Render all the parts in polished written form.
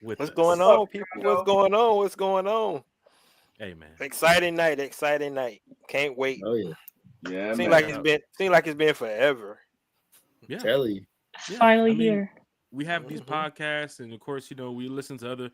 with What's going us. on, people? What's going on? What's going on? Hey, man. Exciting night, exciting night. Can't wait. Oh yeah, Yeah, Seems like man. it's been forever. Yeah, tell you. It's yeah. I finally mean, here. we have these Hmm. podcasts, and of course, we listen to other,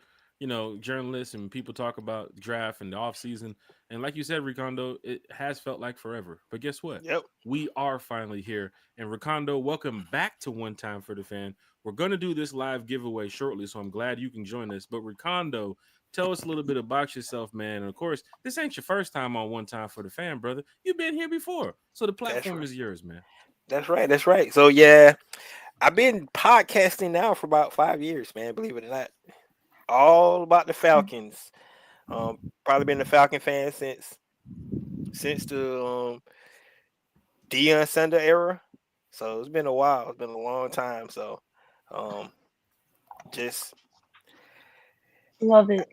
journalists and people talk about draft and the off season. And like you said, Ricondo, it has felt like forever. But guess what? Yep. We are finally here. And Ricondo, welcome back to One Time for the Fan. We're gonna do this live giveaway shortly, so I'm glad you can join us. But Ricondo, tell us a little bit about yourself, man. And of course, this ain't your first time on One Time for the Fan, brother. You've been here before, so the That's platform right. is yours, man. That's right. That's right. So yeah, I've been podcasting now for about 5 years, man. Believe it or not, all about the Falcons. Probably been a Falcon fan since the Deion Sanders era. So it's been a while. It's been a long time. So um, just Love it.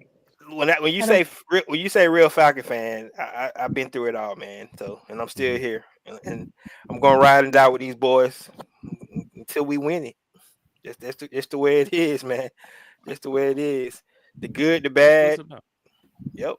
when you I don't. say real Falcon fan, I've been through it all, man. So and I'm still Mhm. here, and I'm gonna ride and die with these boys until we win it. Just the way it is, man. Just the way it is. The good, the That's what it's bad. about. Yep.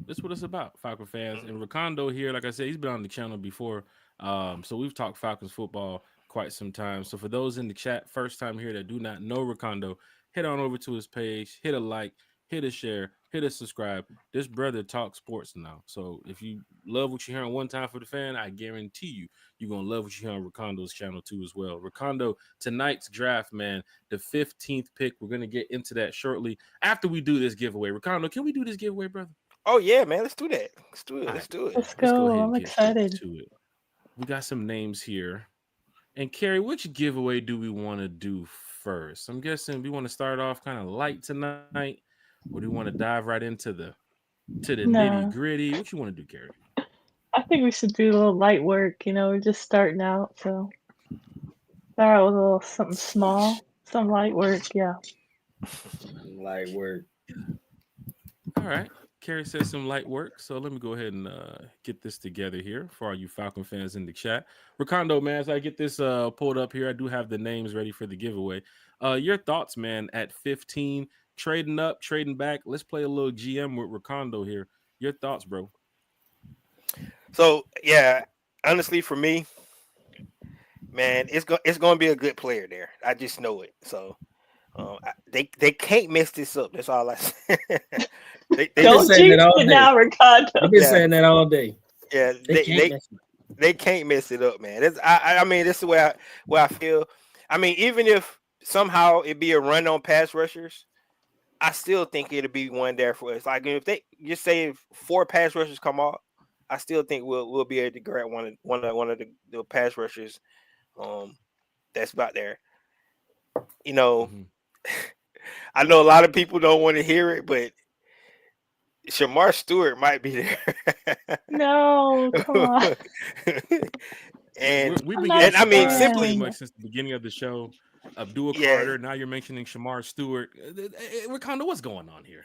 That's what it's about, Falcon fans. And Ricondo here, like I said, he's been on the channel before. So we've talked Falcons football quite some time. So for those in the chat, first time here that do not know Ricondo, head on over to his page, hit a like, hit a share, hit a subscribe. This brother talks sports now. So if you love what you hear on One Time for the Fan, I guarantee you're gonna love what you hear on Ricondo's channel too as well. Ricondo, tonight's draft, man, the 15th pick. We're gonna get into that shortly after we do this giveaway. Ricondo, can we do this giveaway, brother? Oh yeah, man. Let's do that. Let's do it. All Let's right, do it. Let's let's go ahead go. and I'm get excited. to it. We got some names here. And Carrie, which giveaway do we want to do first? I'm guessing we want to start off kind of light tonight, or do we want to dive right into the nitty No, gritty? What you want to do, Carrie? I think we should do a little light work. We're just starting out, so start out with a little something Sheesh. small, some light work. Yeah. Light work. All right. Carrie says some light work, so let me go ahead and get this together here for all you Falcon fans in the chat. Ricondo, man, as I get this pulled up here, I do have the names ready for the giveaway. Your thoughts, man, at 15, trading up, trading back. Let's play a little GM with Ricondo here. Your thoughts, bro? So yeah, honestly, for me, man, it's gonna be a good player there. I just know it. So they can't mess this up. That's all I say. They They've been just Don't saying that jinx all it day. now, Ricardo. They've been yeah saying that all day. yeah They can't mess with they can't mess it up, man. I mean this is where I feel. I mean even if somehow it be a run on pass rushers, I still think it'll be one there for us. Like if they just say if 4 pass rushers come off, I still think we'll be able to grab one of the pass rushers. Um, that's about there. You know, Hmm. I know a lot of people don't want to hear it, but Shamar Stewart might be there. No, come on. and We've I'm been not a getting and I mean Shamar pretty simply, fan. much since the beginning of the show. Abdul yeah, Carter. Now you're mentioning Shamar Stewart. Ricondo, what's going on here?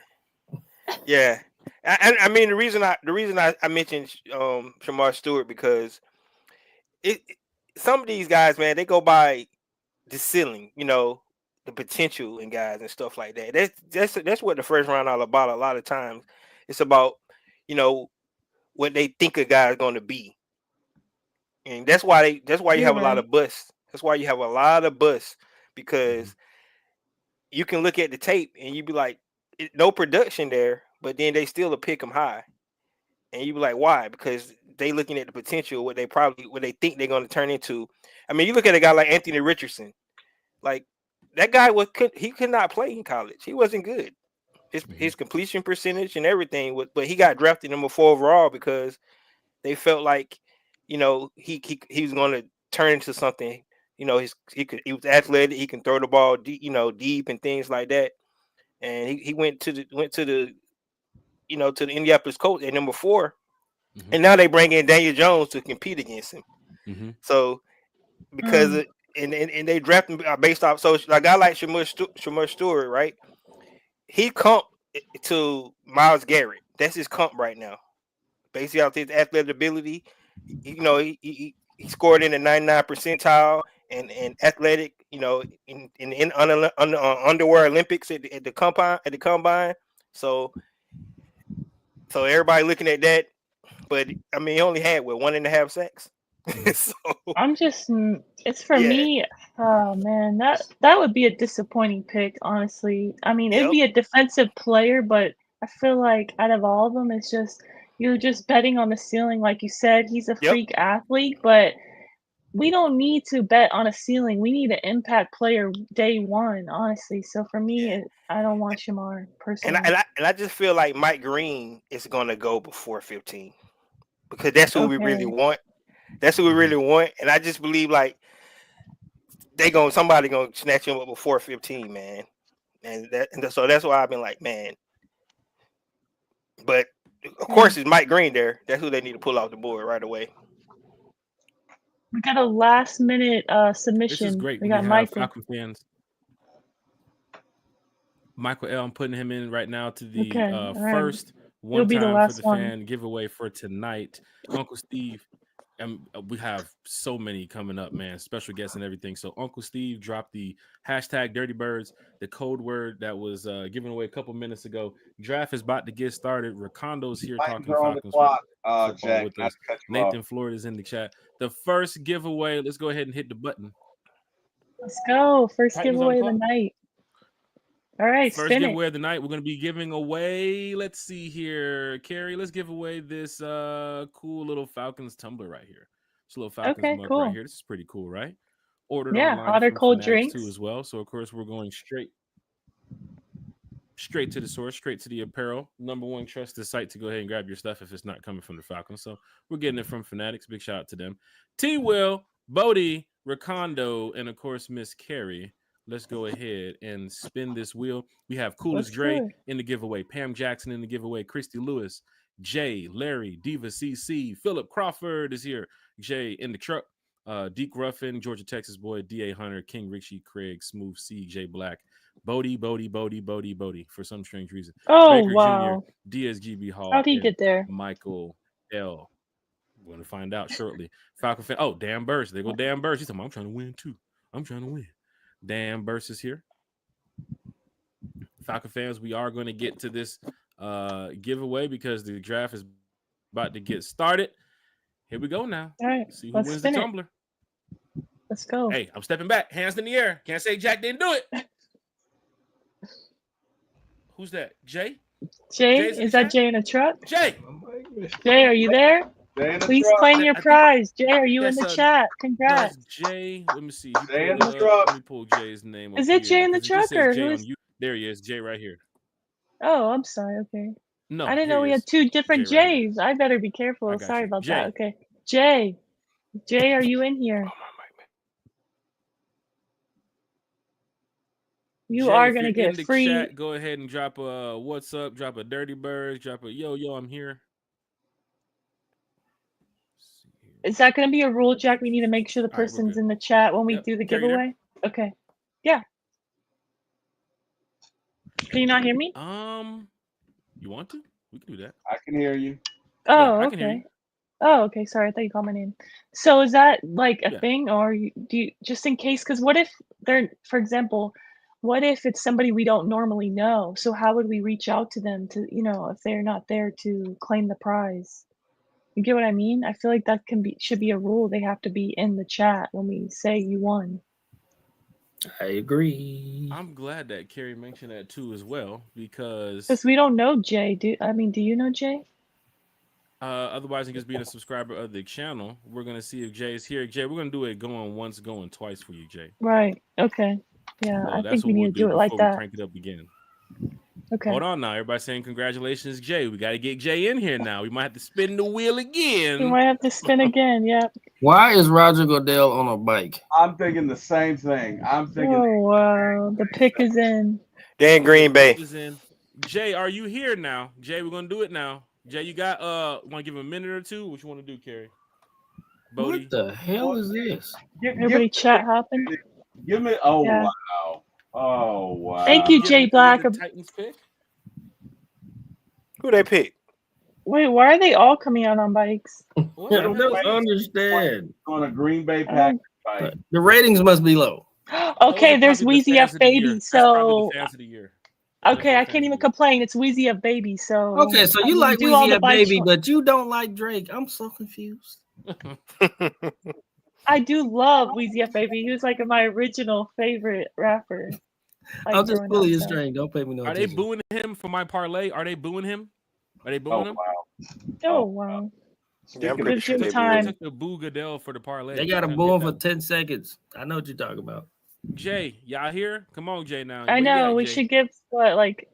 yeah. I mean the reason I mentioned Shamar Stewart because it some of these guys, man, they go by the ceiling, the potential in guys and stuff like that. That's what the first round all about. A lot of times, it's about you know what they think a guy's going to be, and that's why you You're have a lot right. of busts. That's why you have a lot of busts Hmm. because you can look at the tape and you be like, no production there, but then they still pick them high, and you be like, why? Because they looking at the potential, what they think they're going to turn into. I mean, you look at a guy like Anthony Richardson. Like that guy he could not play in college. He wasn't good. Hmm. His completion percentage and everything was, but he got drafted number 4 overall because they felt like, he was going to turn into something. He was athletic. He can throw the ball deep, deep and things like that. And he went to the Indianapolis Colts at number 4, Hmm. and now they bring in Daniel Jones to compete against him. Hmm. So because Mm. and they draft him based off. So a guy like Shamar Stewart, right? He comp to Miles Garrett. That's his comp right now, basically off his athletic ability. He scored in the 99 percentile and athletic. in underwear Olympics at the combine. So everybody looking at that, but I mean, he only had 1.5 sacks. So I'm just, it's for yeah, me. Oh man, that would be a disappointing pick, honestly. I mean, it'd yep, be a defensive player, but I feel like out of all of them, it's just you're just betting on the ceiling, like you said. He's a yep, freak athlete, but we don't need to bet on a ceiling. We need an impact player day one, honestly. So for me, yeah. I don't want Shamar And I, personally. and I and I just feel like Mike Green is gonna go before 15 because that's who we really Okay. want. That's who we really want, and I just believe like somebody gonna snatch him up before 15, man. So that's why I've been like, man. But of course, it's Mike Green there. That's who they need to pull off the board right away. We got a last minute This is submission. great. We We got have Michael. Falcon fans. Michael L. I'm putting him in right now to the Okay, all right. first He'll one be the time for last the one. fan giveaway for tonight. Uncle Steve, and we have so many coming up, man. Special guests and everything. So Uncle Steve dropped the hashtag Dirty Birds, the code word that was given away a couple minutes ago. Draft is about to get started. Racondo's here Titans talking are on the Falcons clock, football Jack. with Not us. to cut you off. Nathan Florida's in the chat. The first giveaway. Let's go ahead and hit the button. Let's go. First Titans on the giveaway of the clock. night. All right, First spin it. giveaway of the night. We're going to be giving away. Let's see here, Carrie. Let's give away this cool little Falcons tumbler right here. This little Falcons Okay, mug cool. right here. This is pretty cool, right? Ordered Yeah, online hot or from cold Fanatics drinks. too as well. So of course we're going straight to the source, straight to the apparel. Number one trusted site to go ahead and grab your stuff if it's not coming from the Falcons. So we're getting it from Fanatics. Big shout out to them. T-Will, Bodie, Racondo, and of course Miss Carrie. Let's go ahead and spin this wheel. We have Coolest Let's Dre do it. in the giveaway, Pam Jackson in the giveaway, Christy Lewis, Jay, Larry, Diva CC, Philip Crawford is here, Jay in the truck, Deke Ruffin, Georgia, Texas boy, D.A. Hunter, King Richie, Craig, Smooth C, J Black, Bodie, for some strange reason. Oh, Baker wow. Jr., DSGB Hall, How'd he and get there? Michael L. We're going to find out shortly. Falcon fan. Oh, Dan Burst. There go Dan Burst. He's talking, I'm trying to win too. I'm trying to win. Dan Burst is here. Falcon fans, we are going to get to this giveaway because the draft is about to get started. Here we go now. All right, See who let's wins the spin it. tumbler. Let's go. Hey, I'm stepping back. Hands in the air. Can't say Jack didn't do it. Who's that? Jay? Jay, Jay's in is the that chat? Jay in the truck? Jay. Jay, are you there? Stay in the Please truck. claim your I think prize. Jay, are you in the that's, chat? No, Congrats. it's Jay. Let me see. Stay in the truck. Let me pull Jay's name up Is it here, Jay in the 'cause it just truck or says Jay who on is? you. There he is. Jay right here. Oh, I'm sorry. Okay. No, I didn't here know he we had is. two different Jay right here. Jays. I better be I careful. got Sorry you. about Jay. that. Okay. Jay, are you in here? You Jay, are if going to you're in get the free. chat, go ahead and drop a what's up, drop a Dirty Birds, drop a yo, I'm here. Is that going to be a rule, Jack? We need to make sure the All right, we're person's good. in the chat when we Yep. do the Carrie, you there? giveaway. Okay. Yeah. Can you not hear me? You want to? We can do that. I can hear you. Oh, I can hear okay. you. Oh, okay. Sorry, I thought you called my name. So is that like a Yeah. thing, or do you just in case? Because what if they're, for example, what if it's somebody we don't normally know? So how would we reach out to them to, if they're not there to claim the prize? You get what I mean? I feel like that should be a rule. They have to be in the chat when we say you won. I agree. I'm glad that Carrie mentioned that too as well, because Because we don't know Jay. Do you know Jay? otherwise than just being a subscriber of the channel, we're gonna see if Jay is here. Jay, we're gonna do it going once, going twice for you, Jay. Right. Okay. Yeah, So I that's think we what need we'll to do it like before we that. crank it up again. Okay. Hold on now. Everybody saying congratulations, Jay. We got to get Jay in here now. We might have to spin the wheel We again. might have to spin again. Yep. Why is Roger Goodell on a bike? I'm thinking the same thing. I'm thinking. Oh wow, the pick is in. Dan Green Bay. Is in. Jay, are you here now? Jay, we're gonna do it now. Jay, you got want to give him a minute or two? What you want to do, Carrie? Bodie? What the hell is this? Everybody chat hopping. Give me. Oh Yeah. wow. Oh wow. Thank you, Jay Black. The Titans pick? Who they pick? Wait, why are they all coming out on bikes? What? I don't understand. On a Green Bay Packers bike. The ratings must be low. Okay, are there's probably the Wheezy fans F of the year. Baby. That's probably So the fans of the year. Those okay, are I fans can't of even the complain. It's Wheezy F Baby. So Okay, so you like do all Weezy the F bike Baby, cho- but you don't like Drake. I'm so confused. year. I do love Wheezy F Baby. He was like my original favorite rapper. Like I'm just growing pulling up. your So. string. Don't pay me no Are they attention. booing him for my parlay? Are they booing him? Are they Oh booing him? wow. Oh wow. Yeah, I'm Speaking pretty of sure Gives they him They time. booed. took the boo Goodell for the parlay. They got a Couldn't boom get for that. 10 seconds. I know what you're talking about. Jay, y'all here? Come on, Jay. Now, I what you know got, we Jay? should give what like.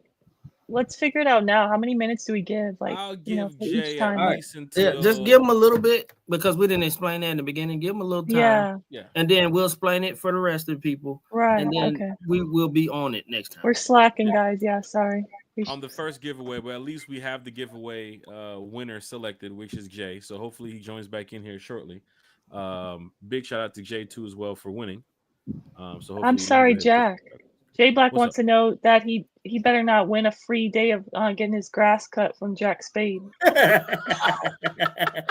Let's figure it out now. How many minutes do we give? Like I'll you know, give for each Jay time. at All right. least Yeah, until just give them a little bit because we didn't explain that in the beginning. Give them a little time, Yeah. and then we'll explain it for the rest of the people, Right. and then Okay. we will be on it next time. We're slacking, guys. Yeah. Sorry. on the first giveaway, but at least we have the giveaway winner selected, which is Jay. So hopefully he joins back in here shortly. Big shout out to Jay too as well for winning. So hopefully I'm you can sorry, go ahead and Jack. Jay Black What's wants to know that he better not win a free day of getting his grass cut from Jack Spade.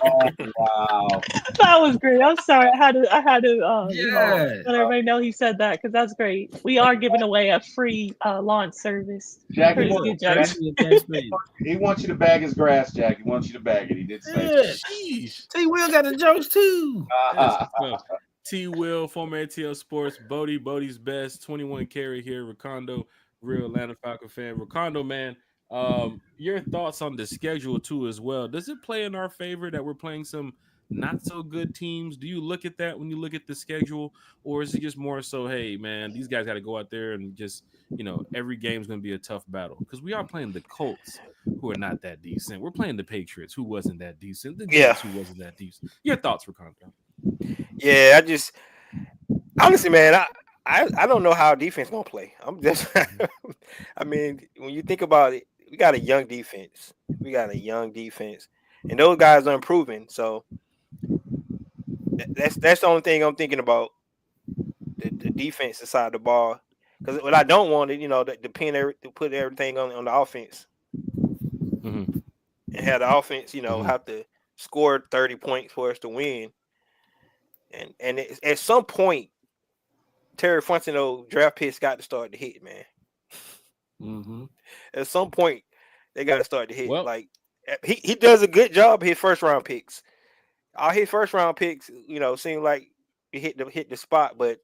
Oh wow. That was great. I'm sorry. I had to you know, Yeah. let everybody know he said that because that's great. We are giving away a free lawn service. Jack, he Courtesy of Jack. wants you to bag his grass, Jack. He wants you to bag it. He did say Yeah. Sheesh. T Will got the jokes too. That's tough. T Will, former ATL Sports, Bodie's best, 21 carry here, Ricondo, real Atlanta Falcon fan. Ricondo, man, your thoughts on the schedule too as well. Does it play in our favor that we're playing some not so good teams? Do you look at that when you look at the schedule, or is it just more so, hey man, these guys got to go out there and just, you know, every game's going to be a tough battle? Because we are playing the Colts, who are not that decent. We're playing the Patriots, who wasn't that decent. The Jets, who wasn't that decent. Your thoughts, Ricondo? Yeah, I just honestly, man, I don't know how defense gonna play. I'm just, I mean, when you think about it, we got a young defense. And those guys are improving. So that's the only thing I'm thinking about, the defense side of the ball. Because what I don't want is, you know, to put everything on the offense Mm-hmm. and have the offense, you know, have to score 30 points for us to win. And at some point, Terry Fontenot draft picks got to start to hit, man. Mm-hmm. At some point, they got to start to hit. Well, like he does a good job of his first round picks. All his first round picks, you know, seem like he hit the spot, but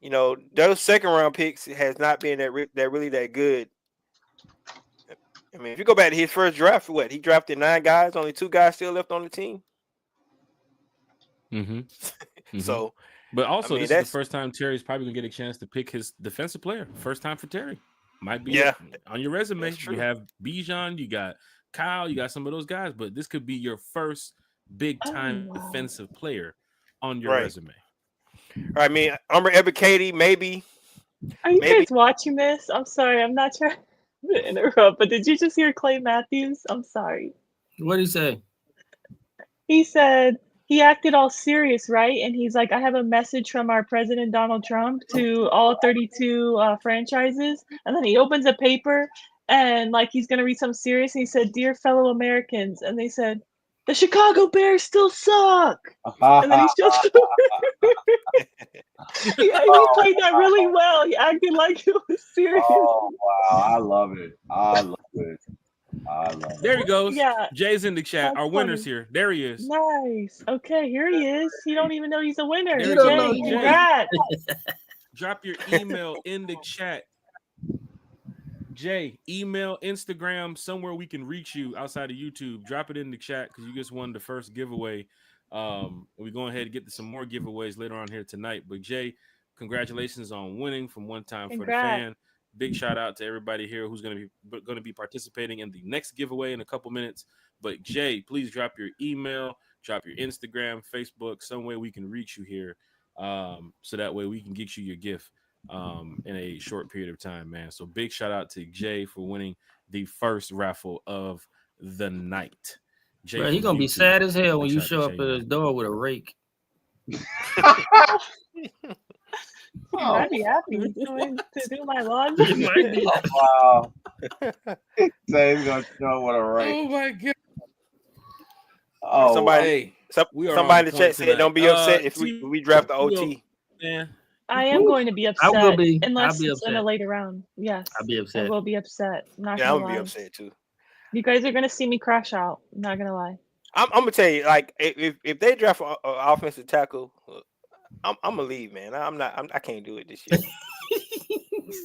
you know those second round picks has not been that good. I mean, if you go back to his first draft, he drafted 9 guys, only 2 guys still left on the team. Mm-hmm. So, but also, I mean, this is the first time Terry's probably gonna get a chance to pick his defensive player. First time for Terry. Might be on your resume. You have Bijan, you got Kyle, you got some of those guys, but this could be your first big time defensive player on your resume. I mean, Umar Ebiketie, maybe. Are you guys watching this? I'm sorry, I'm not trying to interrupt, but did you just hear Clay Matthews? I'm sorry. What did he say? He said he acted all serious, right? And he's like, I have a message from our president, Donald Trump, to all 32 franchises. And then he opens a paper and like he's going to read something serious. And he said, Dear fellow Americans. And they said, the Chicago Bears still suck. And then he just he played that really well. He acted like it was serious. Oh wow, I love it. There he goes. Yeah. Jay's in the chat. That's Our winner's funny. here. There he is. Nice. Okay, here he is. He don't even know he's a winner. There Jay, congrats. Drop your email in the chat. Jay, email, Instagram, somewhere we can reach you outside of YouTube. Drop it in the chat because you just won the first giveaway. We're going ahead and get to some more giveaways later on here tonight. But Jay, congratulations on winning from One Time for the Fan. Big shout out to everybody here who's going to be participating in the next giveaway in a couple minutes. But Jay, please drop your email, drop your Instagram, Facebook, some way we can reach you here, so that way we can get you your gift in a short period of time, man. So big shout out to Jay for winning the first raffle of the night. Jay, bro, he's gonna be sad as hell when you show up at his door with a rake. I'd be happy to do my laundry. Wow. Say he's gonna show what a rake. Oh my god. Oh, somebody in the chat said, "Don't be upset if we draft the OT." Man, I am Oof. going to be I upset will be. I'll unless be it's in a upset. later round. Yes, I'll be I upset. will be upset. I'm not Yeah, I'm gonna gonna be lie. upset too. You guys are gonna see me crash out. I'm not gonna lie. I'm gonna tell you, like, if they draft an offensive tackle, I'm gonna leave, man. I can't do it this year.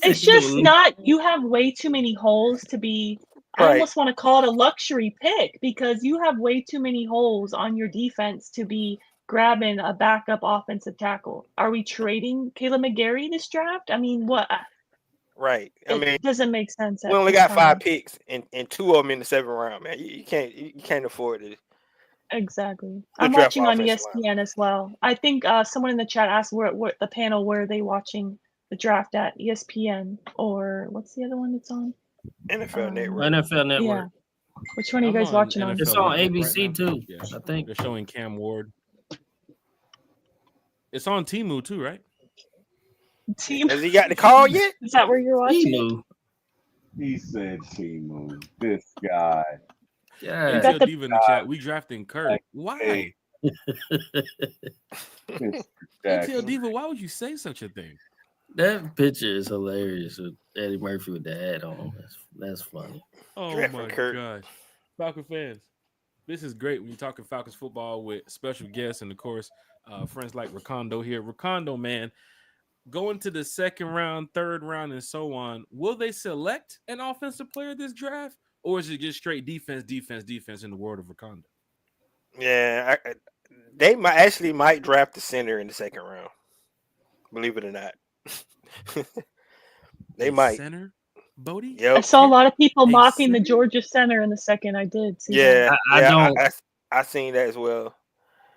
It's just not. You have way too many holes to be. I Right. almost want to call it a luxury pick because you have way too many holes on your defense to be grabbing a backup offensive tackle. Are we trading Caleb McGarry this draft? I mean, what? Right. I mean, It doesn't make sense. we At only this got 5 time. picks and 2 of them in the 7th round, man. You can't afford it. Exactly. Good I'm draft watching on offensive ESPN as well. I think someone in the chat asked where the panel where are they watching the draft at ESPN or what's the other one that's on? NFL Network. NFL Network. Yeah. Which one are you I'm guys on watching on? NFL It's on Network right ABC now. too. Yeah, I think. they're showing Cam Ward. It's on Temu too, right? Team. Has he got the call yet? Is that where you're watching? Temu. He said Timu. This guy. They Yeah. tell the- Diva in the chat, we drafting Kurt. Why? Hey. Mr. They tell Jackson. Diva, why would you say such a thing? That picture is hilarious with Eddie Murphy with the hat on. That's funny. Oh Drafting my Kurt. gosh. Falcon fans, this is great when you're talking Falcons football with special guests and, of course, friends like Ricondo here. Ricondo, man, going to the 2nd round, 3rd round, and so on, will they select an offensive player this draft? Or is it just straight defense in the world of Ricondo? Yeah, they might draft the center in the 2nd round. Believe it or not. They A might. Center? Bodie? Yep. I saw a lot of people Hey, mocking the center? Georgia center in the second. I did see that. Yeah, I don't. I seen that as well.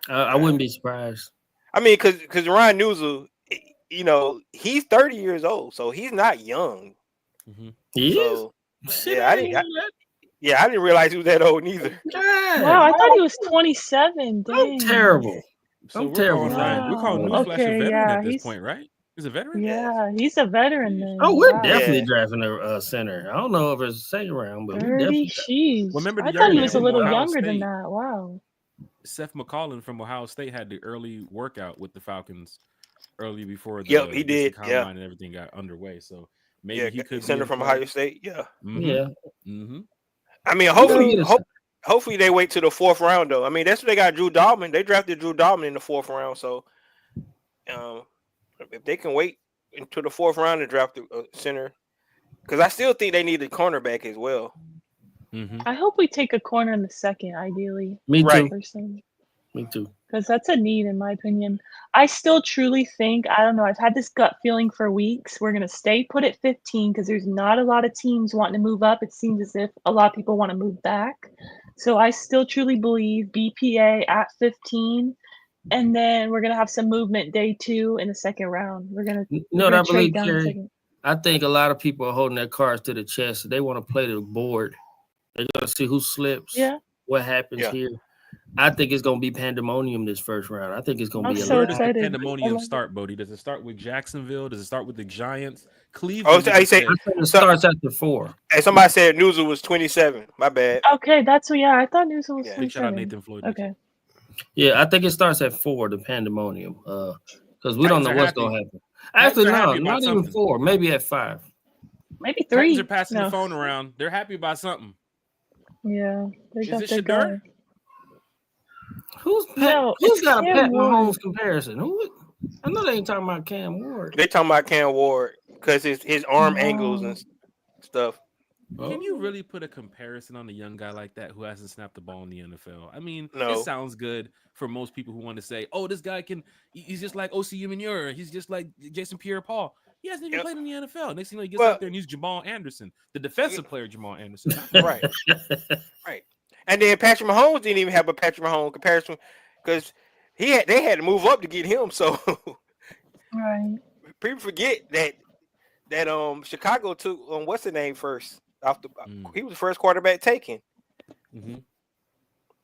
I wouldn't be surprised. I mean, because Ryan Newsel, you know, he's 30 years old, so he's not young. Mm-hmm. He So is. yeah, I didn't realize he was that old neither. Wow, I thought he was 27. Dang. I'm terrible. So I'm we're terrible. calling Wow. Newsflash Okay, a veteran yeah, at this he's- point, right? He's a veteran? Yeah, he's a veteran then. Oh, we're Wow. definitely Yeah. drafting a center. I don't know if it's 2nd round, but we 30 definitely. sheesh. Remember the I young thought he man was a from little Ohio younger than State? that. Wow. Seth McCollum from Ohio State had the early workout with the Falcons early before the Yep, he did. combine Yeah. and everything got underway. So maybe he could center be from Ohio State. Yeah. Mm-hmm. Yeah. Mm-hmm. I mean, hopefully they wait to the 4th round though. I mean, that's what they got Drew Dalman. They drafted Drew Dalman in the 4th round. So if they can wait until the 4th round to draft the center, because I still think they need a cornerback as well. Mm-hmm. I hope we take a corner in the second, ideally. Me too. Right. Personally. Me too. Because that's a need, in my opinion. I still truly think, I don't know, I've had this gut feeling for weeks. We're going to stay put at 15 because there's not a lot of teams wanting to move up. It seems as if a lot of people want to move back. So I still truly believe BPA at 15. And then we're going to have some movement day 2 in the 2nd round. We're going to No, I believe, down Kerry. second. I think a lot of people are holding their cards to the chest. They want to play the board. They're going to see who slips. Yeah. What happens Yeah. here. I think it's going to be pandemonium this 1st round. I think it's going to I'm be a so Where lot. does the excited. pandemonium I love start, Bodie? Does it start with Jacksonville? Does it start with the Giants? Oh, Cleveland. so I say- I think it starts after 4. Hey, somebody said Newsel was 27. My bad. Okay, that's what, yeah, I thought Newsome was Yeah. Big shout out 27. Nathan Floyd. Okay. Yeah, I think it starts at 4, the pandemonium. Because we don't Titans know are what's happy. going to happen. Titans Actually, are no, happy about not even something. 4. Maybe at 5. Maybe 3. Titans are passing No. the phone around. They're happy about something. Yeah. They Is got it their Shador? guy. Who's No, who's it's got a Cam Pat Ward. Mahomes comparison? I know they ain't talking about Cam Ward. They talking about Cam Ward because his arm angles No. and stuff. Can you really put a comparison on a young guy like that who hasn't snapped the ball in the NFL? I mean, No. it sounds good for most people who want to say, "Oh, this guy he's just like O.C. Umenyiora. He's just like Jason Pierre-Paul. He hasn't even Yep. played in the NFL." Next thing you know, he gets Well- out there and he's Jamal Anderson, the defensive player Jamal Anderson. Right. Right. And then Patrick Mahomes didn't even have a Patrick Mahomes comparison because they had to move up to get him. So Right. people forget that Chicago took what's the name first off the he was the first quarterback taken. Mm-hmm. Mm.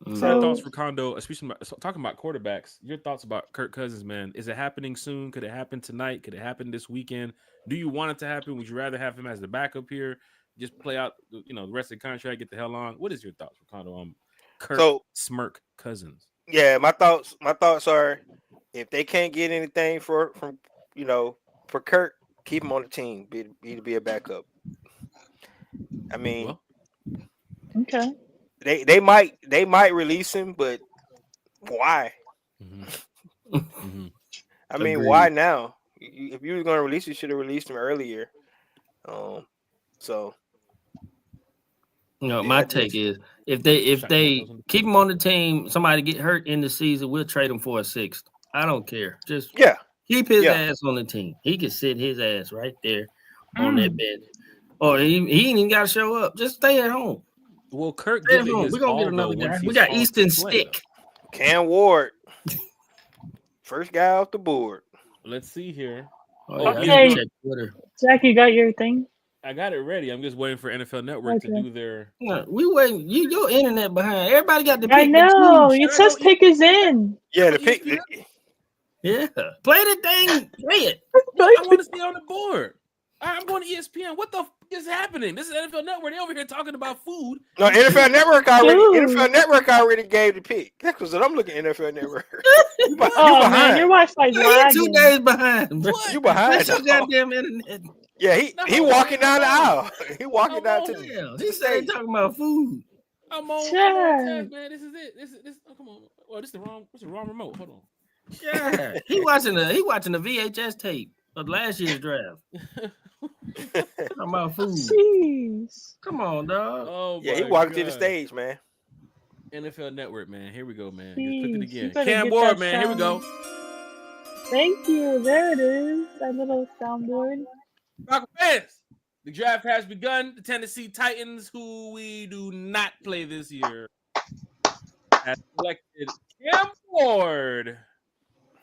So your So- thoughts, Ricondo, especially talking about quarterbacks, your thoughts about Kirk Cousins, man. Is it happening soon? Could it happen tonight? Could it happen this weekend? Do you want it to happen? Would you rather have him as the backup here? Just play out, the rest of the contract, get the hell on. What is your thoughts, Ricondo, on Kirk Smirk Cousins? Yeah, my thoughts are if they can't get anything from for Kirk, keep him on the team. Be a backup. I mean, Well, Okay. they might release him, but why? I mean, Agreed. why now? If you were going to release, you should have released him earlier. So My take is if they keep him on the team, somebody get hurt in the season, we'll trade him for a sixth. I don't care. Just keep his ass on the team. He can sit his ass right there on that bench. Or he ain't even got to show up. Just stay at home. Well, Kirk Stay at giving home. his We're gonna all, get another though, guy. once We he's got on Easton to play, Stick. Cam Ward, first guy off the board. Let's see here. Okay. Jack, you got your thing? I got it ready. I'm just waiting for NFL Network to do their. Yeah, we waiting. Your internet behind. Everybody got the pick. I know. It says pick is in. Yeah, the pick. Yeah, play the thing. Play it. I want to stay on the board. I'm going to ESPN. What the f is happening? This is NFL Network. They over here talking about food. No, NFL Network already gave the pick. That's because I'm looking at NFL Network. You behind. Man, your Wi-Fi's lagging. 2 days behind. What? You behind. That's your goddamn internet. Yeah, he walking down the aisle. He walking down to the. He said talking about food. I'm on tab, man. This is it. This. Oh, come on. Oh, this is the wrong remote. Hold on. Yeah, he watching the VHS tape of last year's draft. Talking about food. Jeez. Come on, dog. Oh, yeah, he walking to the stage, man. NFL Network, man. Here we go, man. Jeez, Just click it again. Cam Ward, man. Here we go. Thank you. There it is. That little soundboard. Falcon fans, the draft has begun. The Tennessee Titans, who we do not play this year, has selected Cam Ward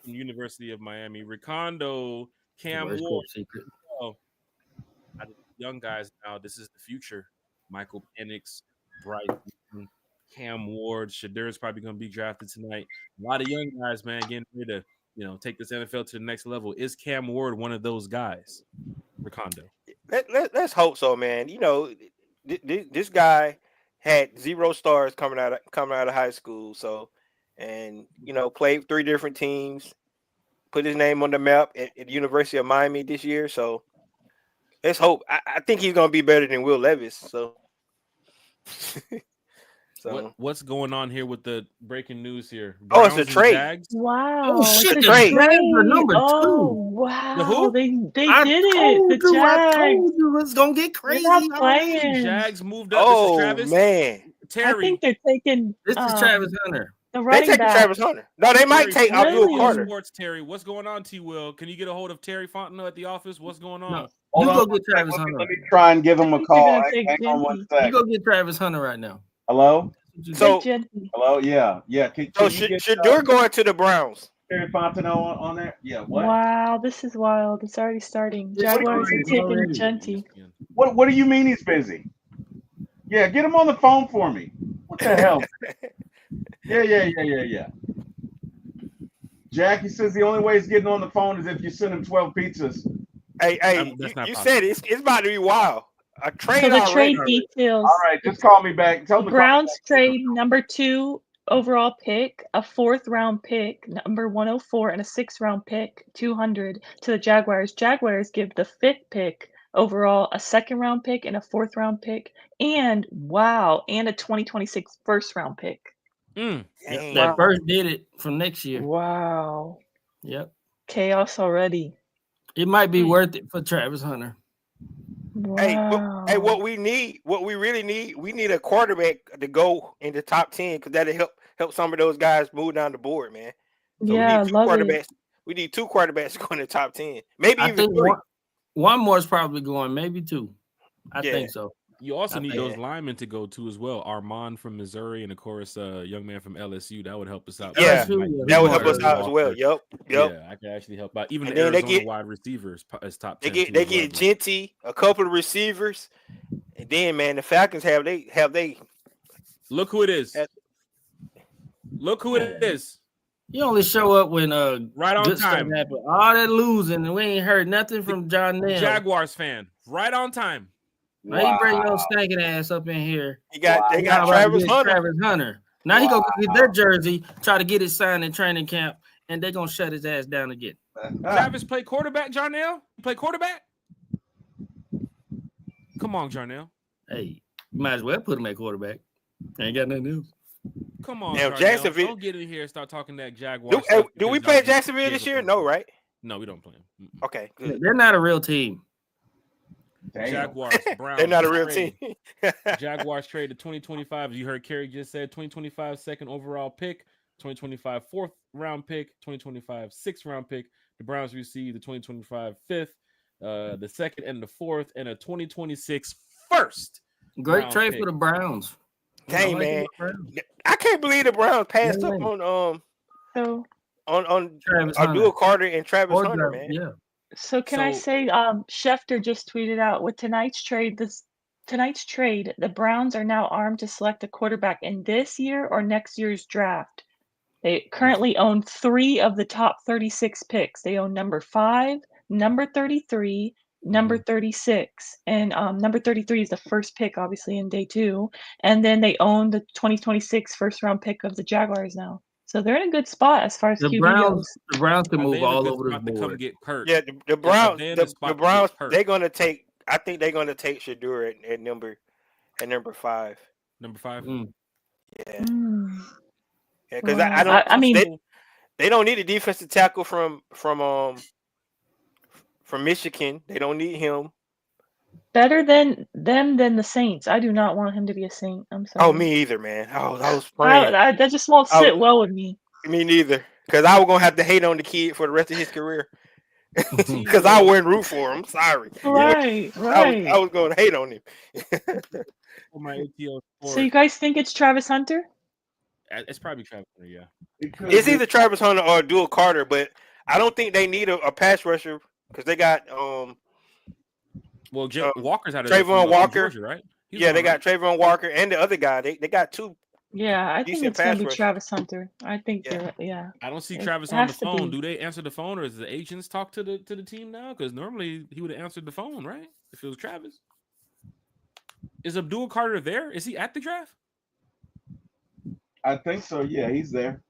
from the University of Miami. Ricondo, Cam Ward. Young guys now, this is the future. Michael Penix, Bryce, Cam Ward, Shadur's probably going to be drafted tonight. A lot of young guys, man, getting ready to take this NFL to the next level. Is Cam Ward one of those guys? Ricondo. Let's hope so, man. This guy had 0 stars coming out of high school, so played 3 different teams, put his name on the map at the University of Miami this year. So let's hope. I think he's gonna be better than Will Levis. So what's going on here with the breaking news here? Browns it's a trade. Wow. Oh shit, it's the a trade for number 2. Wow. The who? They did it. The I Jags. told you it's gonna get crazy. They're not playing. Jags moved up. Oh, this is Travis. Man. Terry. I think they're taking This is Travis Hunter. the They running taking back. Travis Hunter. No, they might take Abdul Carter. Sports, Terry. What's going on, T. Will? Can you get a hold of Terry Fontenot at the office? What's going on? No. Hold You on. go get Travis Hunter. Let me try and give him a think call. they're gonna take Hang on one Genty. sec. You go get Travis Hunter right now. Hello? So Hello? Yeah. Can So you get, Shador going to the Browns. Terry Fontenot on there? Yeah. What? Wow, this is wild. It's already starting. It's Jaguars are already- taking Genty. What do you mean he's busy? Yeah, get him on the phone for me. What the hell? Yeah. Jackie says the only way he's getting on the phone is if you send him 12 pizzas. Hey, That's you not said it's about to be wild. A trade So the already. trade details. All right, just call me back. Tell The him to call me Browns back. trade number 2 overall pick, a 4th round pick, number 104, and a 6th round pick, 200 to the Jaguars. Jaguars give the 5th pick overall, a 2nd round pick, and a 4th round pick, and a 2026 1st round pick. Dang. That first did it from next year. Wow. Yep. Chaos already. It might be worth it for Travis Hunter. Wow. Hey, what we really need, we need a quarterback to go in the top 10 because that'll help some of those guys move down the board, man. So yeah, we need 2 love quarterbacks. it. We need 2 quarterbacks to go in the top 10. Maybe I even think 3. one more is probably going, maybe 2. I think so. You also need Yeah. those linemen to go to as well. Armand from Missouri, and of course, young man from LSU. That would help us out. Yeah, LSU, that would help us Walker. out as well. Yep. Yeah, I can actually help out. Even And the then they Arizona get- wide receivers as top They 10. get too they as well, get but- Genty, a couple of receivers, and then man, the Falcons have they. Look who it is. Look who it is. You only show up when Right on good stuff time. happen. All that losing, and we ain't heard nothing from John Nell. Jaguars fan. Right on time. Now he bring your stinking ass up in here. They got Now Travis get Hunter. Travis Hunter. Now he go get their jersey, try to get it signed in training camp, and they gonna shut his ass down again. Travis play quarterback, Jarnell? You play quarterback? Come on, Jarnell. Hey, you might as well put him at quarterback. Ain't got nothing else. Come on, Damn, Jarnell. Jacksonville. Don't get in here and start talking that Jaguar. Do we play Jacksonville this year? No, right? No, we don't play them. Okay, good. They're not a real team. Damn. Jaguars, Browns. They're not a real team. Jaguars traded 2025. As you heard Kerry just said, 2025 second overall pick, 2025 fourth round pick, 2025 sixth round pick. The Browns received the 2025 fifth, the second and the fourth, and a 2026 first. Great trade for the Browns. Dang, man. I can't believe the Browns passed up on Abdul Carter and Travis Hunter, man. Yeah. So can I say Schefter just tweeted out with tonight's trade, the Browns are now armed to select a quarterback in this year or next year's draft. They currently own 3 of the top 36 picks. They own number 5, number 33, number 36, and number 33 is the first pick, obviously, in day 2. And then they own the 2026 first round pick of the Jaguars now. So they're in a good spot as far as QB goes. The Browns can move all over the board. Come get Kurt. Yeah, the Browns. The Browns. They're going to take. I think they're going to take Shedeur at number 5. Number 5. Yeah. Yeah, because I mean, they don't need a defensive tackle from Michigan. They don't need him. Better than the Saints. I do not want him to be a Saint. I'm sorry. Oh, me either, man. I was praying. That just won't sit well with me. Me neither. Because I was going to have to hate on the kid for the rest of his career. Because I wouldn't root for him. Sorry. Right. I was going to hate on him. So you guys think it's Travis Hunter? It's probably Travis Hunter, yeah. It's either Travis Hunter or Abdul Carter, but I don't think they need a pass rusher because they got Walker's out of Trayvon Walker, Georgia, right? They got Trayvon Walker and the other guy. They got 2. Yeah, I think it's gonna be Travis Hunter. I think I don't see Travis on the phone. Do they answer the phone, or is the agents talk to the team now? Because normally he would have answered the phone, right? If it was Travis. Is Abdul Carter there? Is he at the draft? I think so. Yeah, he's there.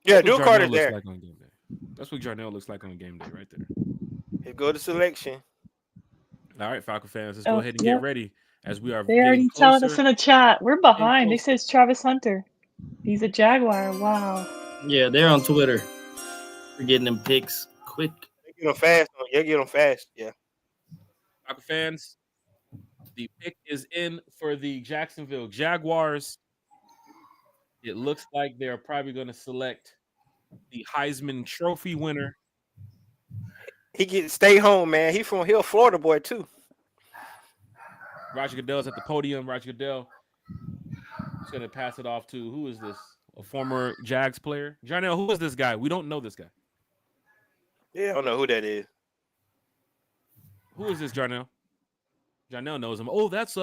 Yeah, Abdul Carter's there. Like on game day. That's what Jarnell looks like on game day, right there. He go to selection. All right, Falcon fans, let's go ahead and get ready as we are. They already telling us in the chat. We're behind. They says Travis Hunter. He's a Jaguar. Wow. Yeah, they're on Twitter. We're getting them picks quick. They get them fast. Yeah, get them fast. Yeah. Falcon fans, the pick is in for the Jacksonville Jaguars. It looks like they're probably going to select the Heisman Trophy winner. He get stay home, man. He's a Florida boy too. Roger Goodell's at the podium. Roger Goodell is going to pass it off to, who is this? A former Jags player. Jarnell, who is this guy? We don't know this guy. Yeah, I don't know who that is. Who is this, Jarnell? Jarnell knows him. Oh, that's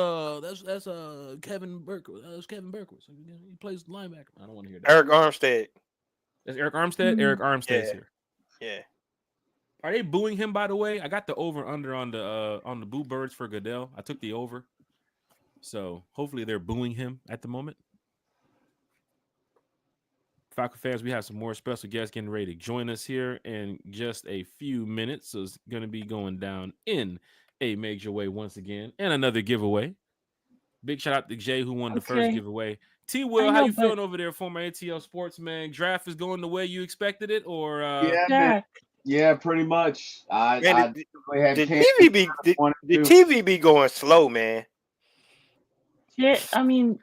Kevin Burkowitz. That's Kevin Burkowitz. He plays linebacker. I don't want to hear that. Eric Armstead. That's Eric Armstead? Mm-hmm. Eric Armstead's here. Yeah. Are they booing him, by the way? I got the over under on the boo birds for Goodell. I took the over. So hopefully they're booing him at the moment. Falcon fans, we have some more special guests getting ready to join us here in just a few minutes. So it's going to be going down in a major way once again. And another giveaway. Big shout out to Jay who won the first giveaway. T-Will, how you feeling over there, former ATL Sportsman? Draft is going the way you expected it, or Yeah, pretty much. The TV be going slow, man. Yeah, I mean,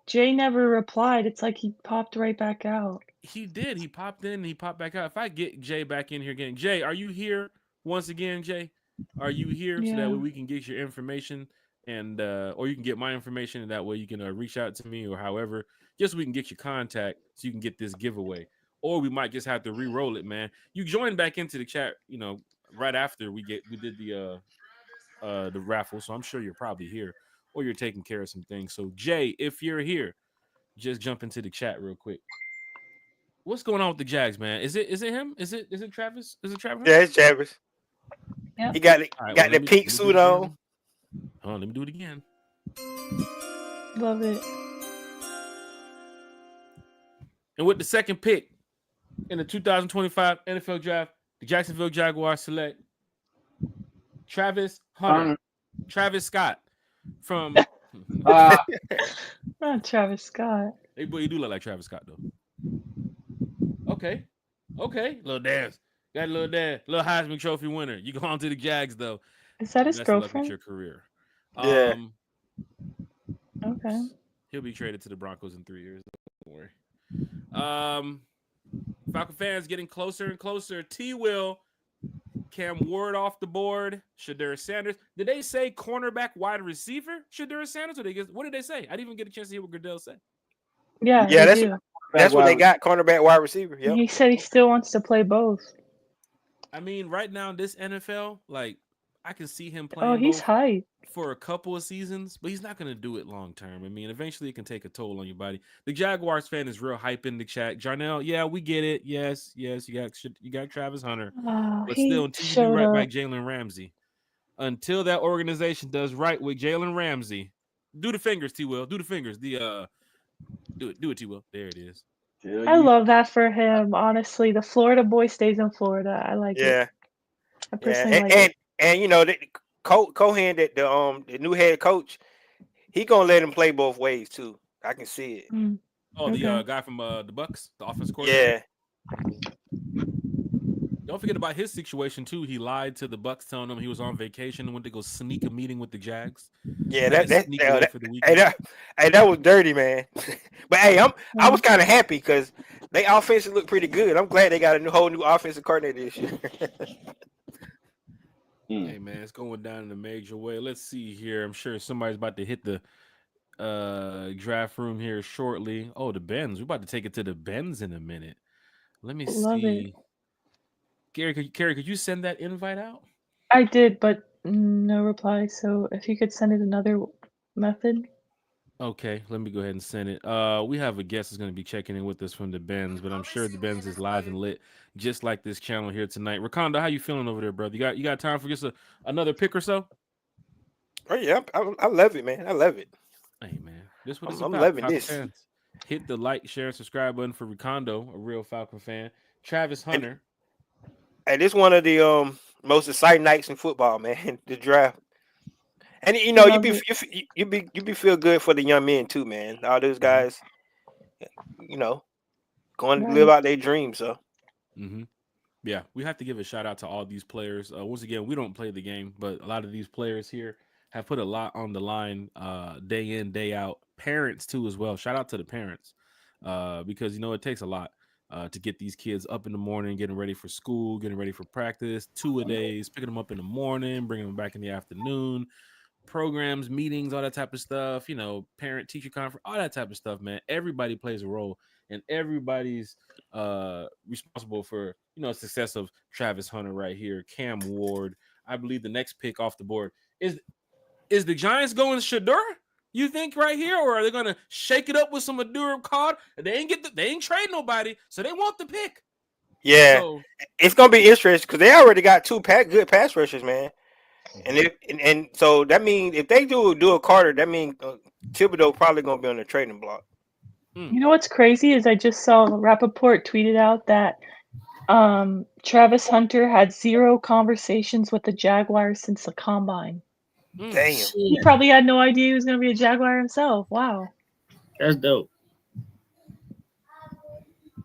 Jay never replied. It's like he popped right back out. He did. He popped in and he popped back out. If I get Jay back in here again, Jay, are you here once again, Jay? Are you here so that way we can get your information and or you can get my information and that way you can reach out to me or however, just so we can get your contact so you can get this giveaway. Or we might just have to re-roll it, man. You joined back into the chat, right after we did the raffle, so I'm sure you're probably here or you're taking care of some things. So Jay, if you're here, just jump into the chat real quick. What's going on with the Jags, man? Is it him? Is it Travis? Is it Travis? Yeah, it's Travis. Yep. He got the pink suit on. Hold on, let me do it again. Love it. And with the second pick In the 2025 NFL Draft, the Jacksonville Jaguars select Travis Hunter. Travis Scott from. Not Travis Scott. Hey, boy, you do look like Travis Scott though. Okay, little dance. Got a little dance, little Heisman Trophy winner. You go on to the Jags though. Is that his Best of luck with girlfriend? your career. Yeah. Okay. He'll be traded to the Broncos in 3 years. Don't worry. Falcon fans getting closer and closer. T-Will, Cam Ward off the board. Shedeur Sanders. Did they say cornerback, wide receiver? Shedeur Sanders? Or what did they say? I didn't even get a chance to hear what Goodell said. Yeah, that's what they got. Cornerback, wide receiver. Yep. He said he still wants to play both. I mean, right now in this NFL, like I can see him playing. Oh, he's hype for a couple of seasons, but he's not going to do it long term. I mean, eventually it can take a toll on your body. The Jaguars fan is real hype in the chat. Jarnell, yeah, we get it. Yes, you got Travis Hunter, but still, until you do right by Jalen Ramsey, until that organization does right with Jalen Ramsey, do the fingers, T-Will. Do the fingers. Do it, T-Will. There it is. I love that for him. Honestly, the Florida boy stays in Florida. I like it. I personally like it. And you know, Cohen, the new head coach, he gonna let him play both ways too. I can see it. Oh, the guy from the Bucks, the offense coordinator. Yeah. Don't forget about his situation too. He lied to the Bucks, telling them he was on vacation and went to go sneak a meeting with the Jags. Yeah, that was dirty, man. But hey, I was kind of happy because they offense look pretty good. I'm glad they got a whole new offensive coordinator this year. Hey man, it's going down in a major way. Let's see here. I'm sure somebody's about to hit the draft room here shortly. Oh, the Benz. We're about to take it to the Benz in a minute. Let me see. Carrie, could you send that invite out? I did, but no reply. So if you could send it another method. Okay, let me go ahead and send it. We have a guest that's going to be checking in with us from the Benz, but I'm sure the Benz is live and lit, just like this channel here tonight. Rakondo, how you feeling over there, brother? You got time for just another pick or so? Oh yeah, I love it, man. I love it. Hey man, this what it's I'm about. loving Falcon this. Fans. Hit the like, share, and subscribe button for Rakondo, a real Falcon fan. Travis Hunter. And this one of the most exciting nights in football, man. The draft. And you know, you be feel good for the young men too, man. All those guys, you know, going to live out their dreams. So, yeah, we have to give a shout out to all these players. Once again, we don't play the game, but a lot of these players here have put a lot on the line, day in, day out. Parents too, as well. Shout out to the parents, because you know it takes a lot to get these kids up in the morning, getting ready for school, getting ready for practice, 2-a-days, picking them up in the morning, bringing them back in the afternoon. Programs, meetings, all that type of stuff, you know, parent teacher conference, all that type of stuff, man. Everybody plays a role and everybody's responsible for, you know, success of Travis Hunter right here. Cam Ward, I believe the next pick off the board is the Giants going Shedeur, you think, right here, or are they going to shake it up with some Adura card? They ain't trade nobody, so they want the pick. Yeah, so, it's gonna be interesting because they already got two good pass rushers, man. And so that means if they do a Carter, that means Thibodeau probably gonna be on the trading block. You know what's crazy is I just saw Rappaport tweeted out that Travis Hunter had 0 conversations with the Jaguars since the combine. Damn, he probably had no idea he was gonna be a Jaguar himself. Wow, that's dope.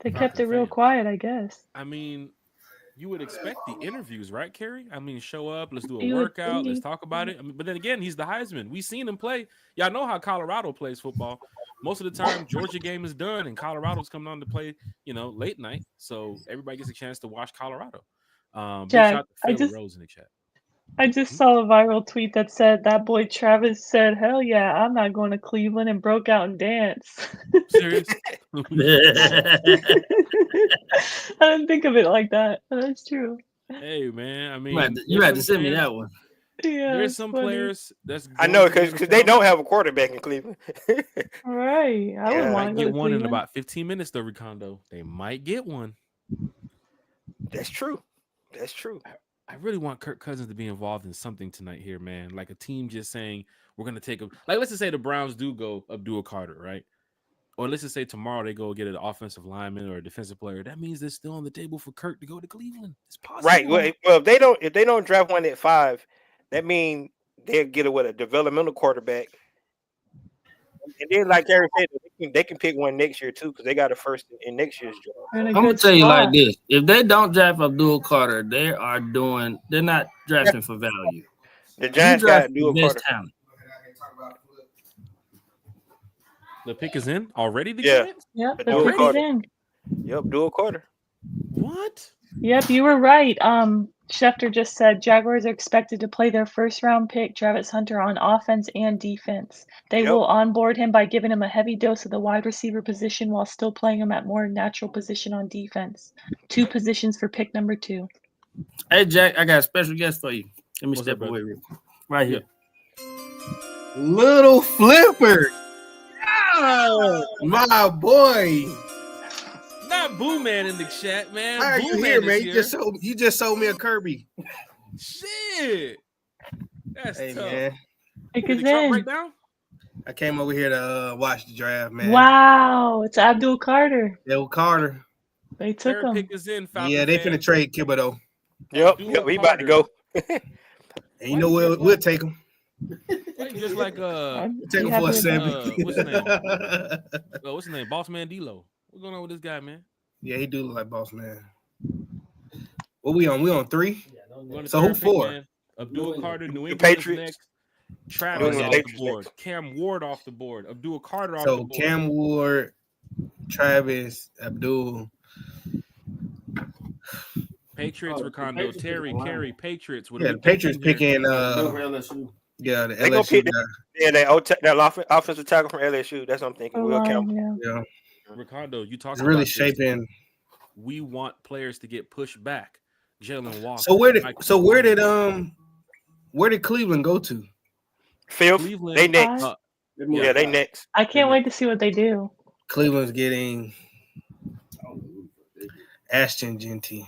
They kept it real quiet, I guess. I mean, you would expect the interviews, right, Carrie? I mean, show up, let's do a workout, let's talk about it. I mean, but then again, he's the Heisman. We've seen him play. Y'all know how Colorado plays football. Most of the time, Georgia game is done, and Colorado's coming on to play, you know, late night. So everybody gets a chance to watch Colorado. Jack, Rose in the chat. I just saw a viral tweet that said that boy Travis said, "Hell yeah, I'm not going to Cleveland," and broke out and danced. Serious? I didn't think of it like that. That's true. Hey man, I mean, you had to send me that one. Yeah, there's some players that's I know because they don't have a quarterback in Cleveland. Right, I would want to get one in about 15 minutes though, Rakondo. They might get one. That's true. That's true. I really want Kirk Cousins to be involved in something tonight here, man. Like a team just saying we're gonna take like let's just say the Browns do go Abdul Carter, right? or let's just say tomorrow they go get an offensive lineman or a defensive player, that means they're still on the table for Kirk to go to Cleveland. It's possible. Right. Well, if they don't draft one at 5, that means they'll get a developmental quarterback. And then, like Gary said, they can pick one next year too because they got a first in next year's draft. I'm gonna tell you like this: if they don't draft Abdul Carter, they're not drafting for value. The Giants got Abdul Carter. Talent. The pick is in already. The Giants? Yep, the pick is in. Yep, Abdul Carter. What? Yep, you were right. Schefter just said Jaguars are expected to play their first-round pick, Travis Hunter, on offense and defense. They will onboard him by giving him a heavy dose of the wide receiver position while still playing him at more natural position on defense. 2 positions for pick number 2. Hey, Jack, I got a special guest for you. Let me step away real quick. Right here. Little Flipper. Oh, my boy. Not Boo Man in the chat, man. How are Boo you Man here, is man? here. You just sold me a Kirby. Shit. That's hey, tough. Man. Pick is in. Right now? I came over here to watch the draft, man. Wow, it's Abdul Carter. Carter. They took him. Pick is in, Falcon Yeah, they fan. finna trade Thibodeau. Yep, we about to go. And you know what? We'll take him. Just like take him for a 7. What's his name? What's his name? Boss Man D-Lo. What's going on with this guy, man? Yeah, he do look like Boss Man. What we on? We on 3? So who 4? Abdul Carter, New England Patriots. next. Travis off the board. Cam Ward off the board. Abdul Carter off the board. So Cam Ward, Travis, Abdul. Patriots, Ricondo, Terry, Carey, Patriots. Yeah, the Patriots picking LSU. Yeah, the they LSU guy. Yeah, that offensive tackle from LSU. That's what I'm thinking. Will Campbell. Yeah. Ricondo, you talking it's really about shaping. We want players to get pushed back. Jalen Walker. So where did Cleveland go to? 5th. Cleveland, they next. Yeah, they next. I can't wait to see what they do. Cleveland's getting Ashton Genty.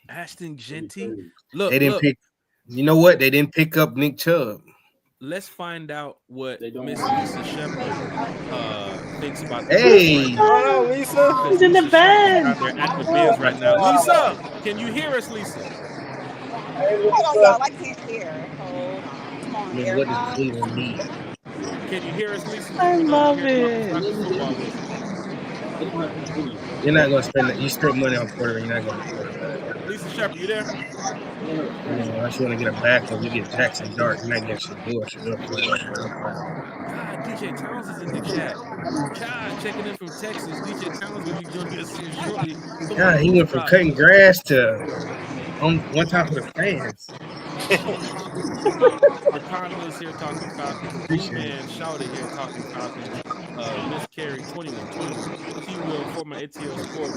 Ashton Genty. Look, they didn't pick. You know what? They didn't pick up Nick Chubb. Let's find out what Miss Lisa Shepard thinks about. Hey, oh, Lisa. He's in the bed. They're at the beds right now. Lisa, can you hear us, Lisa? Hold on, y'all. I can't hear. Hold on. Come on, what does Cleveland need? Can you hear us, Lisa? I love it. You're not gonna spend. You spend money on quarterback. You're not gonna. Lisa Shepard, you there? Unless you want to get a backup, you get Jackson Dart. You're not getting Shador. God, DJ Towns is in the chat. God, checking in from Texas. DJ Towns will be joining us here shortly. Yeah, he went from cutting grass to one time for the fans. Ricardo is here talking Falcons. Man shouted here talking Falcons. Miss Carey 21. T-Will, former ATL Sport.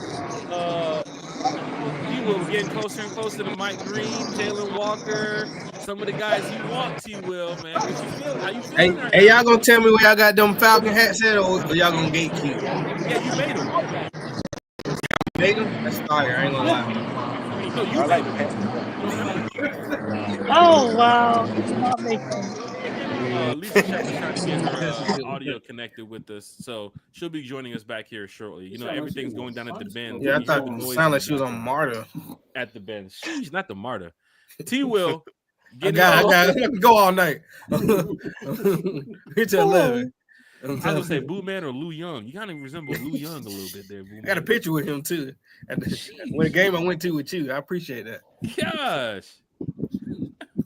T-Will getting closer and closer to Mike Green, Jalen Walker, some of the guys you want, T-Will, man. What you feel? How you feeling? Hey, y'all gonna tell me where y'all got them Falcon hats at, or y'all gonna gatekeep? Yeah, you made them. Made them? That's fire. I ain't gonna lie. No, you made them. Oh, wow. It's not making. Lisa Shepard's trying to get her audio connected with us, so she'll be joining us back here shortly. You know, everything's going down at the bend. Yeah, I thought it sounded like she was on MARTA. At the bend. She's not the MARTA. T-Will. I got go all night. It's 11. I was gonna say Boo Man or Lou Young. You kind of resemble Lou Young a little bit there, Boo Man. I got a picture with him too. At the game I went to with you. I appreciate that. Gosh.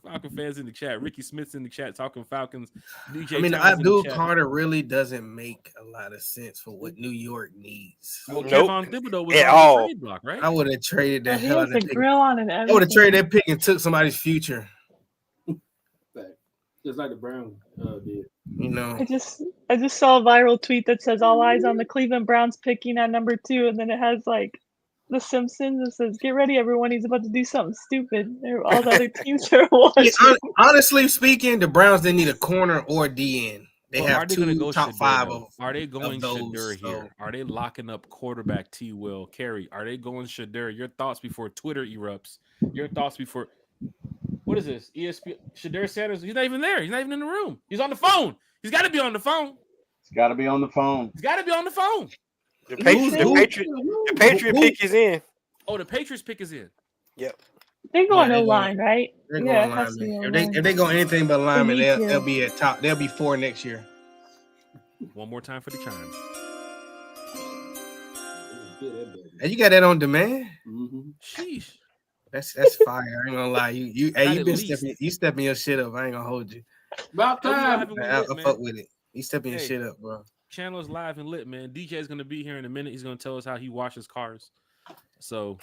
Falcon fans in the chat. Ricky Smith's in the chat talking Falcons. DJ I mean, Towns Abdul Carter really doesn't make a lot of sense for what New York needs. Well, Kevon Thibodeau was at on all. the trade block, right? I would have traded that hell out of the that grill on it. I would have traded that pick and took somebody's future. Just like the Browns did. You know, I just saw a viral tweet that says all eyes on the Cleveland Browns picking at number 2, and then it has like The Simpsons. It says, "Get ready, everyone! He's about to do something stupid." All the other teams are watching. Yeah, honestly speaking, the Browns didn't need a corner or a DN. They have two top Shedeur, 5 of. Are they going those, Shedeur here? Are they locking up quarterback T-Will Carey? Are they going Shedeur? Your thoughts before Twitter erupts. Your thoughts before. What is this? ESPN Shedeur Sanders. He's not even there. He's not even in the room. He's on the phone. He's got to be on the phone. It's got to be on the phone. It's got to be on the phone. The Patriot pick is in. Oh, the Patriots pick is in. Yep. They're going O-line, right? They're Yeah, going it has to be lineman. O-line. If they go anything but lineman, need to. they'll be at top. They'll be 4 next year. One more time for the chimes. And you got that on demand? Sheesh. That's fire. I ain't gonna lie. You stepping your shit up. I ain't gonna hold you. About time. I fuck with it. You stepping your shit up, bro. Channel is live and lit, man. DJ is gonna be here in a minute. He's gonna tell us how he washes cars. So,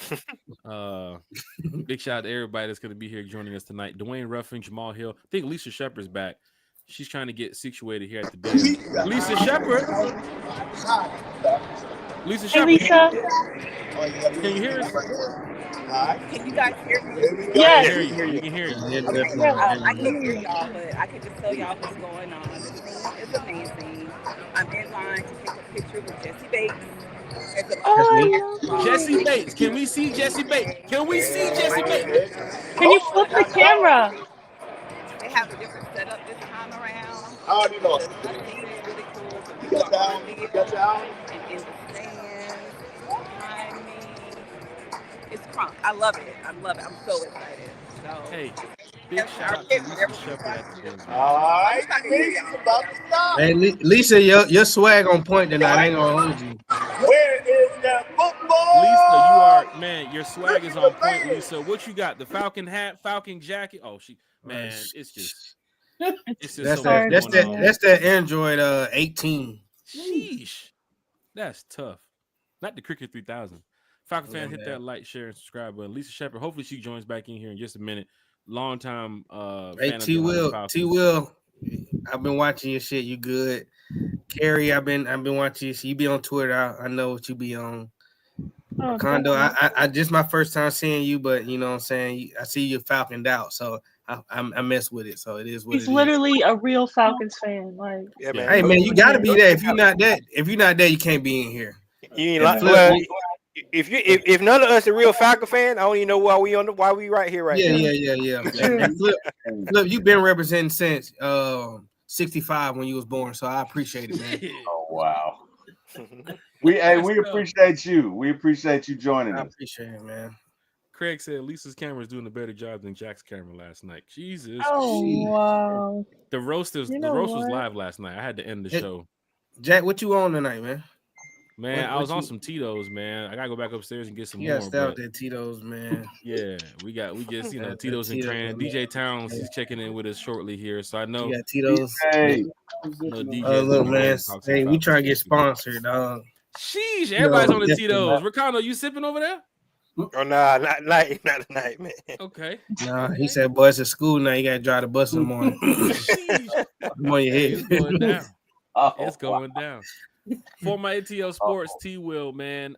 big shout out to everybody that's gonna be here joining us tonight. Dwayne Ruffin, Jamal Hill. I think Lisa Shepard's back. She's trying to get situated here at the den. Lisa Shepard. Lisa Shepard. Hey, Lisa. Can you hear us? Can you guys hear me? Yes. You can hear you. I can't hear y'all, but I can just tell y'all what's going on. The team is amazing. I'm in line to take a picture with Jesse Bates. Jesse Bates. Can we see Jesse Bates? Can we see Jesse Bates? Can you flip the camera? They have a different setup this time around. Oh, you know. The thing is really cool. The people are on video and in the stands behind me. It's crunk. I love it. I'm so excited. So, hey, big shout out to Lisa Shepard at the den. All right, Lisa's about to stop. Hey, Lisa, your swag on point tonight. I ain't gonna hold you. Where is that football? Lisa, your swag is on point, Lisa. What you got? The Falcon hat, Falcon jacket. Oh, it's just that's so much going on. That's that Android 18. Sheesh. That's tough. Not the Cricket 3000. Falcon fan, hit that like, share, and subscribe button. Lisa Shepard, hopefully she joins back in here in just a minute. Long time hey, T-Will, I've been watching your shit. You good. Carrie, I've been watching you. You be on Twitter. I know what you be on. Condo, I just my first time seeing you, but you know what I'm saying? I see you Falconed out, so I mess with it. So it is what He's it literally a real Falcons fan. Like, yeah, man. Hey man, you gotta be there. If you're not there, you can't be in here. You ain't like, well, if none of us are real Falcon fan, I don't even know why we right here now. Yeah. Flip, you've been representing since 65 when you was born, so I appreciate it, man. Oh wow. We appreciate you. We appreciate you joining us. I appreciate it, man. Craig said Lisa's camera is doing a better job than Jack's camera last night. Jesus. oh wow. The roast was live last night. I had to end the show. Jack, what you on tonight, man? Man, I was on some Tito's, man. I gotta go back upstairs and get some more. Yeah, stay out there, Tito's, man. Yeah, we just Tito's and Cran. DJ Towns is checking in with us shortly here, so I know. Yeah, Tito's. Hey, look, man. Hey, we try to get sponsored, dog. Sheesh, everybody's on the Tito's. Ricardo, you sipping over there? Oh nah, not tonight, man. Okay. Nah, he said, boy, it's a school now. You gotta drive the bus in the morning. Come on your head. It's going down. It's going down. For my ATL Sports, T-Will, man.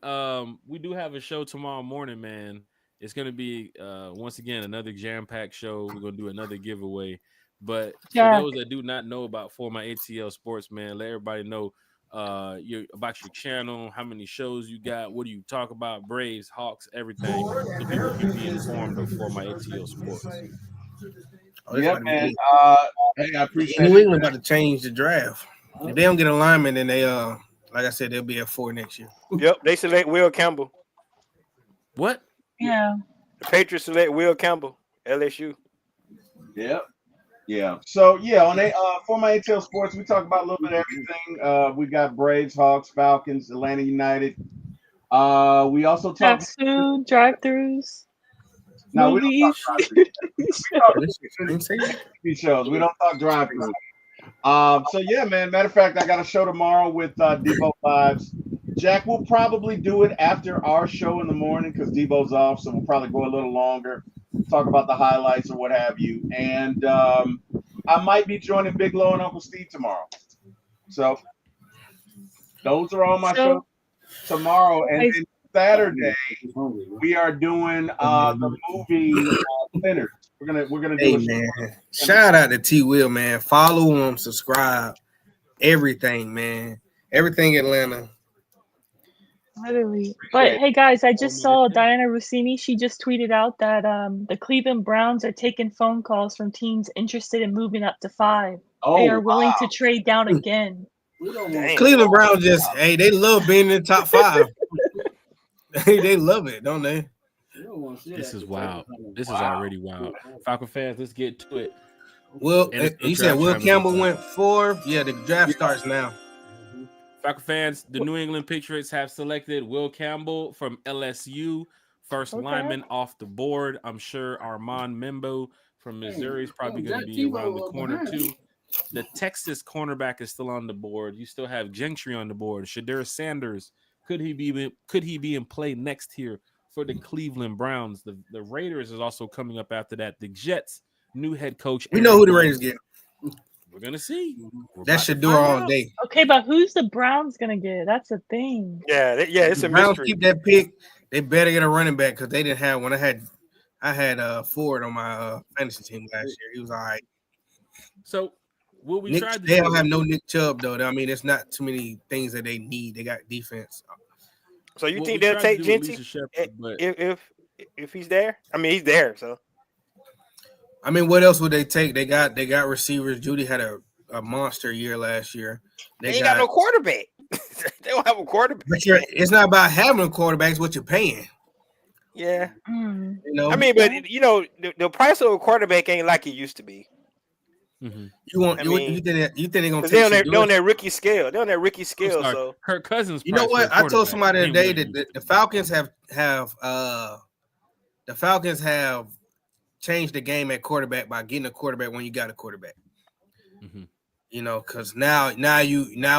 We do have a show tomorrow morning, man. It's gonna be once again another jam-packed show. We're gonna do another giveaway. But for those that do not know about For My ATL Sports, man, let everybody know about your channel, how many shows you got, what do you talk about, Braves, Hawks, everything, so people can be informed of For My ATL Sports. Yeah, man. Hey, I appreciate New England about to change the draft. If they don't get alignment, then they like I said, they'll be at 4 next year. Yep, they select Will Campbell. What? Yeah. The Patriots select Will Campbell, LSU. Yep. Yeah. So on For My ATL Sports, we talk about a little bit of everything. We got Braves, Hawks, Falcons, Atlanta United. We also talk food, drive-throughs. No, we don't talk TV shows. We don't talk drive-throughs. So yeah, man. Matter of fact, I got a show tomorrow with Debo Vibes. Jack will probably do it after our show in the morning because Debo's off, so we'll probably go a little longer, talk about the highlights or what have you. And I might be joining Big Low and Uncle Steve tomorrow. So those are all my shows tomorrow. And then Saturday we are doing the movie Sinners. We're gonna do man. Shout out to T-Will, man. Follow him, subscribe, everything, man. Everything Atlanta. Literally. But hey guys, I just saw Diana Rossini. She just tweeted out that the Cleveland Browns are taking phone calls from teams interested in moving up to 5. They are willing to trade down again. Cleveland Browns they love being in the top 5. They love it, don't they? This is wild. This is already wild. Falcon fans, let's get to it. Well, you said Will Campbell went 4. Yeah, the draft starts now. Falcon fans, the New England Patriots have selected Will Campbell from LSU, first lineman off the board. I'm sure Armand Membo from Missouri is probably going to be around the corner too. The Texas cornerback is still on the board. You still have Gentry on the board. Shedeur Sanders, could he be in play next year for the Cleveland Browns? The Raiders is also coming up after that. The Jets, new head coach. We know who the Raiders get. We're gonna see. That should do all day. Okay, but who's the Browns gonna get? That's the thing. Yeah, it's a Browns mystery. Keep that pick. They better get a running back because they didn't have one. I had Ford on my fantasy team last year. He was all right. So what we tried to they don't have no Nick Chubb though. I mean, it's not too many things that they need. They got defense. So you think they'll take Gentry if he's there? I mean, he's there. So I mean, what else would they take? They got receivers. Judy had a monster year last year. They ain't got no quarterback. They don't have a quarterback. But it's not about having a quarterback. It's what you're paying. Yeah. Mm. You know. I mean, but the price of a quarterback ain't like it used to be. Mm-hmm. You think they're gonna? They're on that rookie scale. They're on that rookie scale. So Kirk Cousins. You know what? I told somebody the other day that the Falcons have changed the game at quarterback by getting a quarterback when you got a quarterback. Mm-hmm. You know, because now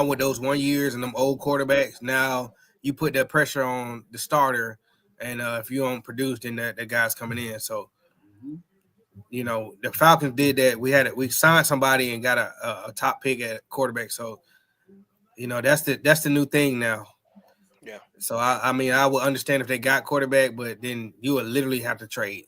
with those 1 years and them old quarterbacks, now you put that pressure on the starter, and if you don't produce, then that guy's coming in. So, you know, the Falcons did that. We signed somebody and got a top pick at quarterback. So, you know, that's the new thing now. Yeah. So I mean, I would understand if they got quarterback, but then you would literally have to trade.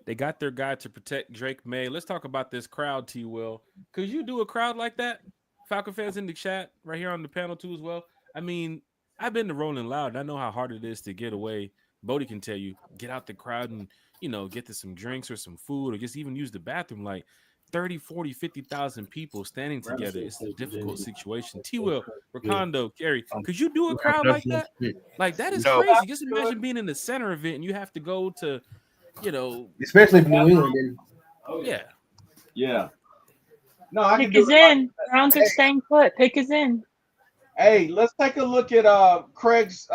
They got their guy to protect Drake May. Let's talk about this crowd, T. Will. Could you do a crowd like that? Falcon fans in the chat right here on the panel too as well. I mean, I've been to Rolling Loud. I know how hard it is to get away. Bodie can tell you, get out the crowd and, you know, get to some drinks or some food or just even use the bathroom. Like 30, 40, 50,000 people standing together. It's a difficult situation. T. Will, Ricondo, Gary, could you do a crowd like that? Like, that is crazy. Just imagine being in the center of it and you have to go to, you know, especially from New England. Yeah. No, I Pick can is in. Browns are staying put. Pick is in. Hey, let's take a look at Craig's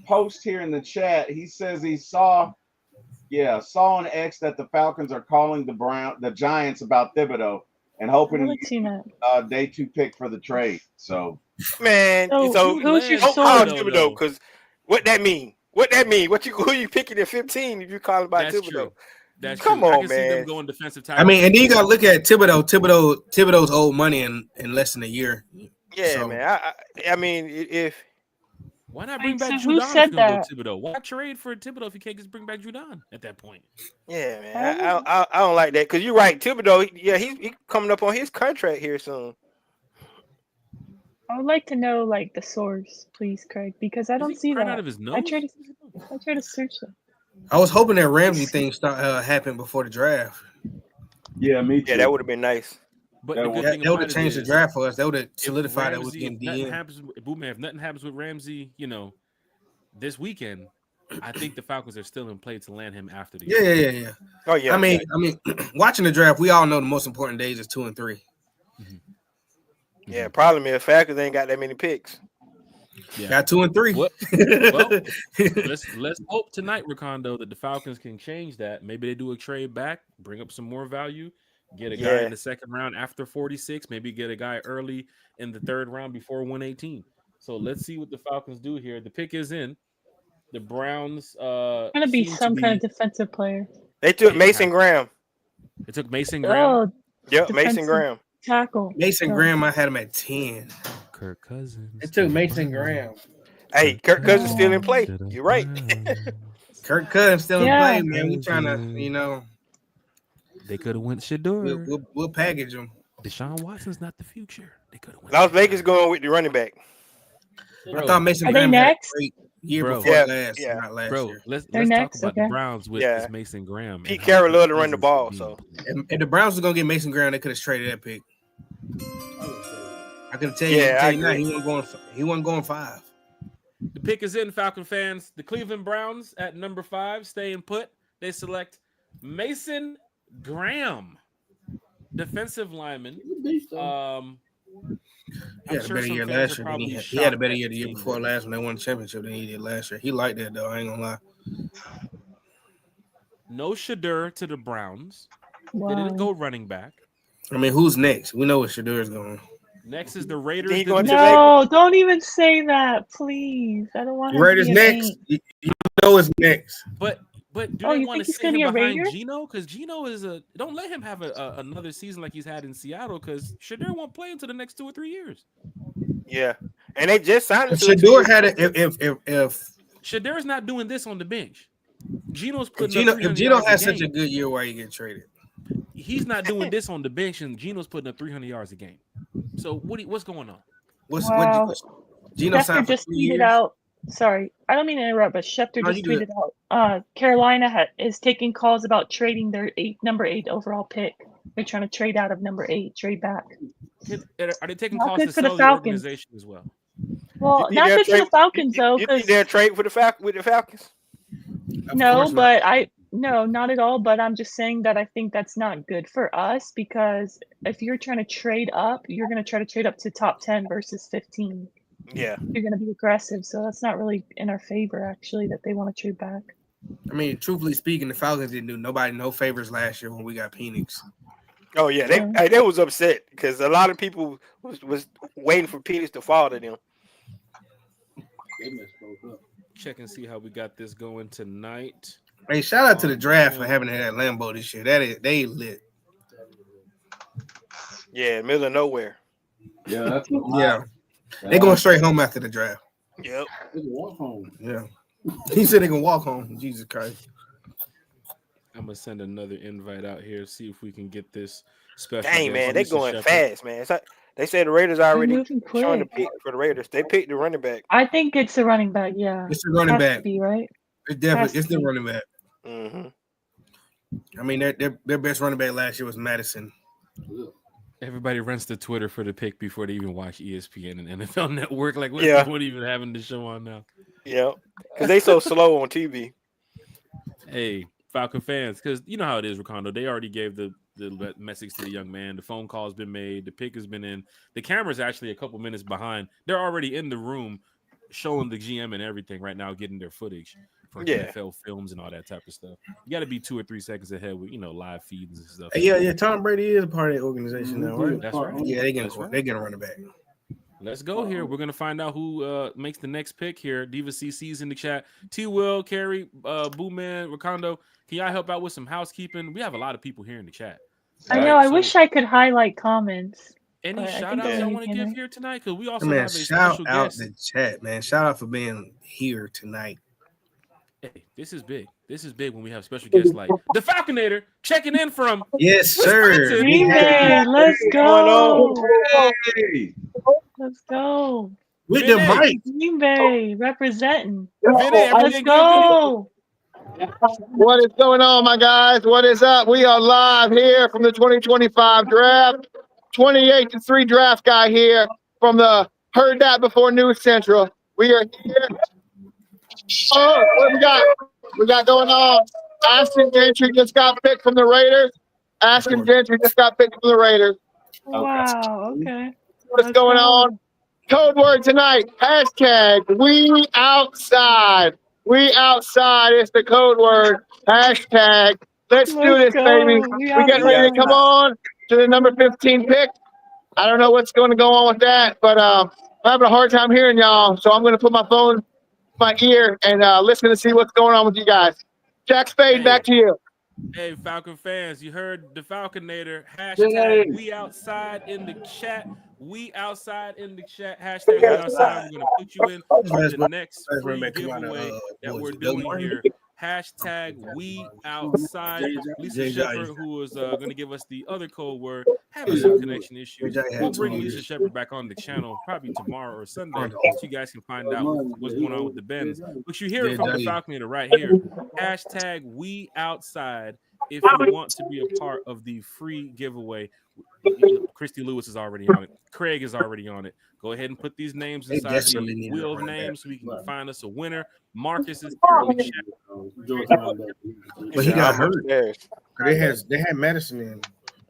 post here in the chat. He says he saw on X that the Falcons are calling the Giants about Thibodeau and hoping to get day 2 pick for the trade. So, man, so who's your don't source? call Thibodeau because what that mean? What that mean? Who you picking at 15 if you calling about That's Thibodeau? True. That's Come true. on, I can man. see them going defensive tackle. I mean, and then you gotta look at Thibodeau's old money in less than a year. Yeah, so, man. I mean, if why not bring back Judon? Who said that? Thibodeau? Why trade for Thibodeau if you can't just bring back Judon at that point? Yeah, man. I don't like that because you're right. Thibodeau, he's coming up on his contract here soon. I would like to know like the source, please, Craig, because I don't see that. Out of his nose? I try to search it. I was hoping that Ramsey thing happened before the draft. Yeah, me too. Yeah, that would have been nice. But that would have changed the draft for us. That would have solidified that was getting if nothing happens with Ramsey, you know, this weekend, I think the Falcons are still in play to land him after the year. Yeah. Oh yeah. I mean, watching the draft, we all know the most important days is 2 and 3. Mm-hmm. Yeah, problem is Falcons ain't got that many picks. Yeah. Got 2 and 3. Well, let's hope tonight, Ricondo, that the Falcons can change that. Maybe they do a trade back, bring up some more value, get a guy in the second round after 46, maybe get a guy early in the third round before 118. So let's see what the Falcons do here. The pick is in. The Browns it's gonna be some kind of defensive player. They took Mason Graham. They took Mason Graham. Oh, yep, Mason Graham. Tackle. Mason Graham, I had him at 10. Kirk Cousins. It took Mason Graham. Hey, Kirk Cousins still in play. You're right. Kirk Cousins still in play, man. We trying to, you know. They could have went Shedeur. We'll package them. Deshaun Watson's not the future. They could have went. Las Vegas going with the running back. Bro, I thought Mason Graham had a great year before last year. Let's talk about the Browns with this Mason Graham. Pete Carroll loved to run the ball. So if the Browns was gonna get Mason Graham, they could have traded that pick. I can tell you, now he wasn't going 5. The pick is in, Falcon fans. The Cleveland Browns at number 5, staying put. They select Mason Graham, defensive lineman. He had a better year last year. He had a better year the year before last when they won the championship than he did last year. He liked that though. I ain't gonna lie. No Shadur to the Browns. Wow. They didn't go running back. I mean, who's next? We know what Shadur is going. Next is the Raiders. No, don't even say that, please. I don't want Raiders next. You know it's next. But do they want to sit him behind Raider? Geno? Because Geno is don't let him have another season like he's had in Seattle. Because Shadur won't play until the next 2 or 3 years. Yeah, and they just signed him. Shadur had it. If Shadur's not doing this on the bench, Geno's putting. If Geno has such a good year, why he get traded? He's not doing this on the bench, and Geno's putting up 300 yards a game. So what's going on? Geno Schefter just tweeted out. Sorry, I don't mean to interrupt, but Schefter just tweeted out. Carolina is taking calls about trading their number 8 overall pick. They're trying to trade out of number 8, trade back. Are they taking calls to sell the organization as well? Well, not just for the Falcons though. You think they're trade with the Falcons? No, but no, not at all. But I'm just saying that I think that's not good for us because if you're trying to trade up, you're going to try to trade up to top 10 versus 15. Yeah, you're going to be aggressive. So that's not really in our favor, actually, that they want to trade back. I mean, truthfully speaking, the Falcons didn't do nobody no favors last year when we got Penix. Oh yeah, they was upset because a lot of people was waiting for Penix to fall to them. Check and see how we got this going tonight. Hey, shout out to the draft for having that Lambeau this year. They lit. Yeah, middle of nowhere. Yeah, They going straight home after the draft. Yep. They can walk home. Yeah. He said they can walk home. Jesus Christ. I'm gonna send another invite out here, see if we can get this special. Dang, man, they going fast, man. They said the Raiders already showing the pick for the Raiders. They picked the running back. I think it's a running back, yeah. It's a running back. Be, right? It's definitely the running back. Mm-hmm. I mean, their best running back last year was Madison. Everybody runs to Twitter for the pick before they even watch ESPN and NFL Network. Like, what's the point even having the show on now? Yeah, because they so slow on TV. Hey, Falcon fans, because you know how it is, Ricardo. They already gave the message to the young man. The phone call's been made. The pick has been in. The camera's actually a couple minutes behind. They're already in the room showing the GM and everything right now, getting their footage for NFL films and all that type of stuff. You got to be 2 or 3 seconds ahead with live feeds and stuff. Yeah. Tom Brady is a part of the organization now, right? That's right. Yeah, they're gonna run it back. Let's go here. We're gonna find out who makes the next pick here. Diva CC's in the chat. T. Will, Carrie, Boo Man, Ricardo. Can y'all help out with some housekeeping? We have a lot of people here in the chat. I know. I wish I could highlight comments. Any shout outs y'all want to give here tonight? Because we also have a shout special out guest. the chat, man. Shout out for being here tonight. Hey, this is big. This is big when we have special guests like the Falconator checking in from sir. Green Bay, let's go. Let's go. With the mic. Green Bay representing. Let's go. What is going on, my guys? What is up? We are live here from the 2025 draft. 28-3 draft guy here from the Heard That Before News Central. We are here. Oh, what we got? We got going on. Ashton Gentry just got picked from the Raiders. Wow, okay. What's going on? Code word tonight. Hashtag we outside. We outside is the code word. Hashtag. Let's do this, baby. We get ready to come on to the number 15 pick. I don't know what's going to go on with that, but I'm having a hard time hearing y'all. So I'm going to put my phone in my ear and listen to see what's going on with you guys. Jack Spade, back to you. Hey, Falcon fans, you heard the Falconator. Hashtag we outside in the chat. We outside in the chat. Hashtag we outside. We're going to put you in the next free giveaway that we're doing here. Hashtag we outside. Lisa Shepard, who is going to give us the other code word, having some connection issues. We'll bring Lisa Shepard back on the channel probably tomorrow or Sunday so you guys can find out what's going on with the Bens. But you hear it from the Falconator right here. Hashtag we outside if you want to be a part of the free giveaway, Christy Lewis is already on it. Craig is already on it. Go ahead and put these names inside the wheel of names so we can find us a winner. Marcus is here. But he got hurt. They had medicine in.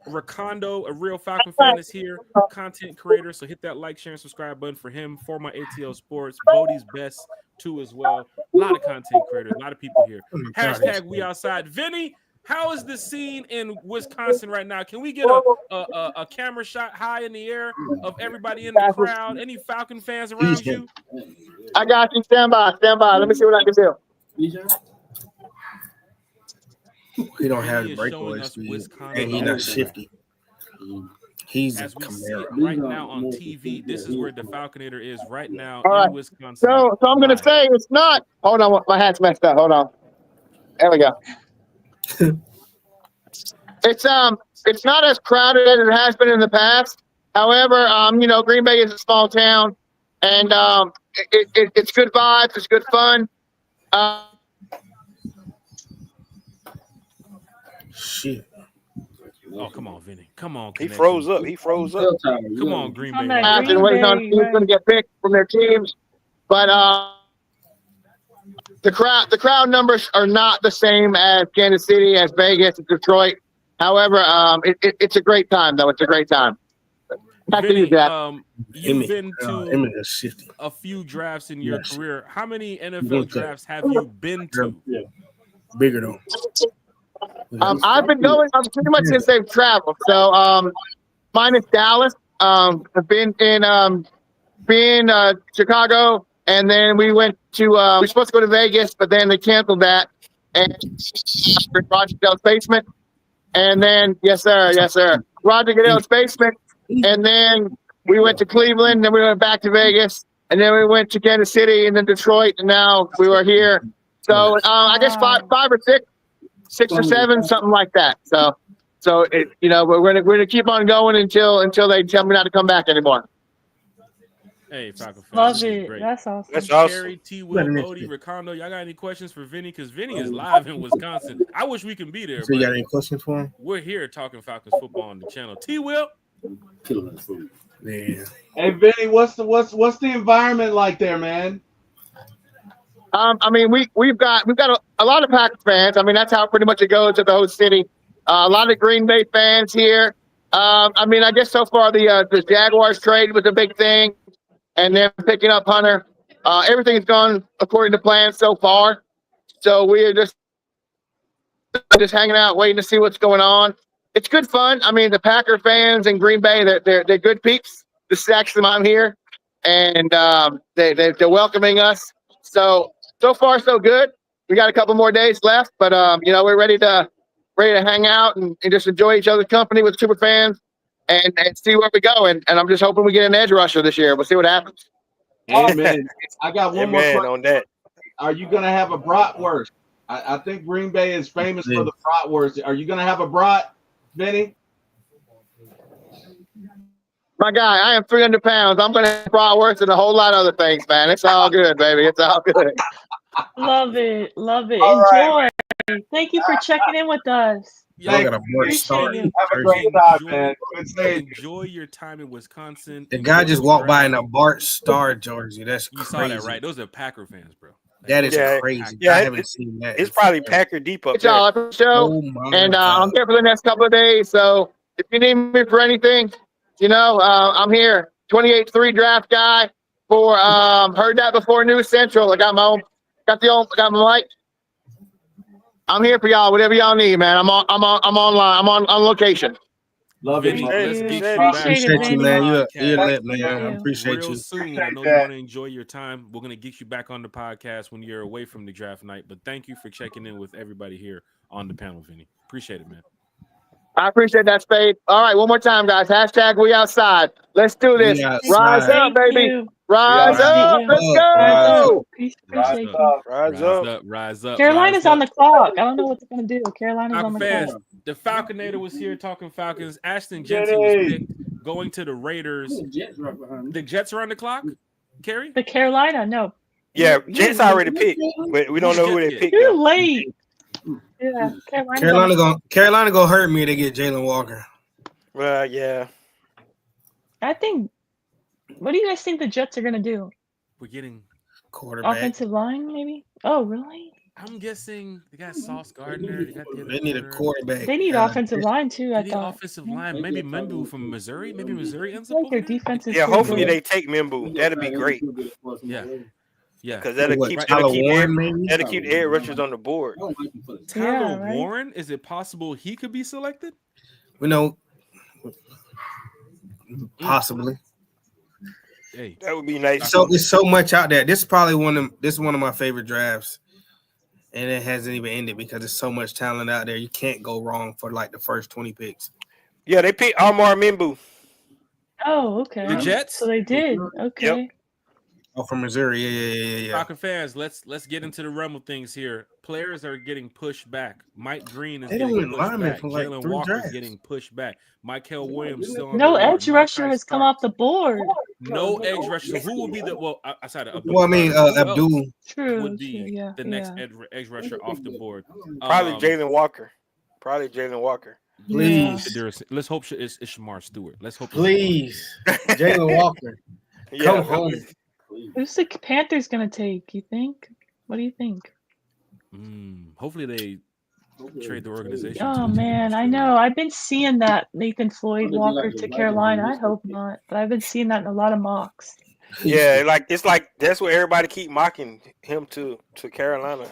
Rakondo, a real Falcon fan, is here. Content creator. So hit that like, share, and subscribe button for him. Former ATL Sports. Bodie's best too as well. A lot of content creators. A lot of people here. Hashtag we outside. Vinny, how is the scene in Wisconsin right now? Can we get a camera shot high in the air of everybody in the crowd? Any Falcon fans around you? I got you. Stand by. Let me see what I can do. He don't have the breakaway speed, and he's not shifty. He's as we see it right now on TV. This is where the Falconator is right now in Wisconsin. So I'm gonna say it's not. Hold on, my hat's messed up. Hold on. There we go. It's not as crowded as it has been in the past. However, Green Bay is a small town, and it's good vibes. It's good fun. Shit. Oh, come on, Vinny. Come on. He froze up. Come on, Green Bay. Been waiting on teams going to get picked from their teams, but the crowd numbers are not the same as Kansas City, as Vegas, as Detroit. However, it's a great time, though. It's a great time. Vinny, you've been to a few drafts in your career. How many NFL drafts have you been to? Bigger though. I've been going pretty much since they've traveled. So minus Dallas. I've been in Chicago, and then we went to we were supposed to go to Vegas, but then they canceled that. And Roger Goodell's basement. And then yes sir. Roger Goodell's basement. And then we went to Cleveland, then we went back to Vegas, and then we went to Kansas City and then Detroit, and now we were here. So I guess five or six or seven, something like that. So we're gonna keep on going until they tell me not to come back anymore. Hey, Falcon fans. Love it. Great. That's awesome. That's awesome. Terry, T. Will, Bodie, Rakondo, y'all got any questions for Vinny? Because Vinny is live in Wisconsin. I wish we can be there. So you got any questions for him? We're here talking Falcons football on the channel. T. Will. Yeah. Hey Vinny, what's the environment like there, man? I mean, we've got a lot of Packers fans. I mean, that's how pretty much it goes at the host city. A lot of Green Bay fans here. I mean, I guess so far the Jaguars trade was a big thing, and then picking up Hunter. Everything's gone according to plan so far. So we are just hanging out, waiting to see what's going on. It's good fun. I mean, the Packer fans in Green Bay, they're good peeps. This is actually why I'm here, and they're welcoming us. So far so good. We got a couple more days left, but we're ready to hang out and just enjoy each other's company with super fans and see where we go. And I'm just hoping we get an edge rusher this year. We'll see what happens. Amen. I got one more question on that. Are you gonna have a bratwurst? I think Green Bay is famous for the bratwurst. Are you gonna have a brat, Vinny? My guy, I am 300 pounds. I'm going to have bratwurst and a whole lot of other things, man. It's all good, baby. It's all good. Love it. All Enjoy. right. Thank you for checking in with us. I got a more start. Have a great time, man. Enjoy your time in Wisconsin. The guy just walked by in a Bart Star jersey. That's you crazy. saw that, right? Those are Packer fans, bro. That is crazy. Yeah, I haven't seen that. It's probably Packer deep up It's all for the show. I'm here for the next couple of days. So if you need me for anything, I'm here. 28-3 draft guy for Heard That Before News Central. I got my mic. I'm here for y'all. Whatever y'all need, man. I'm online. I'm on location. Love Vinny, it. let's get you Appreciate you, man. You're lit, man. Yeah. I appreciate real you. soon. I know you want to enjoy your time. We're gonna get you back on the podcast when you're away from the draft night. But thank you for checking in with everybody here on the panel, Vinny. Appreciate it, man. I appreciate that, Spade. All right, one more time, guys. Hashtag we outside. Let's do this. Rise up, baby. Rise up. Let's go. Rise up. Carolina's on the clock. I don't know what they're going to do. Carolina's on the clock. The Falconator was here talking Falcons. Ashton Jensen was picked going to the Raiders. The Jets are on the clock, Carrie? The Carolina, no. Yeah, Jets already picked, but we don't know who they picked. Too late. Yeah, Carolina gonna hurt me. They get Jalen Walker. Well, yeah. I think. What do you guys think the Jets are gonna do? We're getting quarterback, offensive line, maybe. Oh, really? I'm guessing they got Sauce Gardner. They got they need a quarterback. They need offensive line too. I thought offensive line. Maybe Mimbu from Missouri. Maybe Missouri ends up. Like their defense is hopefully good. they take Mimbu. That'd be great. Yeah, because that'll keep the edge rushers on the board. Tyler Warren, is it possible he could be selected? We know, possibly. Hey, that would be nice. So it's so much out there. This is probably one of my favorite drafts, and it hasn't even ended because there's so much talent out there. You can't go wrong for like the first 20 picks. Yeah, they picked Amar Mimbu. Oh, okay. The Jets. So they did. Okay. Yep. Oh, from Missouri. Yeah. Falcon fans, let's get into the realm of things here. Players are getting pushed back. Mike Green is getting pushed back. Jalen Walker is getting pushed back. Michael Williams still on the board. No edge rusher has come off the board. No edge rusher. Who will be the outside of Abdul? Well, I mean, Abdul would be the next edge rusher off the board. Probably Jalen Walker. Please. Let's hope it's Shamar Stewart. Let's hope. Please, Jalen Walker. Come home. Who's the Panthers gonna take? You think? What do you think? Hopefully they trade the organization. Oh man, I know. I've been seeing that Nathan Floyd Walker to Carolina. I hope not, but I've been seeing that in a lot of mocks. Yeah, it's like that's what everybody keep mocking him to Carolina.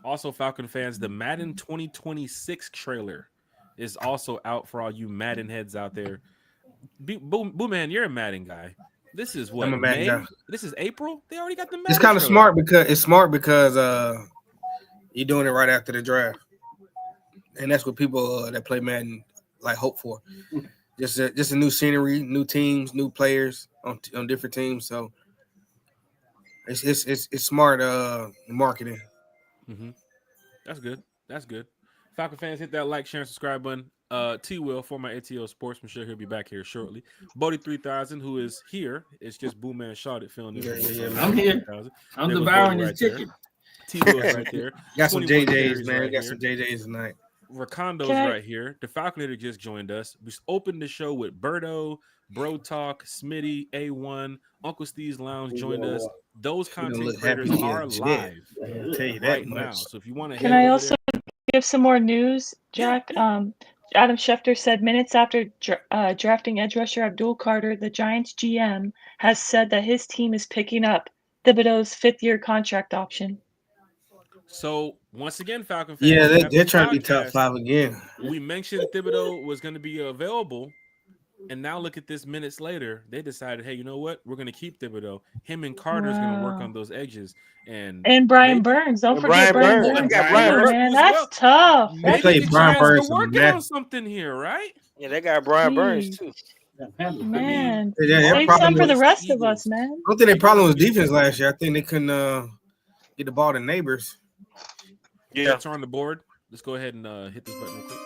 Also, Falcon fans, the Madden 2026 trailer is also out for all you Madden heads out there. Boo man, you're a Madden guy. This is what, May? This is April? They already got the Madden. It's kind of smart because you're doing it right after the draft. And that's what people that play Madden like hope for. Just a new scenery, new teams, new players on different teams. So it's smart marketing. Mm-hmm. That's good. Falcon fans, hit that like, share, and subscribe button. T-Will, former ATO Sportsmanship, he'll be back here shortly. Bodie 3000, who is here, it's just Boom Man Shot feeling it. Yeah. I'm here. I'm devouring his chicken. T-Will right there. Got some JJs, man. Got some JJs tonight. Racondo's right here. The Falconator just joined us. We opened the show with Birdo, Bro Talk, Smitty, A1, Uncle Steve's Lounge joined us. Those content creators are live right now. So if you want to, can I also give some more news, Jack? Adam Schefter said minutes after drafting edge rusher Abdul Carter, the Giants GM has said that his team is picking up Thibodeau's 5th-year contract option. So once again, Falcon fans, they're trying to be top 5 again. We mentioned Thibodeau was going to be available, and now look at this. Minutes later, they decided, hey, you know what? We're going to keep Thibodeau. Him and Carter is going to work on those edges, and Brian Burns. Don't forget Brian Burns. Man, that's tough. They played Brian Burns. Working on something here, right? Yeah, they got Brian Burns too. Man, save some for the rest of us, man. I don't think their problem was defense last year. I think they couldn't get the ball to neighbors. Yeah, it's on the board. Let's go ahead and hit this button real quick.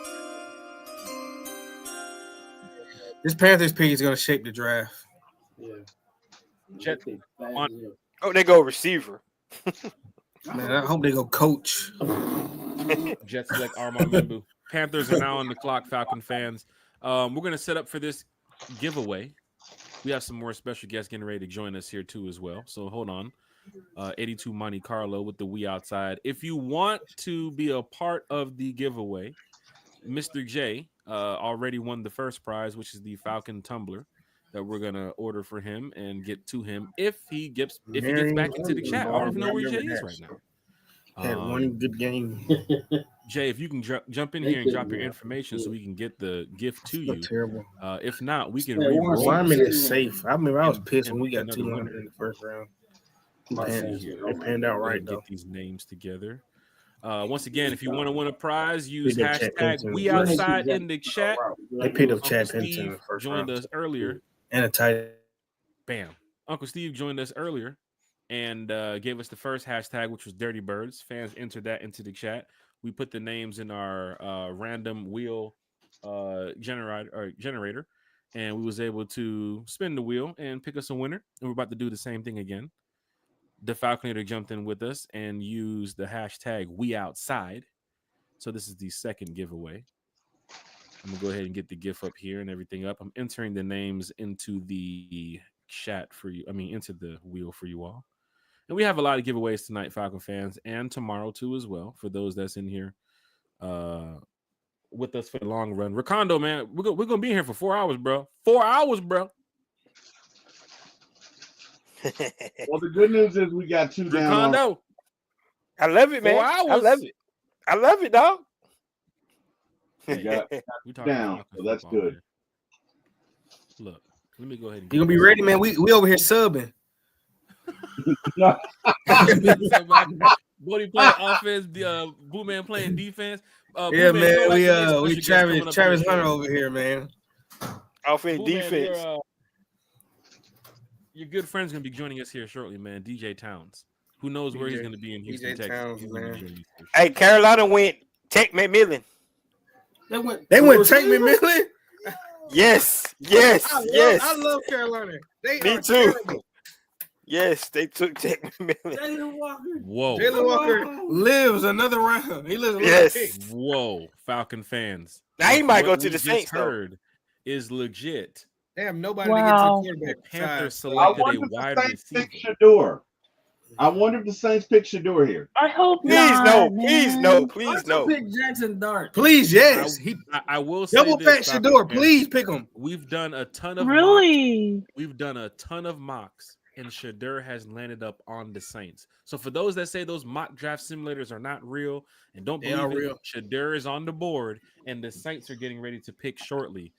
This Panthers pick is going to shape the draft. Oh, they go receiver. Man, I hope they go coach. Jets select Armand Mimbu. Panthers are now on the clock, Falcon fans. We're going to set up for this giveaway. We have some more special guests getting ready to join us here too as well. So hold on. 82 Monte Carlo with the We Outside. If you want to be a part of the giveaway, Mr. J already won the first prize, which is the Falcon tumbler that we're gonna order for him and get to him if he gets back into the chat. I don't even know where Jay is right now. Had one good game. Jay, if you can jump in here and drop your information so we can get the gift to you. Terrible. If not, we can. Wyman is safe. I mean, I was pissed when we got 200 in the first round. It panned out right though. Get these names together. Once again, if you want to win a prize, use hashtag We Outside in the chat. They picked up Chad Steve Penton in the first joined round. us earlier. And a tight. Bam. Uncle Steve joined us earlier and gave us the first hashtag, which was Dirty Birds. Fans entered that into the chat. We put the names in our random wheel generator, and we was able to spin the wheel and pick us a winner. And we're about to do the same thing again. the Falconator jumped in with us and used the hashtag #WeOutside. So this is the second giveaway. I'm gonna go ahead and get the GIF up here and everything up. I'm entering the names into the chat for you. I mean, into the wheel for you all. And we have a lot of giveaways tonight, Falcon fans, and tomorrow too as well. For those that's in here with us for the long run. Ricondo, man, we're gonna be here for 4 hours, bro. 4 hours, bro. Well, the good news is we got 2 down. Ricondo. I love it, man. 4 hours. I love it. I love it, dog. We got down, so that's good. Man. Look, let me go ahead and you gonna be ready, man. We over here subbing. Bodie playing offense, Boo Man playing defense. Yeah, man. We Travis Hunter over here, man. Offense, defense. Your good friend's gonna be joining us here shortly, man. DJ Towns. Who knows where he's gonna be in Houston, DJ Texas? Towns, man. Hey, Carolina went Tech McMillan. They went Tech McMillan. Yes. I love Carolina. Me too. Terrible. Yes, they took Tech McMillan. Whoa. Jalen Walker lives another round. He lives. Yes. Whoa, Falcon fans. Now he might go What to we the Saints. Heard is legit. They have nobody to get to the quarterback. Panthers selected a wide receiver. Shador. I wonder if the Saints pick Shador here. I hope Please not. Please no. Pick Jackson Dart. Please, yes. I will say double fat Shador. Please pick him. We've done a ton of really. We've done a ton of mocks, and Shador has landed up on the Saints. So for those that say those mock draft simulators are not real and don't believe it, Shador is on the board, and the Saints are getting ready to pick shortly.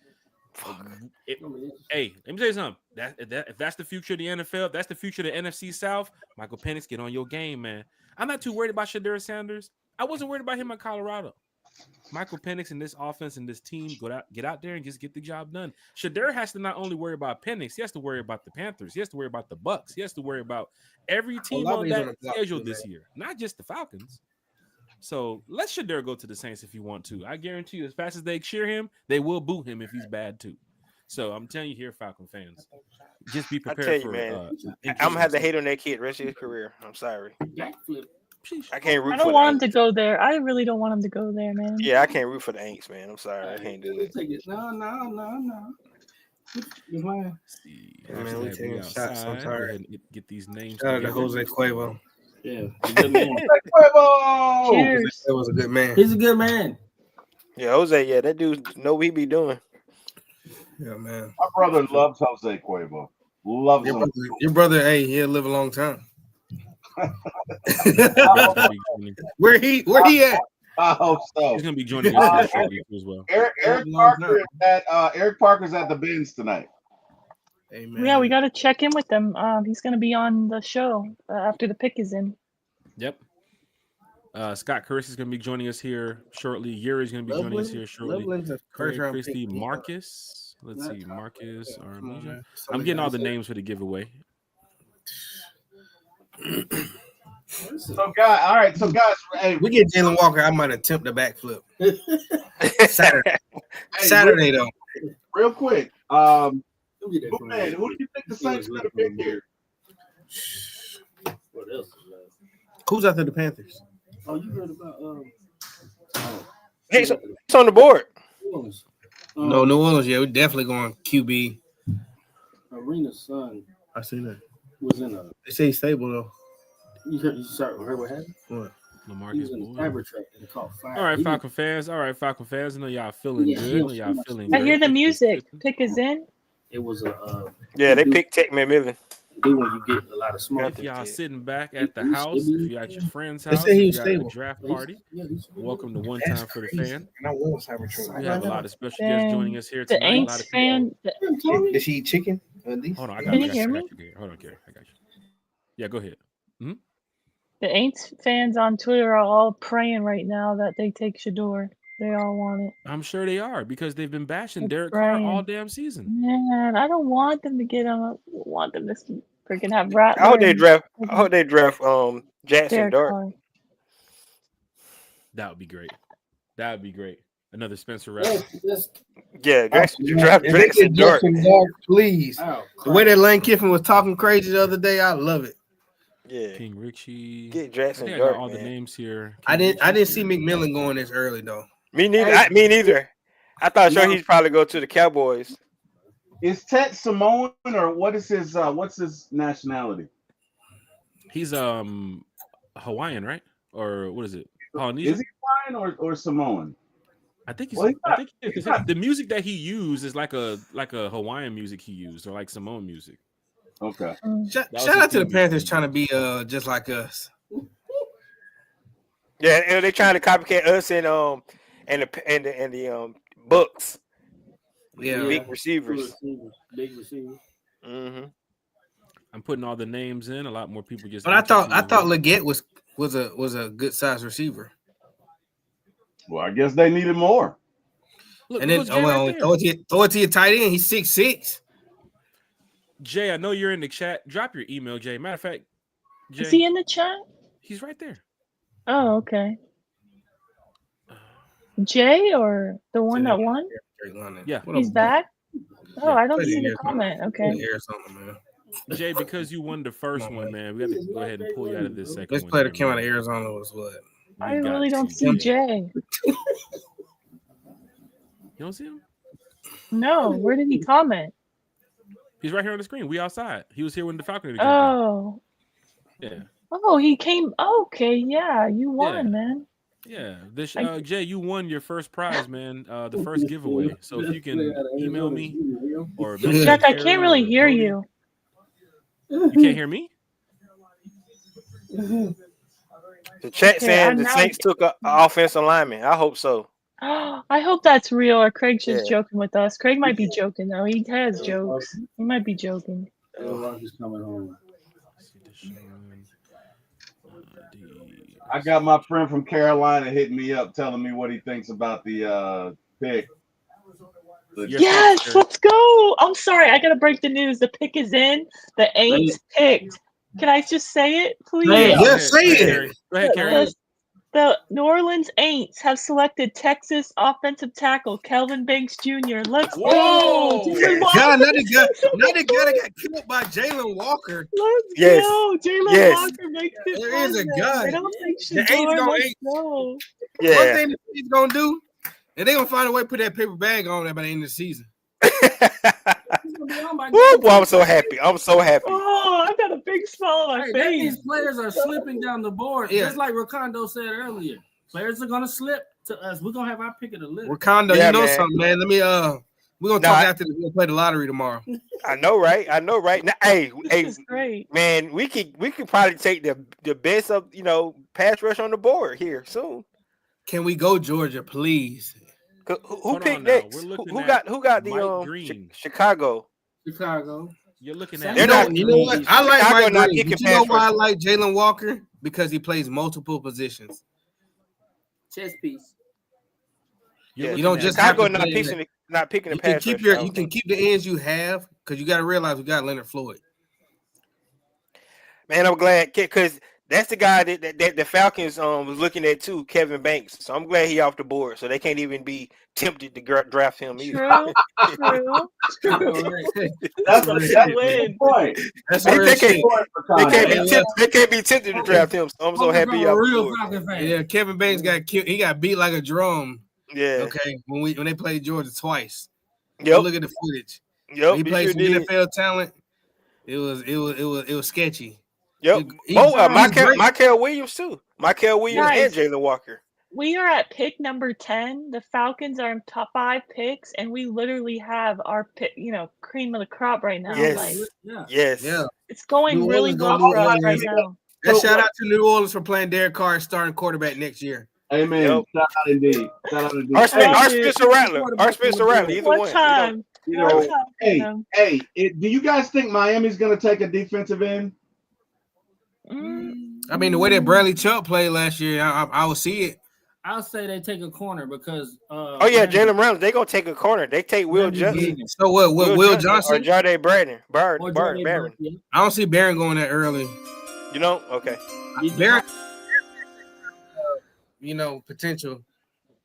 Hey, let me tell you something. If that's the future of the NFL, if that's the future of the NFC South, Michael Penix, get on your game, man. I'm not too worried about Shador Sanders. I wasn't worried about him in Colorado. Michael Penix and this offense and this team get out there and just get the job done. Shador has to not only worry about Penix, he has to worry about the Panthers. He has to worry about the Bucks. He has to worry about every team on that schedule this year, not just the Falcons. So let Shador go to the Saints if you want to. I guarantee you, as fast as they cheer him, they will boo him if he's bad too. So I'm telling you here, Falcon fans, just be prepared. I tell you, man, I'm gonna have to hate on that kid the rest of his career. I'm sorry. I can't root. I don't want him to go there. I really don't want him to go there, man. Yeah, I can't root for the Aints, man. I'm sorry, I can't do it. No. See, man, we taking shots. I'm tired. Get these names. Shout out to Jose Cuervo. Yeah, Cheers. That was a good man. He's a good man. Yeah, Jose. Yeah, that dude know what he be doing. Yeah, man. My brother loves Jose Cuervo. Loves him. Your brother, hey, he'll live a long time. Where he at? I hope so. He's gonna be joining us as well. Eric Parker's at the Benz tonight. Hey, man. Yeah, we got to check in with them. He's going to be on the show after the pick is in. Yep. Scott Curtis is going to be joining us here shortly. Yuri's going to be joining us here shortly. Christy, Marcus. Let's see, Marcus. I'm getting all the names for the giveaway. So guys, hey, we get Jalen Walker. I might attempt a backflip. Saturday though. Real quick, man, who do you think the Saints are going to pick here? What else? Who's after the Panthers? Oh, you heard about Hey, it's on the board. No, New Orleans. Yeah, we're definitely going QB. Arena's son. I seen that. Was in a. They say he's stable though. You heard what happened? What? He was in a Cybertruck and it caught fire. All right, Falcon fans. I know y'all feeling good. I hear the music. Pick is in. It was a. They picked Tech McMillan. Do when you get a lot of smoke. If y'all sitting back at the house, if you're at your friend's house, say you he's got a stable. draft party, welcome to One Time for the Fan. And I love Cybertruck. We have a lot of special guests joining us here tonight. The Aints fan. Does she eat chicken? Hold on, I got Can you. you hear me? Hold on, Carrie. I got you. Yeah, go ahead. The Aints fans on Twitter are all praying right now that they take Shador. They all want it. I'm sure they are because they've been bashing They're Derek Carr praying. all damn season. Man, I don't want them to get him. I want them to freaking have Rattler. I hope they draft Jackson Derek Dart. Carr. That would be great. Another Spencer Rattler. Yeah, draft Jackson Dart. Please. The way that Lane Kiffin was talking crazy the other day, I love it. Yeah. King Richie. Get Jackson I Dart, got all man. the names here. I didn't see McMillan going this early though. Me neither. Me neither. I thought sure he'd probably go to the Cowboys. Is Ted Samoan or what is his what's his nationality? He's Hawaiian, right? Or what is it? Polynesian? Is he Hawaiian or Samoan? I think he's. Well, I think the music that he used is like a Hawaiian music he used, or like Samoan music. Okay. Shout out to the Panthers trying to be just like us. Yeah, they're trying to copycat us and the Bucks. Yeah, big receivers. Big receivers. Mm-hmm. I'm putting all the names in. A lot more people just. But I thought Leggett was a good size receiver. Well, I guess they needed more. Look, and then throw it to your tight end. He's 6'6". Jay, I know you're in the chat. Drop your email, Jay. Matter of fact, Jay, is he in the chat? He's right there. Oh, okay. Jay or the one that won? Yeah, he's back. Oh, I don't see the comment. Okay. Jay, because you won the first one, man, we got to go ahead and pull you out of this second. This player that came out of Arizona was what? I really don't see Jay. You don't see him? No. Where did he comment? He's right here on the screen. We outside. He was here when the Falcon. Oh. Yeah. Oh, he came. Okay, yeah, you won, man. Yeah, this Jay, you won your first prize, man. The first giveaway. So if you can email me or Jack, I can't really hear you. You can't hear me? The chat saying the Saints took an offensive lineman. I hope so. I hope that's real, or Craig's just joking with us. Craig might be joking though. He has jokes. He might be joking. Is coming home. I got my friend from Carolina hitting me up, telling me what he thinks about the pick. Yes, let's go. I'm sorry, I gotta break the news. The pick is in. The Aints picked. Can I just say it, please? Yes, say it. Go ahead, Carrie. The New Orleans Aints have selected Texas offensive tackle Kelvin Banks Jr. Let's go. God, now they got killed by Jalen Walker. Let's go. Jalen Walker makes it. There is a God. I don't think the Aints go. Yeah. One thing the Aints gonna do, and they're gonna find a way to put that paper bag on there by the end of the season. Woo, boy, I'm so happy. I'm so happy. Oh, I got a big smile on my face. These players are slipping down the board, just like Ricardo said earlier. Players are gonna slip to us. We're gonna have our pick of the list. Ricardo, you know something, man. Let me we're gonna talk after we play the lottery tomorrow. I know, right? Now, hey, this is great. Man, we could probably take the best of pass rush on the board here soon. Can we go Georgia, please? Who picked next? Who got the Chicago? Chicago. You're looking at. You know what? I like Mike Green. You know why I like Jalen Walker? Because he plays multiple positions. Chess piece. You don't just have to not picking the pass. You can keep the ends you have because you got to realize we got Leonard Floyd. Man, I'm glad because that's the guy that the Falcons was looking at too, Kevin Banks. So I'm glad he off the board. So they can't even be tempted to draft him either. True. That's a win. Point. They can't be tempted to draft him. So I'm so happy he off the board. Yeah, Kevin Banks got killed. He got beat like a drum. Yeah. Okay. When they played Georgia twice. Yep. Look at the footage. Yep. He played some NFL talent. It was sketchy. Yep. Michael Williams too. Michael Williams and Jalen Walker. We are at pick number 10. The Falcons are in top 5 picks, and we literally have our pick, cream of the crop right now. Yes. Yeah. It's going really well for us right now. And shout out to New Orleans for playing Derek Carr starting quarterback next year. Amen. Yep. Shout out indeed. Our Spencer Rattler. Either one. Time. Hey, do you guys think Miami's going to take a defensive end? I mean, the way that Bradley Chubb played last year, I will see it. I'll say they take a corner because. Jalen Ramsey, they gonna take a corner. They take Will Johnson. So what? Will Johnson or Jardé Barron? Yeah. I don't see Barron going that early. You know? Okay. Barron, potential.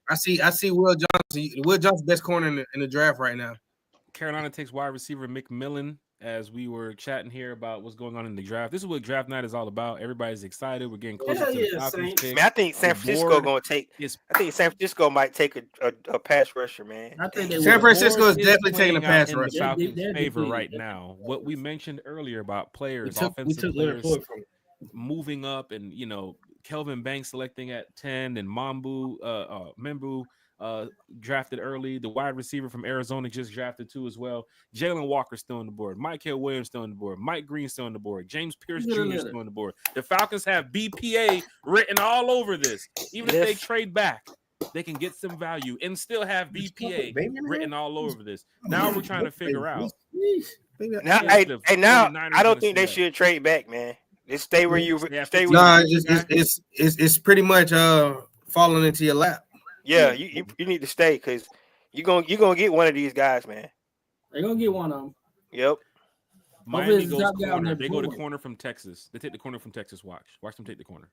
I see Will Johnson. Will Johnson best corner in the draft right now. Carolina takes wide receiver McMillan. As we were chatting here about what's going on in the draft, this is what draft night is all about. Everybody's excited. We're getting closer to the Falcons pick. Man, I think San Francisco gonna take. I think San Francisco might take a pass rusher, man. I think San Francisco is definitely taking a pass rusher. In the Falcons' favor right now. What we mentioned earlier about players, offensive players moving up, and Kelvin Banks selecting at 10, and Membu drafted early. The wide receiver from Arizona just drafted 2 as well. Jalen Walker still on the board. Michael Williams still on the board. Mike Green still on the board. James Pierce Jr. still on the board. The Falcons have BPA written all over this. Even if they trade back, they can get some value and still have BPA written all over this. Now we're trying to figure out. Now I don't think they should trade back, man. Just stay where you stay. It's pretty much falling into your lap. Yeah, you need to stay because you're gonna get one of these guys, man. They're gonna get one of them. Yep. Miami goes corner. They go to corner from Texas. They take the corner from Texas. Watch them take the corner.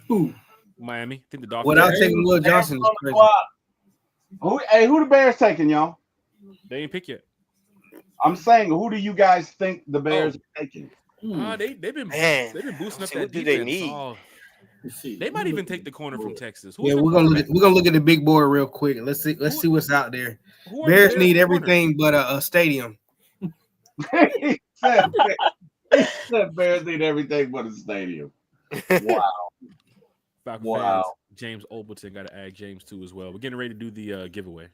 Who? Miami. I think the Dolphins. Without taking Will Johnson is crazy. Who the Bears taking, y'all? They ain't pick yet. I'm saying, who do you guys think the Bears are taking? They've been boosting up that defense. They need? They might even take the corner from Texas. We're gonna look at the big board real quick. Let's see what's out there. Bears need everything but a stadium. He said Bears need everything but a stadium. Wow. Falcon fans, James Olberton got to add James too as well. We're getting ready to do the giveaway.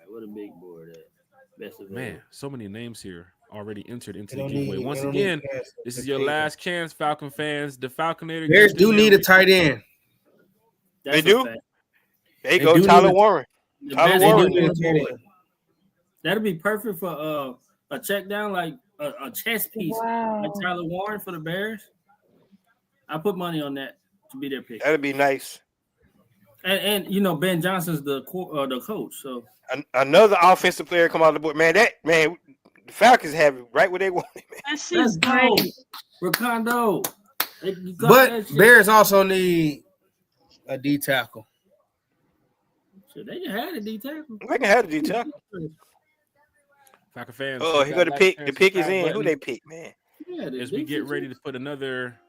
What a big board at. Man, so many names here already entered into the giveaway. Once again, this is your last chance, Falcon fans. The Falconator Bears do need a tight end. They do. They go Tyler Warren. That'd be perfect for a check down, like a chess piece, like Tyler Warren for the Bears. I put money on that to be their pick. That'd be nice. And Ben Johnson's the coach, so another offensive player come out of the board. Man, the Falcons have it right where they want it, man. Let's go, Ricondo. But Bears also need a D tackle. So they can have a D tackle. They can have a D tackle. Falcon fans. Oh, he got the pick. The pick is in. Button. Who they pick, man? Yeah, as we get ready to put another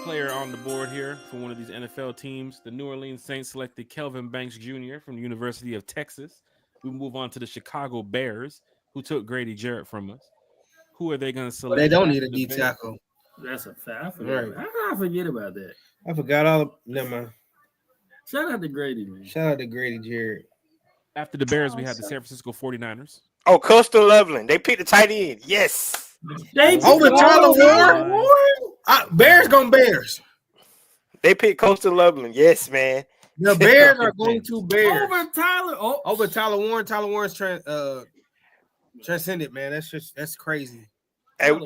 player on the board here for one of these NFL teams, the New Orleans Saints selected Kelvin Banks Jr. from the University of Texas. We move on to the Chicago Bears, who took Grady Jarrett from us. Who are they going to select? They don't need a D tackle. That's a fact. I forget about that. I forgot all of them. Shout out to Grady, man. Shout out to Grady Jarrett. After the Bears, we had the San Francisco 49ers. Oh, Coastal Loveland. They picked the tight end. Yes. Over Tyler Warren? Bears going Bears. They picked Coastal Loveland. Yes, man. The Bears are going to Bears. Over Tyler Warren. Tyler Warren's transcended, man. That's crazy. And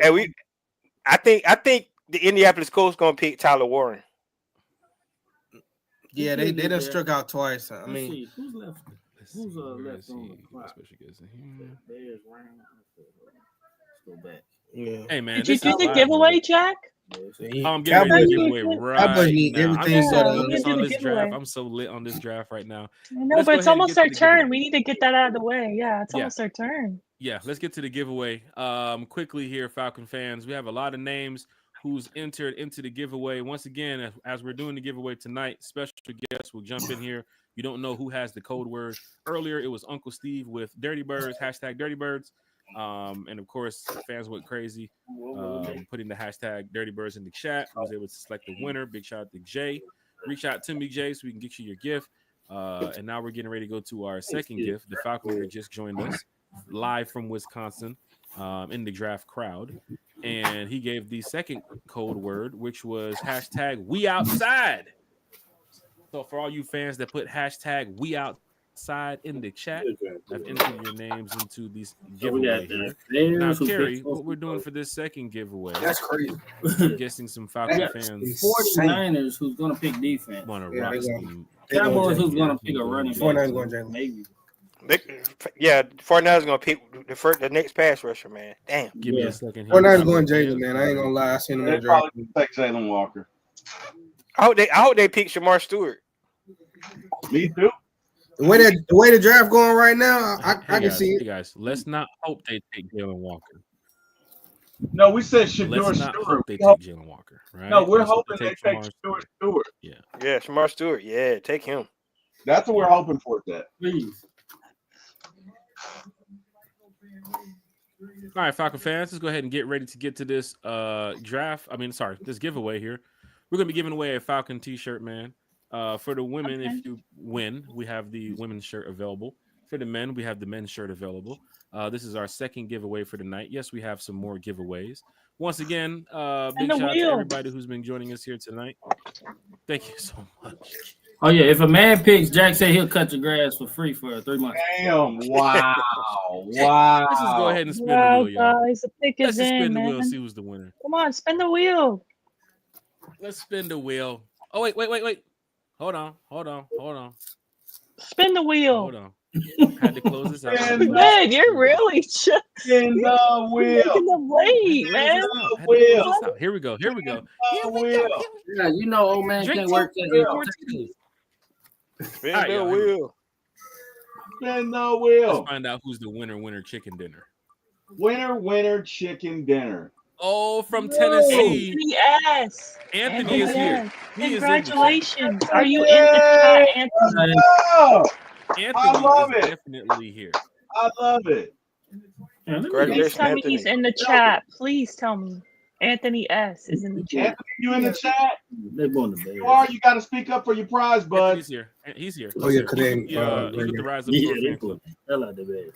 I think the Indianapolis Colts gonna pick Tyler Warren. Yeah, they done struck out twice. I mean, who's left? Who's left on the clock? Let's go back. Yeah. Hey man, did you do the giveaway, Jack? I'm getting ready to give away right now. I'm so lit on this draft right now. I know, but it's almost our turn. We need to get that out of the way. Yeah, it's almost our turn. Yeah, let's get to the giveaway. Quickly here, Falcon fans. We have a lot of names who's entered into the giveaway. Once again, as we're doing the giveaway tonight, special guests will jump in here. You don't know who has the code word. Earlier, it was Uncle Steve with Dirty Birds, hashtag Dirty Birds. And of course, fans went crazy putting the hashtag Dirty Birds in the chat. I was able to select the winner. Big shout out to Jay. Reach out to me, Jay, so we can get you your gift. And now we're getting ready to go to our second gift. The Falconer just joined us live from Wisconsin in the draft crowd. And he gave the second code word, which was hashtag We Outside. So for all you fans that put hashtag We Outside in the chat, I've entered your names into these giveaway here. Now, Kerry, what we're doing for this second giveaway? That's crazy. I'm guessing some Falcon fans. 49ers who's gonna pick defense. Want to rock some. Cowboys who's gonna pick a running back. 49ers going to maybe. 49ers gonna pick the next pass rusher, man. Damn. Give me a second. 49ers going Jalen, man. I ain't gonna lie. I seen him in the draft. Take Jalen Walker. I hope they pick Shamar Stewart. Me too. The way the draft going right now, I can see it. Hey guys, let's not hope they take Jalen Walker. No, we said Shedeur Let's not Stewart. hope they take Jalen Walker, right? No, we're Let's hope hoping they take Shedeur Stewart. Yeah. Yeah, Shamar Stewart. Yeah, take him. That's what we're hoping for. That. Please. All right, Falcon fans, let's go ahead and get ready to get to this this giveaway here. We're gonna be giving away a Falcon t-shirt, man. For the women, if you win, we have the women's shirt available. For the men, we have the men's shirt available. This is our second giveaway for the night. Yes, we have some more giveaways. Once again, big shout out to everybody who's been joining us here tonight. Thank you so much. Oh yeah, if a man picks, Jack said he'll cut your grass for free for 3 months. Damn! Wow! Let's just go ahead and spin the wheel, y'all. Guys, the pick is Let's just spin the man. wheel and see who's the winner. Come on, spin the wheel. Let's spin the wheel. Oh wait. Hold on. Spin the wheel. Hold on. Had to close this out. Man, you're really just spin the wheel. Making them wait, man. Here we go. Yeah, you know, old man can't work that. Spin the wheel. Spin the wheel. Let's find out who's the winner chicken dinner. Winner chicken dinner. Oh, from Tennessee. Anthony S. Anthony is here. Congratulations. Are you in the chat, Anthony? Anthony I love it. Definitely here. I love it. Please tell me he's in the chat. Please tell me. Anthony S. is in the chat. Anthony, you in the chat? They're going to bed. You got to speak up for your prize, bud. He's here. Oh, yeah, today. He's with the Rise Up Tour fan club. Hell out the bed.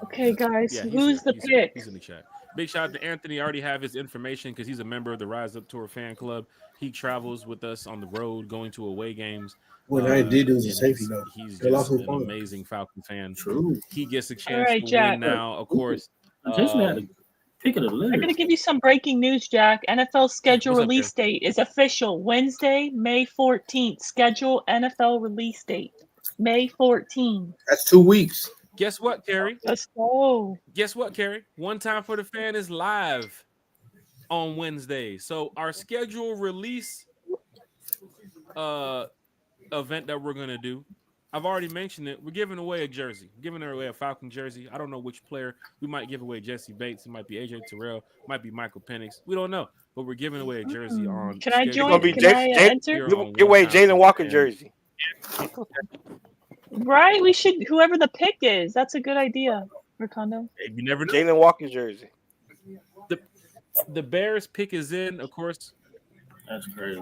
Okay, guys. Yeah, who's the pick? He's in the chat. Big shout out to Anthony. I already have his information because he's a member of the Rise Up Tour fan club. He travels with us on the road, going to away games. What I did was a safety note. He's just an amazing Falcon fan. True. He gets a chance to win now, of course. Jason had to pick it a little. I'm going to give you some breaking news, Jack. NFL schedule release date is official. Wednesday, May 14th. Schedule NFL release date. May 14th. That's 2 weeks. Guess what, Carrie? Let's go. Guess what, Carrie? One Time for the Fan is live on Wednesday. So our schedule release event that we're going to do, I've already mentioned it. We're giving away a jersey. We're giving away a Falcon jersey. I don't know which player. We might give away Jesse Bates. It might be AJ Terrell. It might be Michael Penix. We don't know. But we're giving away a jersey on. Can I join? Can I enter? Give away Jalen Walker jersey. Right? We should, whoever the pick is. That's a good idea, Ricondo. You never know. Jalen Walker jersey. The Bears pick is in, of course. That's crazy.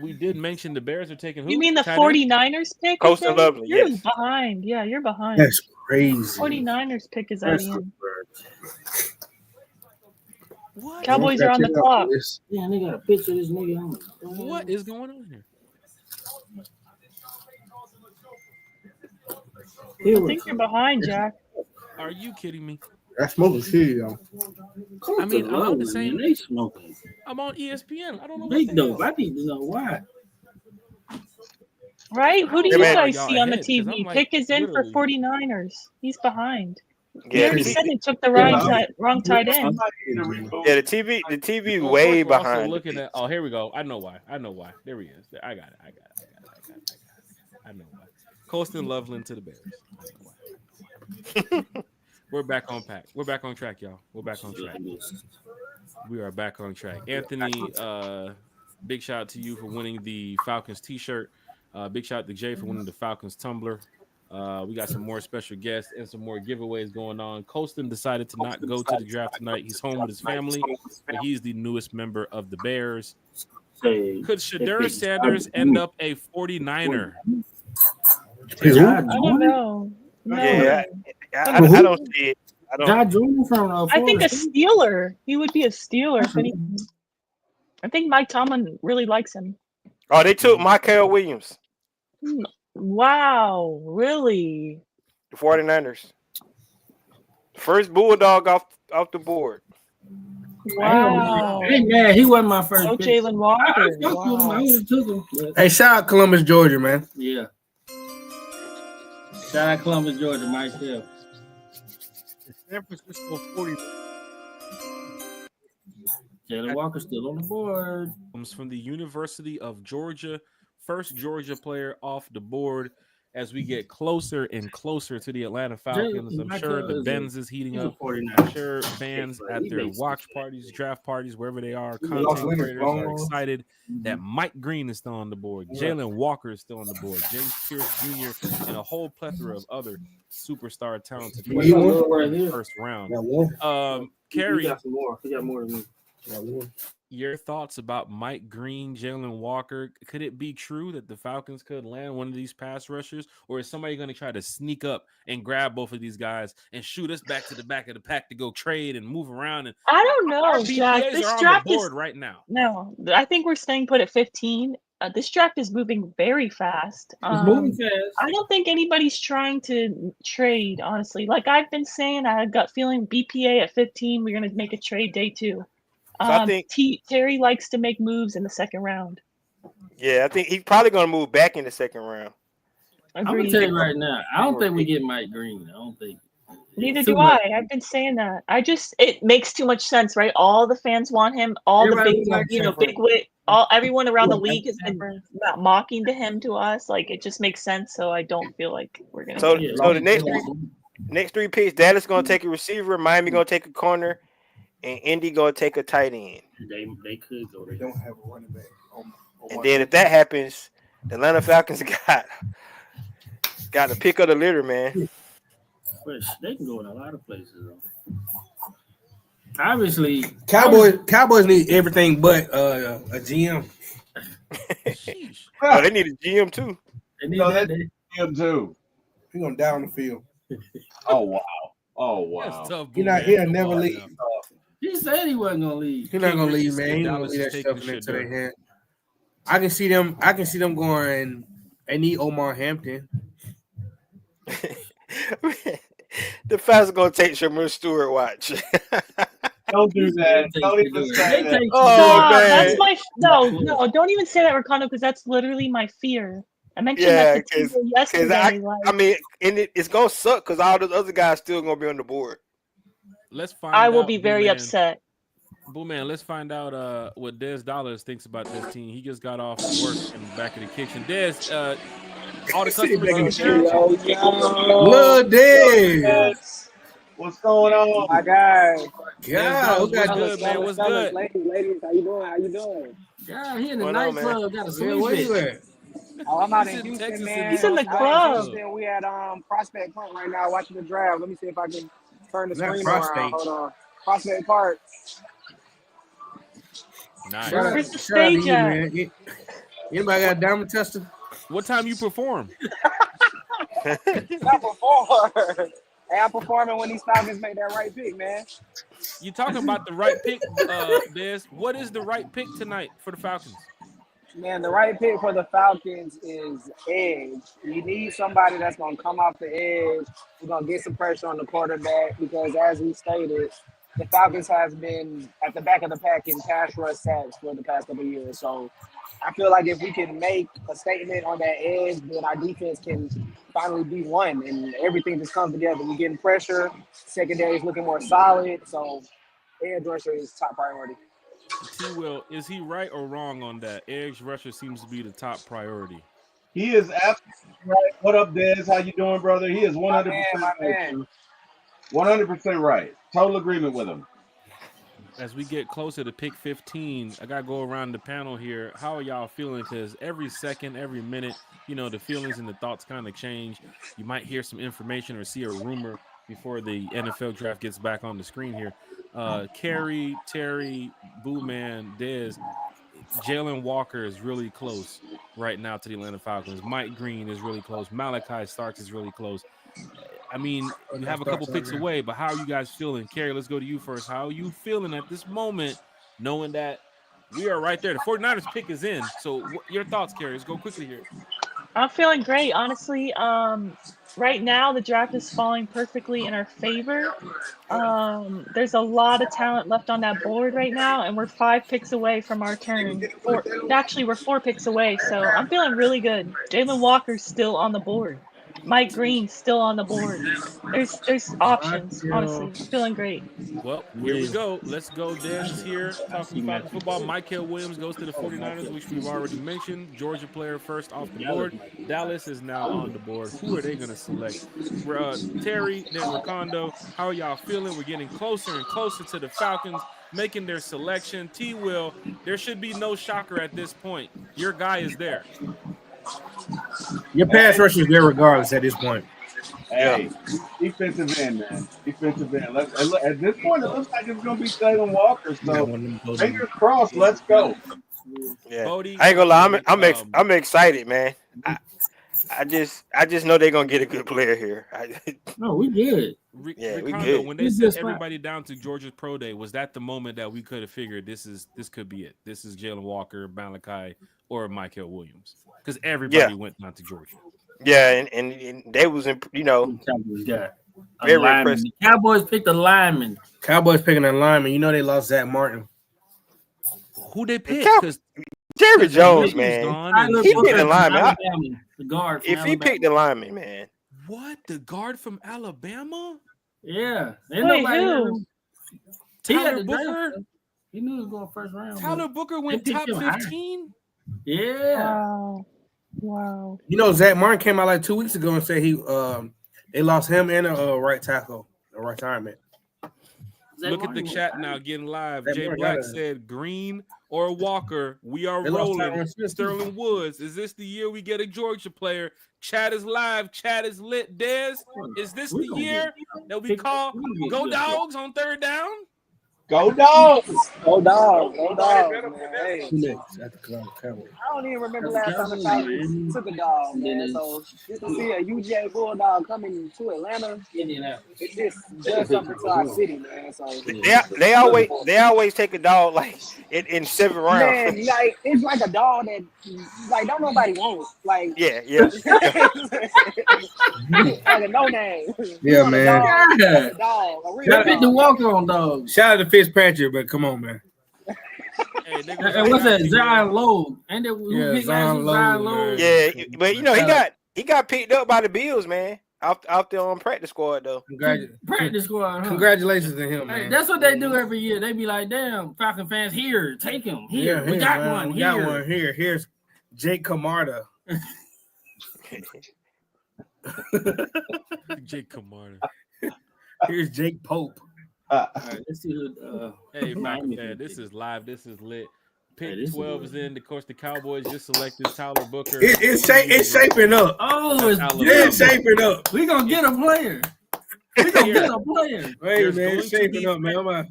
We did mention the Bears are taking who? You mean the 49ers pick? Coast and Lovely, You're yes. behind. Yeah, you're behind. That's crazy. 49ers pick is already in. What? Cowboys are on the clock. Yeah, they got a picture of this nigga on. What is going on here? I think you're behind, Jack. Are you kidding me? That's smoking shit, y'all. I mean, I'm on the same. They smoking. I'm on ESPN. I don't know. Big dope. I need to know why. Right? Who do you guys see on the ahead, 'cause I'm TV? like, Pick is in for literally- 49ers. He's behind. Yeah, You already said it took the wrong tight end. Yeah, the TV way Of course, we're also behind. looking at. Oh, here we go. I know why. There he is. I got it. I know why. Colston Loveland to the Bears. We're back on pack. We're back on track, y'all. We're back on track. We are back on track. Anthony, big shout out to you for winning the Falcons t-shirt. Big shout out to Jay for winning the Falcons tumbler. We got some more special guests and some more giveaways going on. Colston decided to not go to the draft tonight. He's home with his family, but he's the newest member of the Bears. Could Shedeur Sanders end up a 49er? I don't know. No. Yeah, I don't see it. I think a Steeler. He would be a Steeler. If anything. I think Mike Tomlin really likes him. Oh, they took Michael Williams. Wow, really? The 49ers. First Bulldog off the board. Wow. Hey, man, he wasn't my first Oh, pick. Jalen Walker. I would have took him. Hey, shout out Columbus, Georgia, man. Yeah. Shout out Columbus, Georgia, myself. San Francisco 40. Jalen Walker still on the board. Comes from the University of Georgia. First Georgia player off the board as we get closer and closer to the Atlanta Falcons. I'm sure the Benz is heating up. I'm sure fans at their watch parties, draft parties, wherever they are, content creators are excited that Mike Green is still on the board. Jalen Walker is still on the board. James Pierce Jr. and a whole plethora of other superstar talented players in the first round. Kerry, he got more than me. Your thoughts about Mike Green, Jalen Walker? Could it be true that the Falcons could land one of these pass rushers, or is somebody going to try to sneak up and grab both of these guys and shoot us back to the back of the pack to go trade and move around? And I don't know, Jack. This draft is right now. No, I think we're staying put at 15. This draft is moving very fast. It's moving fast. I don't think anybody's trying to trade, honestly. Like I've been saying, I had a gut feeling BPA at 15, we're going to make a trade day 2. So I think Terry likes to make moves in the second round. Yeah, I think he's probably going to move back in the second round. I'm going to tell you right now, I don't think we get Mike Green. I don't think. Neither do I. I've been saying that. It makes too much sense, right? All the fans want him. All the big wit. Everyone around the league has been mocking him to us. Like it just makes sense. So I don't feel like we're gonna. So the next three picks, Dallas going to take a receiver. Miami going to take a corner. And Indy gonna take a tight end. They could go. They don't have a running back. And then if that happens, the Atlanta Falcons got the pick of the litter, man. They can go in a lot of places. Though. Obviously, Cowboys need everything but a GM. Oh, they need a GM too. They need that GM too. He's gonna die on the field. Oh wow! He'll never leave. He said he wasn't gonna leave. He's not gonna leave, man. He's gonna leave that stuff into their hand. I can see them going. They need Omar Hampton. The Falcons gonna take Shamir Stewart. Watch. Don't do that. Don't even say that. Man. That's no. Don't even say that, Ricardo, because that's literally my fear. I mentioned that to you yesterday. It's gonna suck because all those other guys still gonna be on the board. Let's find. I will be very upset. Boo man, let's find out what Dez Dollars thinks about this team. He just got off work in the back of the kitchen. Dez, all the customers. Lil Dez. What's going on, my guy? Yeah, what's good, man? What's good? Ladies, how you doing? Yeah, he in the nightclub. Got a sweet where you at? Oh, I'm out in Houston, man. He's in the club. We at Prospect Park right now watching the draft. Let me see if I can turn the screen around. Hold on. Prospect Park. Nice. Where's the stage at? Anybody got a diamond tester? What time you perform? I perform. Hey, I'm performing when these Falcons make that right pick, man. You talking about the right pick, Dez? What is the right pick tonight for the Falcons? Man, the right pick for the Falcons is edge. You need somebody that's going to come off the edge. We're going to get some pressure on the quarterback because, as we stated, the Falcons has been at the back of the pack in pass rush sacks for the past couple of years. So I feel like if we can make a statement on that edge, then our defense can finally be one and everything just comes together. We're getting pressure. Secondary is looking more solid. So edge rusher is top priority. T-Will, is he right or wrong on that? Edge rusher seems to be the top priority. He is absolutely right. What up, Dez? How you doing, brother? He is 100% right. 100% right. Total agreement with him. As we get closer to pick 15, I got to go around the panel here. How are y'all feeling? Because every second, every minute, the feelings and the thoughts kind of change. You might hear some information or see a rumor before the NFL draft gets back on the screen here. Kerry, Terry, Boo Man, Dez, Jalen Walker is really close right now to the Atlanta Falcons. Mike Green is really close. Malachi Starks is really close. I mean, you have a couple picks away, but how are you guys feeling? Kerry, let's go to you first. How are you feeling at this moment, knowing that we are right there? The 49ers pick is in. So your thoughts, Kerry? Let's go quickly here. I'm feeling great, honestly. Right now, the draft is falling perfectly in our favor. There's a lot of talent left on that board right now, and we're 5 picks away from our turn. We're 4 picks away, so I'm feeling really good. Jalen Walker's still on the board. Mike Green still on the board. There's options. Honestly, feeling great. Well, here we go. Let's go. Dez is here talking Falcons football. Michael Williams goes to the 49ers, which we've already mentioned. Georgia player first off the board. Dallas is now on the board. Who are they going to select? Terry, then Ricondo. How are y'all feeling? We're getting closer and closer to the Falcons making their selection. T-Will, there should be no shocker at this point. Your guy is there. Your pass rush is there regardless at this point. Hey, defensive end, man. Defensive end. At this point, it looks like it's going to be Jalen Walker. So, fingers crossed. Let's go. Yeah, Bodie, I ain't gonna lie. I'm excited, man. I just know they're gonna get a good player here. No, we good. We Ricardo, good. when they set everybody down to Georgia's pro day, was that the moment that we could have figured this could be it? This is Jalen Walker, Malachi, or Michael Williams? Because everybody went down to Georgia. Yeah, and they was very impressive. The Cowboys picked a lineman. Cowboys picking a lineman. You know they lost Zach Martin. Who they picked? Because Jerry Jones, man, he picked the lineman. The guard. If he picked the lineman, man. What? The guard from Alabama? Yeah. Wait, who? Tyler Booker? He knew he was going first round. Tyler Booker went top 15? Yeah. Wow. You know, Zach Martin came out like 2 weeks ago and said they lost him and a right tackle, a retirement. Look at the chat now, getting live. Jay Black said Green or Walker. We are rolling. Sterling Woods. Is this the year we get a Georgia player? Chat is live. Chat is lit. Dez, is this the year that we call Go Dogs on third down? Go Dogs! Go Dogs! Go Dogs! Hey. I don't even remember last time the Falcons took a dog, man. So just to see a UJ Bulldog coming to Atlanta, it's just something to our city, man. So they always take a dog like in 7th round. Man, like it's like a dog that like don't nobody want. Like yeah. like a no name. Yeah, man. Dog. Shout out to Walker on dogs. Shout out to Fitzpatrick, but come on, man. Hey, and what's that? Zion Lowe. And Zion Lowe. Yeah, but you know he got picked up by the Bills, man. Out there on practice squad though. Practice squad. Huh? Congratulations to him, man. Hey, that's what they do every year. They be like, "Damn, Falcon fans, here, take him. Here, we got one. We got one here. Here's Jake Camarda. Jake Camarda. Here's Jake Pope. All right, let's see who. Hey, Falcon fan, this is live. This is lit. Pick 12 is in. Of course, the Cowboys just selected Tyler Booker. It's shaping up. Oh, it's shaping up. We gonna get a player. We gonna get a player. Hey, man, it's shaping up, man.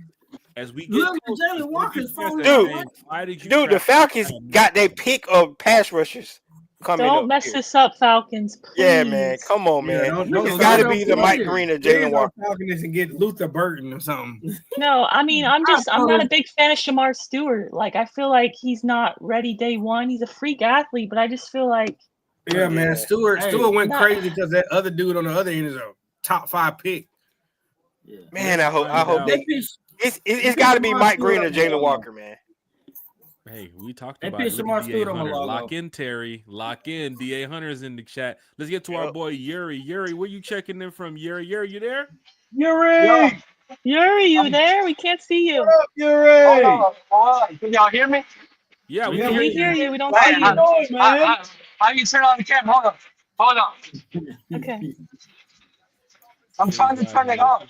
As we get Jalen Walker's dude, the Falcons got their pick of pass rushers coming. Don't mess this up, Falcons. Please. Yeah, man. Come on, man. It's got to be the Mike Green or Jalen Walker. Falcons and get Luther Burton or something. No, I mean, I'm not a big fan of Shamar Stewart. Like, I feel like he's not ready day one. He's a freak athlete, but I just feel like. Yeah, man. Stewart went crazy because that other dude on the other end is a top 5 pick. Yeah. Man, I hope it's got to be Mike Green or Jalen Walker, man. Hey, we talked about it. Lock in, Terry. Lock in. DA Hunter's in the chat. Let's get to our boy Yuri. Yuri, where you checking in from? Yuri, you there? Yuri, you there? We can't see you. Yuri. Can y'all hear me? Yeah, we hear you. We don't see you. How you turn on the camera? Hold on. Okay. I'm trying to turn it off.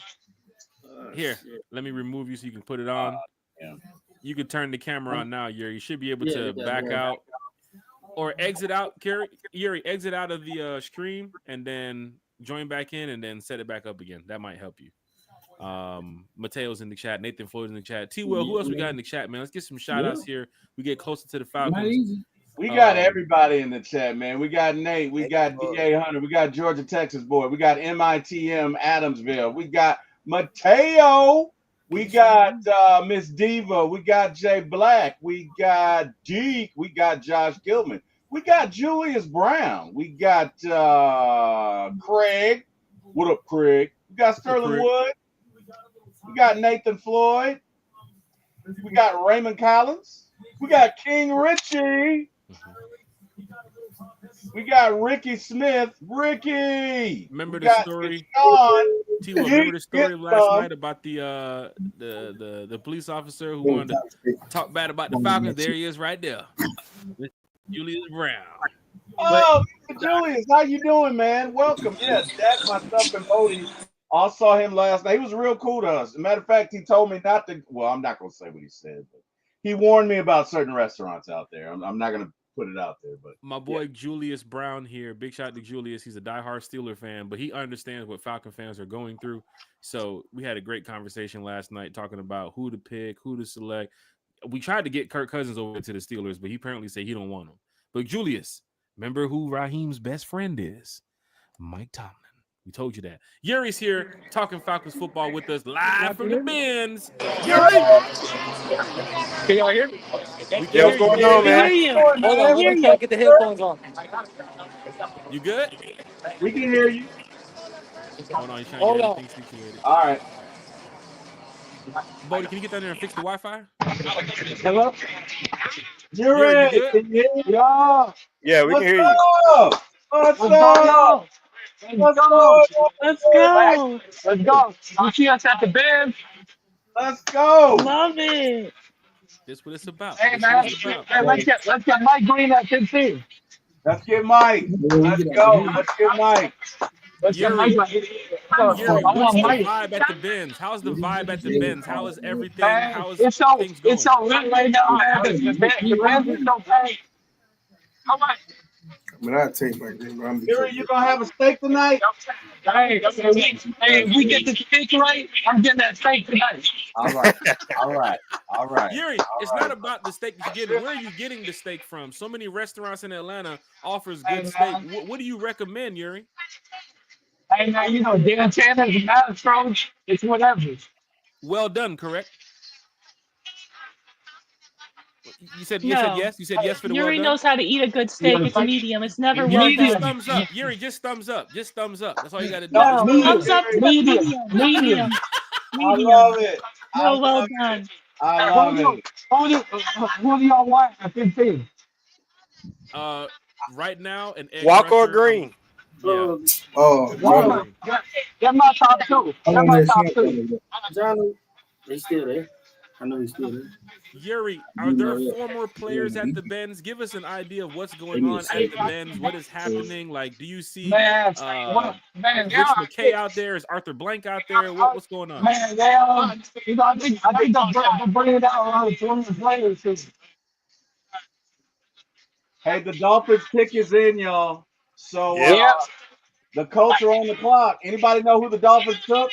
Here, let me remove you so you can put it on. You can turn the camera on now, Yuri. You should be able to back out or exit out, Yuri. Exit out of the stream and then join back in and then set it back up again. That might help you. Mateo's in the chat. Nathan Floyd's in the chat. T-Will, who else we got in the chat, man? Let's get some shout outs here. We get closer to the Falcons. We got everybody in the chat, man. We got Nate. We got DA Hunter. We got Georgia, Texas boy. We got MITM Adamsville. We got Mateo. We got Miss Diva. We got Jay Black. We got Deke. We got Josh Gilman. We got Julius Brown. We got Craig. What up, Craig? We got Sterling Wood. We got Nathan Floyd. We got Raymond Collins. We got King Richie. We got Ricky Smith. Ricky. Remember the story? T-Will, remember the story last night about the police officer who wanted to talk bad about the Falcons? There he is right there. Julius Brown. Oh, Julius, how you doing, man? Welcome. Yeah, Jack, myself, and Bodie all saw him last night. He was real cool to us. As a matter of fact, he told me not to. Well, I'm not going to say what he said, but he warned me about certain restaurants out there. I'm not going to put it out there, but my boy Julius Brown here. Big shout out to Julius. He's a diehard Steeler fan, but he understands what Falcon fans are going through. So we had a great conversation last night talking about who to pick, who to select. We tried to get Kirk Cousins over to the Steelers, but he apparently said he don't want him. But Julius, remember who Raheem's best friend is? Mike Tomlin. We told you that. Yuri's here talking Falcons football with us live from the Benz. Yuri! Can y'all hear me? Yeah, what's going on, man? Hold on, let me get the headphones on. You good? we can hear you. Hold on, you're trying to get everything situated. All right. Bodie, can you get down there and fix the Wi-Fi? Hello? Yuri, you good? Yeah, we can hear you. Let's go. Let's go. Let's go. You see us at the Benz? Let's go. Love it. This what it's about. Hey, man. Hey, let's get Mike Green at 15. Let's get Mike. Let's go. Let's get Mike. Yuri, what's the Mike. vibe at the Benz? How's the vibe at the Benz? How is everything? How is things going? It's so lit right now, man. The Benz is so packed. How much? I mean, I take my green. Yuri, you gonna have a steak tonight? Hey, we get the steak right. I'm getting that steak tonight. All right. Yuri, it's not about the steak that you're getting. Where are you getting the steak from? So many restaurants in Atlanta offers good steak. What do you recommend, Yuri? Hey, man, you know, Dan Tanner's Mastro, it's whatever. Well done, correct? You said yes. You said yes for the Yuri well done. knows how to eat a good steak. It's medium. It's never well Yuri, just done. thumbs up. Yuri, just thumbs up. Just thumbs up. That's all you got to do. No, Thumbs up to medium. Medium. I love it. Well done. I love it. Who do y'all want at 15? Right now, an egg Walker or rusher, Green? Yeah. Walker. Get my top two. Get my top two. Johnny, they still there. I know he's still there. Yuri, are there former players at the Benz? Give us an idea of what's going on at the Benz. What is happening? Like, do you see Rich McKay out there? Is Arthur Blank out there? What's going on? Man, I think they're bringing it out around 20 players. Hey, the Dolphins pick is in, y'all. So the Colts are on the clock. Anybody know who the Dolphins took?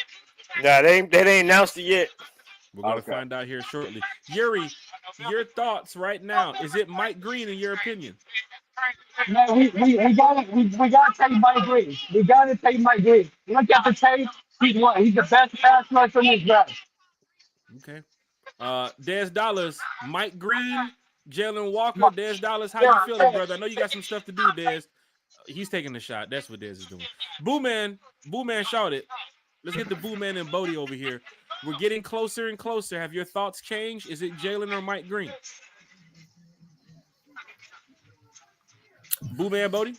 Nah, they ain't announced it yet. We're going to find out here shortly. Yuri, your thoughts right now. Is it Mike Green in your opinion? Man, we gotta take Mike Green. We gotta take Mike Green. Look at the tape. He's the best pass rusher in this draft. Okay. Des Dollars, Mike Green, Jalen Walker, Des Dollars. How you feeling, brother? I know you got some stuff to do, Des. He's taking the shot. That's what Des is doing. Boo Man shouted. Let's get the Boo Man and Bodie over here. We're getting closer and closer. Have your thoughts changed? Is it Jalen or Mike Green? Boo Man, Bodie?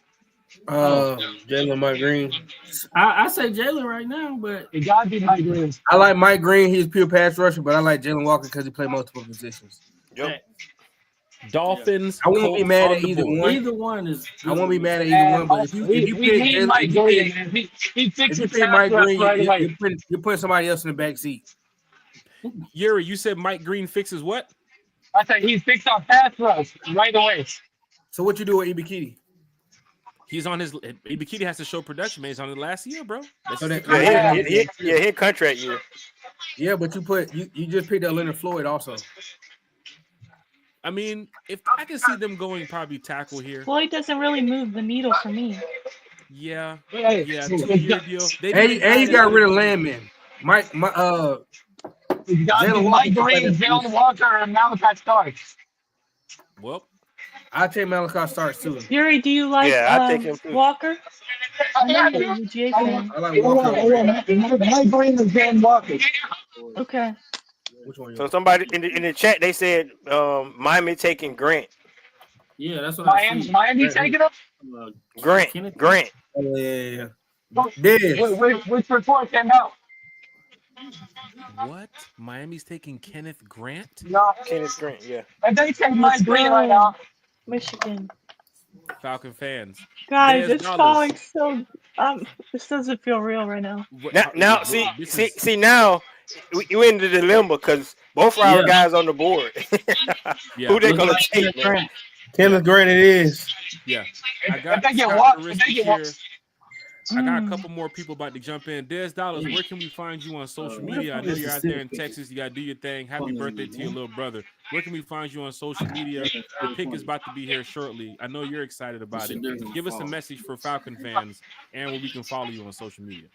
Jalen, Mike Green. I say Jalen right now, but it gotta be Mike Green. I like Mike Green. He's pure pass rusher, but I like Jalen Walker because he played multiple positions. Yep. Dolphins. I won't be mad at either one. Either one is. I won't be mad at either one. But if you pick Mike Green, he fixes Mike Green, right you're putting somebody else in the back seat. Yuri, you said Mike Green fixes what? I said he fixed our pass rush right away. So what you do with Ibikiti? He's on his Ibikiti has to show production, man. He's on his last year, bro. His contract year. Yeah, but you just picked up Leonard Floyd also. I mean, if I can see them going probably tackle here. Floyd doesn't really move the needle for me. Yeah. 2-year deal. And you got rid of Landman. Mike Green, Jalen Walker, and Malachi Starks. Well, I take Malachi Starks too. Yuri, do you like I take him too. Walker? I like Walker. Mike Green and Jalen Walker. Okay. So somebody in the chat they said Miami taking Grant. Yeah, that's what Miami taking him. Grant. Yeah. Which report came out? What? Miami's taking Kenneth Grant? No. Kenneth Grant, yeah. And they take Mike Green right now. Michigan. Falcon fans. Guys, it's falling so. This doesn't feel real right now. Now, see now you in the dilemma because both of our guys on the board. Who they gonna take? Man? Kenneth Grant it is. Yeah, I got a couple more people about to jump in. Des Dollars, where can we find you on social media? I know you're out there in Texas. You got to do your thing. Happy birthday to your little brother. Where can we find you on social media? The pick is about to be here shortly. I know you're excited about it. Give us a message for Falcon fans and where we can follow you on social media.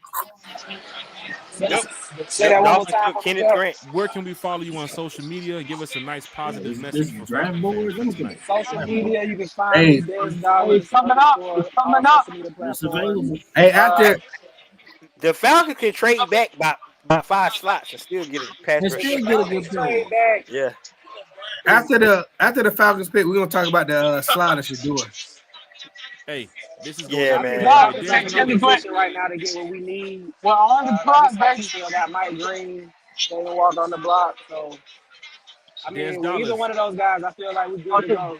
Say that one more time. Kenneth Grant. Where can we follow you on social media? Give us a nice positive message for Falcon fans tonight. Social media, you can find me. It's coming up. It's coming up. It's available. Hey, after the Falcons can trade back by 5 slots and still get a pass rush. Yeah. After the Falcons pick, we're gonna talk about the slide that you're doing. Hey, this is man. Right now to get what we need. Well, on the block, baby, still got Mike Green. They can walk on the block. So, I mean, either one of those guys, I feel like we're good to go.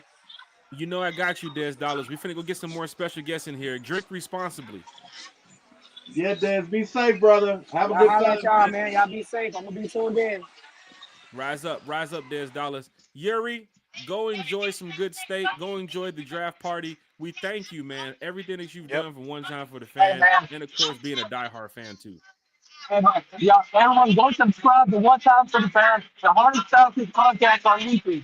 You know I got you, Des Dollars. We finna go get some more special guests in here. Drink responsibly. Yeah, Des, be safe, brother. Have a good time, y'all, man. Y'all be safe. I'm gonna be tuned in. Rise up, Des Dollars. Yuri, go enjoy some good steak. Go enjoy the draft party. We thank you, man. Everything that you've done for one time for the fans, and of course being a diehard fan too. Yeah, everyone go subscribe to One Time for the Fans, the Hardest Falcons podcast on YouTube.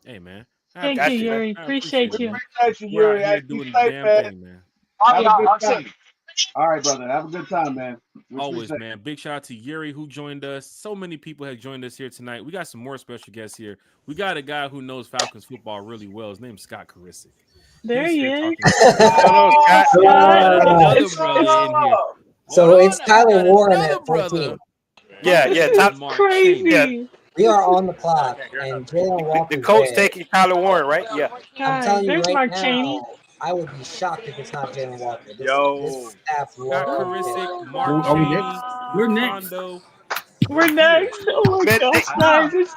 Hey, man. Thank you, Yuri. Appreciate you. Appreciate you, Yuri. We're out here doing the damn thing, man. All right, brother. Have a good time, man. Always, man. Big shout out to Yuri who joined us. So many people have joined us here tonight. We got some more special guests here. We got a guy who knows Falcons football really well. His name's Scott Karisic. There he is. Another brother in here. So it's Tyler Warren at 14. Yeah. That's crazy. Yeah. We are on the clock, and Jalen Walker. The coach taking Tyler Warren, right? Yeah. I'm telling you right Mark now, Chaney. I would be shocked if it's not Jalen Walker. This staff Scott Karisic, Mark We're next. We're next. Oh my gosh,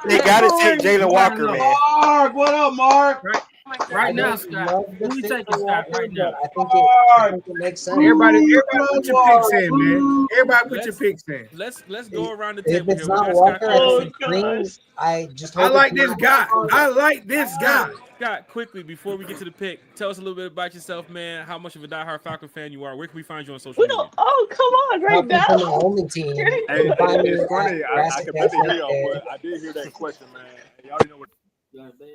They got to take Jalen Walker, man. Mark, what up, Mark? Right now, Scott. Who we taking, Scott? Right now. I think it makes sense. Everybody put your picks in, man. Everybody put your picks in. Let's go around the If table it's here. not Walker, I think Green. I like this guy. I like this guy. Scott, quickly before we get to the pick, tell us a little bit about yourself, man. How much of a diehard Falcon fan you are? Where can we find you on social media? Oh, come on, right now. From the only team. Hey, it's funny. I can bet hear y'all, but I did hear that question, man. Y'all already know what.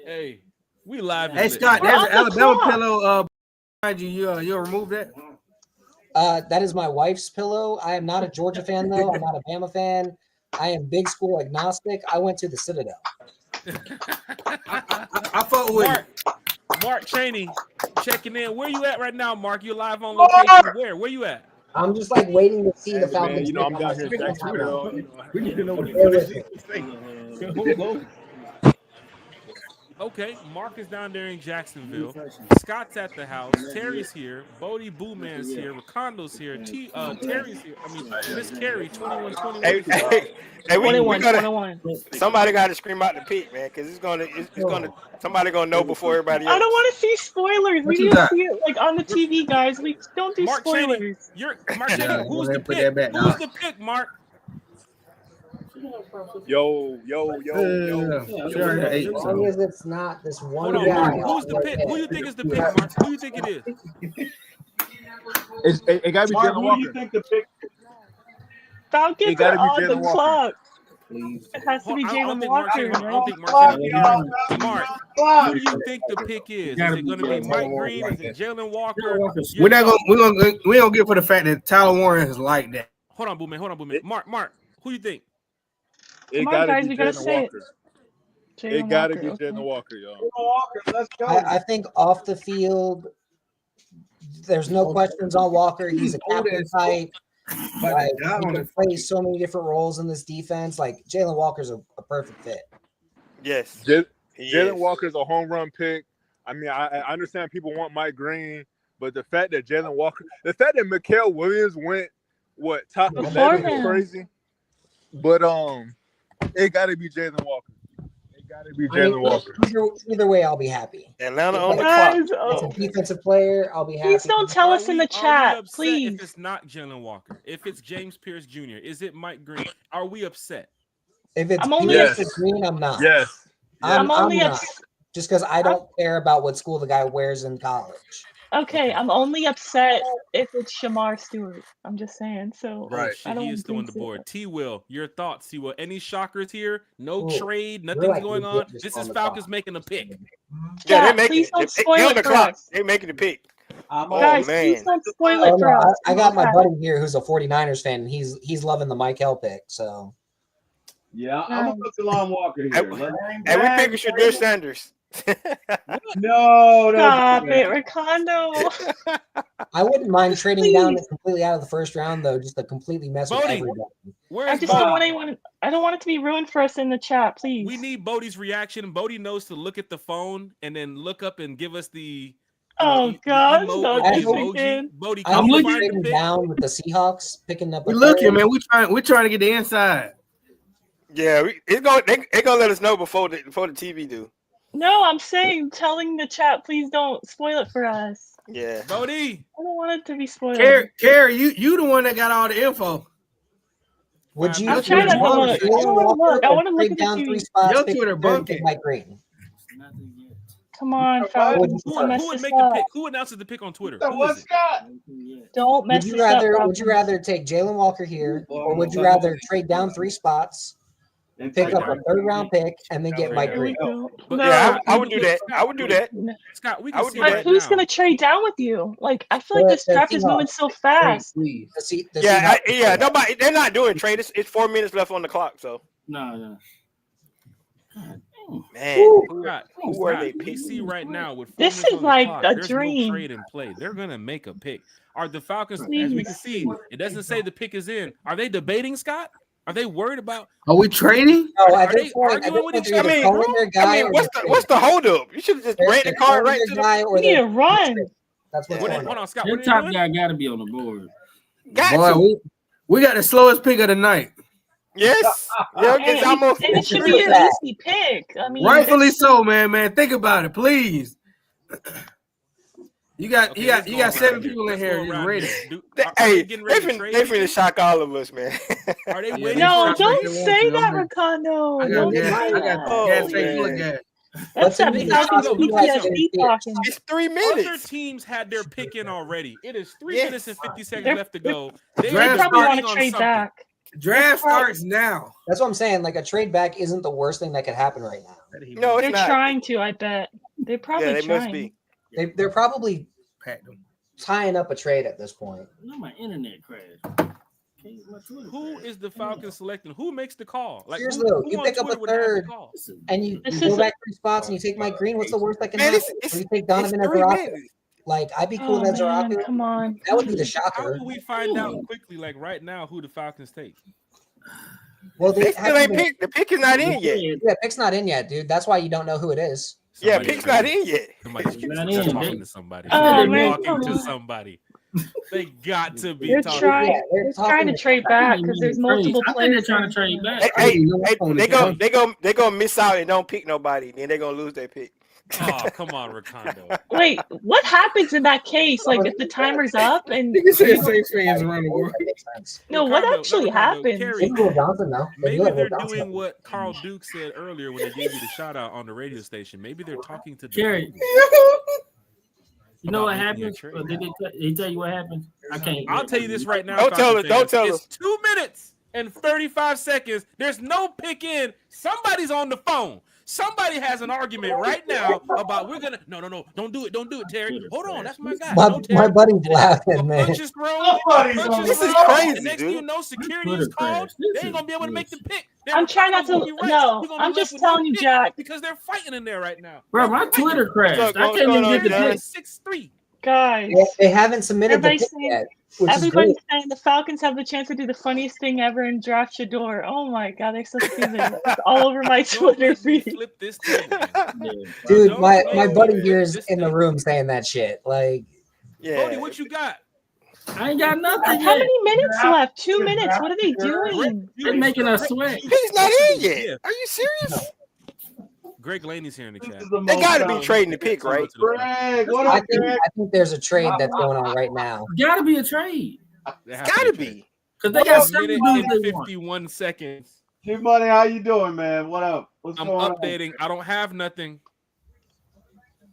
Hey, we live. Hey, Scott, there's an Alabama pillow behind you. You'll remove that? That is my wife's pillow. I am not a Georgia fan, though. I'm not a Bama fan. I am big school agnostic. I went to the Citadel. I fought with Mark Chaney checking in. Where you at right now, Mark? You live on location. Where you at? I'm just like waiting to see the Falcons. Man, you know, I'm down here in Jacksonville. We need to know what Okay, Mark is down there in Jacksonville. Scott's at the house. Terry's here. Bodie Booman's here. Racondo's here. Terry's here. I mean, Miss Carrie, 2121. Hey, 21. Somebody got to scream out the pick, man, because it's gonna. Somebody gonna know before everybody else. I don't want to see spoilers. We need to see it like on the TV, guys. We don't do Mark spoilers. Mark Chaney, who's the pick? Who's the pick, Mark? Yo. As long as it's not this one Hold on, guy. Mark. Who's the pick? Who you think is the pick, Mark? Who you think it is? It got to be Mark, Jalen who do Walker. you think the pick? Falcons gotta are be on Jalen the Walker. clock. It has to be Jalen Walker, I don't right? think Mark Mark, who do you think the pick is? Is it going to be Mike Green? Is it Jalen Walker? we don't get for the fact that Tyler Warren is like that. Hold on, Booman. Mark, who you think? Come on, guys, we gotta say it. It got to be Jalen Walker, y'all. Walker, let's go. I think off the field, there's no questions on Walker. He's a captain type. Like, he can play so many different roles in this defense. Like Jalen Walker's a perfect fit. Yes. Jalen Walker's a home run pick. I mean, I understand people want Mike Green, but the fact that Jalen Walker, the fact that Mikael Williams went top 11 is crazy. But it got to be Jalen Walker. It got to be Jalen Walker. Either way, I'll be happy. Atlanta on the clock. It's a defensive player. I'll be happy. Please don't tell us in the chat, please. If it's not Jalen Walker, if it's James Pierce Jr., is it Mike Green? Are we upset? If it's Pierce Green, I'm not. Yes. I'm only not. Just because I don't care about what school the guy wears in college. Okay, I'm only upset if it's Shamar Stewart. I'm just saying. So right, I don't he is still on the board. T-Will, your thoughts? T-Will, any shockers here? No trade, nothing going on. This is Falcons making a pick. Yeah, they're making. Please don't spoil it for us. They're making the pick. Guys, please don't spoil it for us. I got my buddy here who's a 49ers fan, and he's loving the Michael pick. So yeah, I'm gonna put Delon Walker here. And we picking Shadur Sanders. No, stop it, Ricardo. I wouldn't mind trading down completely out of the first round, though, just to completely mess with everybody. I just don't want I don't want it to be ruined for us in the chat, please. We need Bodie's reaction. Bodie knows to look at the phone and then look up and give us the. God, Bodie, I'm looking down with the Seahawks, picking up. We're looking, man. We're trying to get the inside. Yeah, they're gonna let us know before the TV do. No, I'm saying, telling the chat, please don't spoil it for us. Yeah, Bodie. I don't want it to be spoiled. Carrie, you the one that got all the info. Would you? I'm trying to look. I want to look at the TV. Your Twitter bucket. Mike Green. Come on, Falcon. Who would make the pick? Who announces the pick on Twitter? What's Scott? Don't mess this up. Would you rather take Jalen Walker here, or would you rather trade down 3 spots? And pick up a 3rd round pick and then get Mike Green. Yeah, I would do that. I would do that. Scott, we can see but who's going to trade down with you? Like, I feel like this draft is moving so fast. Yeah, nobody. They're not doing trade. It's 4 minutes left on the clock. So no. Man, who are they? We see right now with 4 this minutes is on the like clock, a there's dream. No trade in play. They're gonna make a pick. Are the Falcons? As we can see, it doesn't say the pick is in. Are they debating, Scott? Are they worried about? Are we trading? No, are they arguing with each other? I mean, what's the holdup? You should have just ran the card right to the guy. You need to run. That's what's going on. Hold on, Scott. Your top guy got to be on the board. Boy, we got the slowest pick of the night. Yes, it's almost. And it should be an easy pick. I mean, rightfully so, man. Think about it, please. You got 7 people in here ready. Hey, they finna shock all of us, man. Are they waiting? No, don't say that, Ricardo. Don't say that. That's that Falcons PTSD talking. It's 3 minutes. Other teams had their pick in already. It is 3 minutes and 50 seconds left to go. They probably want to trade back. Draft starts now. That's what I'm saying. Like, a trade back isn't the worst thing that could happen right now. No, they're trying to. I bet they're probably they trying. must be. They're probably tying up a trade at this point. My internet crashed. Who is the Falcons selecting? Who makes the call? Like, here's though, you pick up a 3rd, and you go back 3 spots, and you take Mike Green. What's the worst that can happen? Or you take Donovan Ezra. Like, I'd be cool with Ezra. Come on, that would be the shocker. How do we find out quickly, like right now, who the Falcons take? Well, they still ain't picked. The pick is not in yet. Yeah, pick's not in yet, dude. That's why you don't know who it is. Pick's not in yet. Somebody's talking to somebody. Talking to somebody. They got to be. They're trying to trade back because there's multiple players. They're trying to trade back. Hey, they gonna miss out and don't pick nobody. Then they're gonna lose their pick. Oh, come on, Ricardo. Wait, what happens in that case? Like, if the timer's up and you can say Saints fans around the world. No, what actually happens? Maybe they're doing what Carl Duke said earlier when they gave you the shout out on the radio station. Maybe they're talking to Carrie. You know what happens? Did they tell you what happened? I can't. I'll tell you this right now. Don't tell us. It's 2 minutes and 35 seconds. There's no pick in. Somebody's on the phone. Somebody has an argument right now about we're gonna no, don't do it, Terry. Hold on, that's my guy. My buddy's laughing, man. This is crazy. The next thing you know, security is called. They ain't gonna be able to make the pick. I'm trying not to. No, I'm just telling you, Jack, because they're fighting in there right now. Bro, my Twitter crashed. I can't even get the pick. 6-3. Guys, they haven't submitted the pick yet, which is great. Everybody's saying the Falcons have the chance to do the funniest thing ever and draft Shador. Oh my god, they're so stupid. It's all over my Twitter feed. Flip this table, Dude, my buddy here is in the room saying that shit. Like, Bodie, what you got? I ain't got nothing. How many minutes left? 2 minutes. What are they doing? They're making us sweat. He's not in yet. Are you serious? Greg Laney's here in the chat. They got to be trading the pick, right? Greg, what up, Greg? I think there's a trade that's going on right now. Got to be a trade. It's got to be. Because they got 1 minute and 51 seconds. T-Money, how you doing, man? What up? What's I'm going updating. I don't have nothing.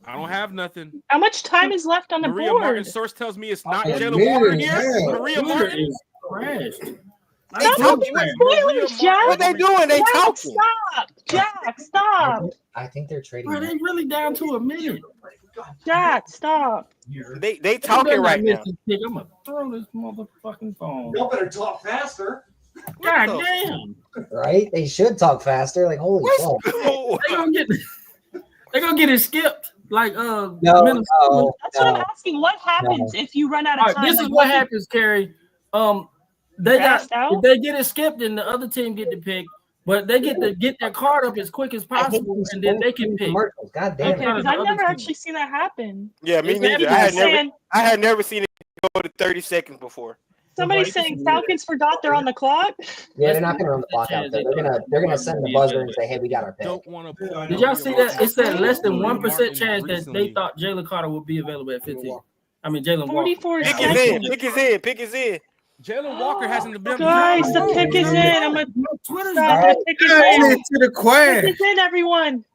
How much time is left on the Maria board? Martin source tells me it's not Jalen Walker here. Maria Martin is crashed. Stop spoilers, Jack. What they doing? They talking. Stop, Jack. Stop. I think they're trading. Bro, they really down to a minute. Jack, stop. They talking right now. I'm gonna throw this motherfucking phone. Y'all better talk faster. God damn. Right? They should talk faster. Like, holy fuck. They're gonna get it skipped. Like No. That's what I'm asking. What happens if you run out of time? This is what happens, Carrie. They got if they get it skipped, and the other team get the pick, but they get to get their card up as quick as possible, and then they can pick. God damn. Okay, because I've never actually seen that happen. Yeah, me neither. I had never seen it go to 30 seconds before. Somebody's saying Falcons forgot they're on the clock. Yeah, they're not gonna run the clock out there. They're gonna send the buzzer and say, "Hey, we got our pick." Did y'all see that? It said less than 1% chance that they thought Jalen Carter would be available at 15. I mean, Jalen 44 seconds. Pick is in. Jalen Walker hasn't been. Guys, the pick is in. I'm a Twitter's the pick is in. To the crash. Pick is in, everyone.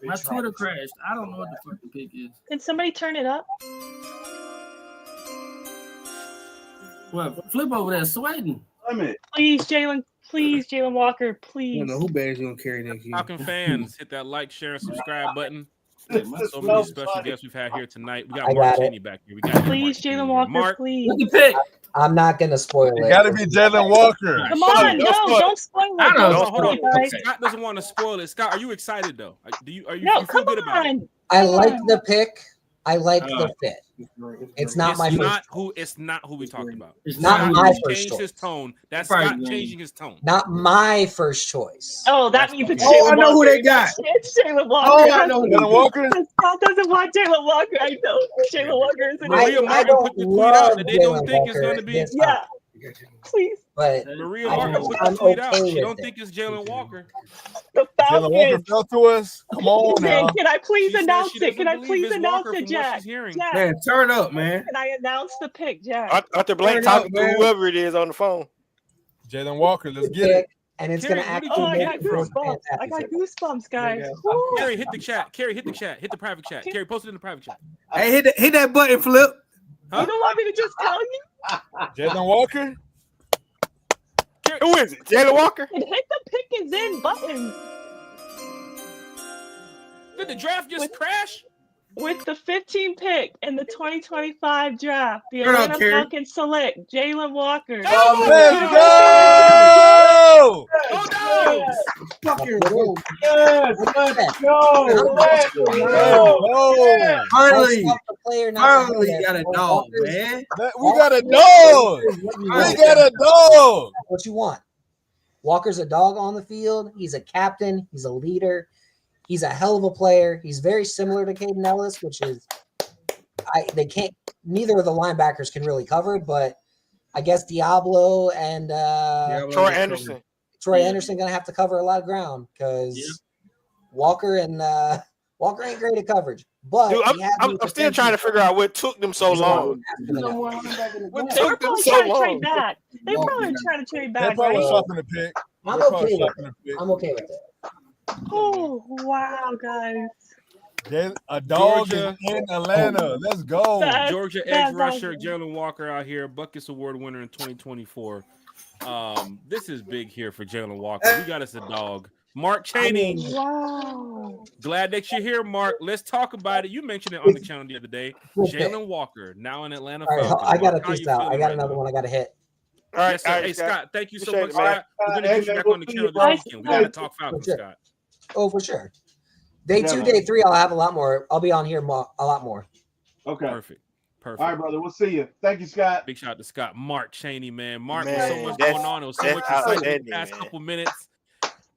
My Twitter crashed. I don't know what the fucking pick is. Can somebody turn it up? Well, flip over there, sweating. Please, Jalen. Please, Jalen Walker. I Please. don't know who bears you gonna carry next year. Falcon fans, hit that like, share, and subscribe button. So many special guests we've had here tonight. We got Mark Cheney back here. We got Please, Jalen Walker. Mark, please. I'm not gonna spoil it. It got to be Jalen Walker. Come on, don't spoil it. I know. Don't Hold spoil on. it, guys. Scott doesn't want to spoil it. Scott, are you excited though? Are you No, feel come good about it? on. I like the pick. I like the fit. It's not my It's not who we talked about. It's not my first changed choice. his tone. That's Scott changing his tone. Not my first choice. Oh, that means it's Oh, Jalen I know who Walker. they got. It's Jalen Walker. Oh, I know who Jalen Walker. Scott doesn't want Jalen Walker. I know Jalen Walker is in Maria it. Martin put the tweet out that they don't think it's going to be. Yeah. Please. But Maria Martin put the I'm tweet out. okay She with don't it. think it's Jalen Walker. The Jalen Walker Falcons. fell to us. Come on now. Can I please She said announce she it? Can I doesn't believe please it's announce Walker it, from what Jack? she's hearing. Jack, Man, turn up, man. can I announce the pick, Jack? Arthur Blank talking to whoever it is on the phone. Jalen Walker, let's get it. And it's Carrie, gonna what did actually Oh, I make got it for a goosebumps. I got goosebumps, guys. Carrie, hit the chat. Carrie, hit the chat. Hit the private chat. Carrie, post it in the private chat. Hey, hit that button, Flip. Huh? You don't want me to just tell you? Jalen Walker. Who is it? Jalen Walker? And hit the pick is in button. Did the draft just crash? With the 15th pick in the 2025 draft, the Turn up, Atlanta Carrie. Falcons select Jalen Walker. Let's go. Go Dogs! Fucking Yes, let's go. Let's go. Finally, Finally, you got a dog, man. We got a dog. We got a dog. What you want? Walker's a dog on the field. He's a captain. He's a leader. He's a hell of a player. He's very similar to Caden Ellis, which is they can't. Neither of the linebackers can really cover, but I guess Diablo and Troy Anderson. Troy Anderson gonna have to cover a lot of ground because Walker and Walker ain't great at coverage. But Dude, I'm still trying to figure out what took them so long. What took them so long? They probably trying to trade back. They probably Right? swapping the pick. I'm They're okay probably with swapping it. the pick. I'm okay with it. Oh wow, guys! A dog Georgia. is in Atlanta. Let's go. Georgia edge rusher Jalen Walker out here, Buckets Award winner in 2024. This is big here for Jalen Walker. We got us a dog. Mark Cheney. Wow. Glad that you're here, Mark. Let's talk about it. You mentioned it on the channel the other day. Jalen Walker, now in Atlanta. All right, Falcons. I got a How you piece out. feeling I got right another now? one I got to hit. All right, Yes, sir. Hey, Scott, thank you so Appreciate much, it, man. Scott. We're going to get you back on the channel this weekend. We got to talk Falcons, For sure. Scott. Oh, for sure. Day Yeah, 2, man. day 3, I'll have a lot more. I'll be on here a lot more. Okay. Perfect. Perfect. All right, brother. We'll see you. Thank you, Scott. Big shout out to Scott. Mark Cheney, man. Mark, Man, there's so much going on. There was so much excitement the past man. couple minutes.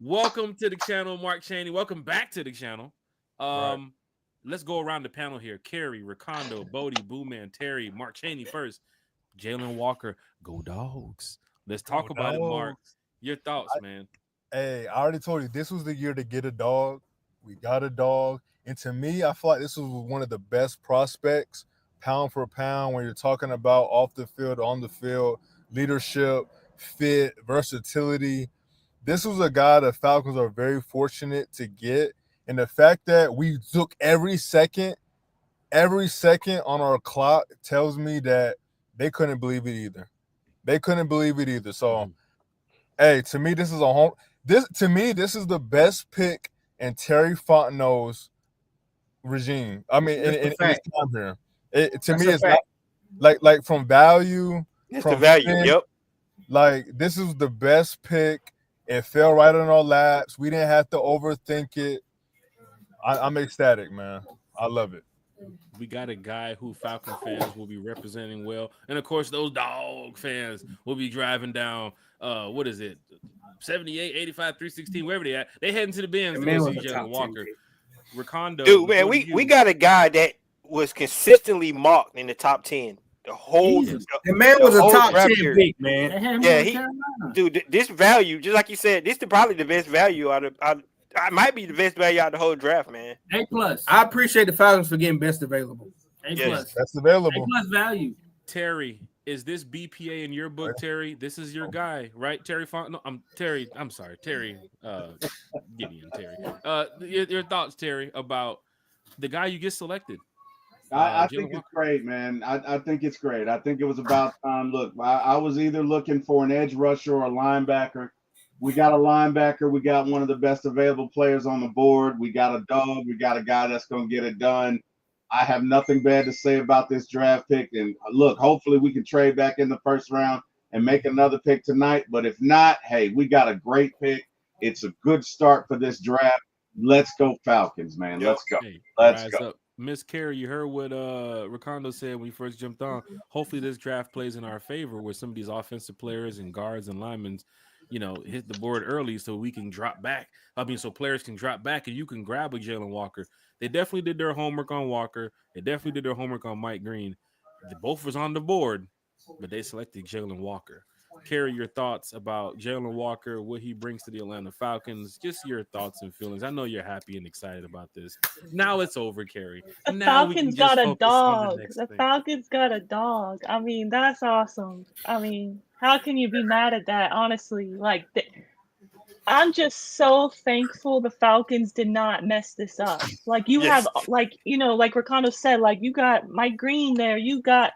Welcome to the channel, Mark Cheney. Welcome back to the channel. Let's go around the panel here. Kerry, Recondo, Bodie, Booman, Terry, Mark Cheney first. Jalen Walker, go Dogs. Let's talk about it, Mark. Your thoughts, man. Hey, I already told you this was the year to get a dog. We got a dog. And to me, I feel like this was one of the best prospects, pound for pound, when you're talking about off the field, on the field, leadership, fit, versatility. This was a guy the Falcons are very fortunate to get. And the fact that we took every second on our clock tells me that they couldn't believe it either. So, hey, to me, this is a home. This is the best pick in Terry Fontenot's regime. I mean, in his time here. To me, it's not like from value. It's the value. Yep. Like, this is the best pick. It fell right on our laps. We didn't have to overthink it. I'm ecstatic, man. I love it. We got a guy who Falcon fans will be representing well. And, of course, those Dog fans will be driving down, 78, 85, 316, wherever they at. They heading to the Benz to go see Jalen Walker. Recondo. Dude, man, we got a guy that was consistently marked in the top 10. The man was a top 10 pick, man. Yeah, dude, this value, just like you said, this is probably the best value out of I might be the best value out of the whole draft, man. A+. I appreciate the Falcons for getting best available. A+. Best available. A+ value. Terry, is this BPA in your book, Terry? This is your guy, right? Terry Fontenot. I'm sorry, Terry. Gideon, Terry. Your thoughts, Terry, about the guy you get selected? I think it's great, man. I think it's great. I think it was about time. Look, I was either looking for an edge rusher or a linebacker. We got a linebacker. We got one of the best available players on the board. We got a dog. We got a guy that's going to get it done. I have nothing bad to say about this draft pick. And look, hopefully we can trade back in the first round and make another pick tonight. But if not, hey, we got a great pick. It's a good start for this draft. Let's go Falcons, man. Let's go. Let's go. Miss Carey, you heard what Recondo said when we first jumped on. Hopefully this draft plays in our favor with some of these offensive players and guards and linemen, hit the board early so we can drop back. So players can drop back and you can grab a Jalen Walker. They definitely did their homework on Walker. They definitely did their homework on Mike Green. Both was on the board, but they selected Jalen Walker. Carrie, your thoughts about Jalen Walker, what he brings to the Atlanta Falcons, just your thoughts and feelings. I know you're happy and excited about this. Now it's over, Carrie. The Falcons got a dog. The Falcons got a dog. I mean, that's awesome. I mean, how can you be mad at that, honestly? I'm just so thankful the Falcons did not mess this up. Like Recondo said, you got Mike Green there, you got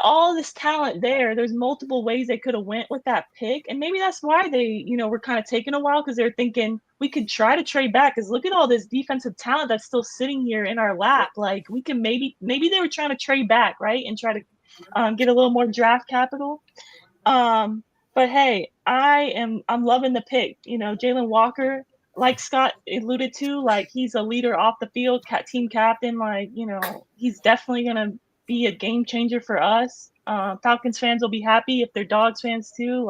all this talent there. There's multiple ways they could have went with that pick, and maybe that's why they, were kind of taking a while, because they're thinking we could try to trade back. Because look at all this defensive talent that's still sitting here in our lap. Like we can maybe they were trying to trade back, right, and try to get a little more draft capital. But hey, I'm loving the pick. Jalen Walker, like Scott alluded to, he's a leader off the field, team captain. He's definitely gonna be a game changer for us. Falcons fans will be happy if they're Dogs fans too.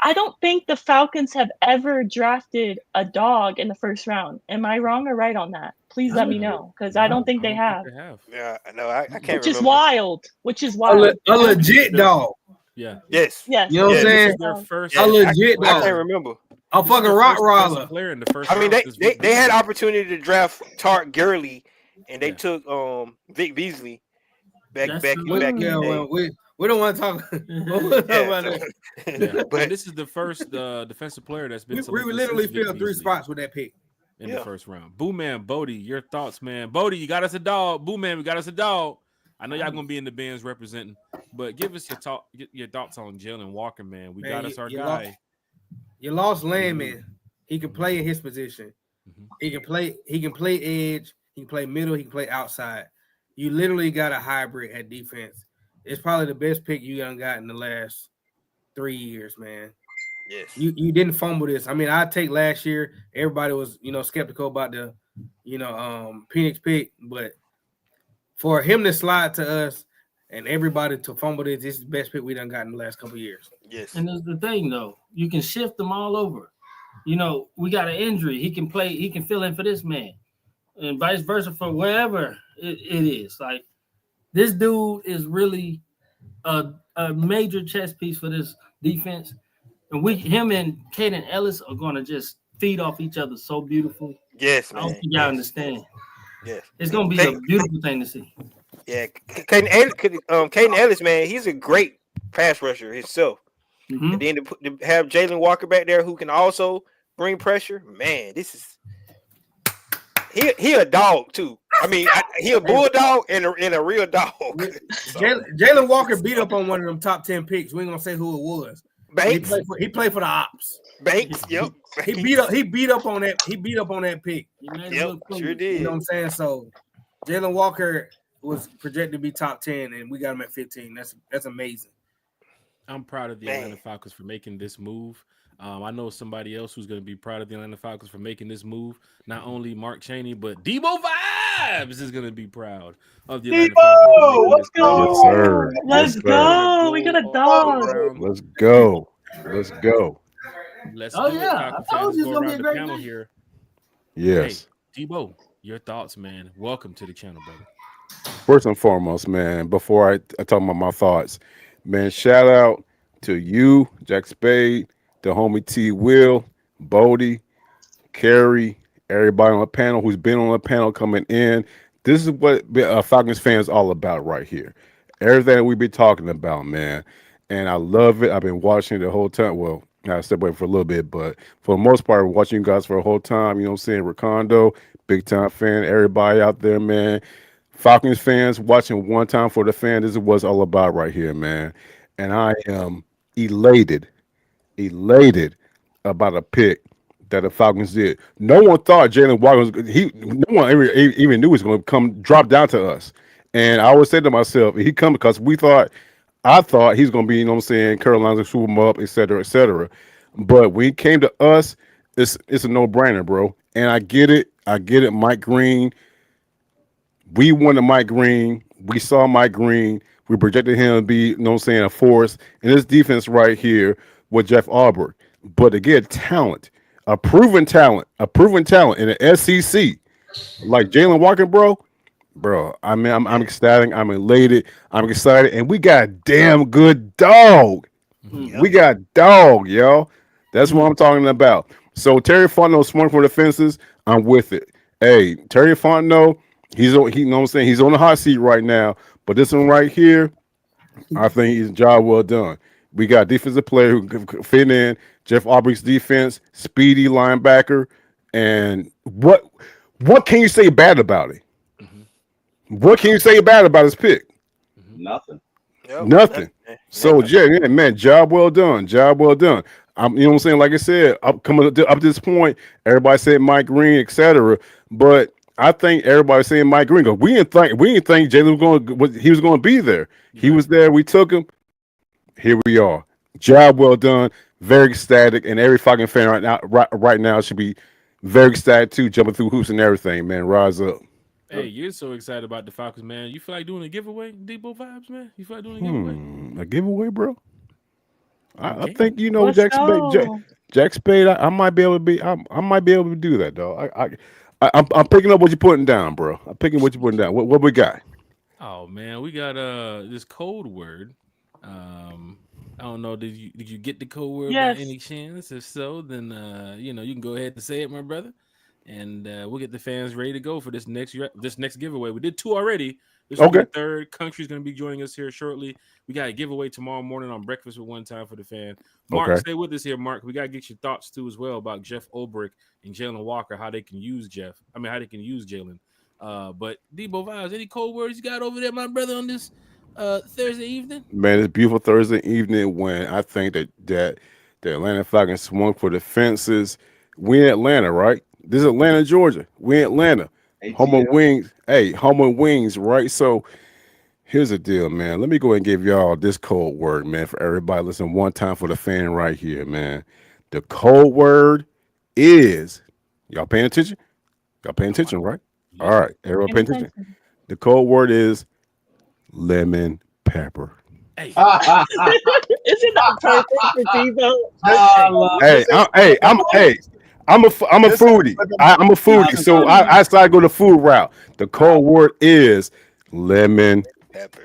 I don't think the Falcons have ever drafted a dog in the first round. Am I wrong or right on that? Please let me know, because I don't think they have. Yeah, no, I can't. Which is wild. A legit dog. Yeah. Yes. Yes. You know what I'm saying? A legit dog. I can't remember. A fucking Rottweiler. I mean, they had opportunity to draft Tart Gurley, and they took Vic Beasley back in the day. We don't want to talk about that. But this is the first defensive player that's been. We literally filled 3 spots with that pick in the first round. Boo Man, Bodie, your thoughts, man. Bodie, you got us a dog. Boo Man, we got us a dog. I know y'all gonna be in the Benz representing, but give us your thoughts on Jalen Walker, man. We got us our guy. You lost Landman. He can play in his position. Mm-hmm. He can play edge. He can play middle. He can play outside. You literally got a hybrid at defense. It's probably the best pick you done got in the last 3 years, man. Yes. You didn't fumble this. I mean, I take last year. Everybody was, skeptical about the, Penix pick, but for him to slide to us and everybody to fumble this is the best pick we done got in the last couple of years. Yes. And that's the thing, though. You can shift them all over. You know, we got an injury. He can play. He can fill in for this man, and vice versa for wherever it is. Like, this dude is really a major chess piece for this defense. And him and Kaden Ellis are going to just feed off each other so beautiful. Yes, man. I man. don't think y'all understand. Yes. It's going to be a beautiful thing to see. Yeah. Kaden Ellis, man, he's a great pass rusher himself. Mm-hmm. And then to have Jalen Walker back there who can also bring pressure, man, this is he a dog too. I mean, he a bulldog and a real dog. So. Jalen Walker beat up on one of them top 10 picks. We ain't gonna say who it was. Banks. He played for the Ops. Banks. Yep. He beat up on that. He beat up on that pick. Yep. Sure did. You know what I'm saying? So Jalen Walker was projected to be top 10, and we got him at 15. That's amazing. I'm proud of the Atlanta Falcons for making this move. I know somebody else who's going to be proud of the Atlanta Falcons for making this move. Not only Mark Cheney, but Debo Vibes is going to be proud of the Atlanta Falcons. Let's go. Yes, sir. Let's go. We got a dog. Let's go. Let's go. Let's do it, Falcon fans. Go around the panel here. Yes. Hey, Debo, your thoughts, man. Welcome to the channel, brother. First and foremost, man, before I talk about my thoughts, man, shout out to you, Jack Spade, the homie T. Will, Bodie, Carrie, everybody on the panel who's been on the panel coming in. This is what Falcons fans all about right here. Everything that we've been talking about, man. And I love it. I've been watching it the whole time. Well, I stepped away for a little bit, but for the most part, watching you guys for a whole time. You know what I'm saying? Ricondo, big time fan. Everybody out there, man. Falcons fans watching one time for the fan. This is what it's all about right here, man. And I am elated about a pick that the Falcons did. No one thought Jalen Walker was. No one even knew he was going to drop down to us. And I always said to myself, he come because I thought he's going to be, you know what I'm saying, Carolina's swoop him up, et cetera, et cetera. But when he came to us, it's a no-brainer, bro. And I get it, Mike Green. We wanted Mike Green. We saw Mike Green. We projected him to be, you know what I'm saying, a force in this defense right here with Jeff Albert. But again, a proven talent in the SEC, like Jalen Walker, bro. I mean, I'm ecstatic. I'm elated. I'm excited. And we got a damn good dog. Yep. We got dog, y'all. That's what I'm talking about. So Terry Fontenot swung for the fences. I'm with it. Hey, Terry Fontenot, you know what I'm saying? He's on the hot seat right now. But this one right here, I think he's a job well done. We got a defensive player who can fit in. Jeff Albrecht's defense, speedy linebacker. And what can you say bad about it? What can you say bad about his pick? Nothing. Yep. Nothing. So yeah, man, job well done. You know what I'm saying? Like I said, up to this point, everybody said Mike Green, etc. But I think everybody's saying Mike Green because we didn't think Jalen was going to be there. He was there. We took him. Here we are. Job well done. Very ecstatic, and every fucking fan right now should be very ecstatic too, jumping through hoops and everything. Man, rise up. Hey, you're so excited about the Falcons, man. You feel like doing a giveaway, Debo Vibes, man? You feel like doing a giveaway? A giveaway, bro? I think you know Jack Spade. I might be able to be. I might be able to do that, dog. I'm picking up what you're putting down, bro. I'm picking what you're putting down. What we got? Oh man, we got this code word. I don't know. Did you get the code word by any chance? If so, then you can go ahead and say it, my brother. And we'll get the fans ready to go for this next giveaway. We did 2 already. This will be the third. Country's going to be joining us here shortly. We got a giveaway tomorrow morning on Breakfast with One Time for the fan. Mark, stay with us here, Mark. We got to get your thoughts too as well about Jeff Ulbrich and Jalen Walker, how they can use how they can use Jalen. But Debo Vibes, any cold words you got over there, my brother, on this Thursday evening? Man, it's a beautiful Thursday evening when I think that the Atlanta Falcons swung for the fences. We in Atlanta, right? This is Atlanta, Georgia. We in Atlanta. Home of wings. Hey, home of wings, right? So here's the deal, man. Let me go ahead and give y'all this code word, man, for everybody. Listen, one time for the fan right here, man. The code word is, y'all paying attention? Y'all paying attention, right? All right. Everybody paying attention. The code word is lemon pepper. Hey. Isn't that perfect for Debo? I'm a foodie. I'm a foodie, so I started to go the food route. The code word is lemon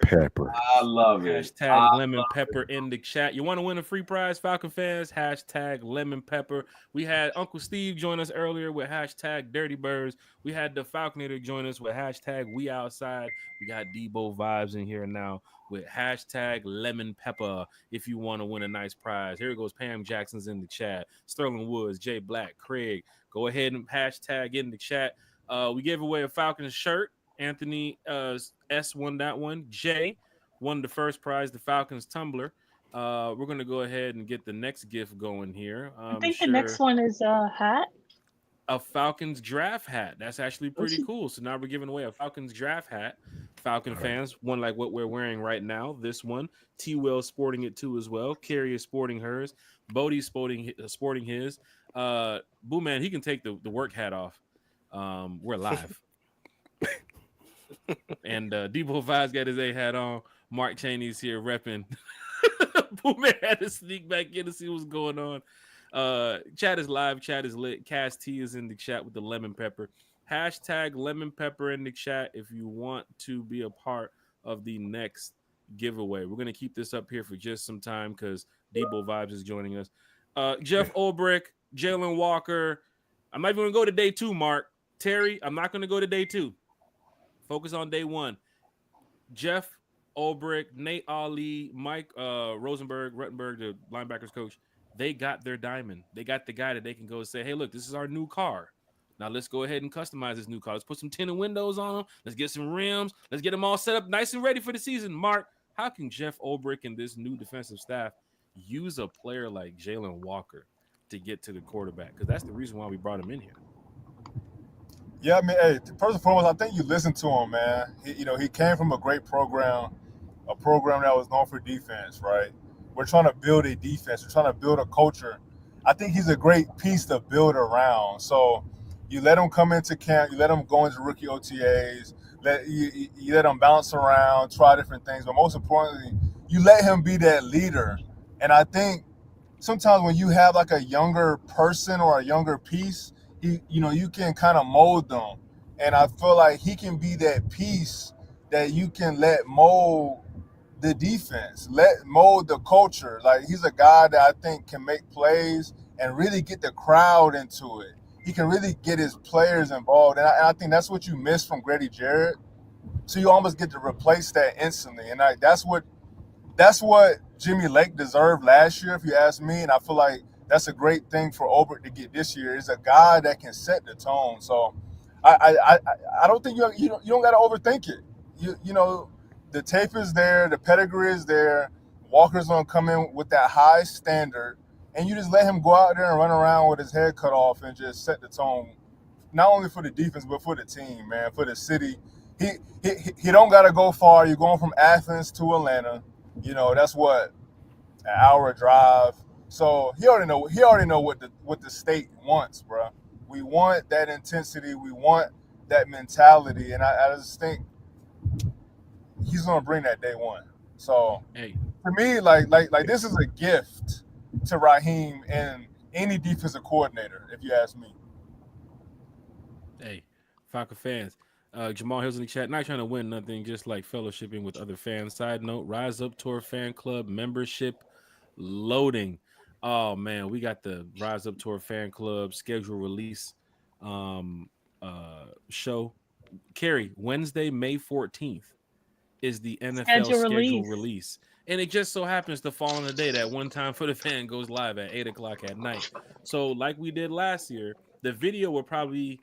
pepper. I love it. Hashtag lemon pepper in the chat. You want to win a free prize, Falcon fans? Hashtag lemon pepper. We had Uncle Steve join us earlier with hashtag Dirty Birds. We had the Falconator join us with hashtag We Outside. We got Debo Vibes in here now with hashtag lemon pepper if you want to win a nice prize. Here goes Pam Jackson's in the chat. Sterling Woods, Jay Black, Craig. Go ahead and hashtag in the chat. We gave away a Falcons shirt. Anthony S won that one. Jay won the first prize, the Falcons tumbler. We're going to go ahead and get the next gift going here. I think the next one is a hat. A Falcons draft hat. That's actually pretty cool. So now we're giving away a Falcons draft hat. Falcon fans, one like what we're wearing right now. This one. T-Will sporting it too as well. Carrie is sporting hers. Bodie's sporting his. Boo Man, he can take the work hat off. We're live. And Debo Vibes got his A hat on. Mark Cheney's here repping. Boo Man had to sneak back in to see what's going on. Chat is live. Chat is lit. Cass T is in the chat with the lemon pepper. Hashtag lemon pepper in the chat if you want to be a part of the next giveaway. We're going to keep this up here for just some time because Debo Vibes is joining us. Jeff Ulbrich, Jalen Walker. I'm not even going to go to day 2, Mark. Terry, I'm not going to go to day 2. Focus on day 1. Jeff Ulbrich, Nate Ali, Mike Rosenberg, Ruttenberg, the linebackers coach, they got their diamond. They got the guy that they can go say, hey, look, this is our new car. Now let's go ahead and customize this new car. Let's put some tinted windows on them. Let's get some rims. Let's get them all set up nice and ready for the season. Mark, how can Jeff Ulbrich and this new defensive staff use a player like Jalen Walker to get to the quarterback? Because that's the reason why we brought him in here. Yeah, I mean, hey, first and foremost, I think you listened to him, man. He came from a great program, a program that was known for defense, right? We're trying to build a defense. We're trying to build a culture. I think he's a great piece to build around. So you let him come into camp. You let him go into rookie OTAs. You let him bounce around, try different things. But most importantly, you let him be that leader. And I think sometimes when you have like a younger person or a younger piece, you can kind of mold them. And I feel like he can be that piece that you can let mold the defense, let mold the culture. Like, he's a guy that I think can make plays and really get the crowd into it. He can really get his players involved. And I think that's what you miss from Grady Jarrett. So you almost get to replace that instantly. And that's what Jimmy Lake deserved last year, if you ask me. And I feel like that's a great thing for Ulbrich to get this year. Is a guy that can set the tone. So I don't think you don't got to overthink it. The tape is there, the pedigree is there. Walker's gonna come in with that high standard, and you just let him go out there and run around with his head cut off and just set the tone, not only for the defense but for the team, man, for the city. He don't gotta go far. You're going from Athens to Atlanta. That's what, an hour drive. So he already know what the state wants, bro. We want that intensity. We want that mentality, and I just think he's gonna bring that day one. So for me, like this is a gift to Raheem and any defensive coordinator, if you ask me. Hey, Falcon fans. Jamal Hill's in the chat. Not trying to win nothing, just like fellowshipping with other fans. Side note, Rise Up Tour Fan Club membership loading. Oh man, we got the Rise Up Tour Fan Club schedule release show. Carrie, Wednesday, May 14th is the NFL schedule release. And it just so happens to fall on the day that One Time for the Fan goes live at 8:00 at night. So like we did last year, the video will probably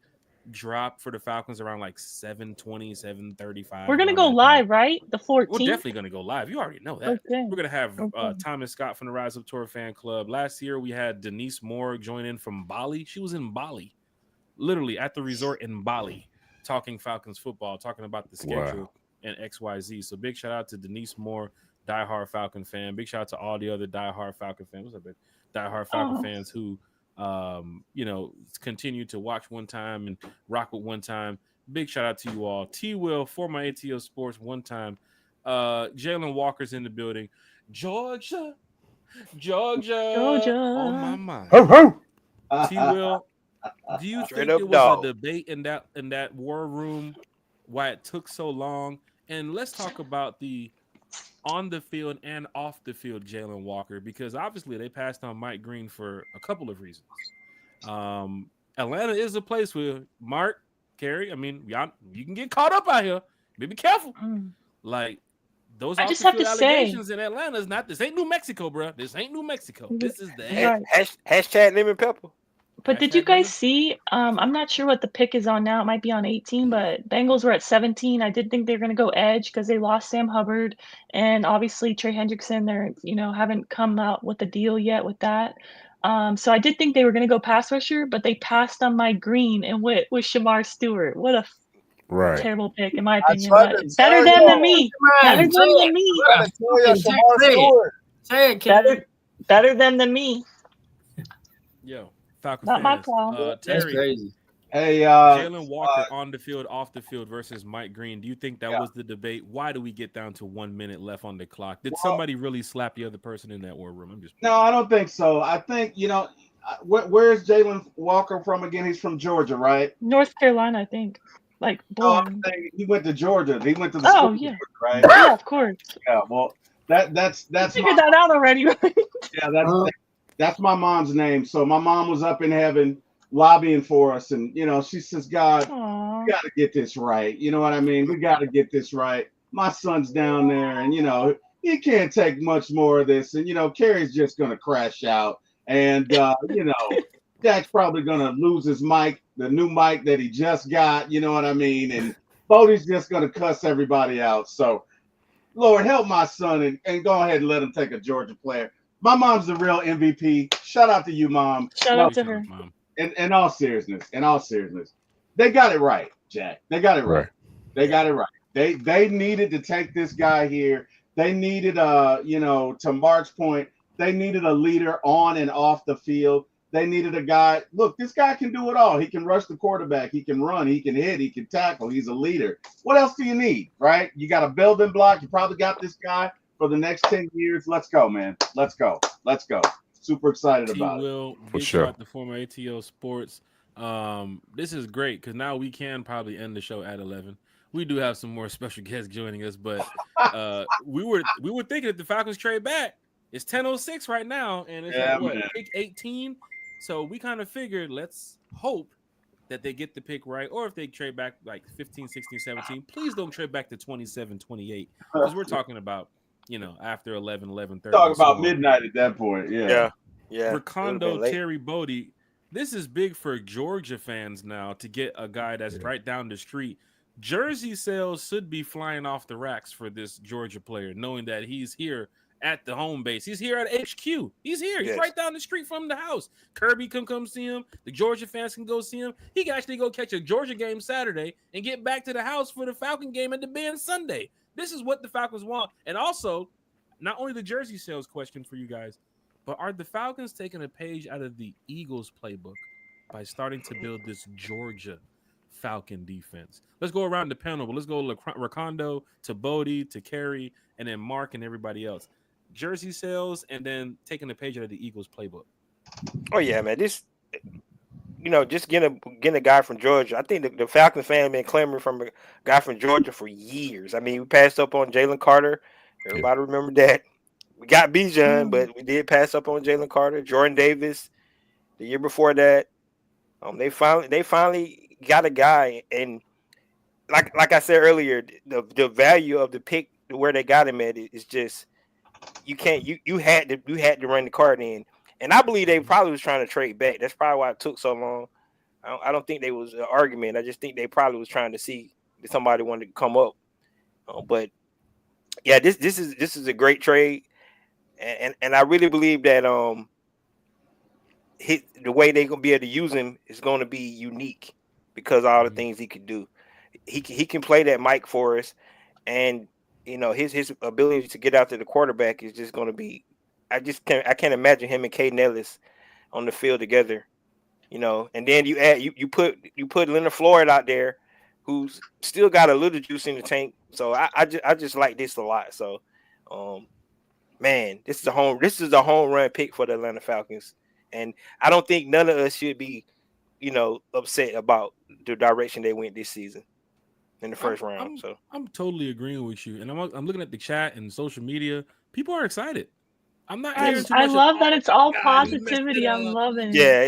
drop for the Falcons around like 7:20, 7:35. We're gonna go live, right? The 14th. We're definitely gonna go live. You already know that. Okay. We're gonna have Thomas Scott from the Rise Up Tour Fan Club. Last year we had Denise Moore join in from Bali. She was in Bali, literally at the resort in Bali, talking Falcons football, talking about the schedule and XYZ. So big shout out to Denise Moore, diehard Falcon fan. Big shout out to all the other diehard Falcon fans. What's up, babe? Diehard Falcon fans who continue to watch One Time and rock with One Time. Big shout out to you all. T Will, former ATO Sports, one time. Jalen Walker's in the building. Georgia. On my mind. T Will, do you Straight think up there was dog. a debate in that war room why it took so long? And let's talk about the on the field and off the field Jalen Walker, because obviously they passed on Mike Green for a couple of reasons. Atlanta is a place where Mark, Carey, I mean, y'all, you can get caught up out here. Be careful. Like those I off just the have field to say, allegations in Atlanta is not. This ain't New Mexico, bro. This ain't New Mexico. This is the right. Hashtag lemon pepper. But did you guys see? I'm not sure what the pick is on now. It might be on 18, but Bengals were at 17. I did think they were going to go edge because they lost Sam Hubbard and obviously Trey Hendrickson. They're haven't come out with a deal yet with that. So I did think they were going to go pass rusher, but they passed on Mike Green and went with Shamar Stewart. What a terrible pick, in my opinion. But better than me. Better than me. Better than me. Yo, Falcons Not my fans. problem. Terry, That's crazy. Hey, Jalen Walker on the field, off the field versus Mike Green. Do you think that was the debate? Why do we get down to 1 minute left on the clock? Did somebody really slap the other person in that war room? I'm just no, I don't think so. I think where's Jalen Walker from again? He's from Georgia, right? North Carolina, I think. Like born. He went to Georgia. He went to the Oh school, yeah, right? Yeah, of course. Yeah, well, that's Figured that out already, right? Yeah, that's my mom's name. So my mom was up in heaven lobbying for us, and she says, God, we got to get this right. You know what I mean? We got to get this right. My son's down there, and he can't take much more of this, and Carrie's just gonna crash out, and Dak's probably gonna lose his mic, the new mic that he just got. You know what I mean? And Bodie's just gonna cuss everybody out. So, Lord, help my son and go ahead and let him take a Georgia player. My mom's the real MVP. Shout out to you, Mom. Shout out to her. In all seriousn's, they got it right, Jack. They got it right. They got it right. They needed to take this guy here. They needed to Mark's point, they needed a leader on and off the field. They needed a guy. Look, this guy can do it all. He can rush the quarterback. He can run. He can hit. He can tackle. He's a leader. What else do you need, right? You got a building block. You probably got this guy for the next 10 years. Let's go, man. Let's go. Super excited about it. For sure. The former ATO Sports. This is great because now we can probably end the show at 11. We do have some more special guests joining us, but we were thinking that the Falcons trade back. It's 10:06 right now, and it's pick 18. So we kind of figured, let's hope that they get the pick right, or if they trade back like 15, 16, 17, please don't trade back to 27, 28, because we're talking about, after 11, 11:30. Talk about midnight at that point. Yeah. Ricondo, Terry Bodie. This is big for Georgia fans now to get a guy that's right down the street. Jersey sales should be flying off the racks for this Georgia player, knowing that he's here at the home base. He's here at HQ. He's here. He's right down the street from the house. Kirby can come see him. The Georgia fans can go see him. He can actually go catch a Georgia game Saturday and get back to the house for the Falcon game at the Bend Sunday. This is what the Falcons want. And also, not only the jersey sales question for you guys, but are the Falcons taking a page out of the Eagles playbook by starting to build this Georgia Falcon defense? Let's go around the panel, but let's go Ricondo to Bodie to Carey and then Mark and everybody else. Jersey sales and then taking a page out of the Eagles playbook. Oh yeah, man. This, just getting a guy from Georgia. I think the Falcons fan been clamoring from a guy from Georgia for years. I mean, we passed up on Jalen Carter. Everybody remember that. We got Bijan, but we did pass up on Jalen Carter. Jordan Davis, the year before that. They finally got a guy, and like I said earlier, the value of the pick, where they got him at, is just. You can't. You had to run the card in, and I believe they probably was trying to trade back. That's probably why it took so long. I don't think there was an argument. I just think they probably was trying to see if somebody wanted to come up. But yeah, this is a great trade, and I really believe that the way they're gonna be able to use him is going to be unique because of all the things he can do. He can play that mic for us, and his ability to get out to the quarterback is just going to be. I can't imagine him and Caden Ellis on the field together. And then you put Leonard Floyd out there who's still got a little juice in the tank. So I just like this a lot. So, man, this is a home run pick for the Atlanta Falcons, and I don't think none of us should be, upset about the direction they went this season in the first round. So I'm totally agreeing with you, and I'm looking at the chat and social media. People are excited. I'm not hearing too much. I love that it's all positivity. I'm loving it. Yeah,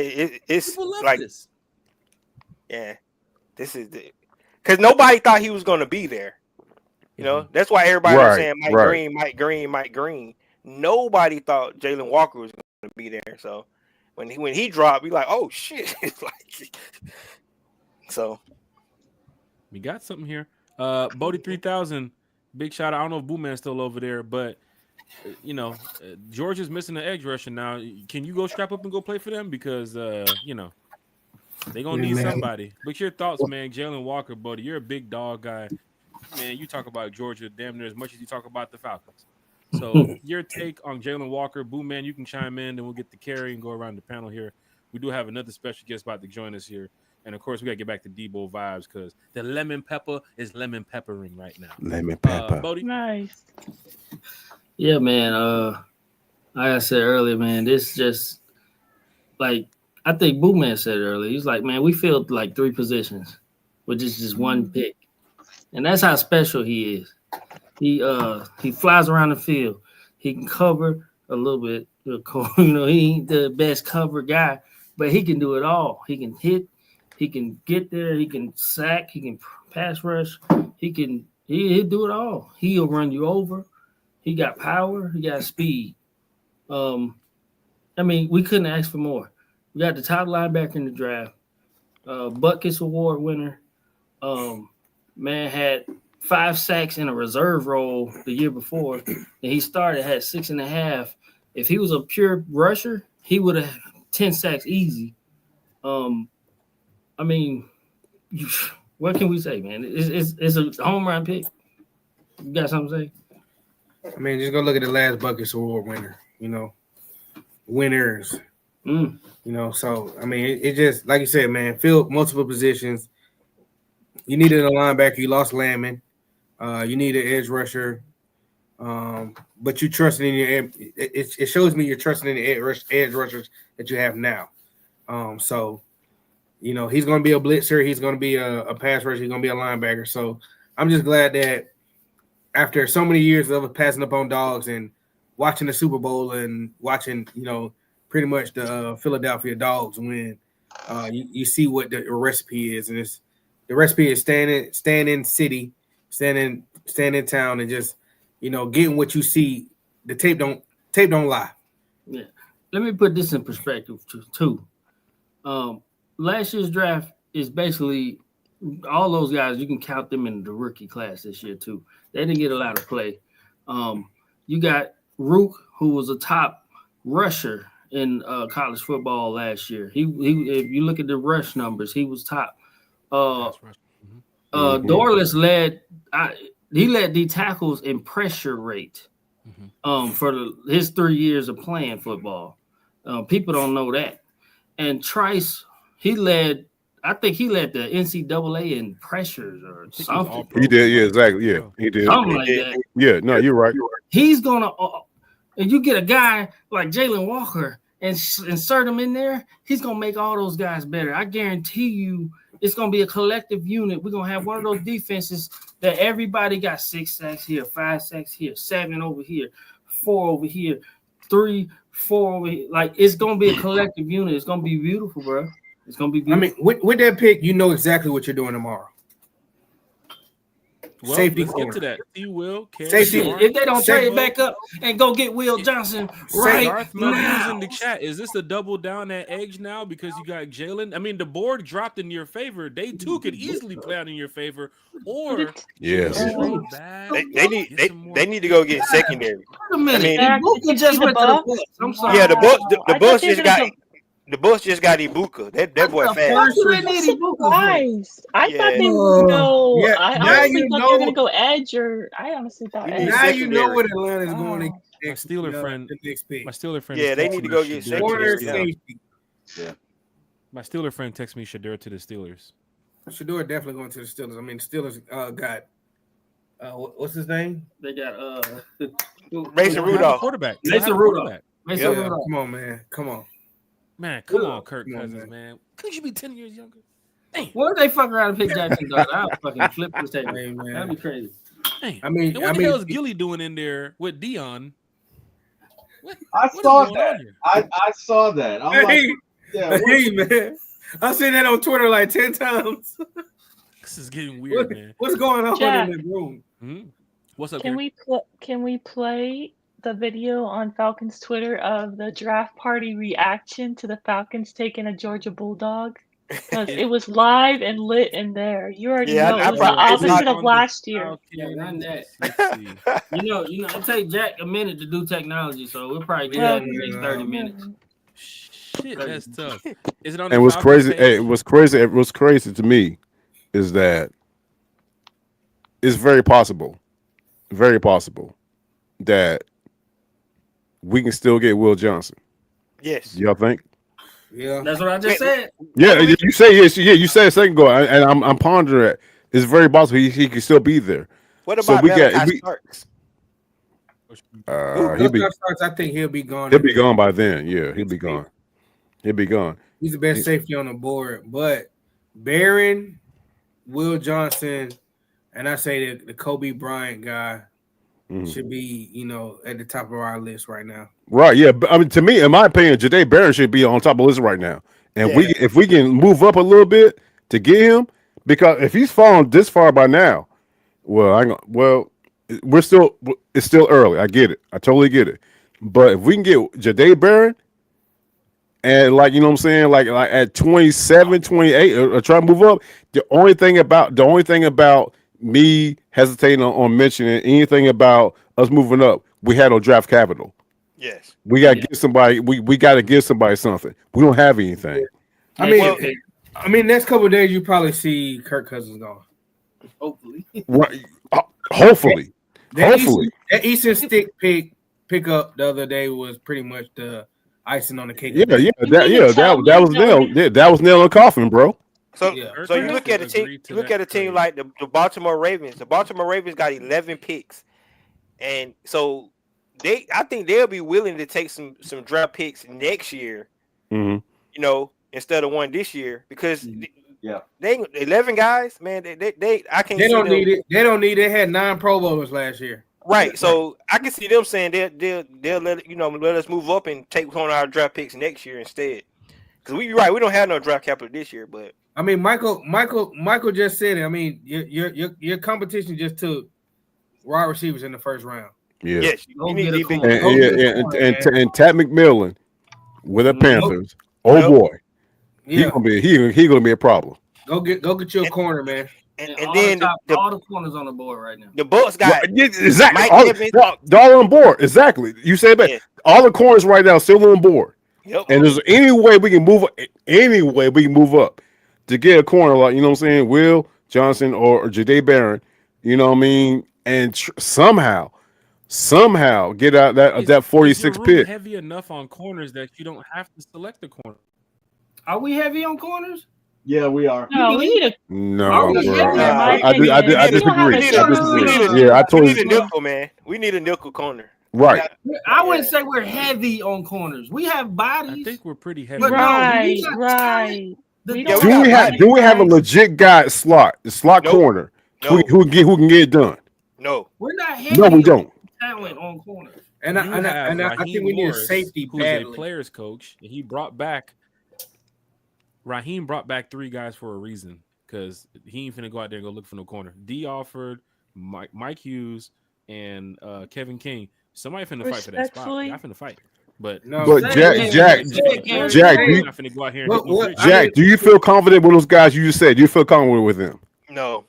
it's people love like this. Yeah, this is because nobody thought he was going to be there. That's why everybody was saying Mike Green. Nobody thought Jalen Walker was going to be there. So when he dropped, we like, oh shit! It's like, so we got something here. Bodie 3000, big shout out. I don't know if Boo Man's still over there, but George is missing the edge rusher now. Can you go strap up and go play for them? Because they're gonna need somebody. But your thoughts, man? Jalen Walker, buddy, you're a big dog guy, man. You talk about Georgia damn near as much as you talk about the Falcons. So your take on Jalen Walker, Boo Man, you can chime in, then we'll get the carry and go around the panel here. We do have another special guest about to join us here. And of course, we gotta get back to Debo vibes because the lemon pepper is lemon peppering right now. Lemon pepper. Bodie? Nice. Yeah, man. Like I said earlier, man, this just like I think Boo Man said earlier. He's like, man, we filled like 3 positions with just one pick, and that's how special he is. He flies around the field. He can cover a little bit. He ain't the best cover guy, but he can do it all. He can hit. He can get there. He can sack. He can pass rush. He'll do it all. He'll run you over. He got power. He got speed. We couldn't ask for more. We got the top linebacker in the draft. Butkus Award winner. Man had 5 sacks in a reserve role the year before, and he had 6.5. If he was a pure rusher, he would have 10 sacks easy. What can we say, man? It's a home run pick. You got something to say? Just go look at the last Butkus Award winner. Winners. So it just like you said, man, filled multiple positions. You needed a linebacker, you lost Landman. You need an edge rusher. But you trusted in your it shows me you're trusting in the edge rushers that you have now. He's gonna be a blitzer, he's gonna be a pass rusher, he's gonna be a linebacker. So I'm just glad that after so many years of passing up on dogs and watching the Super Bowl and watching, pretty much the Philadelphia Dogs win, you see what the recipe is, and the recipe is stand in city, stand in town, and just getting what you see. The tape don't lie. Yeah, let me put this in perspective too. Last year's draft is basically all those guys. You can count them in the rookie class this year too. They didn't get a lot of play. You got Rook, who was a top rusher in college football last year. He if you look at the rush numbers, he was top. Dorless led the tackles in pressure rate for his 3 years of playing football. People don't know that. And Trice, I think he led the NCAA in pressures or something. He did, yeah, exactly. Yeah, he did. Something like that. Yeah, no, you're right. He's gonna, and you get a guy like Jalen Walker and insert him in there, he's gonna make all those guys better. I guarantee you, it's gonna be a collective unit. We're gonna have one of those defenses that everybody got 6 sacks here, 5 sacks here, 7 over here, 4 over here, 3, 4 over here. Like it's gonna be a collective unit. It's gonna be beautiful, bro. It's gonna be beautiful. With that pick, you know exactly what you're doing tomorrow. Well, safety let's corner. get to that. See Will, Safety. If they don't trade back up and go get Will Johnson right Darth Muddy's now. in the chat. Is this a double down at edge now because you got Jalen? I mean, the board dropped in your favor. They too could easily play out in your favor. Or yes, they need to go get secondary. Wait a minute. Ibuka just went to the Bucks. I'm sorry. Yeah, the Bucks just got Ibuka. That boy fast. I thought they would go. Yeah, I honestly thought they were gonna go edge, or I honestly thought edge. Now you know what Atlanta's going to my Steeler friend. My Steeler friend. Yeah, they need to go get secondary. My Steeler friend texted me Shadur to the Steelers. Shador definitely going to the Steelers. I mean, the Steelers got what's his name? They got Mason Rudolph. Quarterback. Mason Rudolph. Mason Rudolph. Come on, man. Come on. Man, come on, Kirk Cousins, man. Couldn't you be 10 years younger? Damn. What if they fuck around and pick Jackson Dart? I'll fucking flip this table, man. That'd be crazy. Damn. I mean, what the hell is Gilly doing in there with Dion? I saw that. I saw that. I'm like, yeah, hey, man. I've seen that on Twitter like 10 times. This is getting weird, man. What's going on Jack, in the room? Mm-hmm. What's up? Can we play the video on Falcons Twitter of the draft party reaction to the Falcons taking a Georgia Bulldog? Because it was live and lit in there. You already know it was the opposite of last year. Yeah, not that. you know, it takes Jack a minute to do technology, so we'll probably do that in the next 30 minutes. Shit, that's tough. Is it on? And what's crazy? Hey, what's crazy to me is that it's very possible that we can still get Will Johnson. Yes. Y'all think? Yeah, that's what I just said. Yeah, you say yes. Yeah, you said a second ago, and I'm pondering it. It's very possible he can still be there. What about Starks? Starks, I think he'll be gone. He'll be gone by then. Yeah, he'll be gone. He'll be gone. He's the best safety on the board. But Barron, Will Johnson, and I say the Kobe Bryant guy should be, at the top of our list right now. Right, yeah. But I mean, to me, in my opinion, Jadae Barron should be on top of the list right now. And if we can move up a little bit to get him, because if he's fallen this far by now, it's still early. I get it. I totally get it. But if we can get Jadae Barron and like, you know what I'm saying, like at 27, 28, or try to move up, the only thing about me hesitating on mentioning anything about us moving up, we had no draft capital. Yes. We got to give somebody. We got to give somebody something. We don't have anything. I mean, next couple of days you probably see Kirk Cousins gone. Hopefully. Right. Hopefully. That Eastern stick pick up the other day was pretty much the icing on the cake. That was nail. Yeah, that was nail in the coffin, bro. So you look at a team. You look at a team like the Baltimore Ravens. The Baltimore Ravens got 11 picks, and so I think they'll be willing to take some draft picks next year. Mm-hmm. Instead of one this year, because they 11 guys, man. They I can't. They don't need it. They don't need it. They had 9 Pro Bowlers last year. Right. So I can see them saying they'll let us move up and take one of our draft picks next year instead. Because we don't have no draft capital this year, but. I mean, Michael just said it. I mean, your competition just took wide receivers in the first round. Yeah. Yes. And Tad McMillan with the Panthers. Oh boy, he gonna be a problem. Go get you a corner, man. And then all the corners on the board right now. The Bucks got exactly all on board. Exactly. You said that all the corners right now still on board. Yep. And there's any way we can move up to get a corner, like, you know what I'm saying, Will Johnson or Jadae Barron, you know what I mean, and somehow get out that 46 pick. Heavy enough on corners that you don't have to select the corner. Are we heavy on corners? Yeah, we are. No, we need a. No, I disagree. Yeah, I totally need a nickel, man. We need a nickel corner. Right. I wouldn't say we're heavy on corners. We have bodies. I think we're pretty heavy. Right. Do we have a legit guy slot corner who can get it done? No. We're not heavy. No, we don't. Talent on corners. And I think we need a safety who's badly. a players coach. And Raheem brought back 3 guys for a reason, because he ain't finna go out there and go look for no corner. D offered Mike Hughes and Kevin King. Somebody finna fight for that spot. Y'all finna fight. But Jack, do you feel confident with those guys you just said? Do you feel confident with them? No.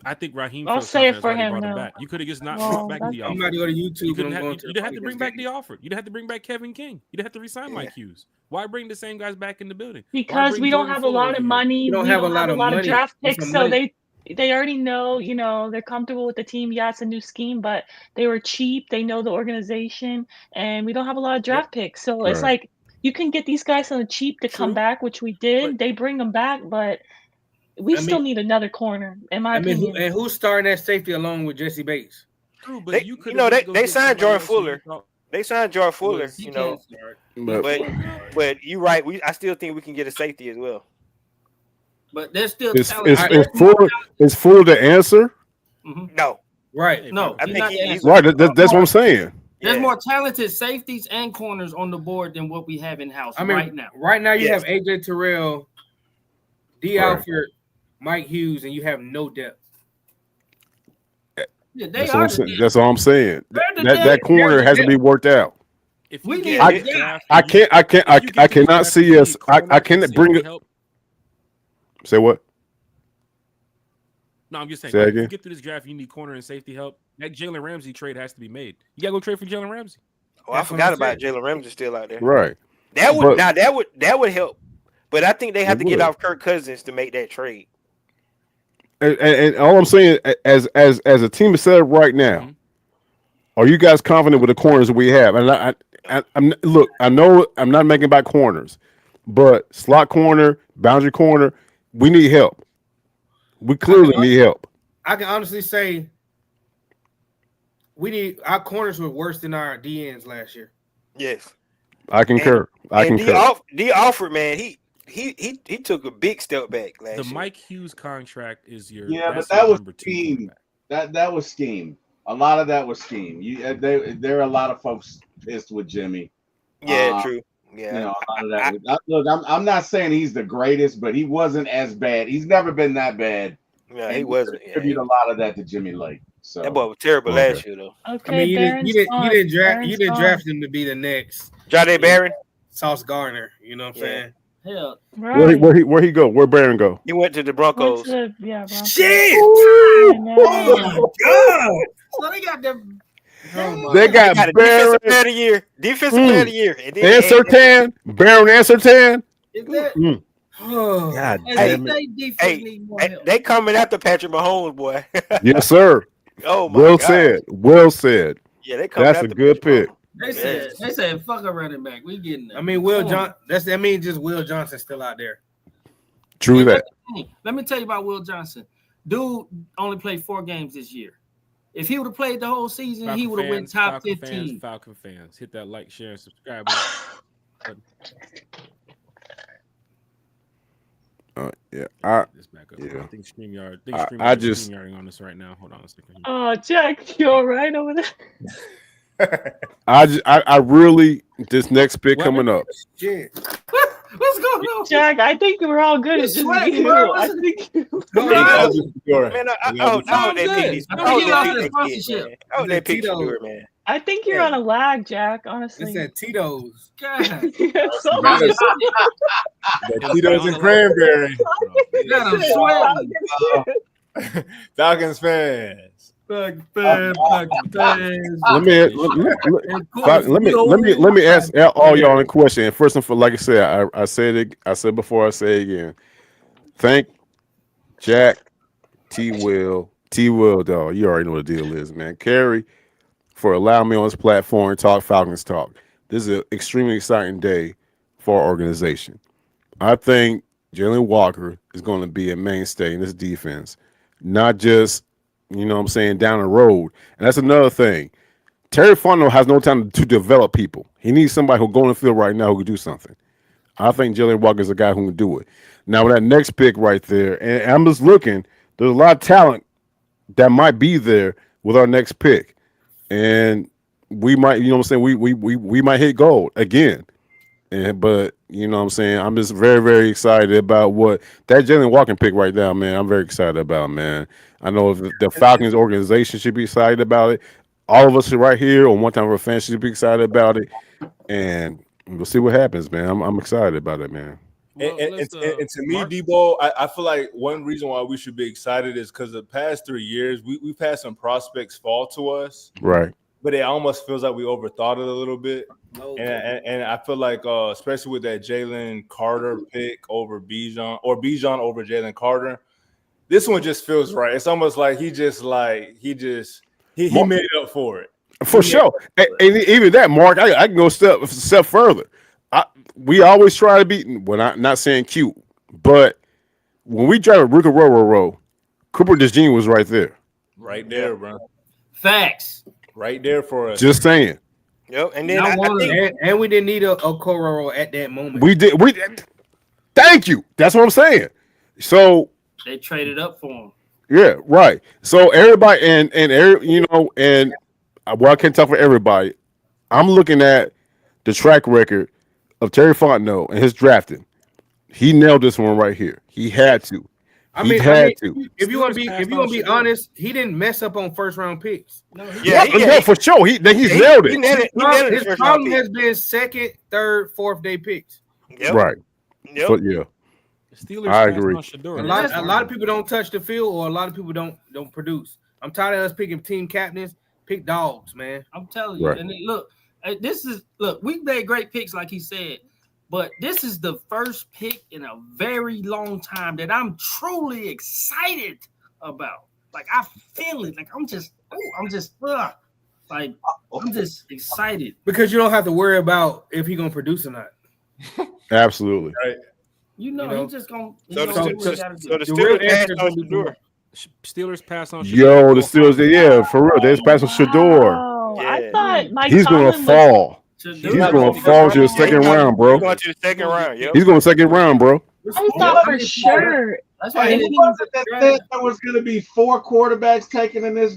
I think Raheem. I'll say it for him now. You could have just not brought back the offer. I'm about to go to YouTube. You didn't have to bring back the offer. You didn't have to bring back Kevin King. You didn't have to resign Mike Hughes. Why bring the same guys back in the building? Because we don't have a lot of money. We don't have a lot of draft picks, so they already know. They're comfortable with the team. Yeah, it's a new scheme, but they were cheap. They know the organization, and we don't have a lot of draft picks. So it's like you can get these guys on the cheap to come back, which we did. They bring them back, but We still need another corner, in my opinion. And who's starting at safety along with Jesse Bates? True, but they signed Jordan Fuller. They signed Jordan Fuller. But you're right. I still think we can get a safety as well. But there's still is Fuller the answer? Mm-hmm. No. Right. No. I think he's right. That's what I'm saying. There's more talented safeties and corners on the board than what we have in house right now. Right now, you have AJ Terrell, D. Alford, Mike Hughes, and you have no depth. Yeah, that's all I'm saying. That corner has to be worked out. If we I cannot see us. I cannot bring it. Say what? No, I'm just saying. Say if again? you get through this draft, you need corner and safety help. That Jalen Ramsey trade has to be made. You gotta go trade for Jalen Ramsey. Oh, I forgot about Jalen Ramsey still out there. Right. That would help. But I think they have to get off Kirk Cousins to make that trade. And all I'm saying, as a team is set up right now, are you guys confident with the corners we have? And I know I'm not making about corners, but slot corner, boundary corner, we need help. We clearly need help. I can honestly say our corners were worse than our DNs last year. Yes, I concur. D. Alford, man, he took a big step back last year. The Mike Hughes contract is your but that was scheme. That was scheme. A lot of that was scheme. There are a lot of folks pissed with Jimmy. Yeah, true. Yeah, a lot of that. Look, I'm not saying he's the greatest, but he wasn't as bad. He's never been that bad. Yeah, he wasn't. Attribute a lot of that to Jimmy Lake. So that boy was terrible last year, though. Okay, you didn't draft him to be the next Jahdae Barron, Sauce Gardner. You know what I'm saying? Hell, right. Where he go? Where Barron go? He went to the Broncos. Broncos. Shit! Oh God! So they got them. They got Barron, defensive player of the year, and Surtain, Barron and Surtain. God damn it! They coming after Patrick Mahomes, boy. Yes, sir. Oh my God. Well said. Yeah, they coming. That's after a good Patrick pick. They said fuck a running back. We getting that. I mean, just Will Johnson still out there. True that. Let me tell you about Will Johnson. Dude only played 4 games this year. If he would have played the whole season, Falcon he would have went top Falcon 15. Falcon fans, hit that like, share, and subscribe. Yeah, this back up. Yeah. I think StreamYard. I just StreamYarding on this right now. Hold on a second. Oh, Jack, you all right over there? I really this next pick coming up. Shit. What's going on, Jack? I think we're all good. It's just sweating, you. bro. I think. Man, I they pick these. They pick Stewart, man. I think you're on a lag, Jack. Honestly, It's at Tito's. God. The Tito's and cranberry. God, I'm sweating. Falcons fans. Let me ask all y'all a question. And first and foremost, like I said, I said it. I said before. I say it again. Thank Jack, T-Will, dog. You already know what the deal is, man. Kerry, for allowing me on this platform to talk Falcons talk. This is an extremely exciting day for our organization. I think Jalen Walker is going to be a mainstay in this defense, not just, you know what I'm saying, down the road. And that's another thing. Terry Fontenot has no time to develop people. He needs somebody who'll go in the field right now who can do something. I think Jalen Walker is a guy who can do it. Now, with that next pick right there, and I'm just looking, there's a lot of talent that might be there with our next pick. And we might, you know what I'm saying, we might hit gold again. But, you know what I'm saying, I'm just very, very excited about what that Jalen Walker pick right now, man. I'm very excited about, man. I know the Falcons organization should be excited about it. All of us right here on One Time for Fans should be excited about it. And we'll see what happens, man. I'm excited about it, man. Well, and to me, Debo, I feel like one reason why we should be excited is because the past 3 years, we've had some prospects fall to us. Right. But it almost feels like we overthought it a little bit. And I feel like, especially with that Jalen Carter pick over Bijan, or Bijan over Jalen Carter, this one just feels right. It's almost like he made it up for it. For sure. And even that, Mark, I can go a step further. We always try to be, well, not saying cute, but when we drafted Rico Row, Cooper DeJean was right there. Right there, bro. Facts. Right there for us. Just saying. Yep. And then I think, and we didn't need a Cororo at that moment. We did. Thank you. That's what I'm saying. So they traded up for him. Yeah, right. So everybody and well, I can't tell for everybody. I'm looking at the track record of Terry Fontenot and his drafting. He nailed this one right here. He had to. I mean, if you want to be honest, he didn't mess up on first round picks. No, for sure. He's nailed it. His problem has been second, third, fourth day picks. Yep. Right. Yep. But yeah. Steelers I agree. A lot of people don't touch the field, or a lot of people don't produce. I'm tired of us picking team captains. Pick dogs, man. I'm telling you. Right. And look, we made great picks, like he said, but this is the first pick in a very long time that I'm truly excited about. Like I feel it. Like I'm just excited because you don't have to worry about if he's gonna produce or not. Absolutely. Right. He's just gonna. So the Steelers passed on Shedeur. Steelers pass on Shedeur. Yo, the Steelers, for real, they passed on Shedeur. I thought Mike he's Tomlin gonna fall. He's gonna fall to the second round, bro. He's going to the second round. Yep. He's going second round, bro. I thought for sure. That's why he wasn't that said there was going to be 4 quarterbacks taken in this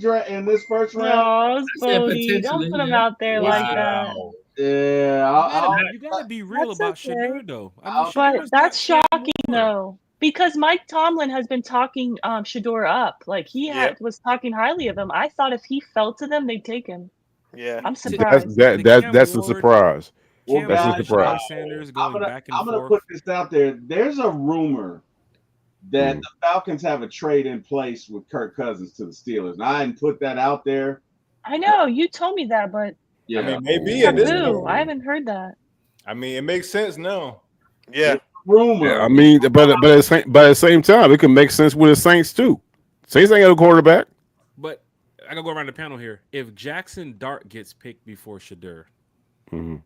first round. No, don't put him out there like that. Yeah, you gotta be real about Shedeur, though. But that's shocking, though, because Mike Tomlin has been talking Shedeur up. Like he was talking highly of him. I thought if he fell to them, they'd take him. Yeah, I'm surprised. That's a surprise. Well, that's a surprise. I'm gonna put this out there. There's a rumor that the Falcons have a trade in place with Kirk Cousins to the Steelers. And I didn't put that out there. I know you told me that, but I mean, maybe at this point. I haven't heard that. I mean, it makes sense now. Yeah, rumor. Yeah, I mean, but at the same time, it can make sense with the Saints too. Saints ain't got a quarterback. But I gotta go around the panel here. If Jackson Dart gets picked before Shedeur,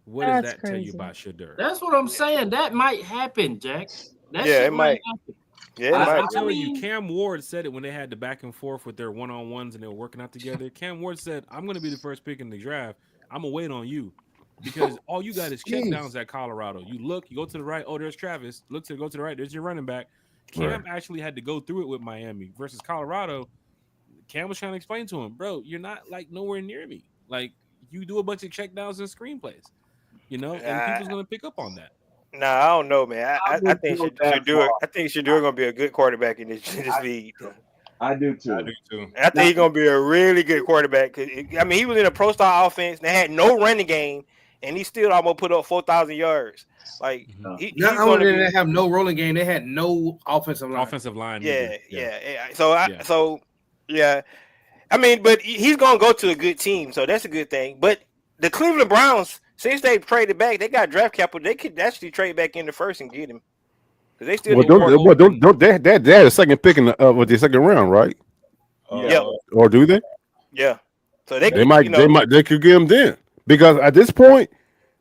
what does that tell you about Shedeur? That's what I'm saying. That might happen, Jack. It might happen. Yeah, I'm telling you, Cam Ward said it when they had the back and forth with their one-on-ones and they were working out together. Cam Ward said, "I'm going to be the first pick in the draft. I'm gonna wait on you because all you got is check downs at Colorado. You look, you go to the right. Oh, there's Travis. Go to the right. There's your running back. Cam actually had to go through it with Miami versus Colorado. Cam was trying to explain to him, bro, you're not like nowhere near me. Like you do a bunch of check downs and screenplays, and people's gonna pick up on that." Nah, I don't know, man. I think Shedeur gonna be a good quarterback in this league. I do too. I think he's gonna be a really good quarterback. I mean, he was in a pro style offense. They had no running game, and he still almost put up 4,000 yards. Like not only did they have no rolling game, they had no offensive line. Yeah. So I mean, but he's gonna go to a good team, so that's a good thing. But the Cleveland Browns, since they traded back, they got draft capital. They could actually trade back in the first and get him. They still they had a second pick in the second round, right? Or do they? Yeah. So they could get him then, because at this point,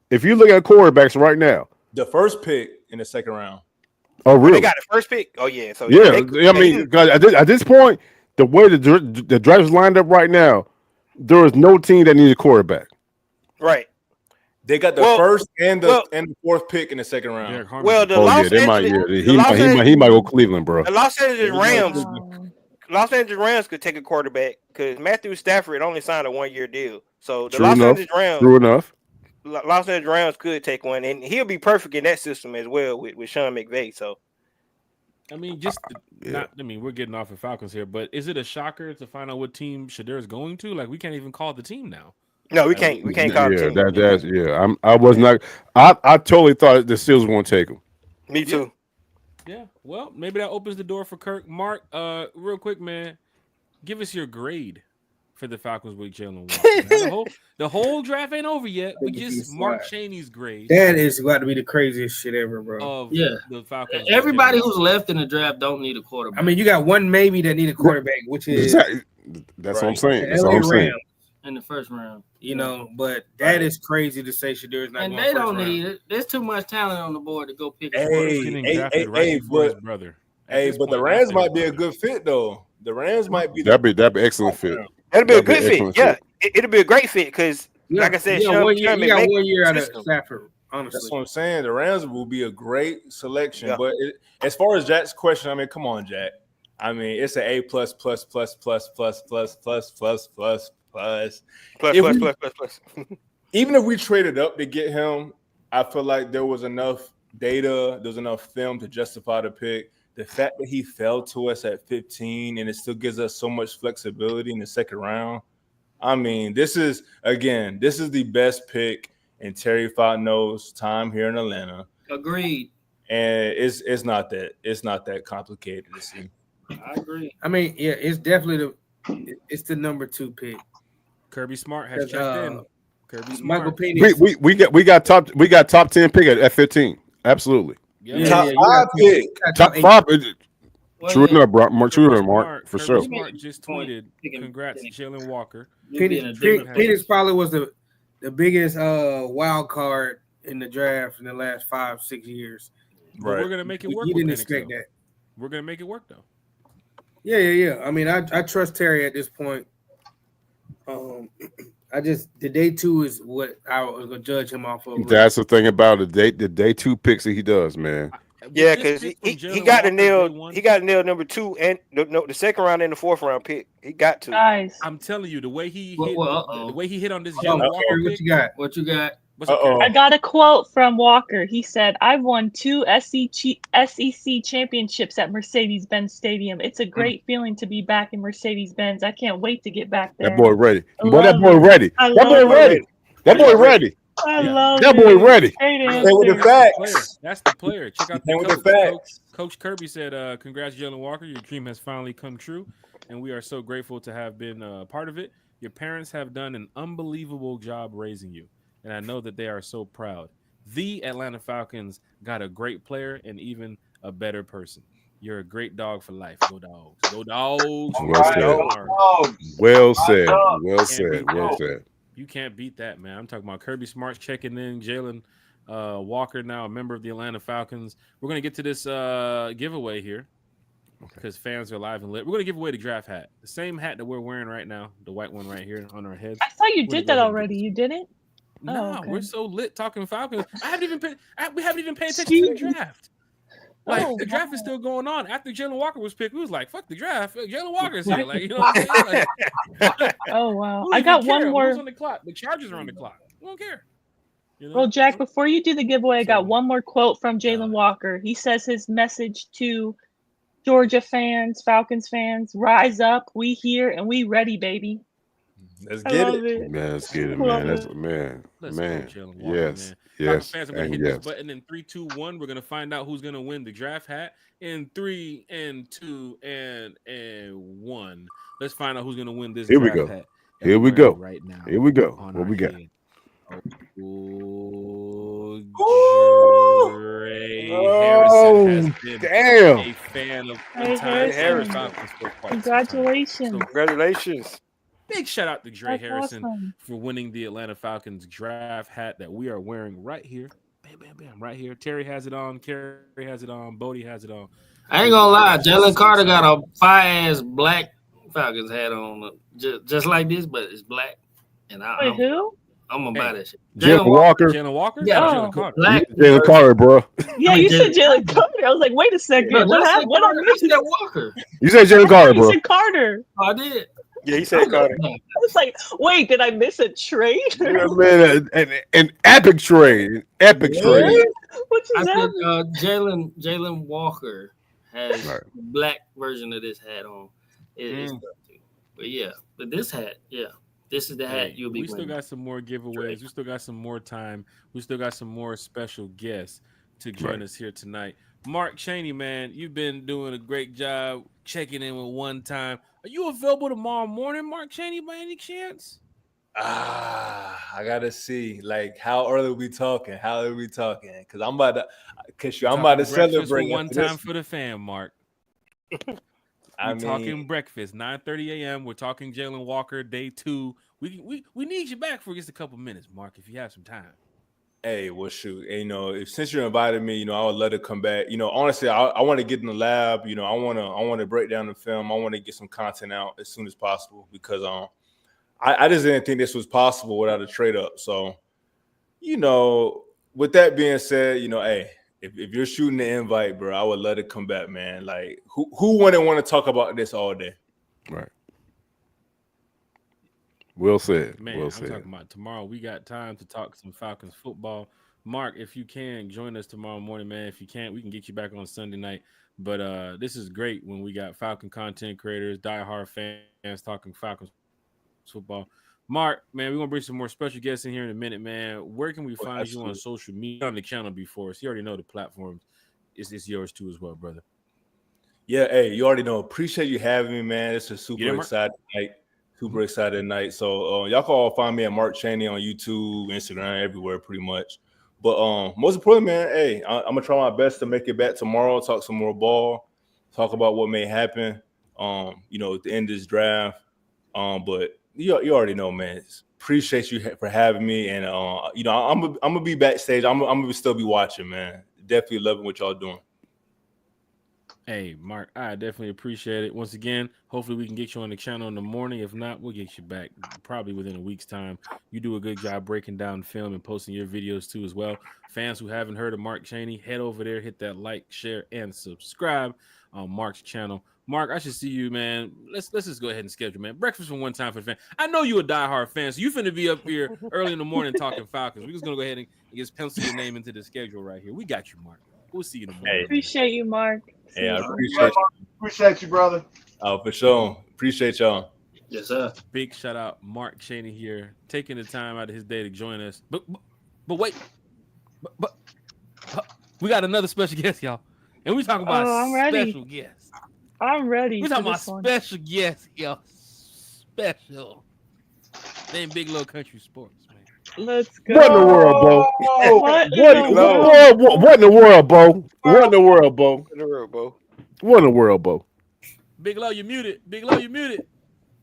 if you look at quarterbacks right now, the first pick in the second round. Oh, really? They got the first pick. Oh, yeah. So I mean, at this point, the way the draft is lined up right now, there is no team that needs a quarterback. Right. They got the first and the fourth pick in the second round. Well, he might go Cleveland, bro. The Los Angeles Rams could take a quarterback because Matthew Stafford only signed a 1-year deal. So the Los Angeles Rams could take one, and he'll be perfect in that system as well with Sean McVay. So, I mean, we're getting off of Falcons here, but is it a shocker to find out what team Shedeur is going to? Like, we can't even call the team now. No, we can't. We can't call the team. I was not. I totally thought the Steelers were going to take him. Me too. Yeah. Well, maybe that opens the door for Kirk. Mark, real quick, man, give us your grade for the Falcons with Jalen Walker. The whole draft ain't over yet. We just Mark Chaney's grade. That is about to be the craziest shit ever, bro. The Falcons. Everybody who's left in the draft don't need a quarterback. I mean, you got one maybe that need a quarterback, which is that's what I'm saying. That's what I'm saying. In the first round, but that is crazy to say Shedeur is not. And they don't need it. There's too much talent on the board to go pick. Getting drafted right before his brother. Hey, but the Rams might be a good fit though. The Rams might be. That'd be excellent fit. That'd be a good fit. Yeah, it'll be a great fit because, like I said, you got 1 year out of Stafford. Honestly, that's what I'm saying. The Rams will be a great selection. Yeah. But as far as Jack's question, I mean, come on, Jack. I mean, it's an A plus. Even if we traded up to get him, I feel like there was enough data, there was enough film to justify the pick. The fact that he fell to us at 15 and it still gives us so much flexibility in the second round. I mean, this is the best pick in Terry Fontenot's time here in Atlanta. Agreed. And it's not that complicated to see. I agree. I mean, yeah, it's definitely the number 2 pick. Kirby Smart has checked in. Kirby Smart. Michael Penix. We got top 10 pick at 15. Absolutely. Top 5 pick. Top 5. True enough, Mark. For sure. Smart just tweeted, "Congrats, Jalen Walker." Penix probably was the biggest wild card in the draft in the last 5-6 years. Right. We're gonna make it work. You didn't expect that. We're gonna make it work though. Yeah. I mean, I trust Terry at this point. The day 2 is what I was gonna judge him off of. That's the thing about it. The day 2 picks that he does, man. Yeah, because he got to nail. He got to nail number 2 and the second round and the 4th round pick. He got to. Guys, I'm telling you, the way he hit on this Jalen Walker pick. What you got? I got a quote from Walker. He said, "I've won 2 SEC championships at Mercedes-Benz Stadium. It's a great feeling to be back in Mercedes-Benz. I can't wait to get back there." That boy ready. That boy ready. That boy ready. I love that boy ready. With the facts. That's the player. Check out the facts. Coach Kirby said, "Congrats, Jalen Walker. Your dream has finally come true, and we are so grateful to have been part of it. Your parents have done an unbelievable job raising you, and I know that they are so proud. The Atlanta Falcons got a great player and even a better person. You're a great dog for life. Go Dogs. Go Dogs." Well said. Well said. You can't beat that, man. I'm talking about Kirby Smart checking in, Jalen Walker now a member of the Atlanta Falcons. We're going to get to this giveaway here because fans are live and lit. We're going to give away the draft hat, the same hat that we're wearing right now, the white one right here on our heads. I thought you did that already. You didn't? No, we're so lit talking Falcons. We haven't even paid attention to the draft. Like the draft is still going on. After Jalen Walker was picked, we was like, "Fuck the draft, Jalen Walker's here." Like, you know what I'm saying? Like, oh wow! I got one more. Who's on the clock? The Chargers are on the clock. We don't care. You know? Well, Jack, before you do the giveaway, I got one more quote from Jalen Walker. He says his message to Georgia fans, Falcons fans: "Rise up, we here and we ready, baby." Let's get it. Man, let's get it, man. That's man. Let's man. Go, Walker, yes. Man. Yes. Fans, I'm gonna hit this button in 3, 2, 1. We're gonna find out who's gonna win the draft hat in 3 and 2 and 1. Let's find out who's gonna win this Here draft we go. hat. Here we go. Right now. Here we go. What we got? Harrison has been a fan of Harrison. Congratulations. Congratulations. Big shout out to Dre Harrison awesome. for winning the Atlanta Falcons draft hat that we are wearing right here. Bam, bam, bam, right here. Terry has it on. Carrie has it on. Bodie has it on. I ain't gonna lie. Jalen Carter got a fire-ass black Falcons hat on, just like this, but it's black. And Wait, who? I'm gonna buy that shit. Jalen Walker. Jalen Walker? Yeah, Jalen Carter. Jalen Carter, bro. Yeah, you said Jalen Carter. I was like, wait a second. What happened? What I missed? That Walker. You said Jalen Carter, bro. You said Carter. I did. Yeah, he said Carter. I was like, wait, did I miss a trade? Yeah, man, an epic trade. An epic trade. What just happened? Jalen Walker has the black version of this hat on. But yeah, but this hat, this is the hat you'll be. We still got some more giveaways. We still got some more time. We still got some more special guests to join us here tonight. Mark Chaney, man, you've been doing a great job checking in with one time. Are you available tomorrow morning, Mark Chaney, by any chance? I gotta see, like, how early we talking? Because I'm about to celebrate one time for the fam, Mark. I'm talking breakfast, 9:30 a.m. We're talking Jalen Walker, day 2. We need you back for just a couple minutes, Mark, if you have some time. Hey, well, shoot. And, if since you invited me, I would love to come back. Honestly, I want to get in the lab. I want to break down the film. I want to get some content out as soon as possible because I just didn't think this was possible without a trade up. So, with that being said, hey, if you're shooting the invite, bro, I would love to come back, man. Like, who wouldn't want to talk about this all day? Right. Well said. Man, well I'm said. talking about tomorrow. We got time to talk some Falcons football. Mark, if you can join us tomorrow morning, man. If you can't, we can get you back on Sunday night. But this is great when we got Falcon content creators, diehard fans talking Falcons football. Mark, man, we're gonna bring some more special guests in here in a minute, man. Where can we find you on social media? On the channel before us. You already know the platforms. It's yours too as well, brother. Yeah, hey, you already know. Appreciate you having me, man. It's a super exciting night. Super excited night. So y'all can all find me at Mark Cheney on YouTube, Instagram, everywhere pretty much. But most importantly, man, hey, I'm gonna try my best to make it back tomorrow, talk some more ball, talk about what may happen, at the end of this draft. But you already know, man. Appreciate you for having me, and I'm gonna be backstage. I'm gonna still be watching, man. Definitely loving what y'all doing. Hey, Mark, I definitely appreciate it. Once again, hopefully we can get you on the channel in the morning. If not, we'll get you back probably within a week's time. You do a good job breaking down film and posting your videos too as well. Fans who haven't heard of Mark Cheney, head over there, hit that like, share, and subscribe on Mark's channel. Mark, I should see you, man. Let's just go ahead and schedule, man. Breakfast from one time for the fan. I know you a diehard fan, so you finna be up here early in the morning talking Falcons. We're just gonna go ahead and just pencil your name into the schedule right here. We got you, Mark. We'll see you in the morning. Appreciate you, Mark. Hey, I appreciate you, brother. Oh, for sure. Appreciate y'all. Yes, sir. Big shout out, Mark Cheney here, taking the time out of his day to join us. But wait, but we got another special guest, y'all, and we talking about special guests. I'm ready. We talking about special guests, y'all. Special. Name Big Low Country Sports. Let's go. What in the world, Bo? What in the world, Bo? What in the world, Bo? What in the world, Bo? Big Low, you muted. Big Low, you muted.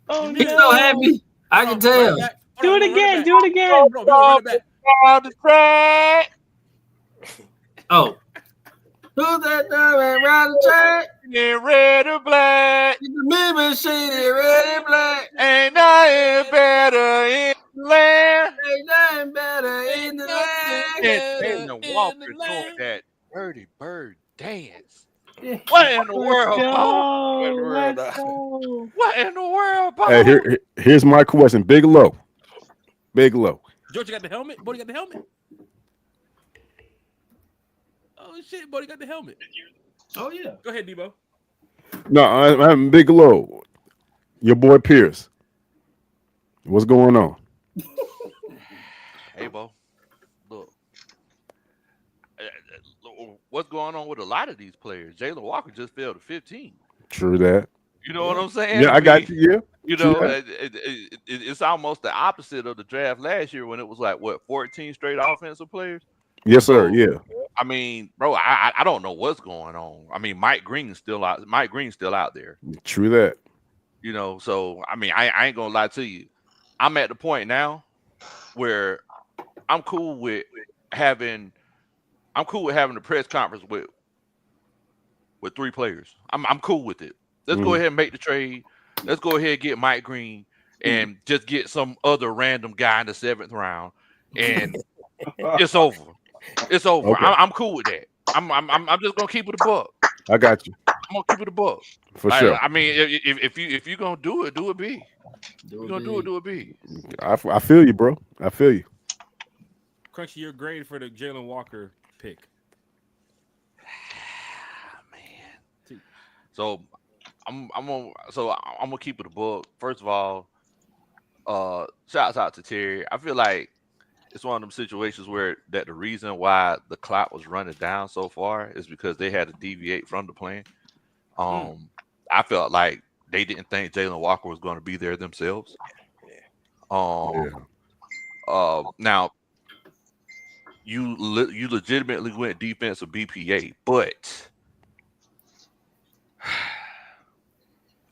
Oh, he's so happy. I can tell. Do it again. Do it again. On the track. Oh. Who's that dog around the track? In red or black. The mean machine in red and black. Ain't nothing better in the land. Ain't nothing better in the land. And Jalen Walker doing that Birdie Bird dance. What in the world, Bo? What in the world, Bo? Hey, here's my question. Big Low. Big Low. George got the helmet? Bodie got the helmet? Oh, shit. Bodie got the helmet. Oh, yeah. Go ahead, Debo. No, I'm Big Low. Your boy Pierce. What's going on? Hey, Bo. Look. What's going on with a lot of these players? Jalen Walker just fell to 15. True that. You know what I'm saying? Yeah, I got you. Yeah. You know, it's almost the opposite of the draft last year when it was like, what, 14 straight offensive players? Yes, sir. Yeah. I mean, bro, I don't know what's going on. I mean, Mike Green's still out. Mike Green's still out there. True that. You know, so I mean, I ain't gonna lie to you. I'm at the point now where I'm cool with having a press conference with 3 players. I'm cool with it. Let's go ahead and make the trade. Let's go ahead and get Mike Green and just get some other random guy in the 7th round, and it's over. It's over. Okay. I'm cool with that. I'm just gonna keep it a buck. I got you. I'm gonna keep it a buck. For sure. I mean, if you're gonna do it B. You're gonna do it B. I feel you, bro. I feel you. Crunchy, your grade for the Jalen Walker pick. Man. So I'm gonna keep it a book. First of all, shouts out to Terry. I feel like it's one of them situations where the reason why the clock was running down so far is because they had to deviate from the plan. I felt like they didn't think Jalen Walker was going to be there themselves. Now you legitimately went defensive BPA, but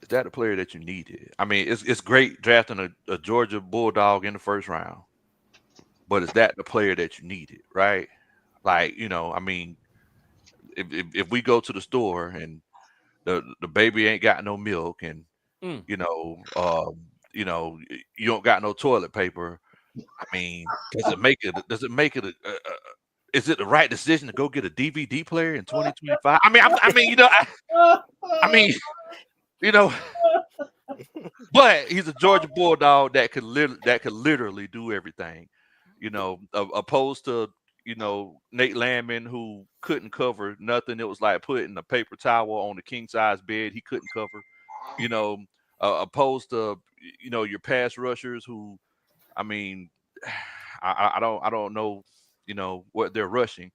is that a player that you needed? I mean, it's great drafting a Georgia Bulldog in the 1st round. but is that the player that you needed, right? Like, you know, I mean, if we go to the store and the baby ain't got no milk and you know, you don't got no toilet paper. I mean, does it make it? Is it the right decision to go get a DVD player in 2025? I mean, you know, I mean, you know, but he's a Georgia Bulldog that could literally do everything. You know, opposed to Nate Landman, who couldn't cover nothing. It was like putting a paper towel on the king size bed. He couldn't cover. You know, opposed to your pass rushers who, I mean, I don't know, what they're rushing.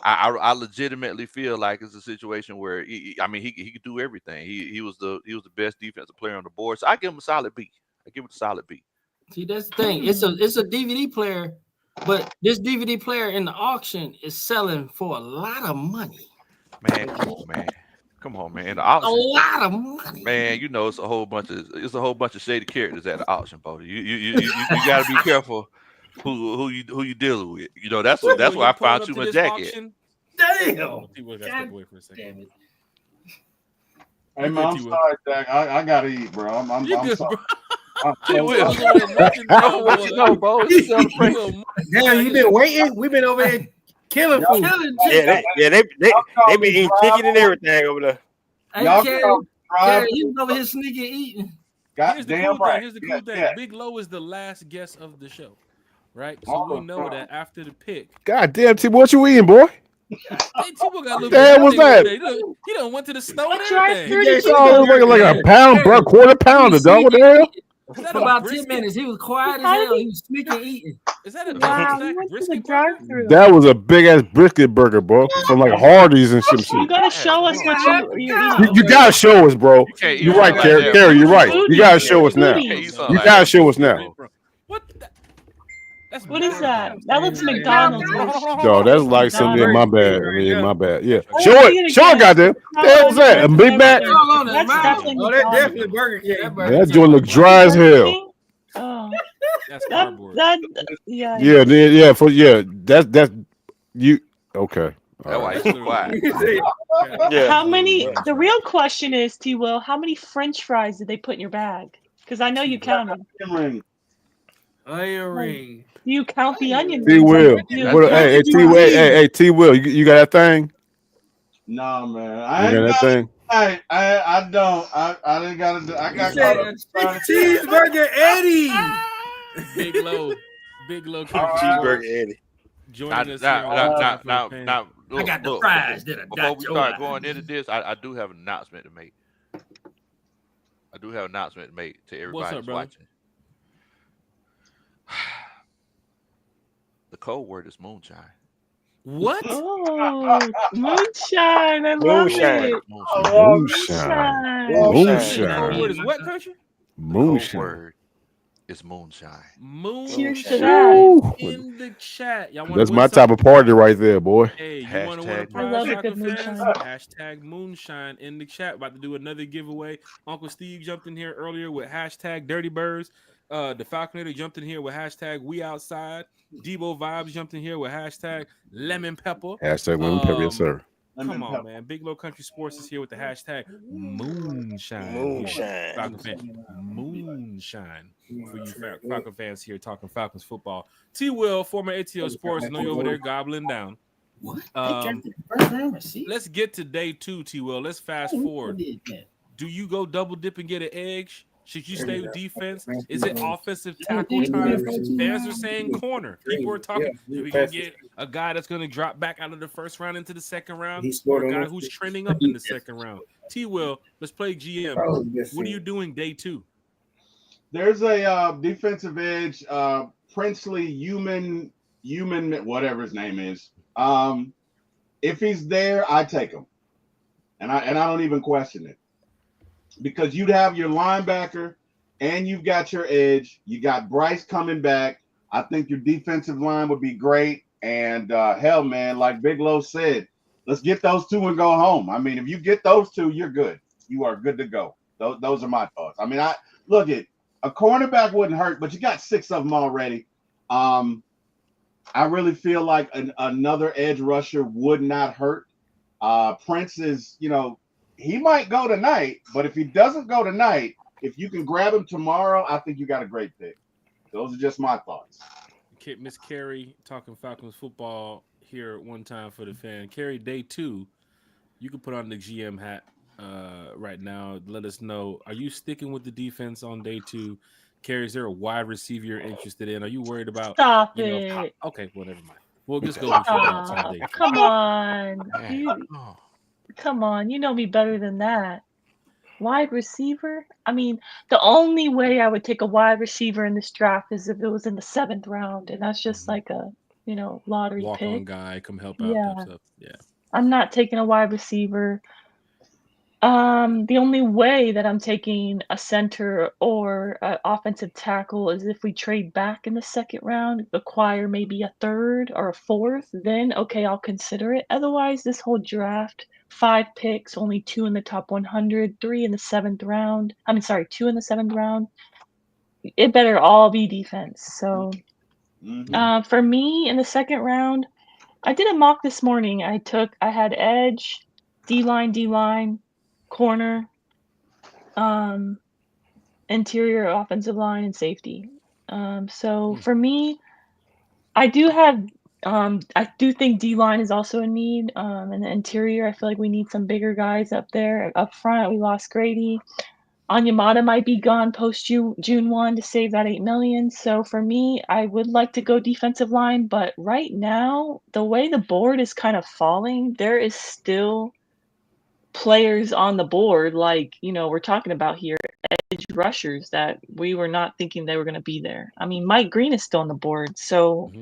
I legitimately feel like it's a situation where he could do everything. He was the best defensive player on the board. So I give him a solid B. I give it a solid B. See, that's the thing. It's a DVD player, but this DVD player in the auction is selling for a lot of money. Man, come on, man. In the auction, a lot of money. Man, it's a whole bunch of shady characters at the auction, buddy. You got to be careful who you dealing with. That's why I found you my jacket. Damn. Damn it. Hey man, I'm sorry, Jack. I gotta eat, bro. I'm sorry. Damn, you been waiting? We've been over here killing food. They been eating chicken and everything over there. He's over here sneaking eating. Here's the cool thing. Yeah. Big Low is the last guest of the show, right? So we know that after the pick. God damn, T, what you eating, boy? What the hell was that? He done went to the store and everything. Like a pound, bro, quarter pounder, dog. What the hell? For about 10 minutes, he was quiet as hell. He was sneaking eating. Is that a brisket drive-through? That was a big ass brisket burger, bro, from like Hardee's and shit. You gotta show us what you're eating. You gotta show us, bro. You're right, Carrie. Carrie, you're right. You gotta show us now. You gotta show us now. What is that? That looks McDonald's. Yo, that's like something. My bad. My bad. Yeah. Show it, goddamn. What the hell is that? A Big Mac? That's definitely Burger King. That joint look dry as hell. Oh, that's cardboard. That's you. Okay. How many? The real question is, T. Will, how many French fries did they put in your bag? Because I know you counted. Onion ring. You count the onion T. Will. Hey, T. Will. You got that thing? No, man. I got that thing. I don't. I didn't got to. I got cheeseburger Eddie. Big Low cheeseburger Eddie. Joining us now, I got the fries. Before we start going into this, I do have an announcement to make. To everybody who's watching. The code word is moonshine. What? Oh, moonshine! I love it. Moonshine. The word is what, country? Moonshine. The word is moonshine. Cheers to that. In the chat. That's my type of party right there, boy. Hey, you want to win a prize? I love a good moonshine. Hashtag moonshine in the chat. About to do another giveaway. Uncle Steve jumped in here earlier with hashtag Dirty Birds. The Falconator jumped in here with hashtag We Outside. Debo Vibes jumped in here with hashtag Lemon Pepper. Hashtag Lemon Pepper, yes, sir. Come on, man. Big Low Country Sports is here with the hashtag Moonshine. Falcon fan. Moonshine. For you Falcon fans here talking Falcons football. T. Will, former ATL Sports. I know you're over there gobbling down. What? Let's get to day 2, T. Will. Let's fast forward. Do you go double dip and get an edge? Should you stay with defense? Is it offensive tackle time? Fans are saying corner. People are talking. Are we going to get a guy that's going to drop back out of the first round into the second round? Or a guy who's trending up in the second round? T. Will, let's play GM. What are you doing day 2? There's a defensive edge, Princely Human, whatever his name is. If he's there, I take him. And I don't even question it. Because you'd have your linebacker and you've got your edge. You got Bryce coming back. I think your defensive line would be great. And hell, man, like Big Low said, let's get those two and go home. I mean, if you get those two, you're good. You are good to go. Those are my thoughts. I mean, a cornerback wouldn't hurt, but you got 6 of them already. I really feel like another edge rusher would not hurt. Prince is, he might go tonight, but if he doesn't go tonight, if you can grab him tomorrow, I think you got a great pick. Those are just my thoughts. Miss Carrie talking Falcons football here one time for the fan. Carrie, day 2, you can put on the GM hat right now. Let us know. Are you sticking with the defense on day 2? Carrie, is there a wide receiver you're interested in? Are you worried about? Stop it. Okay, well, never mind. We'll just go with your thoughts on day 2. Come on. Come on. You know me better than that. Wide receiver? I mean, the only way I would take a wide receiver in this draft is if it was in the 7th round, and that's just like a, lottery walk pick. On guy, come help out type stuff. Yeah. I'm not taking a wide receiver. The only way that I'm taking a center or an offensive tackle is if we trade back in the 2nd round, acquire maybe a 3rd or a 4th, then okay, I'll consider it. Otherwise, this whole draft, 5 picks, only 2 in the top 100, 3 in the 7th round. 2 in the 7th round. It better all be defense. So, for me in the 2nd round, I did a mock this morning. I had edge, D-line, corner, interior offensive line, and safety. So for me, I do think D-line is also a need. In the interior, I feel like we need some bigger guys up there. Up front, we lost Grady. Onyemata might be gone post June 1 to save that $8 million. So for me, I would like to go defensive line, but right now, the way the board is kind of falling, there is still players on the board, like, we're talking about here, edge rushers that we were not thinking they were going to be there. I mean, Mike Green is still on the board. So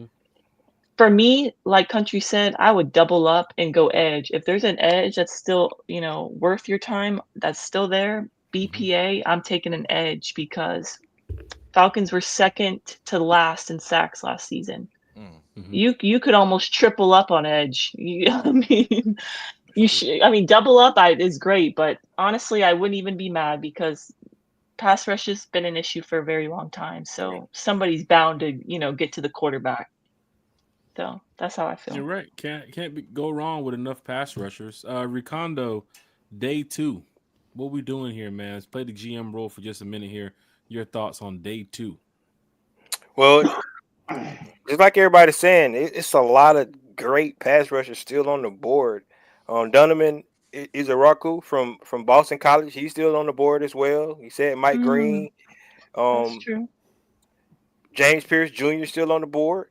for me, like Country said, I would double up and go edge. If there's an edge that's still, worth your time, that's still there, BPA, I'm taking an edge because Falcons were 2nd to last in sacks last season. You could almost triple up on edge. Double up is great, but honestly, I wouldn't even be mad because pass rush has been an issue for a very long time. So somebody's bound to, get to the quarterback. So that's how I feel. You're right. Can't go wrong with enough pass rushers. Ricondo, day 2. What we doing here, man? Let's play the GM role for just a minute here. Your thoughts on day 2? Well, just like everybody's saying, it's a lot of great pass rushers still on the board. Donovan Izaraku from Boston College, he's still on the board as well. He said Mike Green. That's true. James Pierce Jr. still on the board.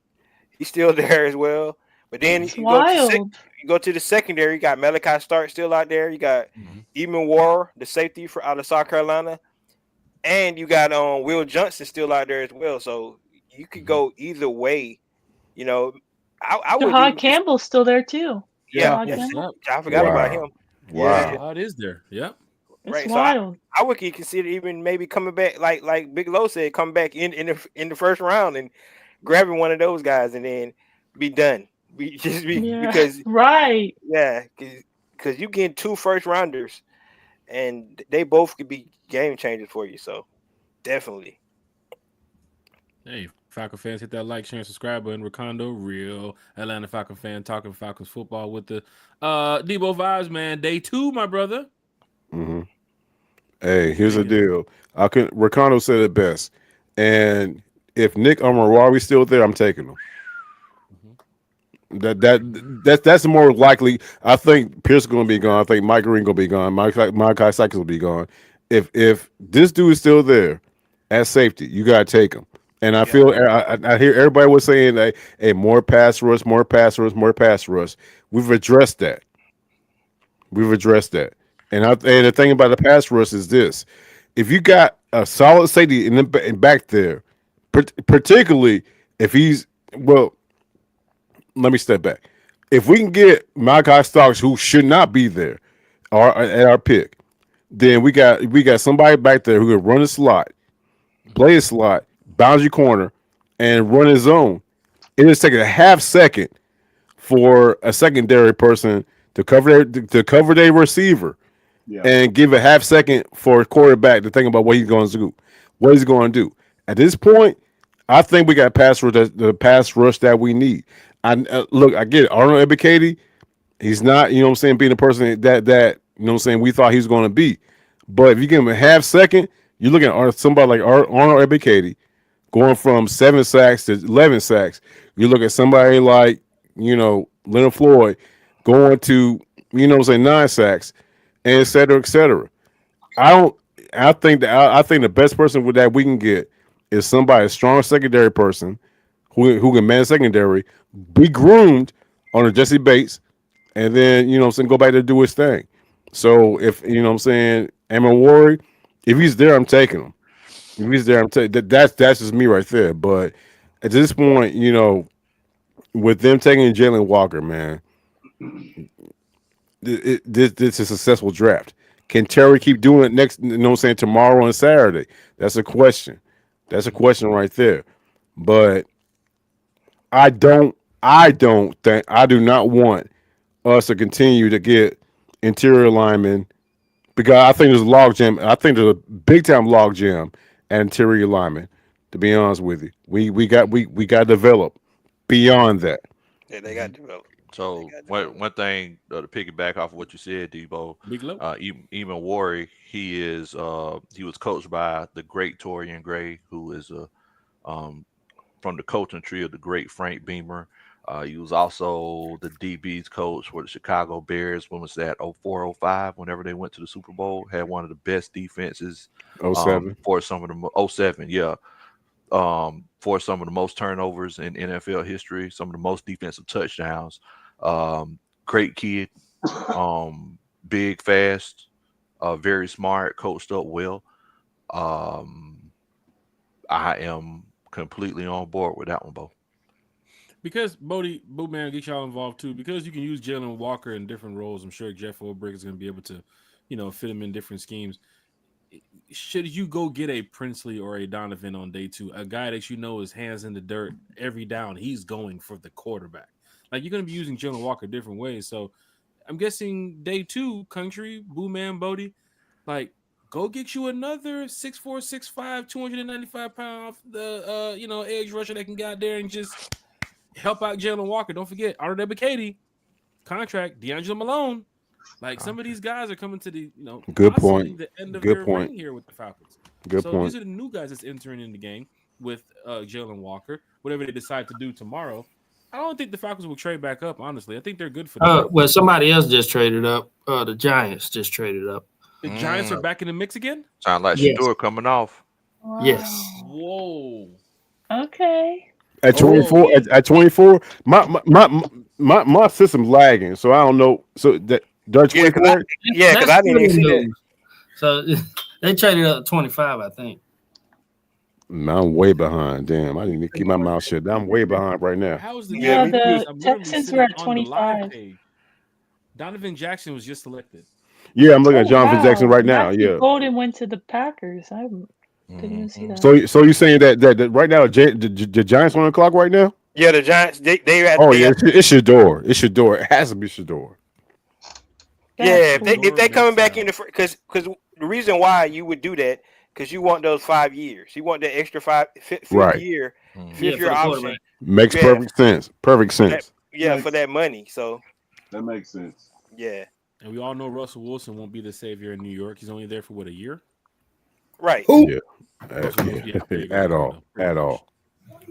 He's still there as well. But then you go to the secondary. You got Malachi Stark still out there. You got Eamon War, the safety out of South Carolina, and you got Will Johnson still out there as well. So you could go either way. I would. Jahad Campbell's still there too. Yeah, I forgot about him. Wow, Jahad is there. Yep. It's wild. I would consider even maybe coming back, like Big Low said, come back in the 1st round and grabbing one of those guys and then be done. Because because you get 2 1st rounders and they both could be game changers for you. So definitely. Hey, Falcon fans, hit that like, share, and subscribe button. Ricondo, real Atlanta Falcon fan, talking Falcons football with the Debo vibes, man. Day 2, my brother. Hey, here's the deal. Ricondo said it best. And if Nick Amarawi still there, I'm taking him. That's the more likely. I think Pierce is going to be gone. I think Mike Green going to be gone. Mike Sykes will be gone. If this dude is still there at safety, you got to take him. And I feel I hear everybody was saying that, hey, more pass rush. We've addressed that. And the thing about the pass rush is this: if you got a solid safety in back there, particularly if he's let me step back. If we can get Malachi Starks, who should not be there, at our pick, then we got somebody back there who can run a slot, play a slot, boundary corner, and run his zone. It is taking a half second for a secondary person to cover their receiver, and give a half second for a quarterback to think about what he's going to do. At this point, I think we got pass rush, the pass rush that we need. Look, I get it. Arnold Ebiketie, he's not, you know what I'm saying, being the person that you know what I'm saying, we thought he was going to be. But if you give him a half second, you're looking at somebody like Arnold Ebiketie going from 7 sacks to 11 sacks. You look at somebody like, you know, Leonard Floyd going to, you know what I'm saying, 9 sacks, and et cetera, et cetera. I think the best person with that we can get is somebody, a strong secondary person who can man secondary, be groomed on a Jesse Bates, and then, you know what I'm saying, go back to do his thing. So if, you know what I'm saying, Amon Wari, if he's there, I'm taking him. If he's there, I'm taking that's just me right there. But at this point, you know, with them taking Jalen Walker, man, this is a successful draft. Can Terry keep doing it next, you know what I'm saying, tomorrow and Saturday? That's a question. That's a question right there. But I do not want us to continue to get interior linemen, because I think there's a log jam. I think there's a big time log jam at interior linemen. To be honest with you, we got to develop beyond that. Yeah, they got to develop. So one thing to piggyback off of what you said, Debo, Eamon Wari, he was coached by the great Torian Gray, who is from the coaching tree of the great Frank Beamer. He was also the DB's coach for the Chicago Bears. When was that? 04-05, whenever they went to the Super Bowl, had one of the best defenses. 07. For some of the 07, yeah. For some of the most turnovers in NFL history, some of the most defensive touchdowns. Great kid, big, fast, very smart, coached up well. I am completely on board with that one, Bo. Because Bodie, man, get y'all involved too. Because you can use Jalen Walker in different roles. I'm sure Jeff Ulbrich is going to be able to, you know, fit him in different schemes. Should you go get a Princely or a Donovan on day 2, a guy that you know is hands in the dirt every down, he's going for the quarterback. Like, you're going to be using Jalen Walker different ways. So I'm guessing day 2, Country, Boo Man, Bodie, like, go get you another 6'4", 6'5", 295 pound the you know, edge rusher that can get out there and just help out Jalen Walker. Don't forget Arnold Ebiketie contract, D'Angelo Malone. Like, some of these guys are coming to the, you know, good possibly point. the end of Good their point. ring here with the Falcons. Good so point. These are the new guys that's entering in the game with Jalen Walker. Whatever they decide to do tomorrow, I don't think the Falcons will trade back up. Honestly, I think they're good for that. Well, somebody else just traded up. The Giants just traded up. The Giants are back in the mix again. Sound like Shador coming off. Wow. Yes. Whoa. Okay. At 24, at 24, my system's lagging, so I don't know. So that they're 24. Yeah, because I didn't even see that. So they traded up 25, I think. I'm way behind. Damn, I need to keep my mouth shut. I'm way behind right now. How's the the Texans were at 25. Donovan Jackson was just selected. Yeah, I'm looking at Jonathan Jackson right now. Matthew Yeah, Golden went to the Packers. I didn't even see that. So you're saying that right now the Giants on the clock right now? Yeah, the Giants. They It's Shador. It's Shador. It has to be Shador. Yeah, if they coming back in because the reason why you would do that, because you want those 5 years. You want that extra fifth year option. Makes perfect sense. Perfect sense. For that money. So that makes sense. Yeah. And we all know Russell Wilson won't be the savior in New York. He's only there for what, a year? Right. Yeah. At all.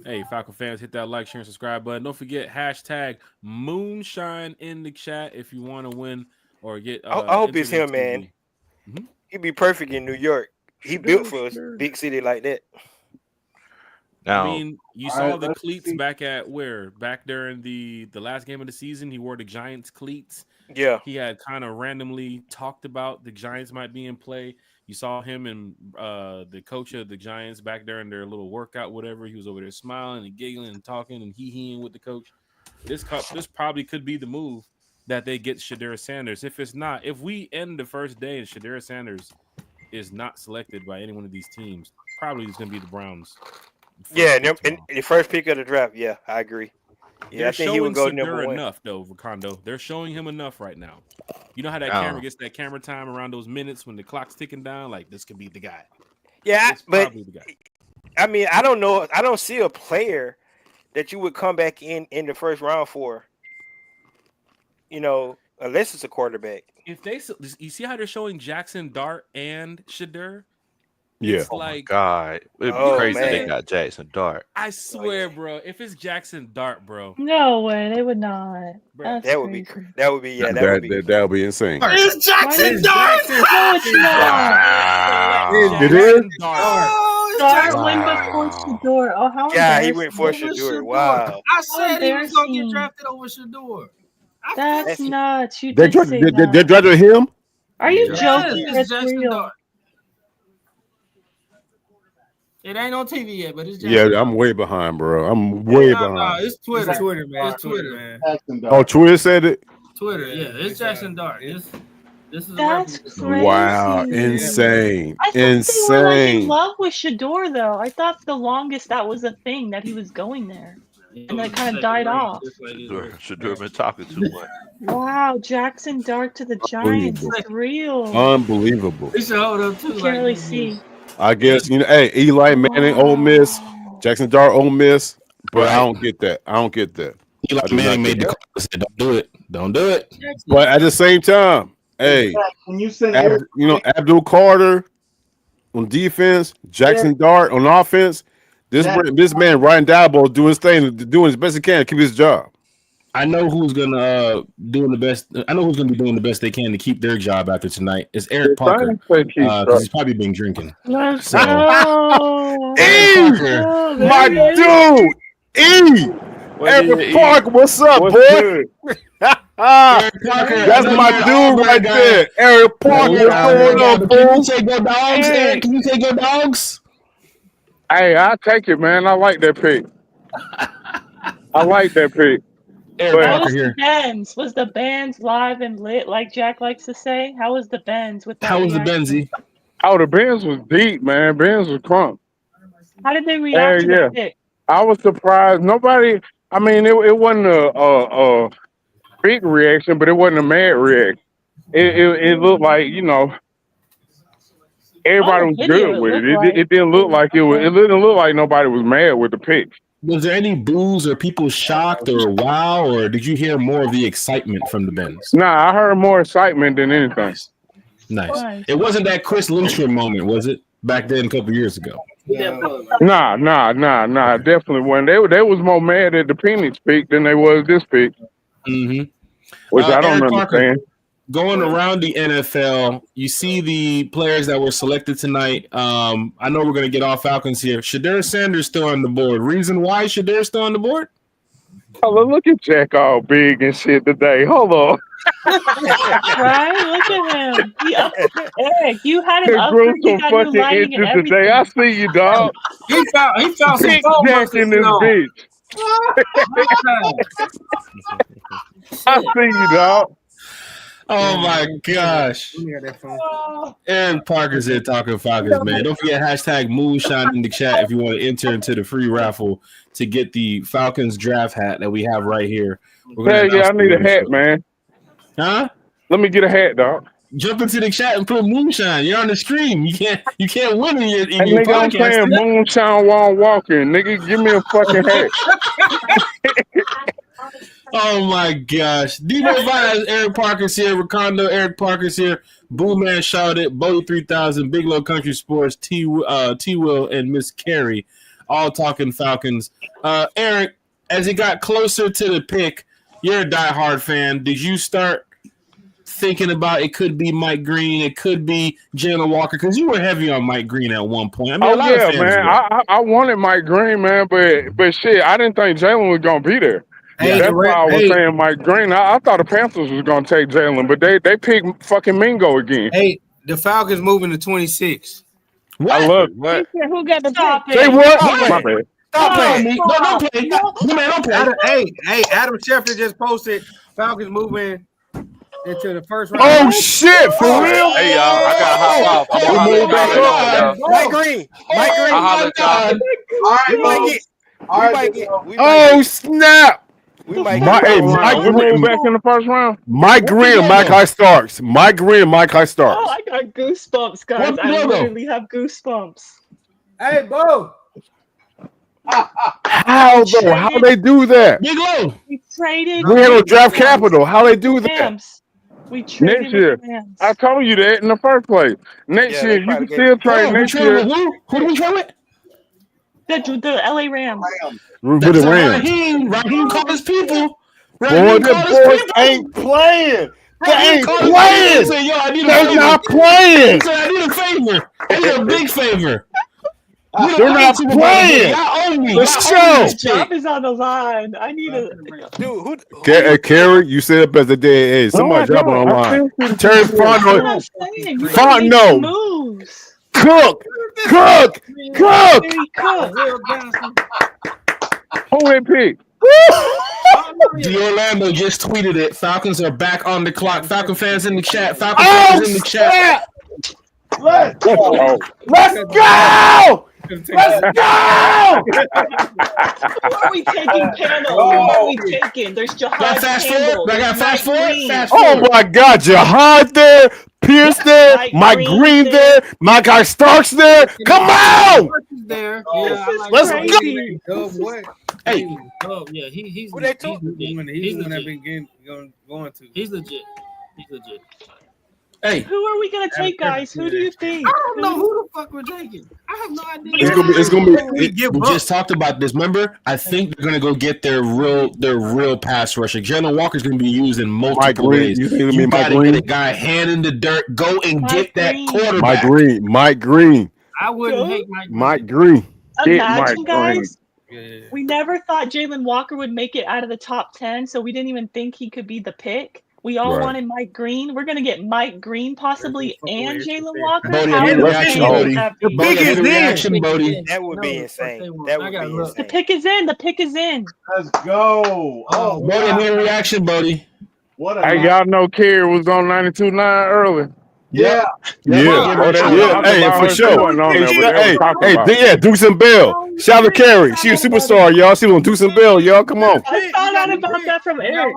Hey, Falcon fans, hit that like, share, and subscribe button. Don't forget hashtag Moonshine in the chat if you want to win or get. I hope it's him, man. Mm-hmm. He'd be perfect in New York. He built for a big city like that. Now, I mean, you saw the cleats back during the last game of the season. He wore the Giants cleats. Yeah. He had kind of randomly talked about the Giants might be in play. You saw him and the coach of the Giants back during their little workout, whatever. He was over there smiling and giggling and talking and hee-heeing with the coach. This probably could be the move that they get Shedeur Sanders. If it's not, if we end the first day and Shedeur Sanders is not selected by any one of these teams, probably it's going to be the Browns. Yeah, and the first pick of the draft. Yeah, I agree. Yeah, I think he would go Shedeur number 1 enough though, Ricondo. They're showing him enough right now. You know how that camera gets that camera time around those minutes when the clock's ticking down? Like, this could be the guy. Yeah, it's probably the guy. I mean, I don't know. I don't see a player that you would come back in the first round for. Unless it's a quarterback. If you see how they're showing Jackson Dart and Shedeur. Yeah. Oh my God, it'd be crazy. They got Jackson Dart. I swear, bro. If it's Jackson Dart, bro. No way, they would not. That would be crazy. That would be that would be insane. It's Jackson Dart. No, it's not. It is. Dart went before Shedeur. Oh, how yeah, he went for Shedeur. Wow. I said he was gonna get drafted over Shedeur. That's nuts. You They did say that. drafted him. Are you joking? It's That's Jackson real. Dart. It ain't on TV yet, but it's Jackson. Yeah, I'm way behind, bro. I'm way behind. No, it's Twitter. Twitter, man. It's Twitter, man. Oh, Twitter said it. Twitter, yeah, it's Jackson Dart. This is That's crazy. Wow, insane, I thought they were like in insane. love with Shedeur, though. I thought the longest that was a thing that he was going there, and then it kind of died off. Shedeur been talking too much. Wow, Jackson Dart to the Giants. It's real. Unbelievable. He should hold up too. I can't really see. I guess hey, Eli Manning, Ole Miss, Jackson Dart, Ole Miss, but I don't get that. Eli Manning made the call. Said, "Don't do it. Don't do it." But at the same time, hey, When you send Abdul Carter on defense, Jackson Dart on offense. This man Ryan Dabo doing his thing, doing his best he can to keep his job. I know who's gonna doing the best. I know who's gonna be doing the best they can to keep their job after tonight. It's Eric Parker because he's probably been drinking. Let's So, go. My dude, Eric Parker, what's up, boy? Eric Parker, That's my dude right there. Eric Parker, what's going on, Can you fool? take your dogs, Eric? Can you take your dogs? Hey, I'll take it, man. I like that pick. Eric How Parker was here. the Benz? Was the Benz live and lit, like Jack likes to say? How was the Benz with that? How was the reaction? Benzie? Oh, the Benz was deep, man. Benz was crunk. How did they react to the pick? I was surprised. Nobody. I mean, it wasn't a big reaction, but it wasn't a mad reaction. It looked like everybody was good with it. It didn't look like it was. It didn't look like nobody was mad with the pick. Was there any boos or people shocked or wow, or did you hear more of the excitement from the Benz? Nah, I heard more excitement than anything. Nice. It wasn't that Chris Lindstrom moment, was it? Back then, a couple years ago. Nah. Definitely wasn't. They was more mad at the Penix pick than they was this pick. Mm-hmm. Which I don't Eric Parker, understand. going around the NFL, you see the players that were selected tonight. I know we're going to get off Falcons here. Shedeur Sanders still on the board. Reason why Shedeur still on the board? Oh, look at Jack all big and shit today. Hold on. Right? Look at him. Eric, you had him He up. grew You some got him fucking lighting and inches today. I see you, dog. He found some Big phone Jack muscles, in this bitch. I see you, dog. Oh my gosh. Aaron Parker's here talking Falcons, man. Don't forget hashtag Moonshine in the chat if you want to enter into the free raffle to get the Falcons draft hat that we have right here. Yeah, I need a hat, man. Huh? Let me get a hat, dog. Jump into the chat and put Moonshine. You're on the stream. You can't win in your Hey, nigga, I'm podcast. saying moonshine while I'm walking. Nigga, give me a fucking hat. Oh my gosh. Debo Vibes, Eric Parker's here. Ricondo, Eric Parker's here. Boo Man Shouted, Bodie 3000, Big Low Country Sports, T Will, and Miss Carey, all talking Falcons. Eric, as it got closer to the pick, you're a diehard fan. Did you start thinking about it could be Mike Green, it could be Jalen Walker? Because you were heavy on Mike Green at one point. I mean, a lot of fans man. were. I wanted Mike Green, man, but shit, I didn't think Jalen was gonna be there. Hey, that's why I was saying Mike Green. I thought the Panthers was gonna take Jalen, but they picked fucking Mingo again. Hey, the Falcons moving to 26. I love it. What? Who got the pick? Say what? My bad. Stop playing me. No, don't play. No, man, don't play. Hey, Adam Schefter just posted Falcons moving into the first round. Oh shit, for real? Hey y'all, I got hot off. I'm We move back on. Mike Green. Mike Green. I'll holler at y'all. Oh snap! We might Mike Green back in the first round. Mike Green and Mike Starks. Mike Green and Mike Starks. Oh, I got goosebumps, guys. What I logo? literally have goosebumps. Hey, Bo. How though? How they do that? Big Low. We traded. We had no draft capital. How they do that? Rams. We traded Next year, with the Rams. I told you that in the first place. Next year, you can still trade next year. Who do we trade with? The LA Rams. With the Rams. Raheem called his people. Boy, the boys ain't playing. They ain't playing. They're not playing. I need a favor. I need a big favor. They're not playing. Y'all owe me. The show. Job is on the line. I need a dude. Carrie, you said it best the day. Hey, somebody drop on the line. Terry Fontenot. Cook. Who hit pick? The Orlando just tweeted it. Falcons are back on the clock. Falcon fans in the chat. Falcon fans in the chat. Let's go! Let's go! Who are we taking, panel? Who are we taking? There's Jihad Campbell. I got fast forward. Oh my God, Jihad there, Pierce there, Mike Green there, my guy Starks there. Come on! There. Let's go. Hey, yeah, he's the one I've been going to. He's legit. Hey, who are we gonna take, guys? Who do you think? I don't know who the fuck we're taking. I have no idea. It's gonna be. We just talked about this. Remember, I think they're gonna go get their real pass rusher. Jalen Walker's gonna be used in multiple ways. You gotta get a guy hand in the dirt, go and get that quarterback. Mike Green. I wouldn't hate Mike Green. Imagine, guys. We never thought Jalen Walker would make it out of the top 10, so we didn't even think he could be the pick. We all wanted Mike Green. We're gonna get Mike Green possibly and Jalen Walker. Bodie. That would be insane. That would be insane. The pick is in. The pick is in. Let's go. Oh, Bodie, new reaction, Bodie. Hey, y'all know Kerry was on 92.9 early. Yeah. Hey, for sure. Hey, Deuce and Bell. Shout out to Carrie. She a superstar, y'all. She was on Deuce and Bell, y'all. Come on. I found out about that from Eric.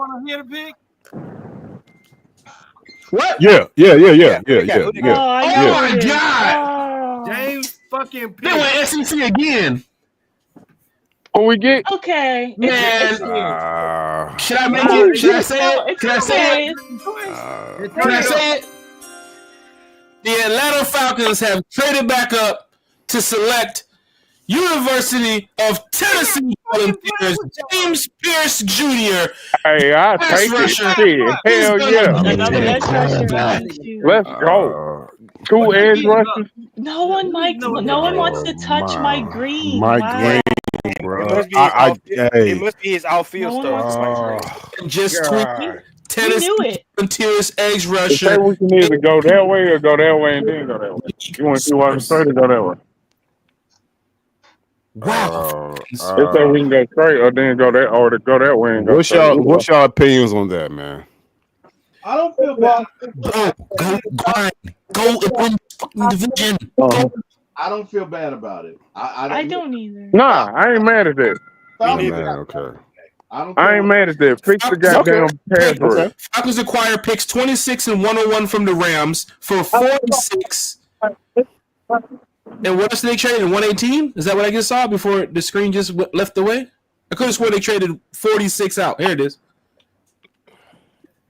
What? Yeah. Oh my God. James fucking They went SEC again. What we get? Okay. Man. Should I make it? Should I say it? Can I say it? Can I say it? The Atlanta Falcons have traded back up to select University of Tennessee Volunteers James Pierce Jr. Hey, I take it. Hell yeah. Let's go. 2 edge rushers. No one wants to touch Mike Green. Green, bro. It must be his outfield stuff. Just tweet Tennessee Volunteers edge rusher. Say we can either go that way or go that way and then go that way. You want to see why I'm straight or go that way? Wow. They say we can go straight or then go that way and go What's y'all opinions on that, man? I don't feel bad. Go grind. Go and win the division. I don't feel bad about it. I don't either. Nah, I ain't mad at that. Okay. I ain't mad at that. Fix the goddamn pass rush. Falcons acquire picks 26 and 101 from the Rams for 46. And what else did they trade in 118? Is that what I just saw before the screen just left away? I could have sworn they traded 46 out. Here it is.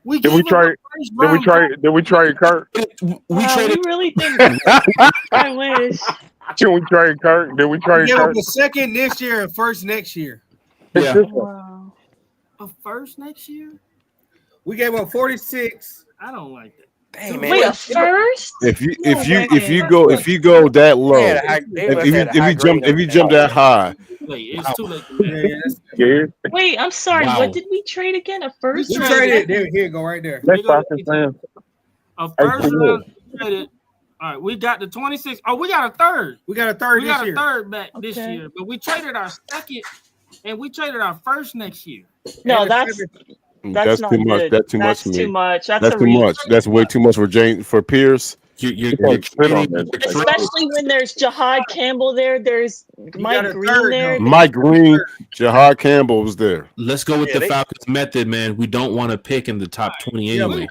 Did we trade Kirk? We traded. You really think? I wish. Did we trade Kirk? Did we trade Give Kirk? him a second this year and first next year. Yeah. Wow. A first next year? We gave up 46. I don't like that. Dang, man. Wait, a first? If you go that low, if you jump that high. It's too late. Wait, I'm sorry. Wow. What did we trade again? A first? We traded. Here you go, right there. A first round traded. All right, we got the 26. Oh, we got a third. We got a third We this got year. a third back this year, but we traded our second, and we traded our first next year. No, that's That's not too much. good. That's too much That's for me. too much. That's too much. That's way too much for Pierce. Especially when there's Jihad Campbell there. There's Mike Green there. Mike Green, Jihad Campbell was there. Let's go with the Falcons method, man. We don't want to pick in the top 20 anyway.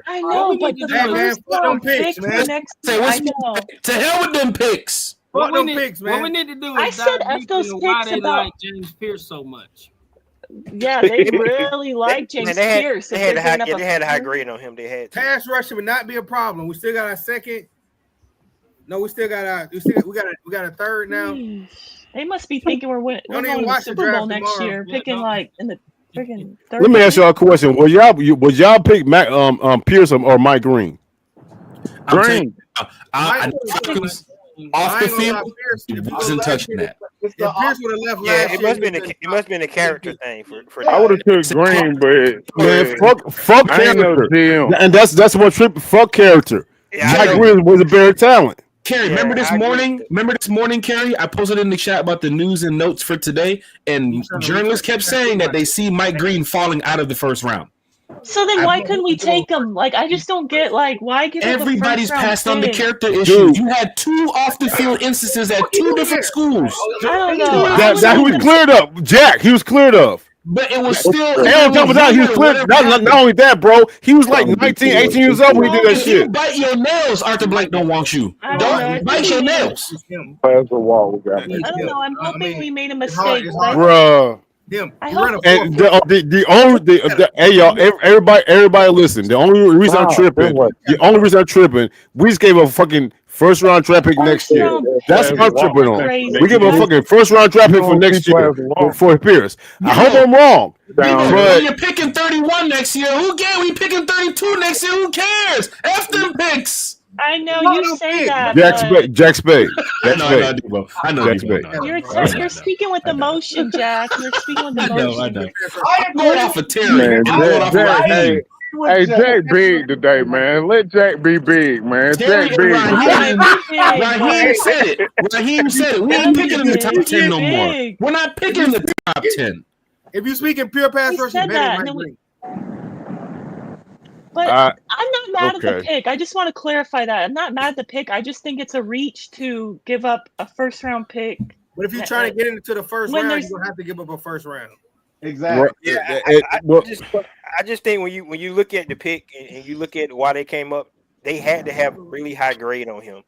I know, but the first round pick for next year, I know. To hell with them picks. What we need to do is I said dive F deep those into why picks they about. like James Pierce so much. Yeah, they really like James Pierce. They had a high grade on him. They had to. Pass rushing would not be a problem. We still got our second. No, we got a third now. They must be thinking we're going to the Super Bowl next year, picking like in the freaking third. Let me ask y'all a question. Would y'all pick Pierce or Mike Green? Green. Off the field, he wasn't touching that. If Pierce would have left last it must have been a character thing for I would have took Green, but Man, fuck I ain't no character. GM. And that's what trip. Fuck character. Mike Green was a better talent. Carrie, remember this morning? Remember this morning, Carrie? I posted in the chat about the news and notes for today, and journalists kept saying that they see Mike Green falling out of the first round. So then why couldn't we take him? Like, I just don't get, like, why give up Everybody's a first-round passed on the pick? character issues. You had 2 off the field instances at 2 different schools. I don't know. That he was cleared up. Jack, he was cleared of. But it was still. And on top of that, he was cleared. Not only that, bro. He was like 19, 18 years old when he did that If you shit. bite your nails, Arthur Blank don't want you. Don't bite your nails. That's a wall we got. I don't know. I'm hoping we made a mistake. Bruh. I hope. And hey y'all, everybody listen. The only reason I'm tripping, we just gave a fucking first round draft pick next year. That's what I'm tripping on. We give a fucking first round draft pick for next year for Pierce. I hope I'm wrong. When you're picking 31 next year, who cares? We picking 32 next year, who cares? F them picks. I know you say that. Jack Spade. I know. You're speaking with emotion, Jack. You're speaking with emotion. I know. I'm going off of Terry. Hey, Jack big today, man. Let Jack be big, man. Terry Jack big. Raheem said it. Raheem said it. We ain't picking in the top 10 no more. We're not picking in the top 10. If you speak in pure pass rush, it's better than Mike Green. But I'm not mad at the pick. I just want to clarify that. I'm not mad at the pick. I just think it's a reach to give up a first round pick. But if you're trying to get into the first round, you're gonna have to give up a first round. Exactly. Yeah, I just think when you look at the pick and you look at why they came up, they had to have a really high grade on him.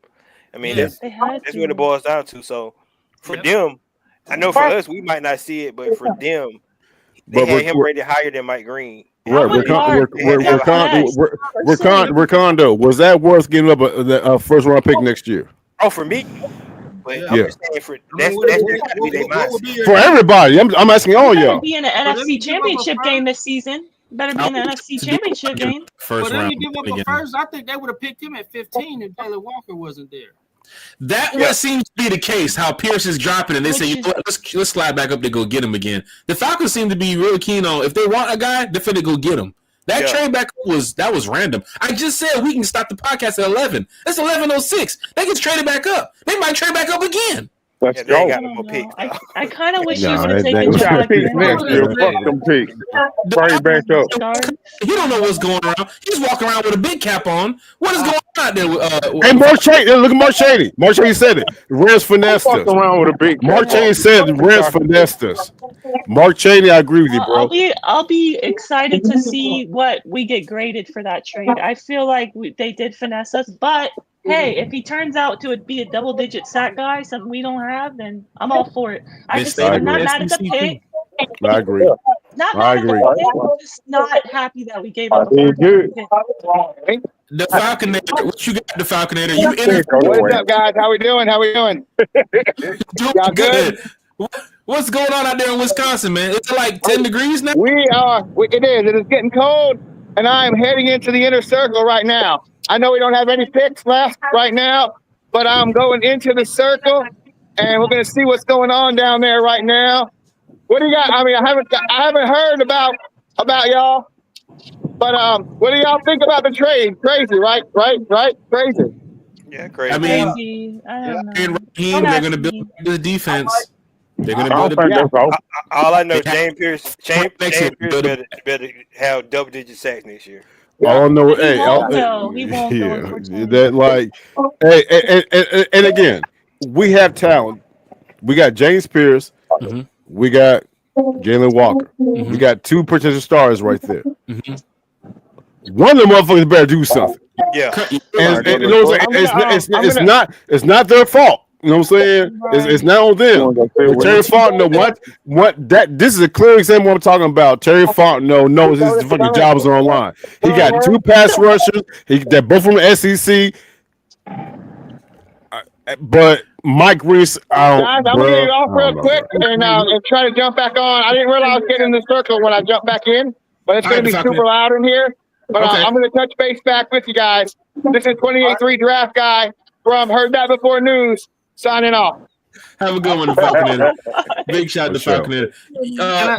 I mean, that's what it boils down to. So for them, I know for us we might not see it, but for them, they had him rated higher than Mike Green. Right, Recondo. Was that worth giving up a first round pick next year? Oh, for me. But I'm just saying that's gotta be their mindset. For everybody, I'm asking all y'all. Be in an NFC Championship game this season. Better be in the NFC Championship game. But then you give up a first. I think they would have picked him at 15 if Taylor Walker wasn't there. That what seems to be the case. How Pierce is dropping, and they say, let's slide back up to go get him again. The Falcons seem to be really keen on if they want a guy, they're finna go get him. That trade back was random. I just said we can stop the podcast at 11. It's 11:06. They can trade it back up. They might trade back up again. Let's go. I kind of wish you would have taken Jack next year. Fuck them picks. Bring back up. You don't know what's going around. He's walking around with a big cap on. What is going on out there? Hey, Mark Cheney, look at Mark Cheney. Mark Cheney said it. Reds finessed us. Around with a big Mark Cheney said Reds finessed us. Mark Cheney, I agree with you, bro. I'll be excited to see what we get graded for that trade. I feel like they did finesse us, but hey, if he turns out to be a double-digit sack guy, something we don't have, then I'm all for it. I'm not mad at the pick. I agree. I agree. I'm just not happy that we gave up a pick. The Falconator, what you got, the Falconator? You in it? What's up, guys? How we doing? Doing good. What's going on out there in Wisconsin, man? It's like 10 degrees now? We are. It is. It is getting cold, and I am heading into the inner circle right now. I know we don't have any picks left right now, but I'm going into the circle, and we're going to see what's going on down there right now. What do you got? I mean, I haven't heard about y'all, but what do y'all think about the trade? Crazy, right? Crazy. Yeah, crazy. I mean, they're going to build the defense. They're going to build all I know, James Pierce better have double-digit sacks next year. Oh no! Hey, he won't. That like, hey, and again, we have talent. We got James Pierce. Mm-hmm. We got Jalen Walker. Mm-hmm. We got 2 potential stars right there. Mm-hmm. One of them motherfuckers better do something. Yeah, it's not their fault. You know what I'm saying? It's not on them. Terry Fontenot, this is a clear example of what I'm talking about. Terry Fontenot knows his fucking jobs are online. He got 2 pass rushers. They're both from the SEC. But Mike Reese, Guys, I'm gonna get off real quick and try to jump back on. I didn't realize I was getting in the circle when I jumped back in, but it's gonna be super loud in here. But I'm gonna touch base back with you guys. This is 28-3 draft guy from Heard That Before News. Signing off. Have a good one, Falconator. Big shout to Falconator.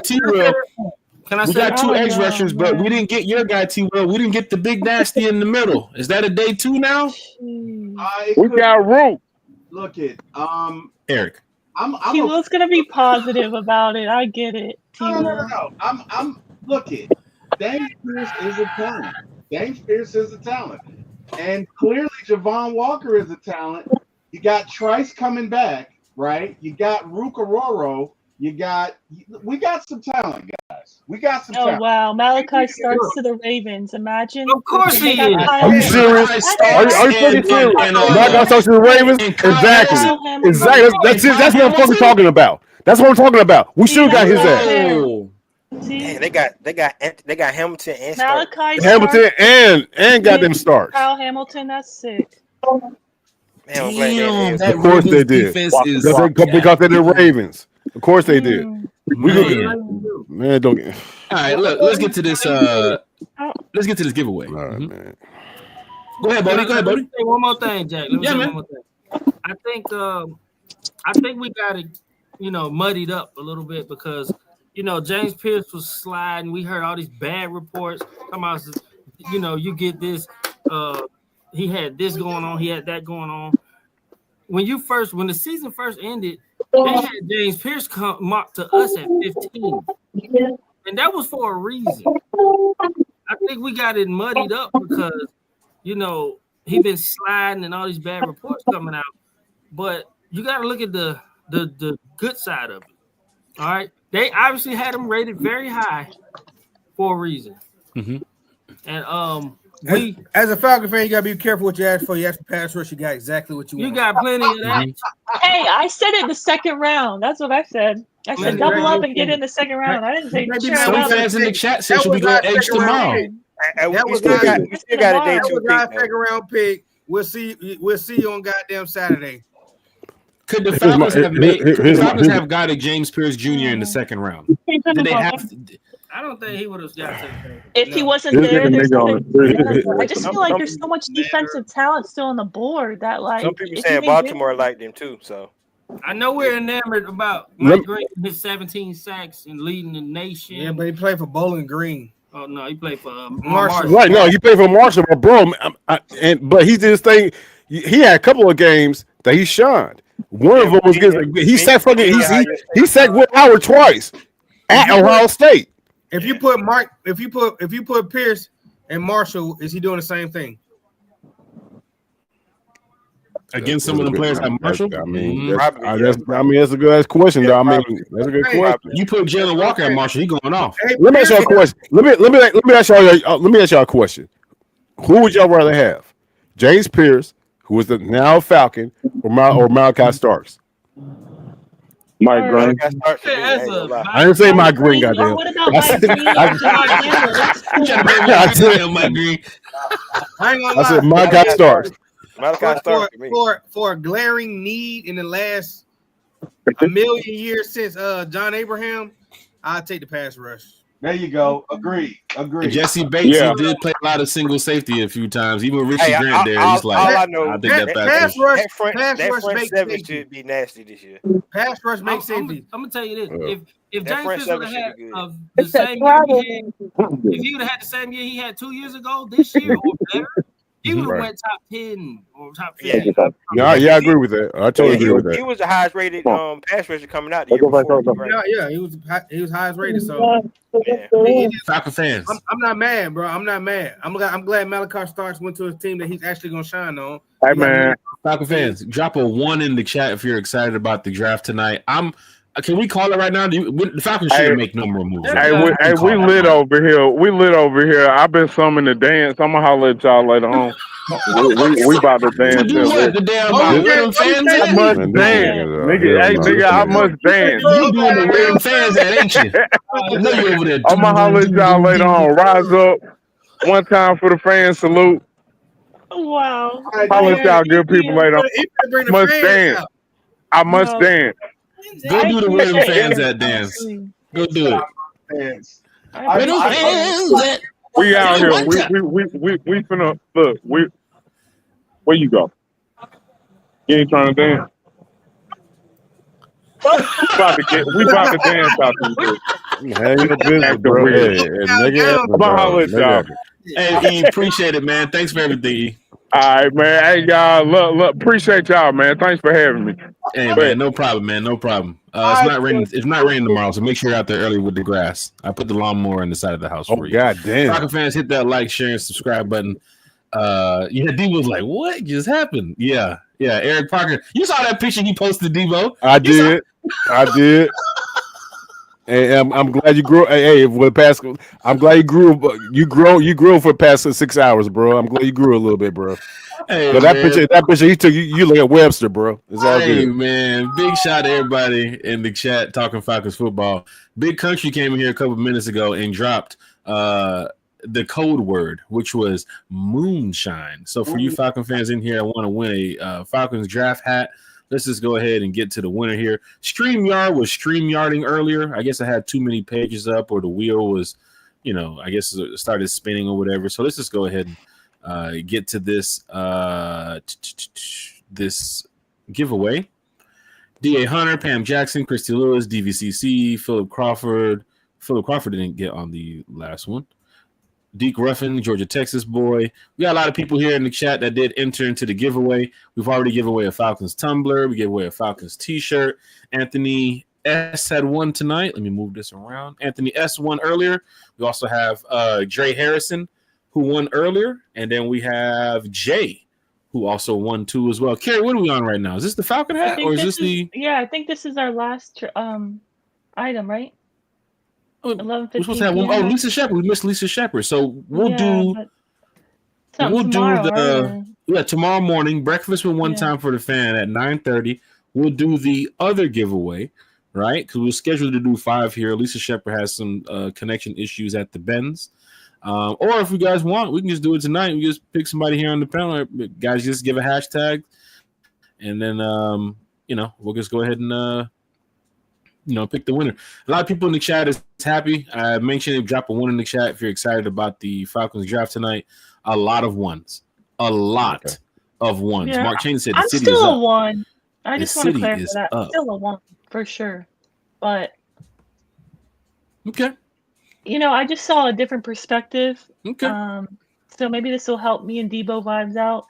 T-Will, we got 2 edge rushers, but we didn't get your guy, T-Will. We didn't get the big nasty in the middle. Is that a day 2 now? We got Root. Look it, Eric. T-Will's gonna be positive about it. I get it. No. I'm look it. Dame Pierce is a talent. Dame Pierce is a talent, and clearly Javon Walker is a talent. You got Trice coming back, right? You got Rook Ororo. We got some talent, guys. We got some talent. Oh wow, Malachi starts to the Ravens. Imagine. Of course he is. Are you serious? Are you fucking serious? Malachi starts to the Ravens? Exactly. That's it. That's what I'm fucking talking about. That's what I'm talking about. We should have got his ass. Man, they got Hamilton and Malachi Hamilton and got them starts. Kyle Hamilton, that's sick. Damn, of course they did. Because they're the Ravens. Of course they did. Man, don't get. All right, look. Let's get to this. Let's get to this giveaway. All right, man. Go ahead, Bodie. Let me say one more thing, Jack. Let me say one more thing. I think we got it, muddied up a little bit because James Pierce was sliding. We heard all these bad reports. Come out, you get this. He had this going on. He had that going on. When the season first ended, they had James Pierce marked to us at 15, and that was for a reason. I think we got it muddied up because he been sliding and all these bad reports coming out. But you got to look at the good side of it. All right, they obviously had him rated very high for a reason. Mm-hmm. And as a Falcon fan, you gotta be careful what you ask for. You ask for pass rush, you got exactly what you want. You got plenty of that. Hey, I said it the second round. That's what I said. I said double up and get in the second round. I didn't say some fans in the chat said should we go edge tomorrow? We still got a day 2 pick. Second round pick. We'll see you on goddamn Saturday. Could the Falcons have got a James Pierce Jr. in the second round? Did they have to? I don't think he would have got to. If he wasn't there, I just feel like there's so much defensive talent still on the board that some people saying Baltimore liked him too. So I know we're enamored about Mike Green, his 17 sacks and leading the nation. Yeah, but he played for Bowling Green. Oh no, he played for Marshall. Right? No, he played for Marshall, but bro, but he did his thing. He had a couple of games that he shined. One of them was he sacked Will Howard twice at Ohio State. If you put Pierce and Marshall, is he doing the same thing? Against some of the players like Marshall? That's a good ass question, though. That's a good question. You put Jalen Walker at Marshall, he going off. Let me ask y'all a question. Let me ask y'all a question. Who would y'all rather have? James Pierce, who is the now Falcon, or Malachi Starks? Mike Green. I didn't say Mike Green, goddamn. What about Mike Green? I said Malachi Starks. For a glaring need in the last a million years since John Abraham, I'll take the pass rush. There you go. Agreed. And Jesse Bates did play a lot of single safety a few times. Even with Richie Grant there, he's like, all I know, I think that pass rush, that front seven should be nasty this year. Pass rush makes safety. I'm gonna tell you this: if James Pierce would have had the same year if he would have had the same year he had 2 years ago, this year or better, he would have went top 10 or top 15. Yeah, I agree with that. I totally agree with that. He was the highest rated pass rusher coming out the year before. Yeah, he was highest rated. So Falcon fans, I'm not mad, bro. I'm not mad. I'm glad Malachi Starks went to a team that he's actually gonna shine on. Hey man, Falcon fans, drop a 1 in the chat if you're excited about the draft tonight. Can we call it right now? The Falcons shouldn't make no more moves. We lit over here. I've been summing the dance. I'm gonna holler at y'all later on. We about to dance. Do what? The damn where them fans at? I must dance, nigga. Hey, nigga, I must dance. You doing the where them fans at, ain't you? I know you over there. I'ma holler at y'all later on. Rise up. One time for the fans. Salute. Wow. Holler at y'all good people later on. Must dance. I must dance. Go do the where them fans at dance. Go do it. Where them fans at? We out here. We finna look. Where you go? You ain't trying to dance. We about to dance out there. Hang your business, bro. Hey, E, appreciate it, man. Thanks for everything. All right, man. Hey, y'all. Look. Appreciate y'all, man. Thanks for having me. Hey, man. No problem, man. No problem. It's not raining. It's not raining tomorrow, so make sure you're out there early with the grass. I put the lawnmower on the side of the house for you. God damn. Falcon fans, hit that like, share, and subscribe button. D was like, "What just happened?" Yeah. Eric Parker, you saw that picture he posted, Devo. I did. And I'm glad you grew. Hey, for the past, I'm glad you grew. You grew for the past 6 hours, bro. I'm glad you grew a little bit, bro. Hey, so that picture he took, you look at Webster, bro. It's all hey, good. Man, big shout to everybody in the chat talking Falcons football. Big Country came in here a couple minutes ago and dropped the code word, which was moonshine. So for you Falcon fans in here, I want to win a Falcons draft hat. Let's just go ahead and get to the winner here. StreamYard was StreamYarding earlier. I guess I had too many pages up, or the wheel was, I guess it started spinning or whatever. So let's just go ahead and get to this this giveaway. D.A. Hunter, Pam Jackson, Christy Lewis, DVCC, Philip Crawford. Philip Crawford didn't get on the last one. Deke Ruffin, Georgia, Texas boy. We got a lot of people here in the chat that did enter into the giveaway. We've already given away a Falcons tumbler. We gave away a Falcons t-shirt. Anthony S had one tonight. Let me move this around. Anthony S won earlier. We also have Dre Harrison, who won earlier. And then we have Jay, who also won too as well. Carrie, what are we on right now? Is this the Falcon hat or is this the... Yeah, I think this is our last item, right? 11:15. We're supposed to have one. Oh, Lisa Shepard. We missed Lisa Shepard. So we'll do tomorrow morning breakfast with one time for the fan at 9:30. We'll do the other giveaway, right? Because we're scheduled to do 5 here. Lisa Shepard has some connection issues at the Benz. Or if you guys want, we can just do it tonight. We just pick somebody here on the panel. Guys, just give a hashtag, and then we'll just go ahead and pick the winner. A lot of people in the chat is happy. I mentioned drop a 1 in the chat if you're excited about the Falcons draft tonight. A lot of ones. Of ones. Yeah. Mark Cheney said the I'm city still is a up. 1. I just want to clarify that. Up. Still a 1 for sure. But okay. I just saw a different perspective. Okay. So maybe this will help me and Debo vibes out.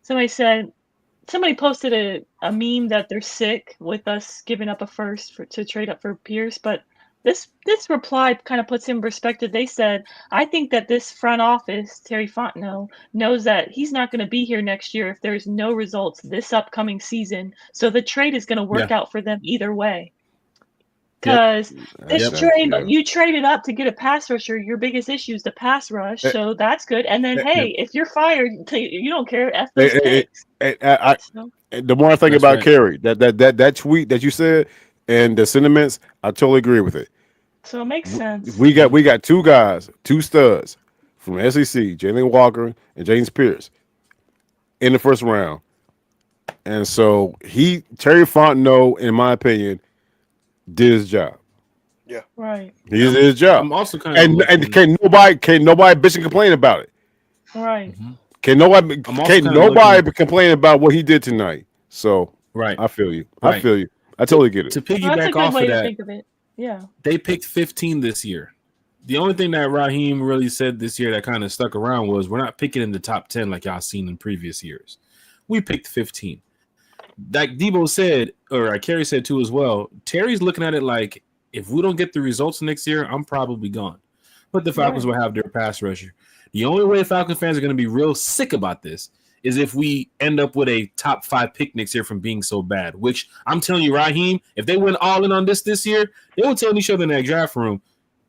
Somebody posted a meme that they're sick with us giving up a first to trade up for Pierce, but this reply kind of puts in perspective. They said, I think that this front office, Terry Fontenot, knows that he's not going to be here next year if there's no results this upcoming season. So the trade is going to work out for them either way. Because you traded up to get a pass rusher. Your biggest issue is the pass rush, so that's good. And then, if you're fired, you don't care. F those picks. The more I think about Kerry, that tweet that you said and the sentiments, I totally agree with it. So it makes sense. We got 2 guys, 2 studs from SEC, Jalen Walker and James Pierce, in the first round. And so Terry Fontenot, in my opinion, did his job. Yeah, right. He did his job. I'm also kind of and can't nobody bitch and complain about it. Right. Mm-hmm. Can't nobody complain about what he did tonight. So I feel you. I feel you. I totally get it. To piggyback off of that, think of it. Yeah. They picked 15 this year. The only thing that Raheem really said this year that kind of stuck around was we're not picking in the top 10 like y'all seen in previous years. We picked 15. Like Debo said, or Kerry said too as well, Terry's looking at it like, if we don't get the results next year, I'm probably gone. But the Falcons will have their pass rusher. The only way Falcons fans are going to be real sick about this is if we end up with a top 5 pick next year from being so bad, which I'm telling you, Raheem, if they went all in on this year, they were telling each other in that draft room,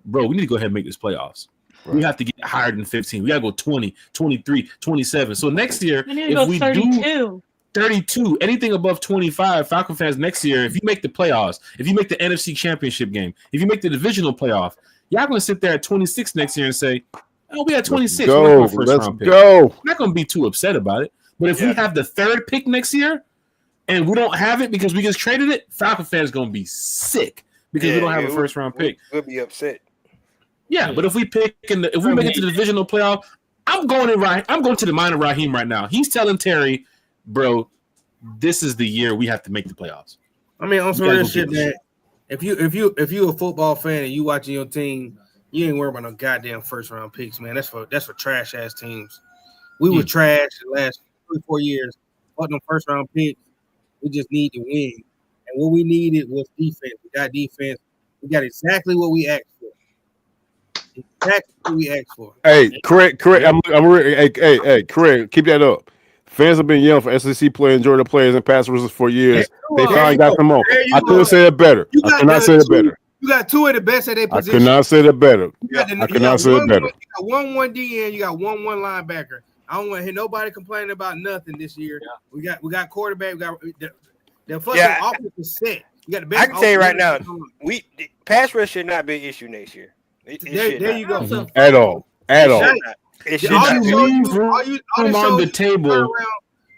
bro, we need to go ahead and make this playoffs. We have to get higher than 15. We got to go 20, 23, 27. So next year, if we 32. do 32, anything above 25, Falcon fans next year, if you make the playoffs, if you make the NFC Championship game, if you make the divisional playoff, y'all going to sit there at 26 next year and say, oh, we had 26. Let's go. I'm not going to be too upset about it. But if we have the third pick next year and we don't have it because we just traded it, Falcon fans going to be sick because we don't have a first round pick. We'll be upset. Yeah, but if we pick if we make it to the divisional playoff, I'm going to the mind of Raheem right now. He's telling Terry, bro, this is the year we have to make the playoffs. I mean, on some real shit, man. If you a football fan and you watching your team, you ain't worried about no goddamn first round picks, man. That's for trash ass teams. We were trash the last 3-4 years. But no first round picks. We just need to win. And what we needed was defense. We got defense. We got exactly what we asked for. Exactly what we asked for. Hey, Craig. Hey, Craig, keep that up. Fans have been yelling for SEC players, Georgia players, and pass rushers for years. They finally got them on. I couldn't say it better. I could not say it better. You got two of the best at their position. I could not say it better. I could not say it better. You got 1-1 DN. You got 1-1 linebacker. I don't want to hear nobody complaining about nothing this year. Yeah. We got quarterback. We got the fucking offense is set. You got the best. I can tell you right now, pass rush should not be an issue next year. There you go. Mm-hmm. At all. It should leave room on the table.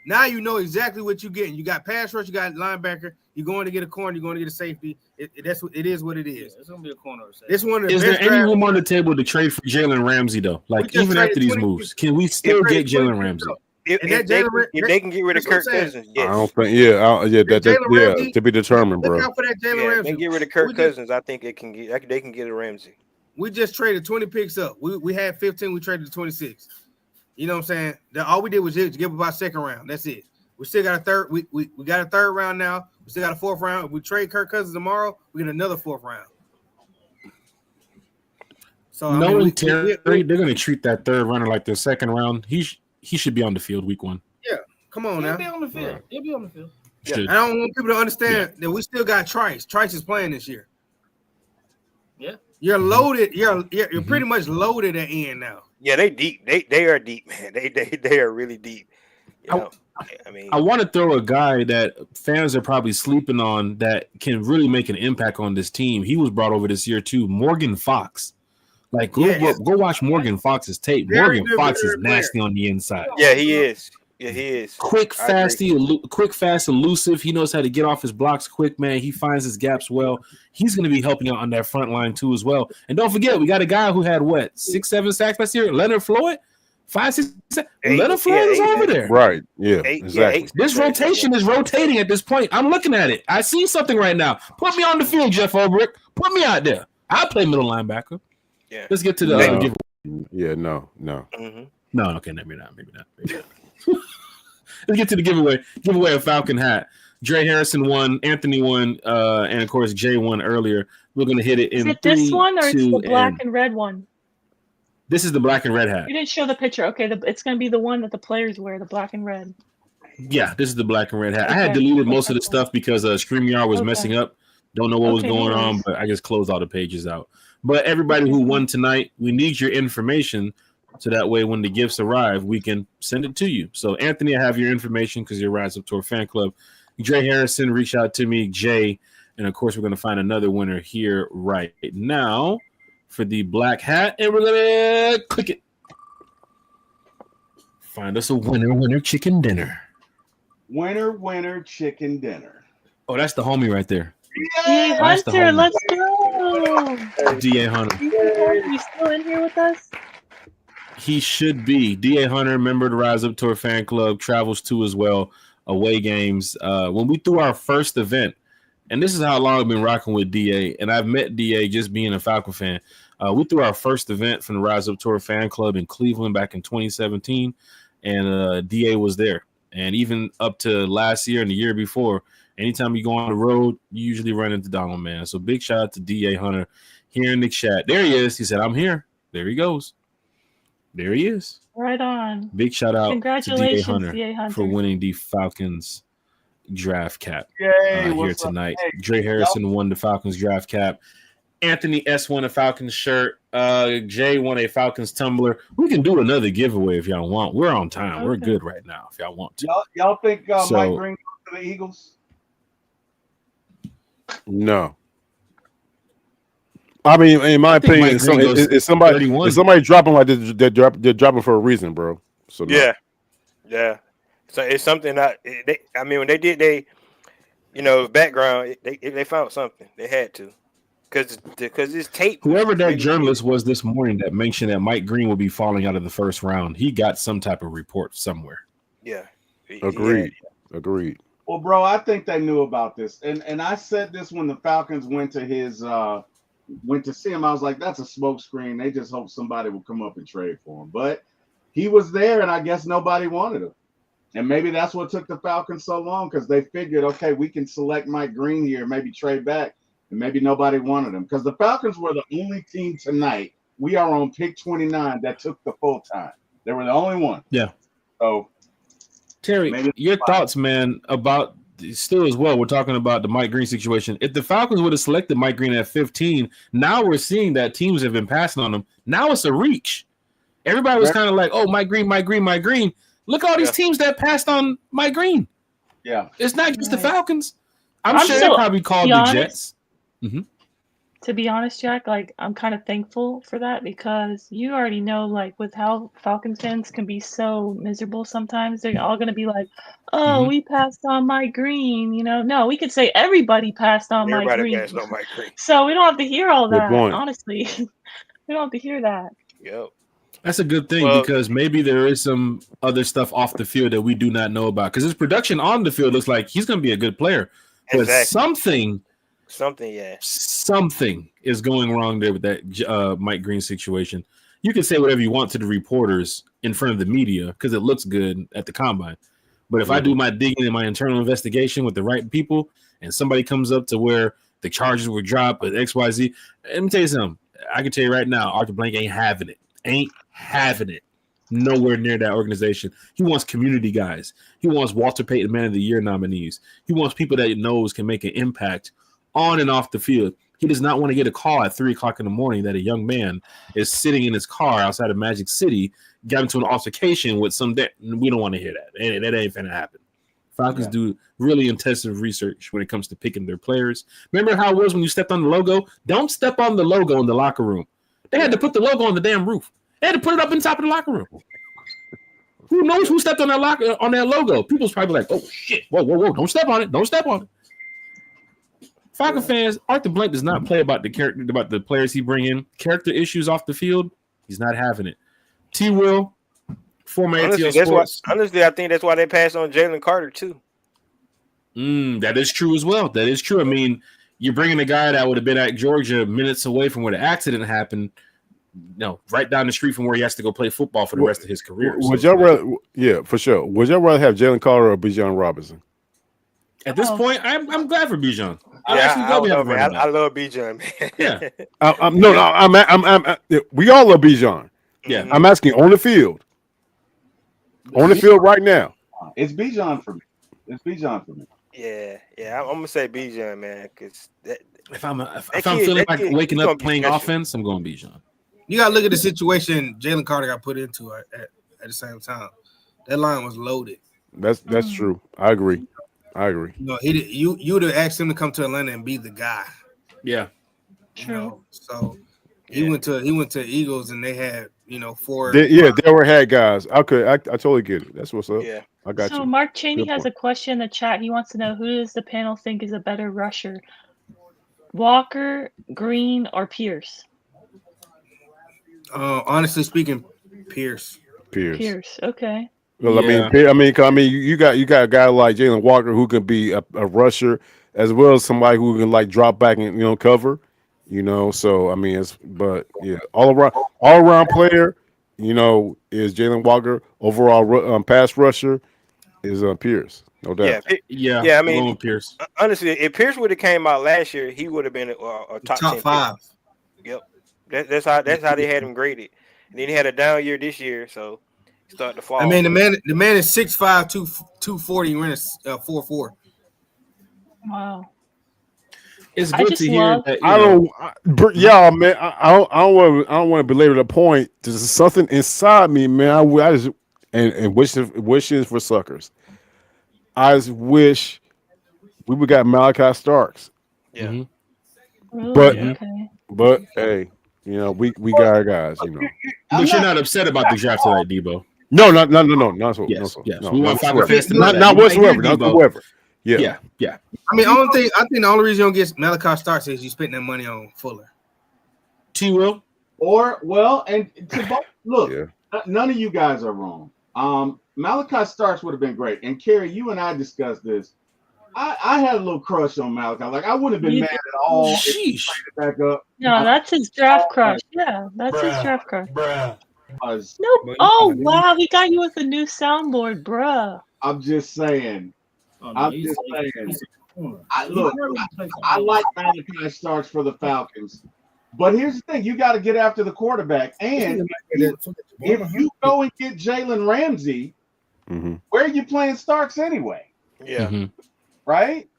Now you know exactly what you're getting. You got pass rush, you got linebacker. You're going to get a corner. You're going to get a safety. It is what it is. It's going to be a corner. It's one of the Is there any room on the table to trade for Jalen Ramsey though? Like even after these moves, can we still get Jalen Ramsey? If they can get rid of Kirk Cousins, yes. I don't think. To be determined, bro. Look out for that Jalen Ramsey. They get rid of Kirk Cousins. I think they can get a Ramsey. We just traded 20 picks up. We had 15. We traded 26. You know what I'm saying? All we did was just give up our second round. That's it. We still got a third. We got a third round now. We still got a fourth round. If we trade Kirk Cousins tomorrow, we get another fourth round. So Terry, they're going to treat that third runner like their second round. He should be on the field week 1. Yeah, come on now. He'll be on the field. He'll be on the field. Yeah. I don't want people to understand that we still got Trice. Trice is playing this year. Yeah. You're loaded. You're pretty much loaded at end now. Yeah, they deep. They are deep, man. They are really deep. You know? I mean, I want to throw a guy that fans are probably sleeping on that can really make an impact on this team. He was brought over this year too, Morgan Fox. Like go watch Morgan Fox's tape. Morgan Fox is nasty on the inside. Yeah, he is. Yeah, he is. Quick, fast, elusive. He knows how to get off his blocks quick, man. He finds his gaps well. He's going to be helping out on that front line too as well. And don't forget, we got a guy who had 6-7 sacks last year. Leonard Floyd, 5-6. Leonard Floyd is over there. Right. Yeah. Exactly. This rotation is rotating at this point. I'm looking at it. I see something right now. Put me on the field, Jeff Ulbrich. Put me out there. I'll play middle linebacker. Yeah. Let's get to the giveaway. Yeah. No. Mm-hmm. No. Okay. Maybe not. Let's get to the giveaway. Giveaway a Falcon hat. Dre Harrison won, Anthony won, and of course Jay won earlier. We're gonna hit it in. Is it this one or it's the black and red one? This is the black and red hat. You didn't show the picture. Okay, it's gonna be the one that the players wear, the black and red. Yeah, this is the black and red hat. I had deleted most of the stuff because StreamYard was messing up. Don't know what was going on, but I just closed all the pages out. But everybody who won tonight, we need your information. So that way, when the gifts arrive, we can send it to you. So, Anthony, I have your information because you're Rise Up Tour fan club. Dre Harrison, reach out to me, Jay. And, of course, we're going to find another winner here right now for the black hat. And we're going to click it. Find us a winner chicken dinner. Winner chicken dinner. Oh, that's the homie right there. D.A. Hunter, let's go. D.A. Hunter. You still in here with us? He should be. D.A. Hunter, member of the Rise Up Tour fan club, travels too as well, away games. When we threw our first event, and this is how long I've been rocking with D.A., and I've met D.A. just being a Falcon fan. We threw our first event from the Rise Up Tour fan club in Cleveland back in 2017, and D.A. was there. And even up to last year and the year before, anytime you go on the road, you usually run into Donald, man. So big shout out to D.A. Hunter here in the chat. There he is. He said, I'm here. There he goes. There he is. Right on. Big shout out to D.A. Hunter, Hunter for winning the Falcons draft cap here tonight. Hey, Dre Harrison won the Falcons draft cap. Anthony S won a Falcons shirt. Jay won a Falcons tumbler. We can do another giveaway if y'all want. We're on time. Okay. We're good right now if y'all want to. Y'all think So- Mike Green goes to the Eagles? No. I mean, in my opinion, it's somebody dropping like this. They're dropping for a reason, bro. So no. Yeah. So it's something that when they did background, they found something. They had to, because this tape. Whoever that journalist was this morning that mentioned that Mike Green will be falling out of the first round, he got some type of report somewhere. Yeah. Agreed. Well, bro, I think they knew about this, and I said this when the Falcons went to see him. I was like, that's a smokescreen. They just hope somebody will come up and trade for him. But he was there, and I guess nobody wanted him. And maybe that's what took the Falcons so long, because they figured, okay, we can select Mike Green here, maybe trade back, and maybe nobody wanted him. Because the Falcons were the only team tonight. We are on pick 29 that took the full time. They were the only one. Yeah. So, Terry, your thoughts, man, about still as well. We're talking about the Mike Green situation. If the Falcons would have selected Mike Green at 15, now we're seeing that teams have been passing on him. Now it's a reach. Everybody was kind of like, oh, Mike Green. Look at all these teams that passed on Mike Green. Yeah. It's not just the Falcons. I'm sure they probably called the Jets. Mm-hmm. To be honest, Jack, like I'm kind of thankful for that, because you already know, like, with how Falcons fans can be so miserable sometimes, they're all going to be like, oh, we passed on Mike Green, No, we could say everybody passed on Mike Green. Passed on Mike Green. So we don't have to hear all Good that, point. honestly. We don't have to hear that. Yep. That's a good thing, because maybe there is some other stuff off the field that we do not know about. Because his production on the field looks like he's going to be a good player. But something is going wrong there with that Mike Green situation. You can say whatever you want to the reporters in front of the media because it looks good at the combine. But if I do my digging and my internal investigation with the right people, and somebody comes up to where the charges were dropped with XYZ, let me tell you something. I can tell you right now, Arthur Blank ain't having it. Nowhere near that organization. He wants community guys. He wants Walter Payton Man of the Year nominees. He wants people that he knows can make an impact on and off the field. He does not want to get a call at 3:00 in the morning that a young man is sitting in his car outside of Magic City, got into an altercation with some. We don't want to hear that. That ain't finna happen. Falcons do really intensive research when it comes to picking their players. Remember how it was when you stepped on the logo? Don't step on the logo in the locker room. They had to put the logo on the damn roof. They had to put it up on top of the locker room. Who knows who stepped on that logo? People's probably like, oh shit, whoa, don't step on it. Falcon fans, Arthur Blank does not play about the character, about the players he bring in. Character issues off the field, he's not having it. T. Will, former ATL Sports. Honestly, I think that's why they passed on Jalen Carter too. That is true as well. That is true. I mean, you're bringing a guy that would have been at Georgia minutes away from where the accident happened. Right down the street from where he has to go play football for the rest of his career. Would y'all rather? Yeah, for sure. Would y'all rather have Jalen Carter or Bijan Robinson? At this point, I'm glad for Bijan. I love Bijan, man. Yeah. We all love Bijan. Yeah. I'm asking on the field. On the field right now. It's Bijan for me. Yeah. I'm gonna say Bijan, man, because if I'm feeling like waking up playing offense, I'm going Bijan. You gotta look at the situation Jalen Carter got put into at the same time. That line was loaded. That's true. I agree. You would have asked him to come to Atlanta and be the guy. Yeah. True. So he went to Eagles and they had 4. They were had guys. I totally get it. That's what's up. Yeah. I got you. So Mark Cheney has a question in the chat. He wants to know, who does the panel think is a better rusher? Walker, Green, or Pierce? Honestly speaking, Pierce. Okay. Well, I mean, you got a guy like Jalen Walker who can be a rusher as well as somebody who can like drop back and cover. So I mean, all around player. Is Jalen Walker. Overall pass rusher is Pierce, no doubt. Yeah. I mean, Pierce. Honestly, if Pierce would have came out last year, he would have been a top 10 5. Yep. That's how they had him graded. And then he had a down year this year, so he started to fall. I mean, the man is 6'5", 240, ran a 4.4. Wow. It's good to hear that. Y'all, man. I don't want to belabor the point. There's something inside me, man. I just and wishes for suckers. I just wish we would got Malachi Starks. Yeah. Really? But Okay. but hey, we got our guys. But you're not upset about the draft tonight, Debo. No. Not Yes. no, We want Falcon whatsoever. fans to know that. Not whatsoever. Debo. Not whatsoever. Yeah. I mean, I think the only reason you don't get Malachi Starks is you spent that money on Fuller. T. Will. And to both, look, none of you guys are wrong. Malachi Starks would have been great. And Kerry, you and I discussed this. I had a little crush on Malachi. Like, I wouldn't have been mad at all if he played it back up. No, that's his draft crush. Yeah, that's his draft crush. No. Oh wow, he got you with a new soundboard, bruh. I'm just saying. I like Malachi Starks for the Falcons. But here's the thing: you got to get after the quarterback. And if you go and get Jalen Ramsey, where are you playing Starks anyway? Yeah. Right?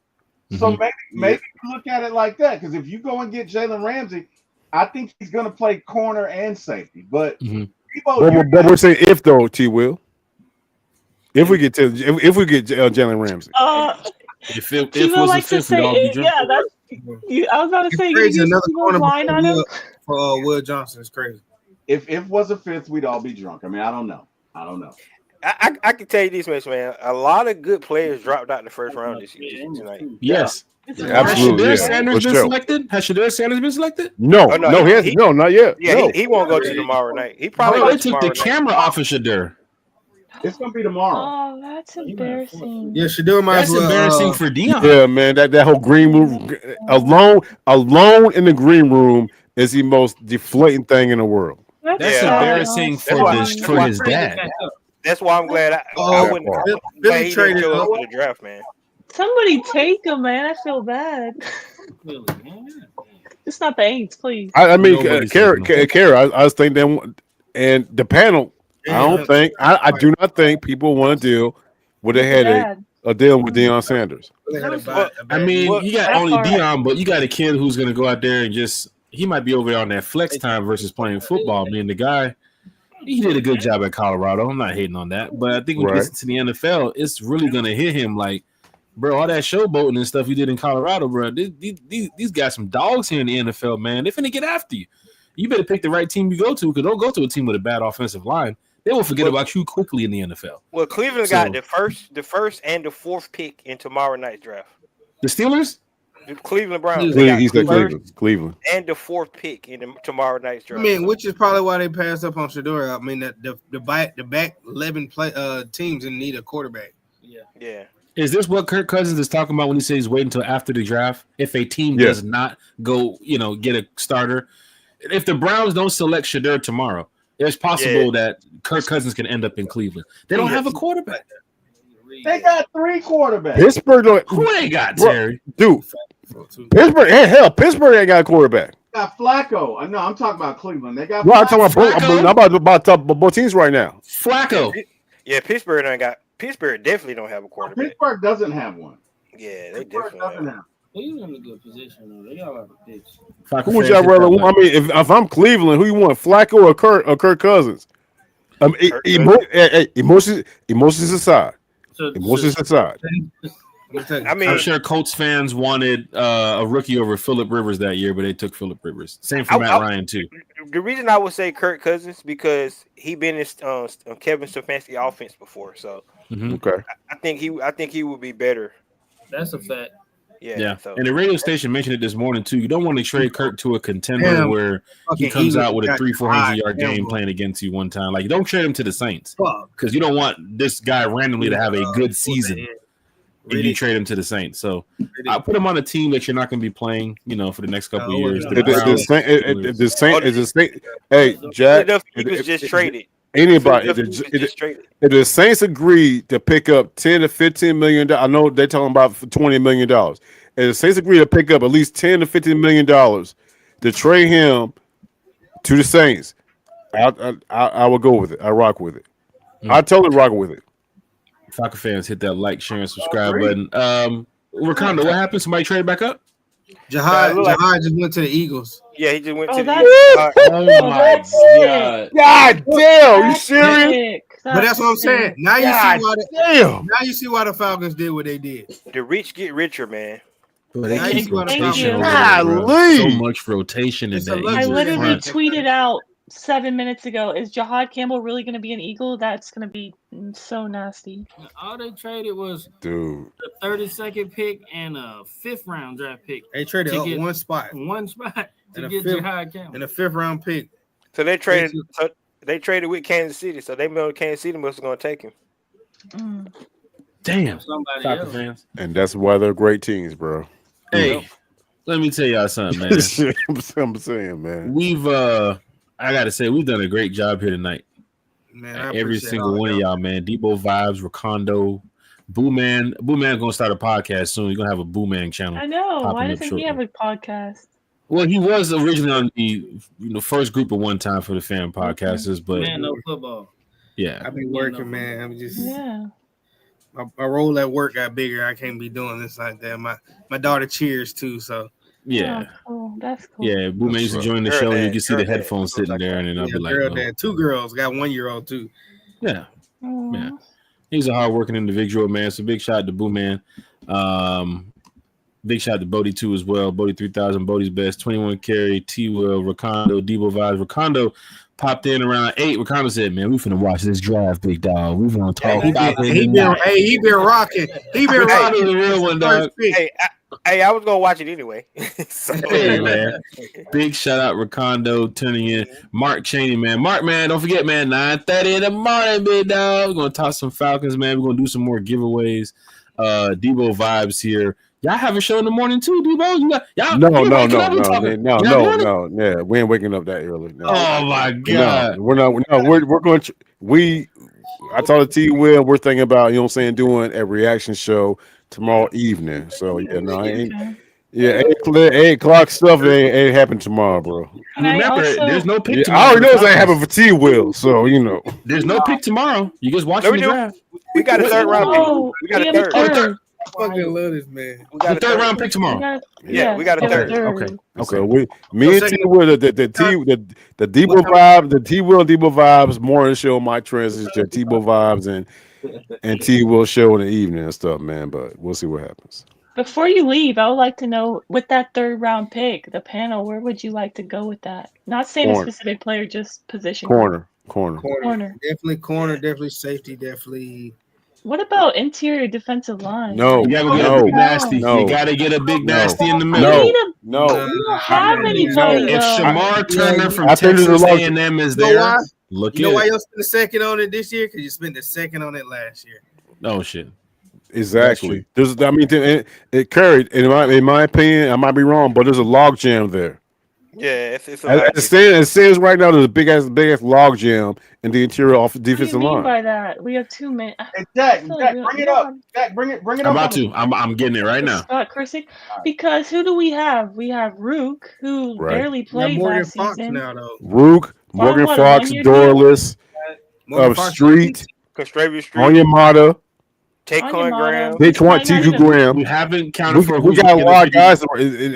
So maybe you look at it like that. Because if you go and get Jalen Ramsey, I think he's going to play corner and safety. But but we're saying if though, T. Will. If we get Jalen Ramsey. If was a fifth, we'd all be drunk. Yeah, that's. I was about to say Crazy, you another corner line on him. For Will Johnson is crazy. If was a fifth, we'd all be drunk. I mean, I don't know. I can tell you this much, man. A lot of good players dropped out in the first round this year tonight. Yes. Absolutely. Has Sanders been selected? Has Shedeur Sanders been selected? No, not yet. Yeah, no. he won't go to tomorrow night. He probably they took the camera off of Shedeur. It's gonna be tomorrow. Oh, that's embarrassing. Yeah, Shedeur might That's as well. embarrassing for Dion. Yeah, man. That whole green room alone in the green room is the most deflating thing in the world. That's embarrassing for his dad. That's why I'm glad I wouldn't. Billy traded up for the draft, man. Somebody take him, man. I feel bad. It's not the Aints, please. I mean, Kara, I was thinking that, and the panel. I do not think people want to deal with a headache of dealing with Deion Sanders. I mean, you got only Deion, but you got a kid who's going to go out there and he might be over there on that flex time versus playing football. I mean, the guy, he did a good job at Colorado. I'm not hating on that, but I think when he gets to the NFL, it's really going to hit him like, bro, all that showboating and stuff you did in Colorado, bro. These guys some dogs here in the NFL, man. They're finna get after you. You better pick the right team you go to, because don't go to a team with a bad offensive line. They will forget about you quickly in the NFL. Well, Cleveland got the first and the fourth pick in tomorrow night's draft. The Steelers? The Cleveland Browns. He said Cleveland. And the fourth pick in tomorrow night's draft. I mean, which is probably why they passed up on Shedeur. I mean, the back 11 teams in need a quarterback. Yeah. Is this what Kirk Cousins is talking about when he says he's waiting until after the draft? If a team does not go, get a starter, if the Browns don't select Shedeur tomorrow, it's possible that Kirk Cousins can end up in Cleveland. They don't have a quarterback. They got 3 quarterbacks. Pittsburgh, who they got, Terry? Dude, Pittsburgh ain't got a quarterback. Got Flacco. No, I'm talking about Cleveland. They got. Well, I'm about to talk about both teams right now. Flacco. Yeah, Pittsburgh definitely don't have a quarterback. Pittsburgh doesn't have one. Yeah, they definitely doesn't have. He's in a good position though. They got a lot of picks. Who would y'all rather want? I mean, if I'm Cleveland, who you want, Flacco or Kirk Cousins? Emotions aside. Emotions aside. I mean, I'm sure Colts fans wanted a rookie over Phillip Rivers that year, but they took Phillip Rivers. Same for Matt Ryan too. The reason I would say Kirk Cousins because he been in Kevin Stefanski offense before, so okay. I think he would be better. That's a fact. Yeah. So. And the radio station mentioned it this morning too. You don't want to trade Kirk to a contender where he comes out with a 300-400 yard game playing against you one time. Like, don't trade him to the Saints because you don't want this guy randomly to have a good season. And you trade him to the Saints. So I put him on a team that you're not going to be playing, for the next couple of years. Hey, Jack, he was just traded. Anybody, if the Saints agreed to pick up $10 to $15 million, I know they're talking about $20 million. If the Saints agree to pick up at least $10 to $15 million to trade him to the Saints, I will go with it. I rock with it. I totally rock with it. Falcon fans, hit that like, share, and subscribe button. Ricardo, what happened? Somebody traded back up? Jihad just went to the Eagles. Yeah, he just went to the that's- Eagles. Oh my god! God damn, you serious? But that's what I'm saying. Now you God now you see why the Falcons did what they did. The rich get richer, man. But they Now you keep see why the rotation over Falcons. there, bro. So much rotation in It's a that luxury. I Eagles literally front. tweeted out 7 minutes ago, is Jihad Campbell really going to be an Eagle? That's going to be so nasty. All they traded was Dude. the 32nd pick and a 5th round draft pick. They traded to up get one spot to and get Jihad Campbell. and a 5th round pick. So they traded. So they traded with Kansas City. So they know Kansas City was going to take him. Damn. Somebody Falcon else. fans. And that's why they're great teams, bro. Hey, let me tell y'all something, man. I'm saying, man. We've I gotta say, we've done a great job here tonight. Man, I Every appreciate single all one of y'all, man. Debo Vibes, Recondo, Boo Man. Boo Man's gonna start a podcast soon. He's gonna have a Boo Man channel. I know. popping Why up doesn't shortly. he have a podcast? Well, he was originally on the first group at one time for the fan podcasters, but Man, no football. yeah, I've been working, man. I'm just Yeah. my role at work got bigger. I can't be doing this like that. My daughter cheers too, so yeah, Oh, cool. That's cool. yeah. Boo Man used to join the Girl show, and you dad, can see the girl dad. headphones sitting there, and then I'll be like, girl oh, dad, 2 girls, got 1-year-old too. yeah, Aw. yeah. He's a hardworking individual, man. So big shout out to Boo Man. Big shout out to Bodie too as well. Bodie 3000, Bodie's best, 21 carry, T Will, Recondo, Debo Vibes. Recondo popped in around 8. Recondo said, "Man, we finna watch this draft, big dog. We finna talk He about it." been rocking. He been rocking. the real one, dog. Hey, I was gonna watch it anyway. So- Hey, man. Big shout out Recondo tuning in. Mark Cheney, man. Mark, man, don't forget, man, 9:30 in the morning, big dog. We're gonna talk some Falcons, man. We're gonna do some more giveaways. Debo Vibes here. Y'all have a show in the morning too, Debo. You got y'all. No. Yeah, we ain't waking up that early. No. Oh my god. No, we're not. No, we're going to. I told T Will we're thinking about, you know what I'm saying, doing a reaction show tomorrow evening. So yeah, no, I ain't. Yeah, 8 o'clock stuff ain't happening tomorrow, bro. Remember, there's no pick Yeah, tomorrow. I already know it's ain't happening for T Will, so you know. There's no pick tomorrow. You just watching the draft. We got a third round pick. Oh, We got a have third. I fucking love this man. We got The a third round pick tomorrow. Yeah, we got a third. Okay. So me and T Will, the Debo vibe, the T Will and Debo vibes, more of the show might transition to Tebow vibes and T Will show in the evening and stuff, man. But we'll see what happens. Before you leave, I would like to know, with that 3rd round pick, the panel, where would you like to go with that? Not saying Corner. a specific player, just position. Corner. Definitely corner, definitely safety, definitely. What about interior defensive line? No, You gotta get a big nasty. no. You gotta get a big nasty in the We middle. need a. No. We don't have anybody If though. Shamar Turner from I think there's a Texas lot- A&M is You know there, why? look You know at why it. you spent the second on it this year? Because you spent the second on it last year. Oh shit. Exactly. There's, I mean, it carried. In my opinion, I might be wrong, but there's a log jam there. Yeah, it's a It stands right now. There's a big ass log jam in the interior off What do you defensive mean line. by that? We have 2 men. Hey, Jack, bring it up. Jack, bring it I'm up. about to. I'm getting it right now. Scott Krissick. Because who do we have? We have Rook, who Right. barely You got played Morgan last Fox season. now, though. Rook, Morgan what, a Fox, one-year deal? Dorless, Morgan Fox Street, Constravious Street, Onyemata, Taquan Graham. Daquan Tiku Graham. We haven't counted for We who's got a looking lot at of guys.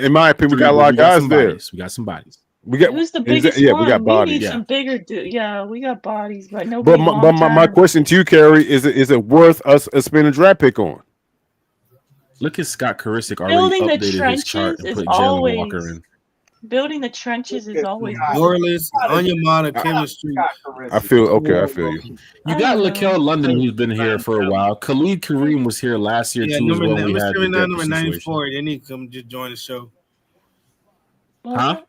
In my opinion, we got a lot of guys some there. bodies. We got some bodies. We got Who's the biggest yeah, one? we got We bodies. need some bigger Yeah, we got bodies, but But nobody my question to you, Carrie, is it worth us spending a draft pick on? Look at Scott Karisic already Building the updated his chart trenches and is put Jalen always Walker in. building the trenches is always Dorless, Onyemata, chemistry. I feel you. You got Lakel London, who's been here for a while. Khalid Kareem was here last year Yeah, too. As number, well. We had the depth number situation. 94. Then he come just join the show. Huh?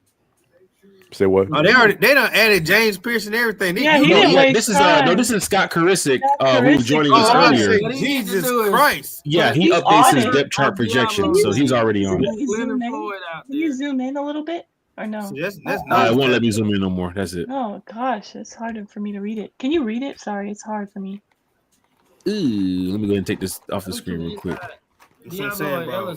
Say what? Oh, they done added James Pierce and everything. Yeah, he didn't waste This is time. this is Scott Karisic, who was Karisic. joining us I earlier. say, Jesus Christ. Yeah, he He's updates on his it. depth chart projection, so he's already on Can it. you zoom in? Can you zoom in a little bit or no? So that's It nice. won't let me zoom in no more. That's it. Oh gosh, it's harder for me to read it. Can you read it? Sorry, it's hard for me. Ooh, let me go ahead and take this off the screen real quick. That's what I'm saying, bro.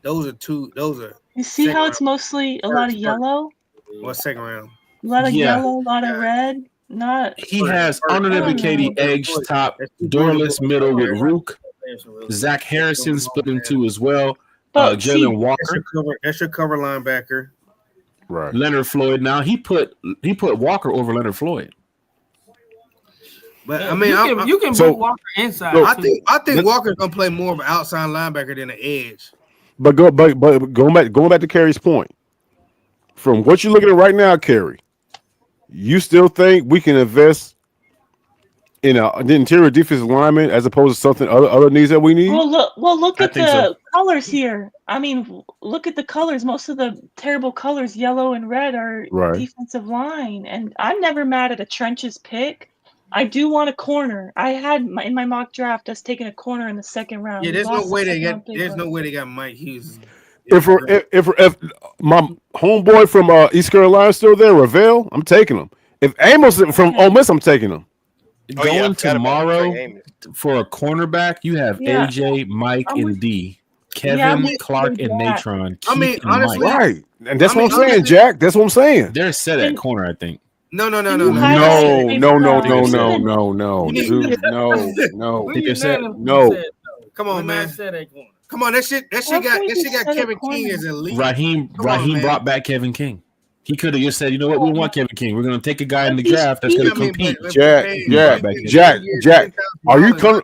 Those are two. Those are. You see how it's mostly a lot of yellow? What second round? A lot of Yeah. yellow, a lot of red. Not. He has honorable Katie Edge top, Dorless middle with Rook. Zach Harrison split in two as well. Jalen Walker. That's your cover linebacker. Right. Leonard Floyd. Now he put Walker over Leonard Floyd. But Yeah, I mean, you can put Walker inside. I think Walker's gonna play more of an outside linebacker than an edge. But going back to Kerry's point, from what you're looking at right now, Kerry, you still think we can invest in the interior defensive lineman as opposed to something other needs that we need? Well, look at the colors here. I mean, look at the colors. Most of the terrible colors, yellow and red, are defensive line. And I'm never mad at a trenches pick. I do want a corner. I had in my mock draft us taking a corner in the second round. Yeah, there's no way they got Mike Hughes. If my homeboy from East Carolina is still there, Ravel, I'm taking him. If Amos from Ole Miss, I'm taking him. Going tomorrow for a cornerback, you have AJ, Mike, and D. Kevin, Clark, and Natron. I mean, honestly, right. And that's what I'm saying, Jack. That's what I'm saying. They're set at corner, I think. No. Dude, no. Come on, man. Come on, that shit got Kevin King as elite. Raheem brought back Kevin King. He could have just said, you know what, we want Kevin King. We're going to take a guy in the draft that's going to compete. Jack, are you coming?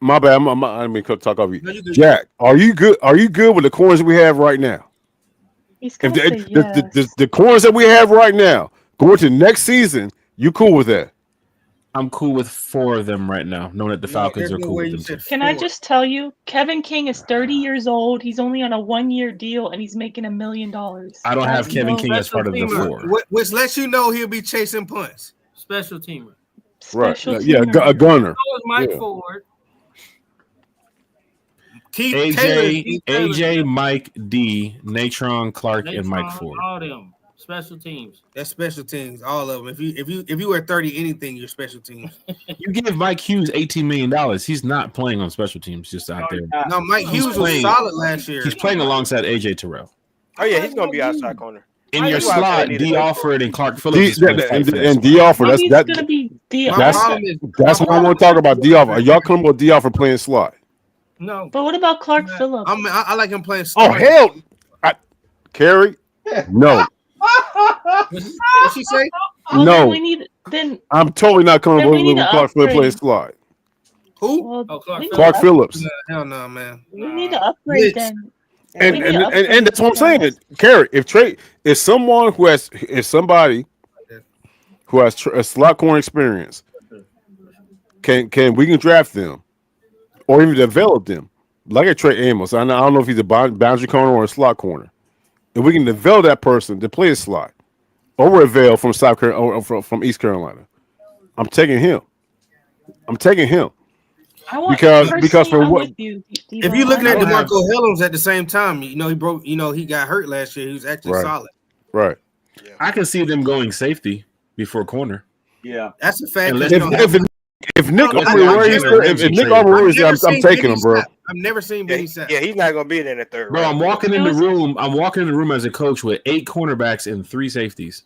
My bad, I didn't mean to talk over you. Jack, are you good? Are you good with the corners we have right now? If the corners that we have right now going to next season, you cool with that? I'm cool with 4 of them right now, knowing that the Falcons are cool with them. Can I just tell you, Kevin King is 30 years old. He's only on a 1-year deal, and he's making $1 million. I don't have Kevin King as part of the 4. Which lets you know he'll be chasing punts. Special teamer. Right. Yeah, a gunner. Mike Ford. AJ, Mike, D, Natron, Clark, and Mike Ford. All them special teams. That's special teams, all of them. If you were 30 anything, you're special teams. You give Mike Hughes $18 million. He's not playing on special teams, just out there. No, Mike Hughes was solid last year. He's playing alongside AJ Terrell. Oh yeah, he's gonna be outside corner. In your slot, D. Alford and Clark Phillips. And D. Alford, that's what I want to talk about. D. Alford, are y'all coming with D. Alford playing slot? No. But what about Clark Phillips? I like him playing slot. Oh hell, Kerry, no. What'd she say? No. Then I'm totally not coming with Clark Phillips playing slot. Who? Clark Phillips. Hell no, man. We need to upgrade then. And that's what I'm saying. Kerry, if somebody who has a slot corner experience, we can draft them or even develop them like a Trey Amos. I don't know if he's a boundary corner or a slot corner. If we can develop that person to play a slot over a Vail from South Carolina or from East Carolina, I'm taking him. Because for what? If you're looking at DeMarco Hellams at the same time, he got hurt last year. He was actually solid. Right. I can see them going safety before corner. Yeah, that's a fact. If Nick Armour is there, I'm taking him, bro. I've never seen Benny Sapp. Yeah, he's not gonna be there in the third. Bro, I'm walking in the room as a coach with 8 cornerbacks and 3 safeties.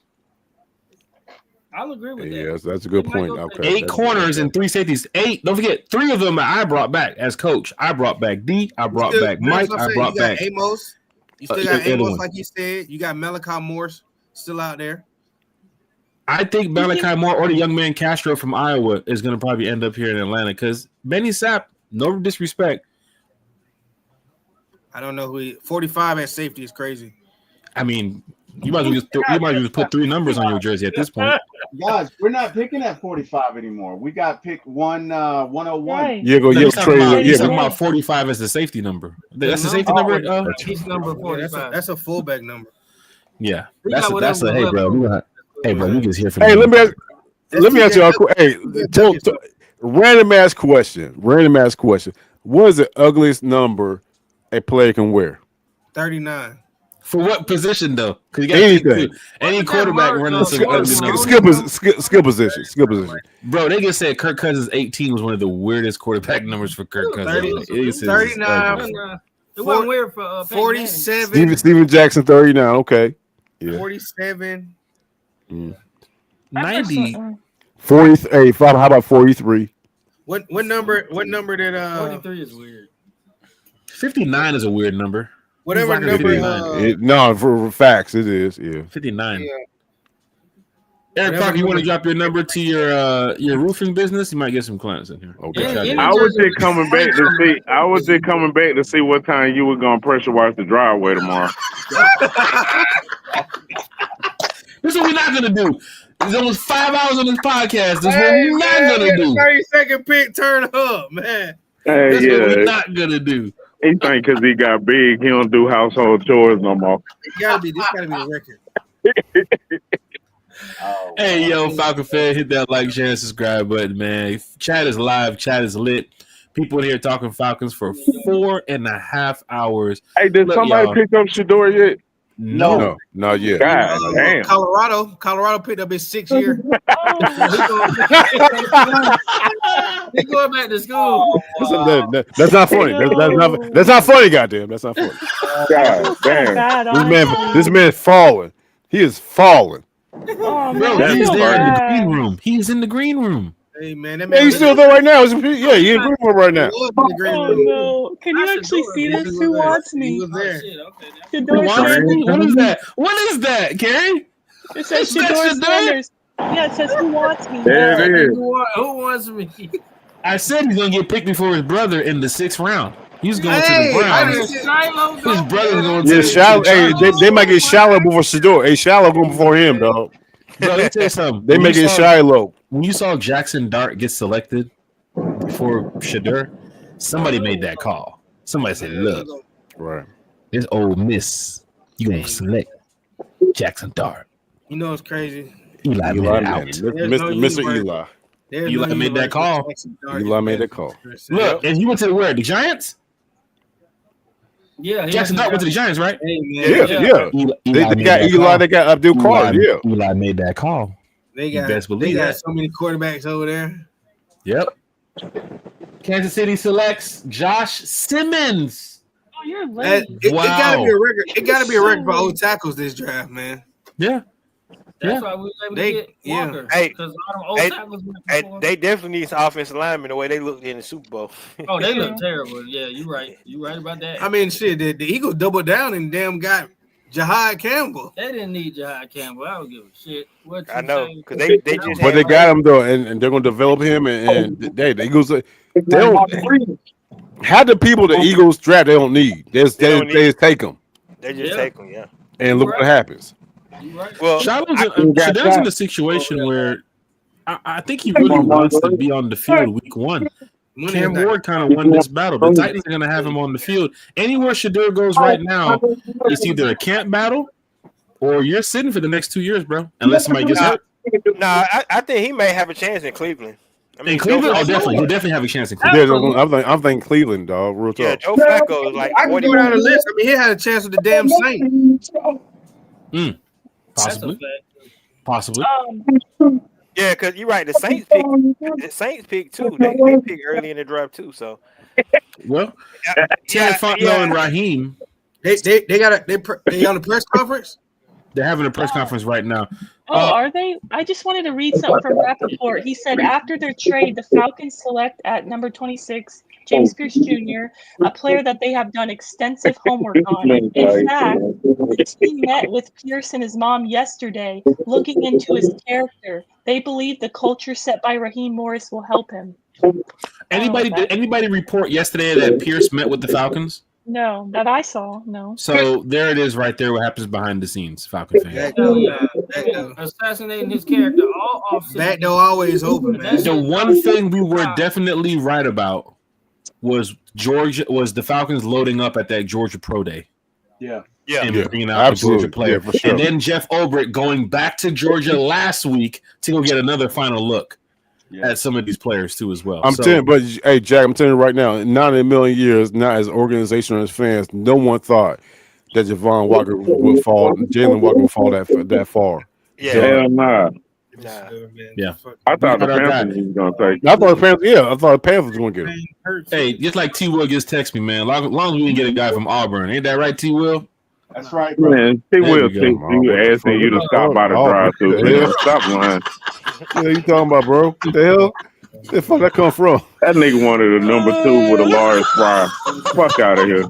I'll agree with that. Yes, that's a good point. Okay, 8 corners and 3 safeties. 8. Don't forget, 3 of them I brought back as coach. I brought back D. I brought back Mike. I brought back Amos. You still got Amos, like you said. You got Malachi Morse still out there. I think Malachi Moore or the young man Castro from Iowa is going to probably end up here in Atlanta because Benny Sapp, no disrespect. I don't know who 45 at safety is crazy. I mean, you might as well just put 3 numbers on your jersey at this point. Guys, we're not picking at 45 anymore. We got pick 101. Yeah, You're talking about 45 as the safety number. That's the safety number. He's number 45. That's a fullback number. Yeah, that's a hey, bro. Hey, bro, you just hear from Hey, let me ask you a question. Hey, random ass question. What is the ugliest number a player can wear? 39. For what position though? Because you anything. Any quarterback running skill position. Bro, they just said Kirk Cousins 18 was one of the weirdest quarterback numbers for Kirk Cousins. 39. It wasn't weird for 47. Steven Jackson 39. Okay. Yeah. 47. 90. 40. Hey, how about 43? What number did 43 is weird. 59 is a weird number. Whatever number. No, for facts, it is. Yeah, 59. Yeah. Eric Parker, you want to drop your number to your roofing business? You might get some clients in here. Okay. I was just coming back to see. I was just coming back to see what time you were gonna pressure wash the driveway tomorrow. This is what we're not gonna do. There's almost 5 hours on this podcast. This is what we're not gonna do. 30-second pick, turn up, man. Hey, That's yeah. what we're not gonna do. He think because he got big, he don't do household chores no more. This gotta be a record. Hey, yo, Falcon fan, hit that like, share, and subscribe button, man. Chat is live. Chat is lit. People in here talking Falcons for 4.5 hours. Hey, did somebody pick up Shador yet? No, not yet. God damn. Colorado picked up his 6th year. He going back to school. That's not funny. That's not funny. Goddamn, that's not funny. God damn. This man's falling. He is falling. Oh, Bro, man, he's I feel there in the bad. green room. He's in the green room. Hey man, that Yeah, he's still there right now. Yeah, he's in the green room right now. Oh no! Can you actually see this? Who wants me? He was there. Shador What Sanders. is that? What is that, Carrie? It says Is that Shador Shador? Sanders. Yeah, it says who wants me. There it is. Who wants me? I said he's gonna get picked before his brother in the 6th round. He's going to Hey, the I Browns. didn't Shiloh go. His brother's going to Yeah, the Shallow. Hey, Chargers. they might get Shallow before Shador. Hey, Shallow going before him, dog. Bro, let me tell you something. They When make you it saw- Shiloh. When you saw Jackson Dart get selected before Shador, somebody made that call. Somebody said, "Look, Right. this old miss, you gonna select Jackson Dart." You know it's crazy. Eli made Eli, it man. out. Mr. Eli. Eli made that call. Eli made that call. Look, and he went to where? The Giants? Yeah, Jackson Dart went to the Giants, right? Yeah. They made got that Eli. call. They got Abdul Carter. Yeah. Eli made that call. They You got, best they believe got that. so many quarterbacks over there. Yep. Kansas City selects Josh Simmons. Oh, you're That, late. it gotta Wow. be a record. It gotta be a record for old tackles this draft, man. Yeah. That's why we were able to get Walker. Hey, Because all them old hey, tackles went hey, before. they definitely need some offensive linemen the way they looked in the Super Bowl. Oh, they look terrible. Yeah, you're right. You're right about that. I mean, shit, the Eagles doubled down and damn got Jahad Campbell. They didn't need Jahad Campbell. I don't give a shit. What I you know, say. because they just But they got him though, and they're going to develop him. And the Eagles, they don't. How the people the Eagles draft they don't need. They just take them. They just take them, yeah. And look what happens. Well, Shador's in a situation where I think he really wants to be on the field week 1. Cam Ward kind of won this battle. The Titans are going to have him on the field. Anywhere Shador goes right now, it's either a camp battle or you're sitting for the next 2 years, bro. Unless somebody gets hurt. Nah, I think he may have a chance in Cleveland. I mean, In Cleveland, Joe definitely. Flacco- He'll definitely have a chance in Yeah, Cleveland. I'm thinking Cleveland, dog. Real Yeah, talk. Joe Flacco is like I can 40. go down the list. I mean, he had a chance with the damn Saints. Possibly. Possibly. Yeah, because you're right. The Saints pick too. They pick early in the draft too. So Well, Terry Fontenot and Raheem. They on the press conference. They're having a press conference right now. Oh, are they? I just wanted to read something from Rappaport. He said after their trade, the Falcons select at number 26 James Pierce Jr., a player that they have done extensive homework on. In fact, the team met with Pierce and his mom yesterday, looking into his character. They believe the culture set by Raheem Morris will help him. Did anybody report yesterday that Pierce met with the Falcons? No, that I saw. No. So there it is, right there. What happens behind the scenes, Falcon fan. Hell yeah. Assassinating his character all off. Back door always open, man. The one thing we were definitely right about was the Falcons loading up at that Georgia Pro Day. Yeah. And bringing out the Georgia player. Yeah, for sure. And then Jeff Ulbrich going back to Georgia last week to go get another final look at some of these players too as well. I'm telling you, but hey, Jack, I'm telling you right now, not in a million years, not as an organization or as fans, no one thought that Javon Walker would fall, Jalen Walker would fall that far. Yeah. Hell nah. Yeah. I thought the Panthers was gonna take it. I thought the Panthers was going to get him. Hey, just like T. Will just text me, man. Long as we didn't get a guy from Auburn, ain't that right, T. Will? That's right, bro. Man, he will text you asking you to stop by the drive-thru. Yeah. Stop lying. What are you talking about, bro? What the hell? Where the fuck that come from? That nigga wanted a number 2 with a large fry. Fuck out of here.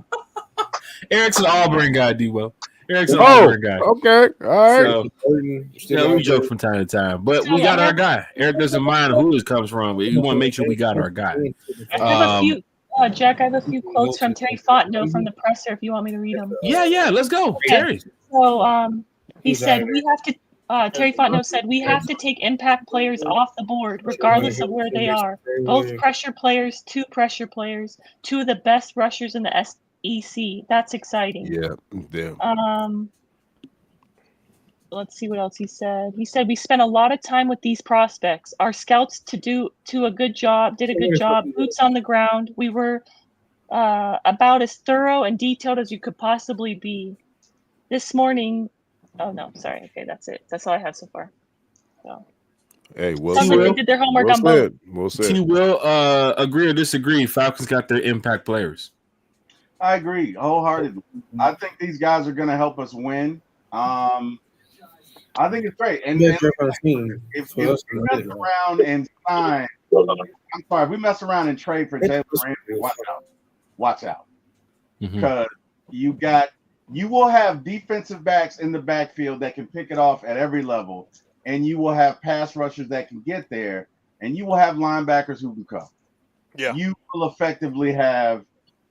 Eric's an Auburn guy, Debo. Eric's an Auburn guy. Okay. All right. So, we joke from time to time, but we got our guy. Eric doesn't mind who this comes from, but we want to make sure we got our guy. I have a few, Jack. I have a few quotes from Terry Fontenot from the presser. If you want me to read them. Yeah. Let's go, Okay. Terry. So, he said we have to. Terry Fontenot said we have to take impact players off the board, regardless of where they are. Both pressure players, 2 pressure players, 2 of the best rushers in the SEC. That's exciting. Yeah. Let's see what else he said. He said we spent a lot of time with these prospects. Our scouts did a good job. Boots on the ground. We were about as thorough and detailed as you could possibly be. This morning. Oh no, sorry. Okay, that's it. That's all I have so far. So. Hey, Sounds like they did their homework on both. Well said. T will agree or disagree. Falcons got their impact players. I agree wholeheartedly. I think these guys are going to help us win. I think it's great. And if we mess around and sign, I'm sorry, if we mess around and trade for Taylor Ramsey, watch out. Because you will have defensive backs in the backfield that can pick it off at every level, and you will have pass rushers that can get there, and you will have linebackers who can come. Yeah. You will effectively have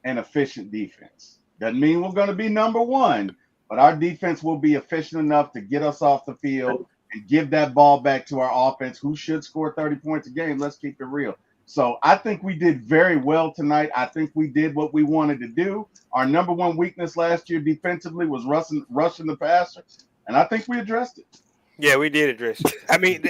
an efficient defense. Doesn't mean we're going to be number one, but our defense will be efficient enough to get us off the field and give that ball back to our offense, who should score 30 points a game. Let's keep it real. So I think we did very well tonight. I think we did what we wanted to do. Our number one weakness last year defensively was rushing the passer, and I think we addressed it. Yeah, we did address it. I mean,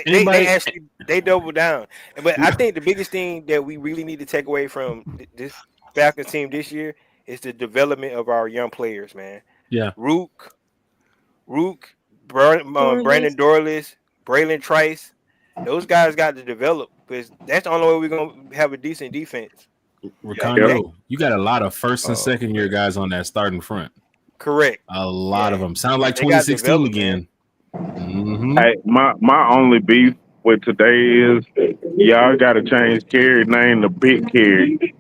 they doubled down. But I think the biggest thing that we really need to take away from this Falcons team this year is the development of our young players, man. Yeah. Rook, Brandon Dorless, Braylon Trice. Those guys got to develop because that's the only way we're going to have a decent defense. Ricardo, you got a lot of first and second year guys on that starting front. Correct. A lot of them. Sound like 2016 again. Hey, my only beef with today is y'all got to change Kerry's name to Big Kerry.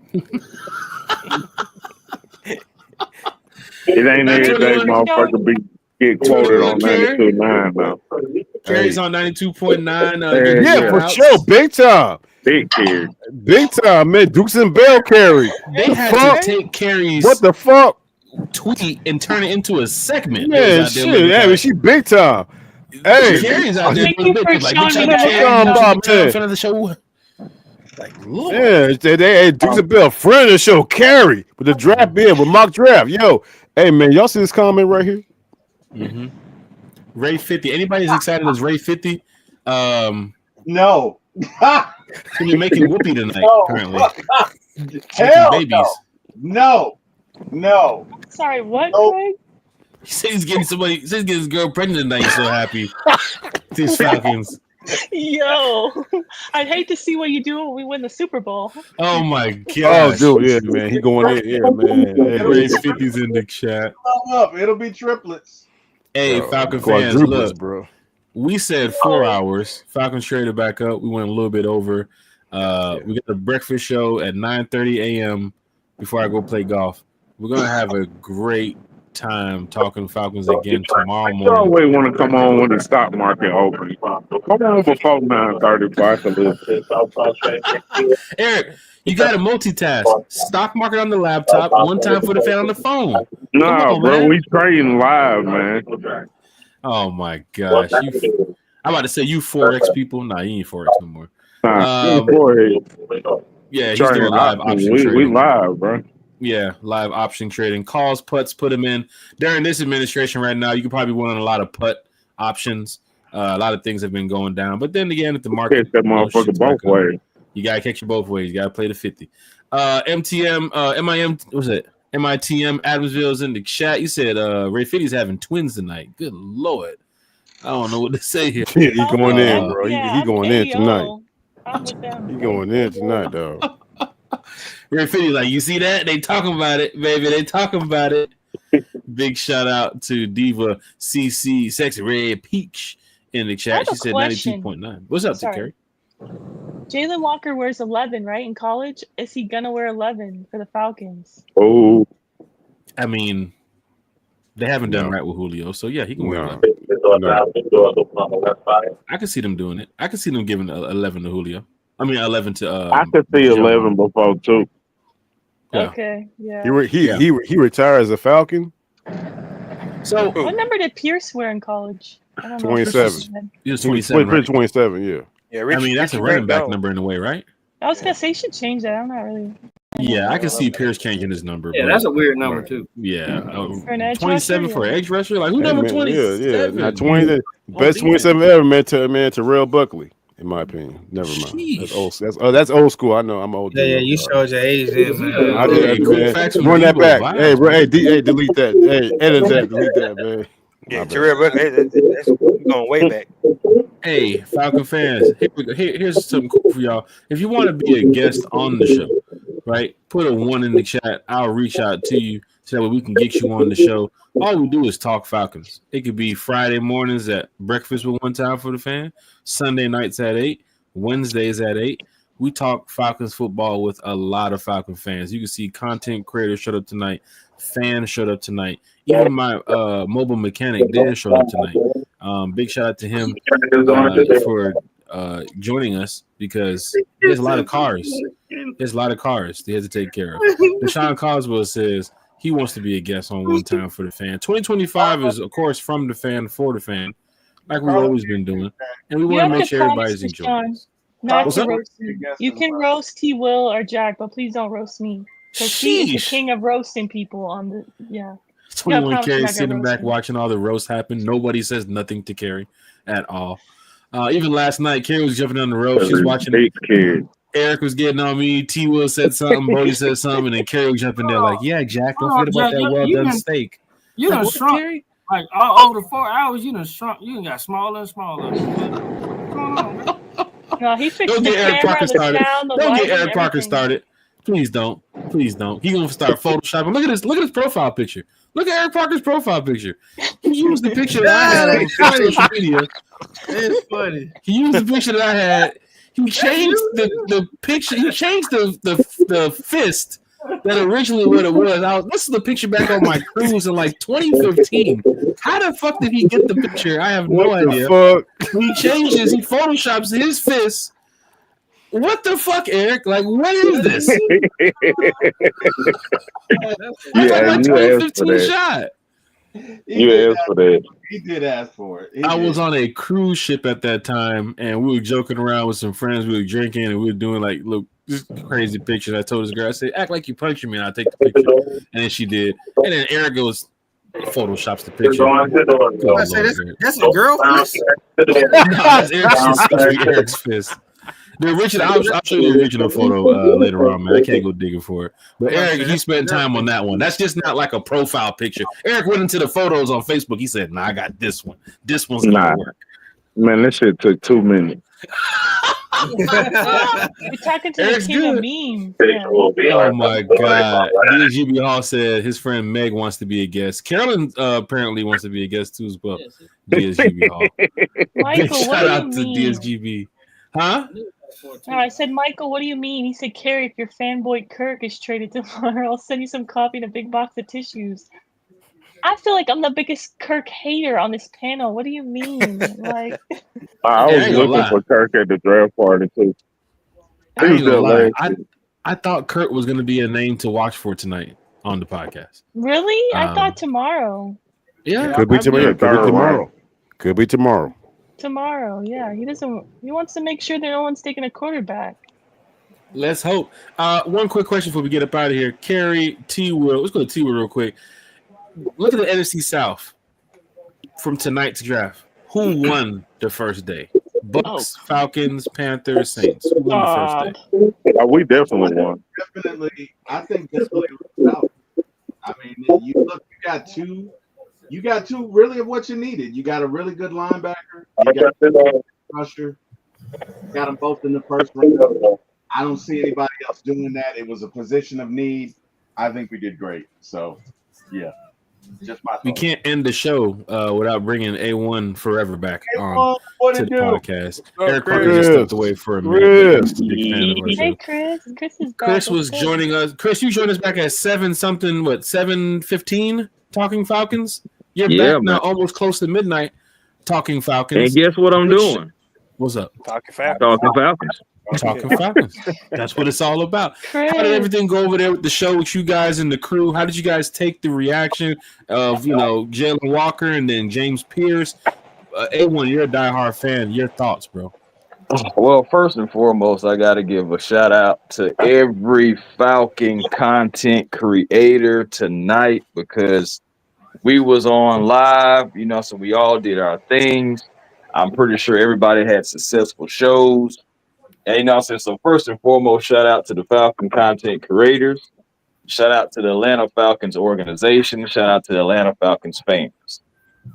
It ain't every day motherfucker get quoted on 92.9 now. Kerry's on 92.9. Yeah, for sure. Big time. Big Kerry. Big time, man. Dukes and Bell Kerry. They had to take Kerry's what the fuck tweet and turn it into a segment. Yeah, shit. Yeah, she big time. Hey, Kerry's out there. Thank you for showing me in front of the show. Like, Lord. Yeah, they Dukes and Bell, friend of the show, Kerry with the draft bid with mock draft. Yo, hey man, y'all see this comment right here? Ray 50. Anybody as excited as Ray 50? No. Can be making whoopee tonight, apparently. Hell babies. No. Sorry, what, Craig? He said he's getting his girl pregnant tonight. He's so happy. These Falcons. Yo, I'd hate to see what you do when we win the Super Bowl. Oh my god! Oh, dude, yeah, man, he going in, yeah, man. Hey, Ray's 50's in the chat. It'll be triplets. Hey, bro, Falcon fans, look, bro. We said 4 hours. Falcons traded back up. We went a little bit over. We got the breakfast show at 9:30 a.m. before I go play golf. We're gonna have a great time talking Falcons again tomorrow You morning. always want to come on when the stock market opens. Come on before 9:30. Eric, you got to multitask. Stock market on the laptop, one time for the fan on the phone. Nah, bro, man. we trading live, man. Oh my gosh! I'm about to say you Forex people. Nah, you ain't Forex no more. Yeah, he's doing live option trading. We live, bro. Yeah, live option trading. Calls, putts, put them in. During this administration right now, you can probably win on a lot of putt options. A lot of things have been going down. But then again, if the market... Catch that motherfucker both ways. You got to catch it both ways. You got to play the 50. MITM Adamsville's in the chat. You said Ray 50's having twins tonight. Good Lord. I don't know what to say here. He going in, bro. Yeah, he going in tonight. I'm with them. He going in tonight, dog. Ray 50 like, you see that? They talking about it, baby. They talking about it. Big shout out to Diva CC Sexy Red Peach in the chat. She said 92.9. What's up, Terry? Jalen Walker wears 11, right? In college, is he gonna wear 11 for the Falcons? Oh, I mean, they haven't done right with Julio, so yeah, he can wear 11. I can see them doing it. I can see them giving 11 to Julio. I mean, 11 to. I could see 11 before too. Yeah. Okay, yeah. He retired as a Falcon. So what number did Pierce wear in college? I don't know. 27. He was 27. Right? 27. Yeah. Yeah, I mean, that's a running back number in a way, right? I was gonna say you should change that. I'm not really. Yeah, I can see Pierce changing his number. Yeah, that's a weird number too. Yeah, For an edge 27 rusher, for an edge rusher. Like who Hey, number man, 27? Yeah. Not 20. The best 27 ever, man. To Terrell Buckley, in my opinion. Never mind. That's old. That's old school. I know. I'm old. Yeah, you showed your age there, man. I did, man. Run that back. Hey, bro. Hey, delete that. Hey, edit that. Delete that, man. Yeah, Terrell Buckley. That's going way back. Hey, Falcon fans, here's something cool for y'all. If you want to be a guest on the show, right, put a 1 in the chat. I'll reach out to you so that we can get you on the show. All we do is talk Falcons. It could be Friday mornings at Breakfast with One Time for the Fan, Sunday nights at 8, Wednesdays at 8. We talk Falcons football with a lot of Falcon fans. You can see content creators showed up tonight, fans showed up tonight. Even my mobile mechanic did show up tonight. Big shout out to him for joining us because there's a lot of cars. There's a lot of cars they have to take care of. Deshaun Coswell says he wants to be a guest on One Time for the Fan. 2025 is, of course, from the fan for the fan, like we've always been doing. And we want to make sure everybody's enjoying this. Not to roast me. You can roast T. Will or Jack, but please don't roast me. Because he is the king of roasting people on the 21 Carey sitting back watching all the roast happen. Nobody says nothing to Carey at all. Even last night, Carey was jumping on the rope. She's watching. Eric was getting on me. T. Will said something. Bodie said something, and then Carey was jumping there like, "Yeah, Jack, don't forget about that well done steak." You done shrunk, Carey? Like all over the 4 hours. You done shrunk. You done got smaller and smaller. What's going on, man? No, he fixed Don't the get Eric camera, Parker the started. sound, the Don't lighting, get Eric Parker everything. started. Please don't. Please don't. He's gonna start photoshopping. Look at this. Look at his profile picture. Look at Eric Parker's profile picture. He used the picture that I had on social media. It's funny. He used the picture that I had. He changed the picture. He changed the fist that originally what it was. This is the picture back on my cruise in like 2015. How the fuck did he get the picture? I have no idea. Fuck? He changes. He photoshops his fist. What the fuck, Eric? Like, what is this? That's like my 2015 shot. You asked for that. He did ask for it. I was on a cruise ship at that time, and we were joking around with some friends. We were drinking, and we were doing like look just crazy pictures. I told this girl, I said, "Act like you punching me," and I'll take the picture. And then she did. And then Eric goes, photoshops the picture. That's a girl fist? No, that's Eric's fist. The original, I'll show you the original photo later on, man. I can't go digging for it. But Eric, he spent time on that one. That's just not like a profile picture. Eric went into the photos on Facebook. He said, "Nah, I got this one. This one's gonna work." Man, that shit took 2 minutes. You're talking to Eric's the king good. of memes. Oh my God. DSGB Hall said his friend Meg wants to be a guest. Carolyn apparently wants to be a guest too as well. DSGB Hall. Michael, what Shout do out you to mean? DSGB. Huh? No, I said, Michael, what do you mean? He said, Carrie, if your fanboy Kirk is traded tomorrow, I'll send you some coffee and a big box of tissues. I feel like I'm the biggest Kirk hater on this panel. What do you mean? Like, I was looking for Kirk at the draft party too. I ain't gonna lie. I thought Kurt was gonna be a name to watch for tonight on the podcast. really? I thought tomorrow. Yeah, Could be tomorrow. Could be tomorrow. Tomorrow, yeah. He wants to make sure that no one's taking a quarterback. Let's hope. One quick question before we get up out of here. Carrie, T. Will. Let's go to T. Will real quick. Look at the NFC South from tonight's draft. Who won the first day? Bucks, Falcons, Panthers, Saints. Who won the first day? We definitely won. Definitely, I think definitely out. I mean, you got two really of what you needed. You got a really good linebacker. You got a rusher. You got them both in the first round. I don't see anybody else doing that. It was a position of need. I think we did great. So, yeah. Just my thought. We can't end the show without bringing A1 Forever back on what to it the do? podcast. What's up, Eric Parker Chris? just stepped away for a minute. But he's a big fan of our show. Hey, Chris. Chris is back. Chris was What's good? joining us. Chris, you joined us back at 7:15 talking Falcons. You're Yeah, back now, man. almost close to midnight talking Falcons. And guess what I'm doing? What's up? Talking Falcons. Talking Falcons. Talking Falcons. That's what it's all about. Chris. How did everything go over there with the show with you guys and the crew? How did you guys take the reaction of Jalen Walker and then James Pierce? A1, you're a diehard fan. Your thoughts, bro? Well, first and foremost, I got to give a shout out to every Falcon content creator tonight because we was on live, so we all did our things. I'm pretty sure everybody had successful shows. And so first and foremost, shout out to the Falcon content creators. Shout out to the Atlanta Falcons organization. Shout out to the Atlanta Falcons fans.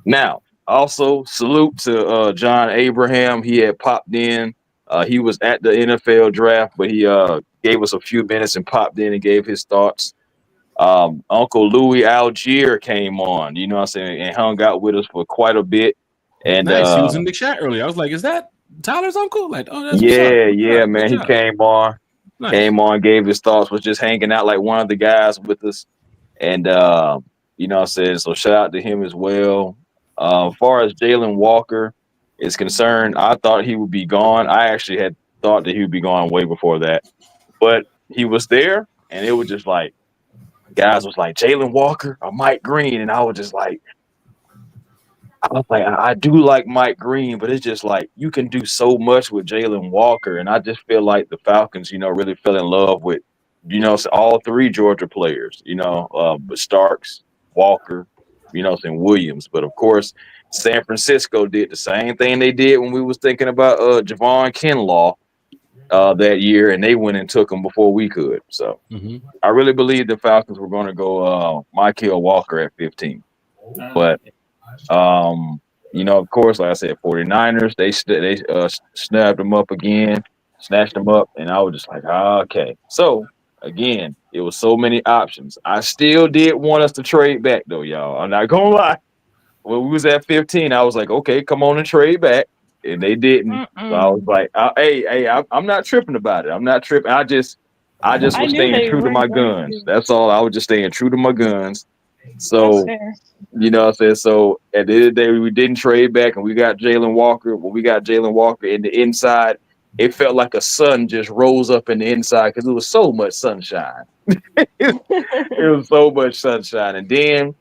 Now, also salute to John Abraham. He had popped in. He was at the NFL draft, but he gave us a few minutes and popped in and gave his thoughts. Uncle Louis Algier came on, and hung out with us for quite a bit. And nice. He was in the chat earlier. I was like, is that Tyler's uncle? Like, oh, that's yeah, right, man. He job. came on, Nice. gave his thoughts, was just hanging out like one of the guys with us. And so shout out to him as well. As far as Jalen Walker is concerned, I thought he would be gone. I actually had thought that he would be gone way before that. But he was there, and it was just like, guys was like, Jalen Walker or Mike Green. And I was like, I do like Mike Green, but it's just like you can do so much with Jalen Walker. And I just feel like the Falcons, really fell in love with, all three Georgia players, but Starks, Walker, and Williams. But of course, San Francisco did the same thing they did when we was thinking about Javon Kinlaw that year, and they went and took him before we could. So I really believe the Falcons were going to go Mykal Walker at 15. But of course, like I said, 49ers, they snapped them up again, snatched them up, and I was just like, okay. So again, it was so many options. I still did want us to trade back though, y'all. I'm not gonna lie. When we was at 15, I was like, okay, come on and trade back. And they didn't. So I was like, I'm not tripping about it. I'm not tripping. I just was staying true to my guns. That's all. I was just staying true to my guns. So, so at the end of the day, we didn't trade back and we got Jalen Walker. When we got Jalen Walker in the inside, it felt like a sun just rose up in the inside because it was so much sunshine. It was so much sunshine. And then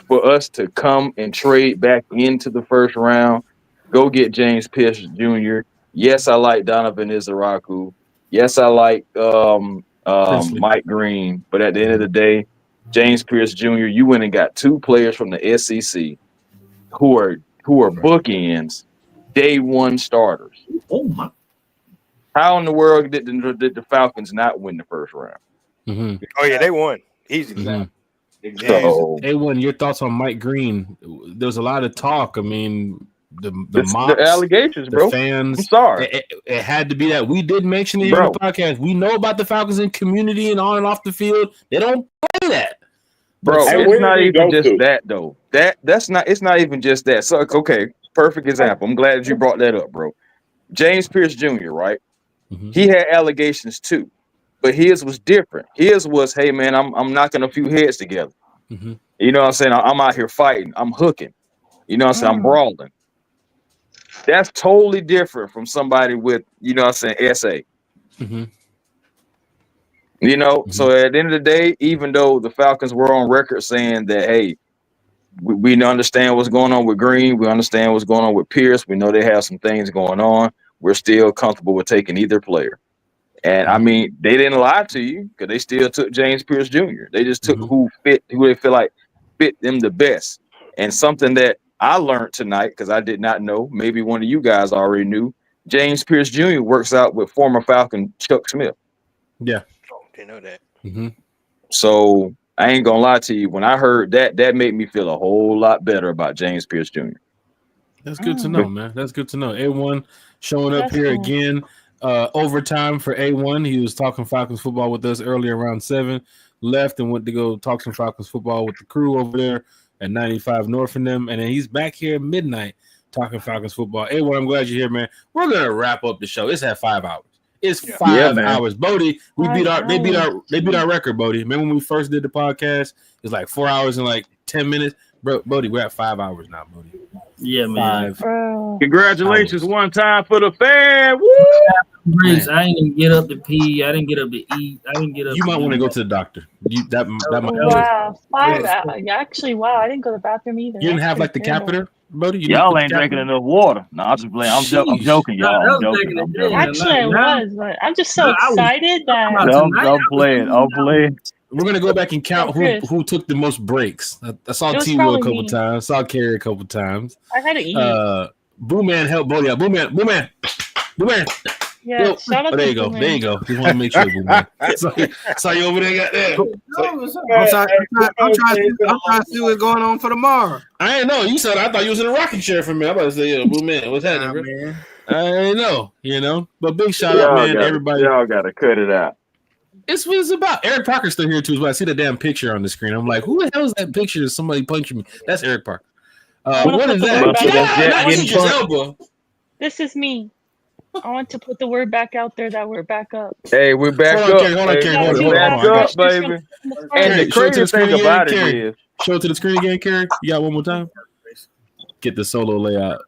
for us to come and trade back into the first round, go get James Pierce Jr. Yes, I like Donovan Izaraku. Yes, I like Mike Green. But at the end of the day, James Pierce Jr., you went and got two players from the SEC who are bookends, day one starters. Oh my! How in the world did the Falcons not win the first round? Mm-hmm. Oh yeah, they won easy. Mm-hmm. Exactly. So, A1, your thoughts on Mike Green? There's a lot of talk. I mean, the mocks, the allegations, the bro. fans. I'm sorry. It had to be that. We did mention it here on the podcast. We know about the Falcons in community and on and off the field. They don't play that. Bro, it's not even just that though. It's not even just that. So okay, perfect example. I'm glad that you brought that up, bro. James Pierce Jr., right? Mm-hmm. He had allegations too, but his was different. His was, hey man, I'm knocking a few heads together. Mm-hmm. You know what I'm saying? I'm out here fighting. I'm hooking. You know what I'm saying? I'm brawling. That's totally different from somebody with, you know what I'm saying, SA. Mm-hmm. So at the end of the day, even though the Falcons were on record saying that, hey, we understand what's going on with Green, we understand what's going on with Pierce, we know they have some things going on, we're still comfortable with taking either player. And I mean, they didn't lie to you because they still took James Pierce Jr. They just took who they feel like fit them the best. And something that I learned tonight, because I did not know, maybe one of you guys already knew, James Pierce Jr. works out with former Falcon Chuck Smith. Yeah. Oh, didn't know that. Mm-hmm. So I ain't gonna lie to you. When I heard that made me feel a whole lot better about James Pierce Jr. That's good to know, man. That's good to know. A1 showing up here again. Overtime for A1. He was talking Falcons football with us earlier around 7. left and went to go talk some Falcons football with the crew over there at 95 North from them. And then he's back here at midnight talking Falcons football. Hey, well, I'm glad you're here, man. We're gonna wrap up the show. It's at 5 hours. It's 5 hours. Bodie, they beat our record, Bodie. Remember when we first did the podcast? It's like 4 hours and like 10 minutes. Bro, Bodie, we're at 5 hours now, Bodie. Yeah, man. Congratulations one time for the fan. Woo! I didn't even get up to pee. I didn't get up to eat. I didn't get up. You might want to go to the doctor. That might wow, 5 hours. Actually, wow, I didn't go to the bathroom either. You didn't have like the catheter, Bodie? Y'all ain't drinking enough water. No, I'm just playing. I'm joking, y'all. I'm joking. Actually, I was, but I'm just so excited that I'm playing. We're gonna go back and count who took the most breaks. I saw T Will a couple times. Saw Carrie a couple times. I had to eat. Boo Man helped Bodie out. Boo Man. Yeah, shout out there you go. There you go. Just want to make sure, Boo Man. Saw you over there. Got there. I'm trying to see what's going on for tomorrow. I didn't know. You said I thought you was in a rocking chair for me. I'm about to say, Boo Man, what's happening, bro? Man. I didn't know. But big shout out, man, to everybody. Y'all gotta cut it out. It's what it's about. Eric Parker's still here too. But I see the damn picture on the screen. I'm like, who the hell is that picture of somebody punching me? That's Eric Parker. What is that? This is me. I want to put the word back out there that we're back up. Hey, we're back up. Hold on, Carrie. Back up, baby. And the crazy thing about it is, show it to the screen again, Carrie. You got one more time. Get the solo layout.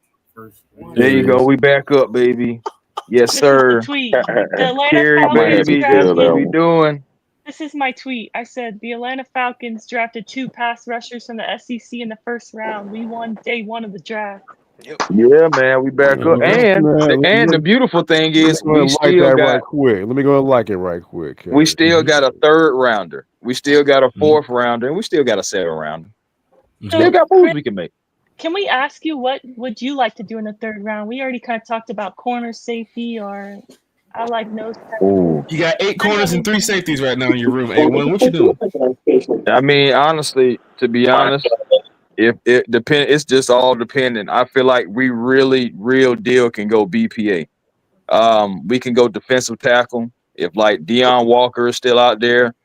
There you go. We back up, baby. Yes, sir. Carrie, baby, that's what we doing. This is my tweet. I said the Atlanta Falcons drafted 2 pass rushers from the SEC in the first round. We won day 1 of the draft. Yeah, man, we back up. And the beautiful thing is, we still got right quick. Let me go and like it right quick. We still got a 3rd rounder. We still got a 4th rounder, and we still got a 7th rounder. Still got moves we can make. Can we ask you what would you like to do in the 3rd round? We already kind of talked about corner, safety, or I like nose. You got 8 corners and 3 safeties right now in your room. A1, what you doing? I mean, honestly, to be honest, if it depend, it's just all dependent. I feel like we really, real deal can go BPA. We can go defensive tackle if like Deion Walker is still out there.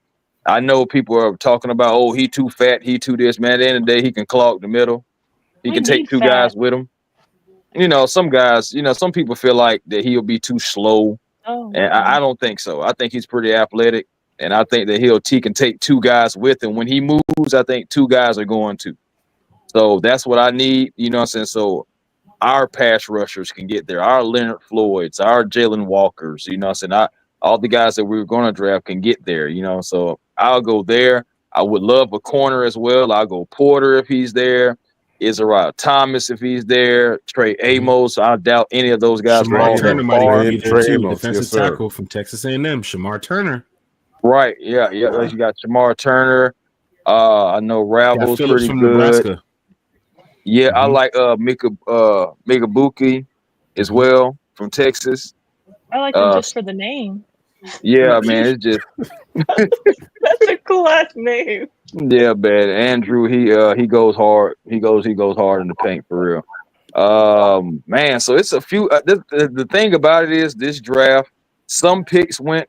I know people are talking about, oh, he too fat, he too this. Man, at the end of the day, he can clog the middle. He can take 2 guys with him. You know, some guys, some people feel like that he'll be too slow. And I don't think so. I think he's pretty athletic. And I think that he can take 2 guys with him. When he moves, I think 2 guys are going to. So that's what I need. You know what I'm saying? So our pass rushers can get there. Our Leonard Floyds, our Jalen Walkers, you know what I'm saying? All the guys that we were going to draft can get there, So I'll go there. I would love a corner as well. I'll go Porter if he's there. Israel Thomas if he's there, Trey Amos. I doubt any of those guys. Shamar Turner might be there too. Defensive tackle from Texas A&M, Shamar Turner. Right, yeah. You got Shamar Turner. I know Ravel's pretty good. Nebraska. Yeah, I like Mika Buki as well from Texas. I like him just for the name. Yeah, man, it's just that's a cool ass name. Yeah, man. Andrew, he goes hard. He goes hard in the paint for real. Man, so it's a few. The thing about it is this draft, some picks went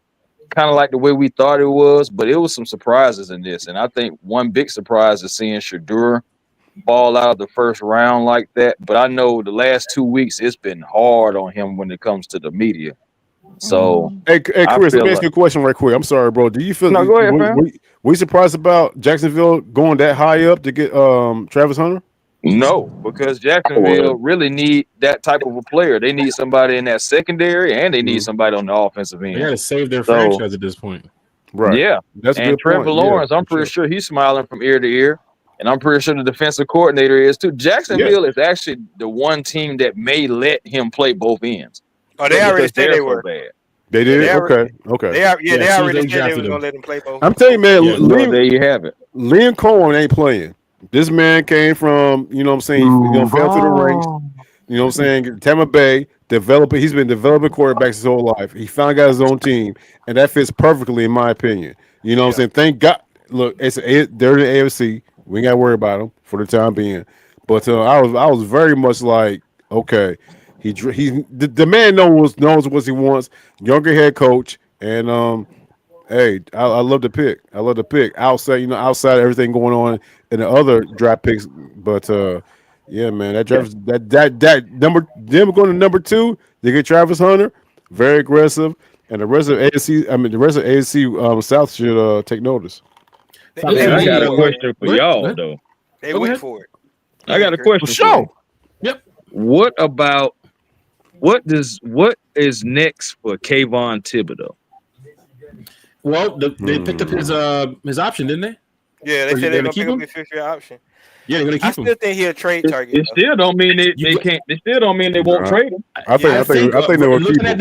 kind of like the way we thought it was, but it was some surprises in this. And I think one big surprise is seeing Shedeur fall out of the first round like that. But I know the last 2 weeks it's been hard on him when it comes to the media. So hey Chris, let me ask you a question right quick. I'm sorry, bro. Do you feel go ahead, we surprised about Jacksonville going that high up to get Travis Hunter? No, because Jacksonville really need that type of a player. They need somebody in that secondary, and they need somebody on the offensive end. They got to save their franchise at this point, right? Yeah, that's and Trevor Lawrence. I'm pretty sure he's smiling from ear to ear, and I'm pretty sure the defensive coordinator is too. Jacksonville is actually the one team that may let him play both ends. Oh, they already said they were. Bad. They did. They okay. They already said they were gonna let him play both. I'm telling you, man. There you have it. Liam Cohen ain't playing. This man came from, fell through the ranks. You know what I'm saying? Tampa Bay developer. He's been developing quarterbacks his whole life. He finally got his own team, and that fits perfectly, in my opinion. You know what I'm saying? Thank God. Look, they're in the AFC. We ain't got to worry about them for the time being. But I was very much like, okay. The man knows what he wants. Younger head coach, and Hey, I love the pick. I love the pick. Outside everything going on in the other draft picks, but yeah, man, that draft that number them going to number 2. They get Travis Hunter, very aggressive, and the rest of AFC South should take notice. I got a question for y'all though. They wait for it. I got a question. For you. Yep. What is next for Kayvon Thibodeau? Well, they picked up his option, didn't they? Yeah, they said they're gonna pick up his 5th-year option. Yeah, they're gonna keep him. I still think he'll trade target. It still don't mean they can't. It still don't mean they won't trade him. I think they will keep him. I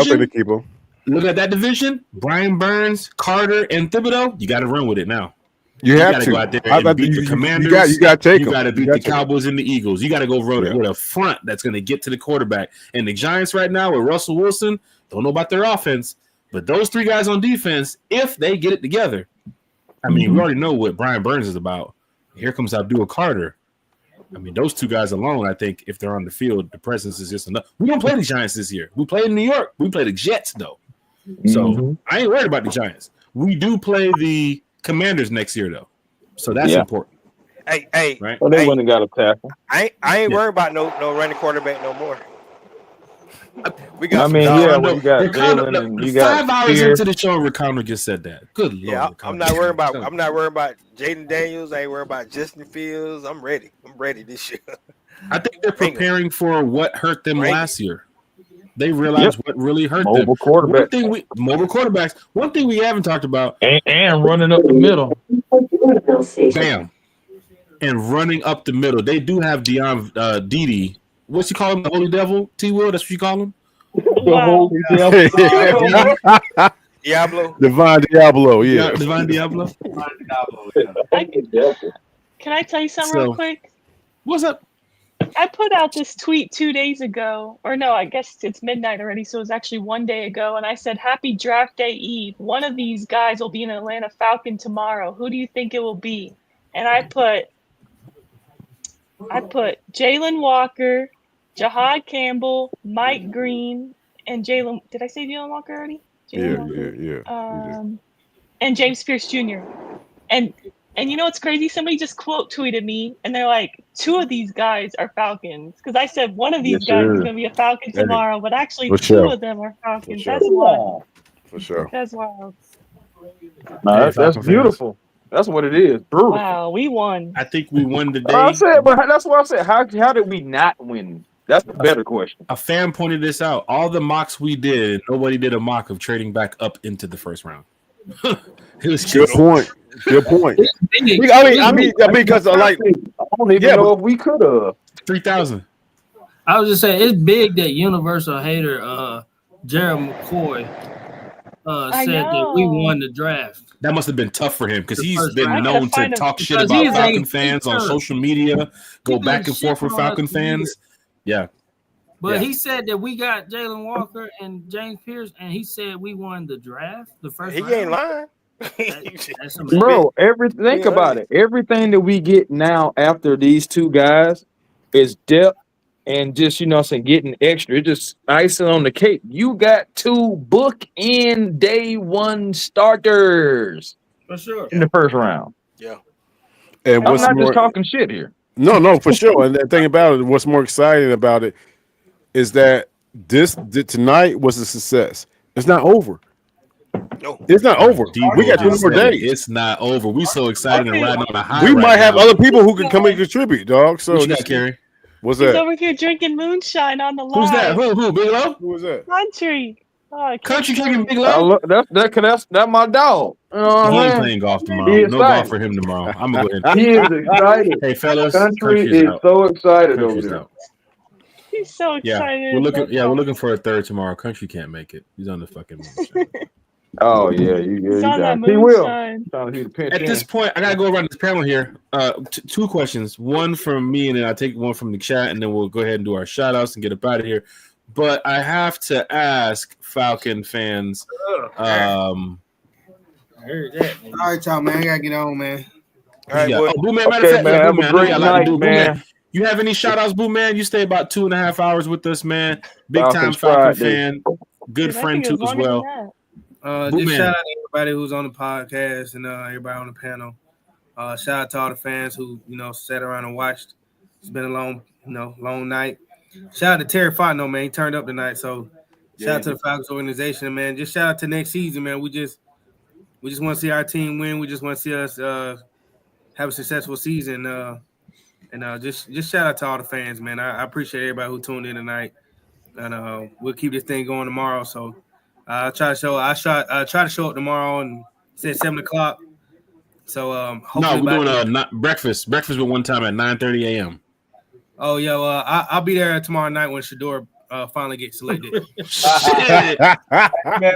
think they keep him. Look at that division: Brian Burns, Carter, and Thibodeau. You got to run with it now. You have gotta to go out there and beat the Commanders. You got to take them. You got to beat the Cowboys and the Eagles. You got to go run with a front that's going to get to the quarterback. And the Giants right now with Russell Wilson, don't know about their offense, but those 3 guys on defense, if they get it together, I mean, we already know what Brian Burns is about. Here comes Abdul Carter. I mean, those 2 guys alone, I think, if they're on the field, the presence is just enough. We don't play the Giants this year. We play in New York. We play the Jets, though. So I ain't worried about the Giants. We do play the Commanders next year, though. So that's important. Hey, right? Well, they wouldn't got a tackle. I ain't worried about no running quarterback no more. We got. We got Jalen and you got 5 hours into the show, Ricardo just said that. Good Lord. Yeah, I'm not worried about Jaden Daniels. I ain't worried about Justin Fields. I'm ready. I'm ready this year. I think they're preparing for what hurt them last year. They realized what really hurt them. Mobile quarterbacks. One thing we haven't talked about. And running up the middle. Bam. And running up the middle. They do have Dion Dede. What's you call him? The Holy Devil? T-Will? That's what you call him? Wow. Diablo. Divine Diablo, yeah. Divine Diablo. Can I tell you something real quick? What's up? I put out this tweet 2 days ago, or no, I guess it's midnight already, so it was actually 1 day ago, and I said, "Happy Draft Day Eve. One of these guys will be an Atlanta Falcon tomorrow. Who do you think it will be?" And I put Jalen Walker, Jahad Campbell, Mike Green, and Jalen. Did I say Jalen Walker already? Yeah. And James Pierce Jr. And you know what's crazy? Somebody just quote tweeted me, and they're like, 2 of these guys are Falcons. Because I said one of these guys is going to be a Falcon tomorrow, but actually 2 of them are Falcons. That's wild. For sure. That's wild. No, that's beautiful. That's what it is. Brutal. Wow, we won. I think we won today. But that's what I said. How did we not win? That's the better question. A fan pointed this out. All the mocks we did, nobody did a mock of trading back up into the first round. It was good point. Good point. I mean, because I don't even know if we could have 3,000. I was just saying it's big that universal hater Jared McCoy said that we won the draft. That must have been tough for him because he's been known to talk shit about Falcon fans on social media, go back and forth with Falcon fans. Yeah. But he said that we got Jalen Walker and James Pierce, and he said we won the draft, the first round. He ain't lying. Bro, think about it. Everything that we get now after these 2 guys is depth and just, getting extra. It's just icing on the cake. You got 2 book-in day 1 starters for sure in the first round. Yeah. And I'm not just talking shit here. No, for sure. And the thing about it, what's more exciting about it is that tonight was a success. It's not over. No, it's not over. We got 2 more days. It's not over. We so excited and riding on a high. We might have other people who can come and contribute, dog. So what you got, Carrie? What's He's that? over here drinking moonshine on the line. Who's that? Who? Big Low? Who was that? Country. Oh, Country drinking Big Low. That's my dog. He ain't playing golf tomorrow. No golf for him tomorrow. I'm gonna go ahead. He is excited. Hey fellas, Country is so excited over there. He's so excited. We're looking for a third tomorrow. Country can't make it. He's on the fucking moonshine. Oh yeah, he will. At this point, I gotta go around this panel here. 2 questions. One from me, and then I take one from the chat, and then we'll go ahead and do our shout outs and get up out of here. But I have to ask Falcon fans. I heard that. All right, y'all, man. I gotta get on, man. All right, Boo Man. Okay, man. Have a great night, man. You have any shout outs, Boo Man? You stay about 2.5 hours with us, man. Big time Falcons Falcon Friday. fan. Good friend too as well. Just shout out everybody who's on the podcast and everybody on the panel. Shout out to all the fans who sat around and watched. It's been a long night. Shout out to Terry Fontenot, man. He turned up tonight. So shout out to the Falcons organization, man. Just shout out to next season, man. We just want to see our team win. We just want to see us have a successful season. And just shout out to all the fans, man. I appreciate everybody who tuned in tonight. And we'll keep this thing going tomorrow. So I try to show up tomorrow and say 7:00. So hopefully we're doing breakfast with one time at 9:30 a.m. Oh yeah, well I'll be there tomorrow night when Shador finally gets selected. Shit. Man,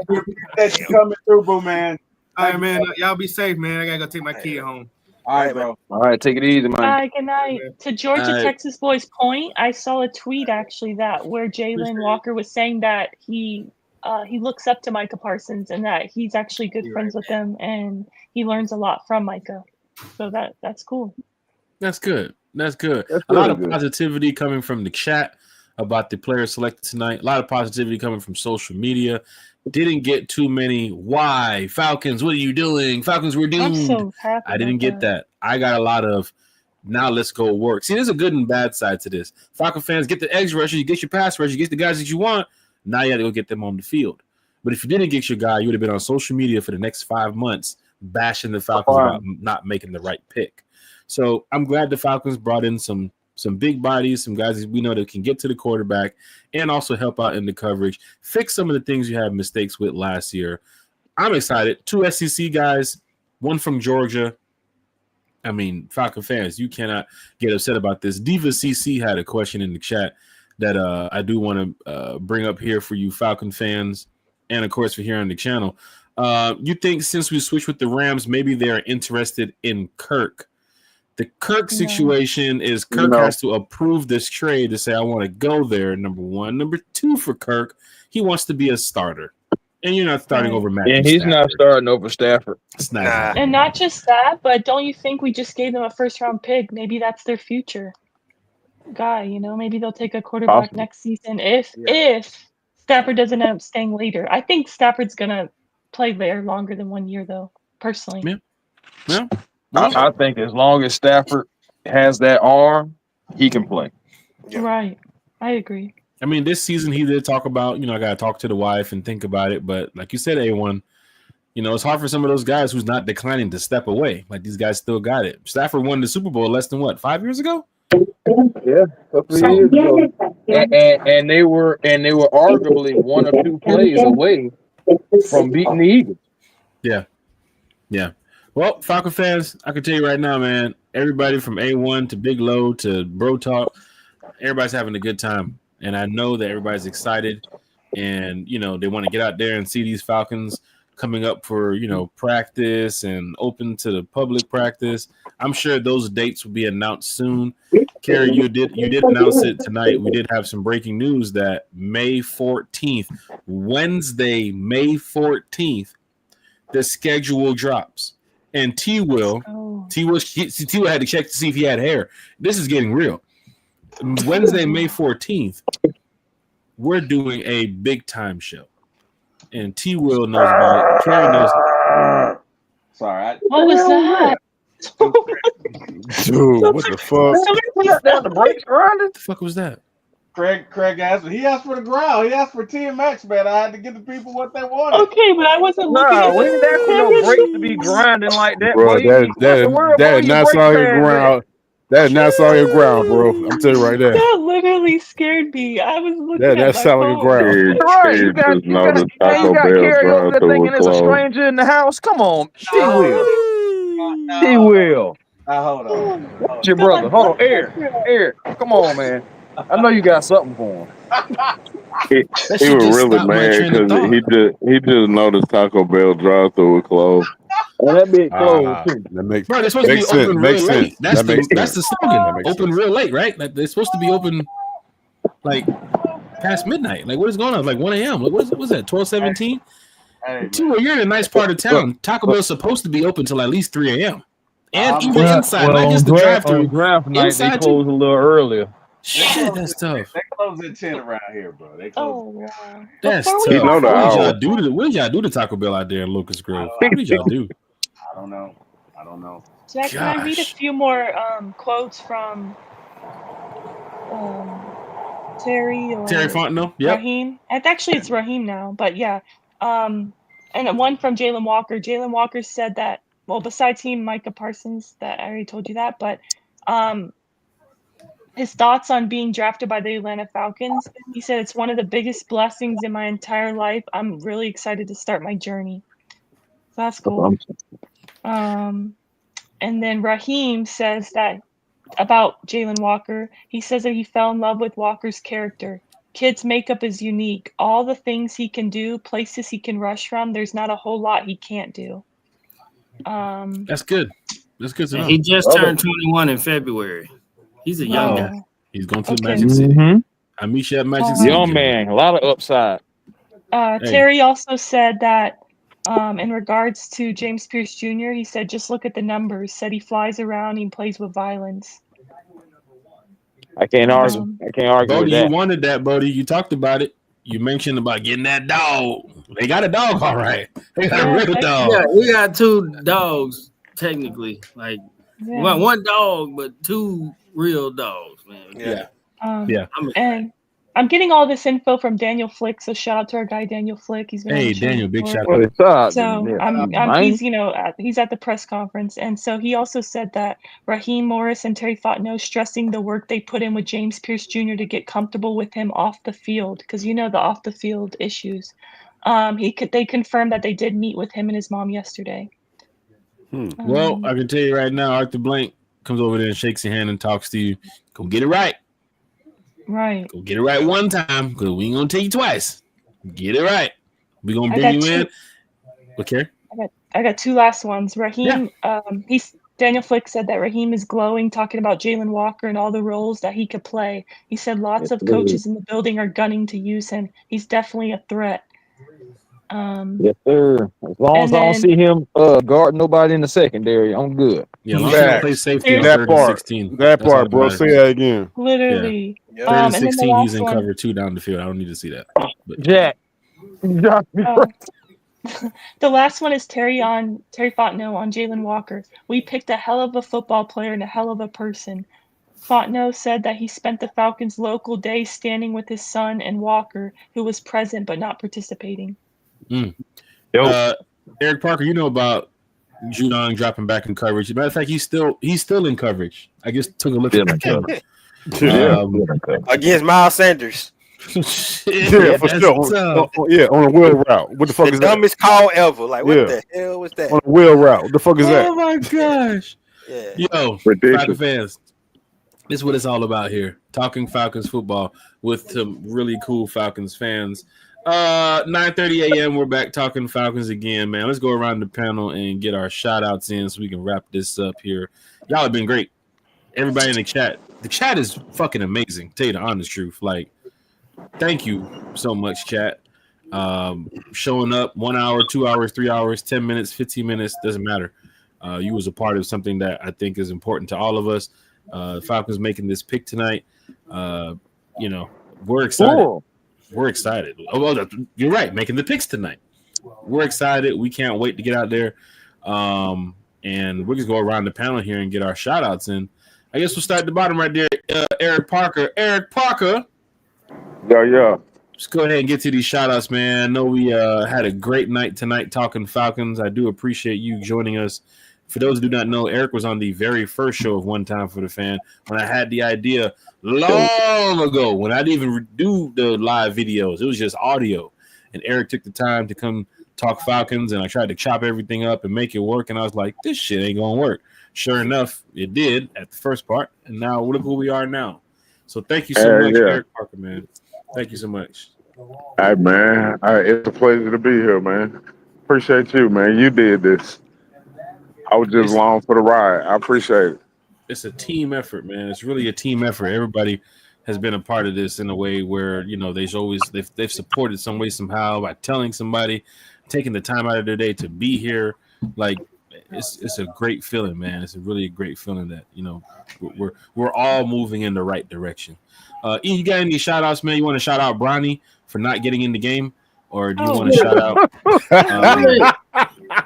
that's coming through, bro, man. All right, man. Y'all be safe, man. I gotta go take my kid home. All right, bro. All right, take it easy, man. Bye, good night. To Georgia, Texas boys' point, I saw a tweet actually where Jalen Walker was saying that he looks up to Micah Parsons and that he's actually good friends with him and he learns a lot from Micah. So that's cool. That's good. A lot of positivity coming from the chat about the players selected tonight. A lot of positivity coming from social media. Didn't get too many. Why Falcons? What are you doing? Falcons were doomed. I'm so happy. I didn't get that. I got a lot of now. Let's go work. See, there's a good and bad side to this. Falcon fans get the edge rushers, you get your pass rushers, you get the guys that you want. Now you have to go get them on the field. But if you didn't get your guy, you would have been on social media for the next 5 months bashing the Falcons about not making the right pick. So I'm glad the Falcons brought in some big bodies, some guys that we know that can get to the quarterback and also help out in the coverage, fix some of the things you had mistakes with last year. I'm excited. 2 SEC guys, one from Georgia. I mean, Falcon fans, you cannot get upset about this. Diva CC had a question in the chat that I do want to bring up here for you Falcon fans and, of course, for here on the channel. You think since we switched with the Rams, maybe they're interested in Kirk? The Kirk situation is Kirk has to approve this trade to say, I want to go there, number one. Number two, for Kirk, he wants to be a starter. And you're not starting over Matthew And he's not starting over Stafford. And not just that, but don't you think we just gave them a first-round pick? Maybe that's their future guy, Maybe they'll take a quarterback next season if Stafford doesn't end up staying later. I think Stafford's going to play there longer than 1 year, though, personally. Yeah. I think as long as Stafford has that arm, he can play. Yeah. Right. I agree. I mean, this season he did talk about, I got to talk to the wife and think about it. But like you said, A1, it's hard for some of those guys who's not declining to step away. Like these guys still got it. Stafford won the Super Bowl less than 5 years ago? Yeah, a couple of years ago. And they were arguably 1 or 2 plays away from beating the Eagles. Yeah. Well, Falcon fans, I can tell you right now, man, everybody from A1 to Big Low to Bro Talk, everybody's having a good time. And I know that everybody's excited and, they want to get out there and see these Falcons coming up for, practice and open to the public practice. I'm sure those dates will be announced soon. Kerry, you did announce it tonight. We did have some breaking news that May 14th, Wednesday, May 14th, the schedule drops. And T Will had to check to see if he had hair. This is getting real. Wednesday, May 14th, we're doing a big time show. And T Will knows about it. Kerry knows it. Sorry. What was that? Dude, what the fuck? What the fuck was that? Craig asked. He asked for the ground. He asked for TMX, man. I had to give the people what they wanted. Okay, but I wasn't looking at we didn't ask for no break to be grinding like that. Bro, that is not solid ground. That is not solid ground, bro. I'm telling you right there. That literally scared me. I was looking at that's my solid phone. ground. Right, you got Kerry over there thinking it's a stranger in the house. Come on, T Will. Hold on. Your brother. Hold on, Eric. Come on, man. I know you got something for him. He was really mad because he just noticed Taco Bell drive-through was closed. And that big closed too. That makes Bro, they're supposed to be open real late. That's the slogan. Open Open real late, right? Like they're supposed to be open like past midnight. Like what is going on? Like 1 a.m. Like what was that? 12:17? You're in a nice part of town. Taco Bell's supposed to be open till at least 3 a.m. And even inside, not just the drive-through. Draft night they closed a little earlier. Shit, that's tough. They close at 10 around here, bro. They close. Oh wow. That's tough. Before we What go did y'all forward, do to Taco Bell out there in Locust Grove? What did y'all do? I don't know. Jack, can I read a few more quotes from Terry or Terry Fontenot? Yep. Raheem? Actually, it's Raheem now, but yeah. And one from Jalen Walker. Jalen Walker said that, well, besides him, Micah Parsons, that I already told you that, but his thoughts on being drafted by the Atlanta Falcons. He said, it's one of the biggest blessings in my entire life. I'm really excited to start my journey. So that's cool. And then Raheem says that about Jalen Walker, he says that he fell in love with Walker's character. Kid's makeup is unique. All the things he can do, places he can rush from, there's not a whole lot he can't do. That's good. That's good to know. He just turned 21 in February. He's a young guy. He's going to the Magic City. I meet you at Magic City. Young man, a lot of upside. Terry also said that in regards to James Pierce Jr., he said, just look at the numbers. Said he flies around, he plays with violence. I can't argue. I can't argue Bodie, with that. you wanted that, Bodie. You talked about it. You mentioned about getting that dog. They got a dog, all right. They got a real dog. Yeah, we got 2 dogs, technically. Like, we got 1 dog, but 2 real dogs, man. Yeah. And I'm getting all this info from Daniel Flick, so shout out to our guy Daniel Flick. He's been on the show Daniel, big before. shout out. What's up? So he's he's at the press conference, and so he also said that Raheem Morris and Terry Fontenot stressing the work they put in with James Pierce Jr. to get comfortable with him off the field, because the off the field issues. They confirmed that they did meet with him and his mom yesterday. Well, I can tell you right now, Arthur Blank comes over there and shakes your hand and talks to you. Go get it right. Right. Go get it right one time, because we ain't gonna tell you twice. Get it right. We gonna bring you in. Okay. I got 2 last ones. Raheem, Daniel Flick said that Raheem is glowing, talking about Jalen Walker and all the roles that he could play. He said lots of coaches in the building are gunning to use him. He's definitely a threat. Yes, sir. As long as I don't see him guard nobody in the secondary, I'm good. Yeah, as long as he plays safety on that 3rd part, and 16. That part, bro. Say that again. Literally. Yeah. 3rd and And then the 16, he's in last cover 2 down the field. I don't need to see that. But, Jack. The last one is Terry Fontenot on Jalen Walker. We picked a hell of a football player and a hell of a person. Fontenot said that he spent the Falcons' local day standing with his son and Walker, who was present but not participating. Eric Parker, you know about Judon dropping back in coverage. Matter of fact, he's still in coverage. I guess took a look at the camera. Against Miles Sanders. For sure. On a wheel route. What the fuck is that? Dumbest call ever. Like, what the hell was that? On a wheel route. What the fuck is that? Oh my gosh. Yo, Falcon fans. This is what it's all about here. Talking Falcons football with some really cool Falcons fans. 9:30 a.m. We're back talking Falcons again, man. Let's go around the panel and get our shout outs in so we can wrap this up here. Y'all have been great. Everybody in the chat. The chat is fucking amazing. Tell you the honest truth. Like, thank you so much, chat. Showing up 1 hour, 2 hours, 3 hours, 10 minutes, 15 minutes, doesn't matter. You was a part of something that I think is important to all of us. Falcons making this pick tonight. We're excited. Cool. We're excited. Oh, well, you're right. Making the picks tonight. We're excited. We can't wait to get out there. And we'll just go around the panel here and get our shout outs in. I guess we'll start at the bottom right there. Eric Parker. Eric Parker. Yeah. Just go ahead and get to these shout outs, man. I know we had a great night tonight talking Falcons. I do appreciate you joining us. For those who do not know, Eric was on the very first show of One Time for the Fan when I had the idea long ago when I didn't even do the live videos. It was just audio. And Eric took the time to come talk Falcons, and I tried to chop everything up and make it work. And I was like, this shit ain't going to work. Sure enough, it did at the first part. And now look who we are now. So thank you so much, Eric Parker, man. Thank you so much. All right, man. All right, it's a pleasure to be here, man. Appreciate you, man. You did this. I was just along for the ride. I appreciate it. It's a team effort, man. It's really a team effort. Everybody has been a part of this in a way where, they've supported some way, somehow by telling somebody, taking the time out of their day to be here. Like, it's a great feeling, man. It's a really great feeling that we're all moving in the right direction. Ian, you got any shout outs, man? You want to shout out Bronny for not getting in the game, or do you want to shout out?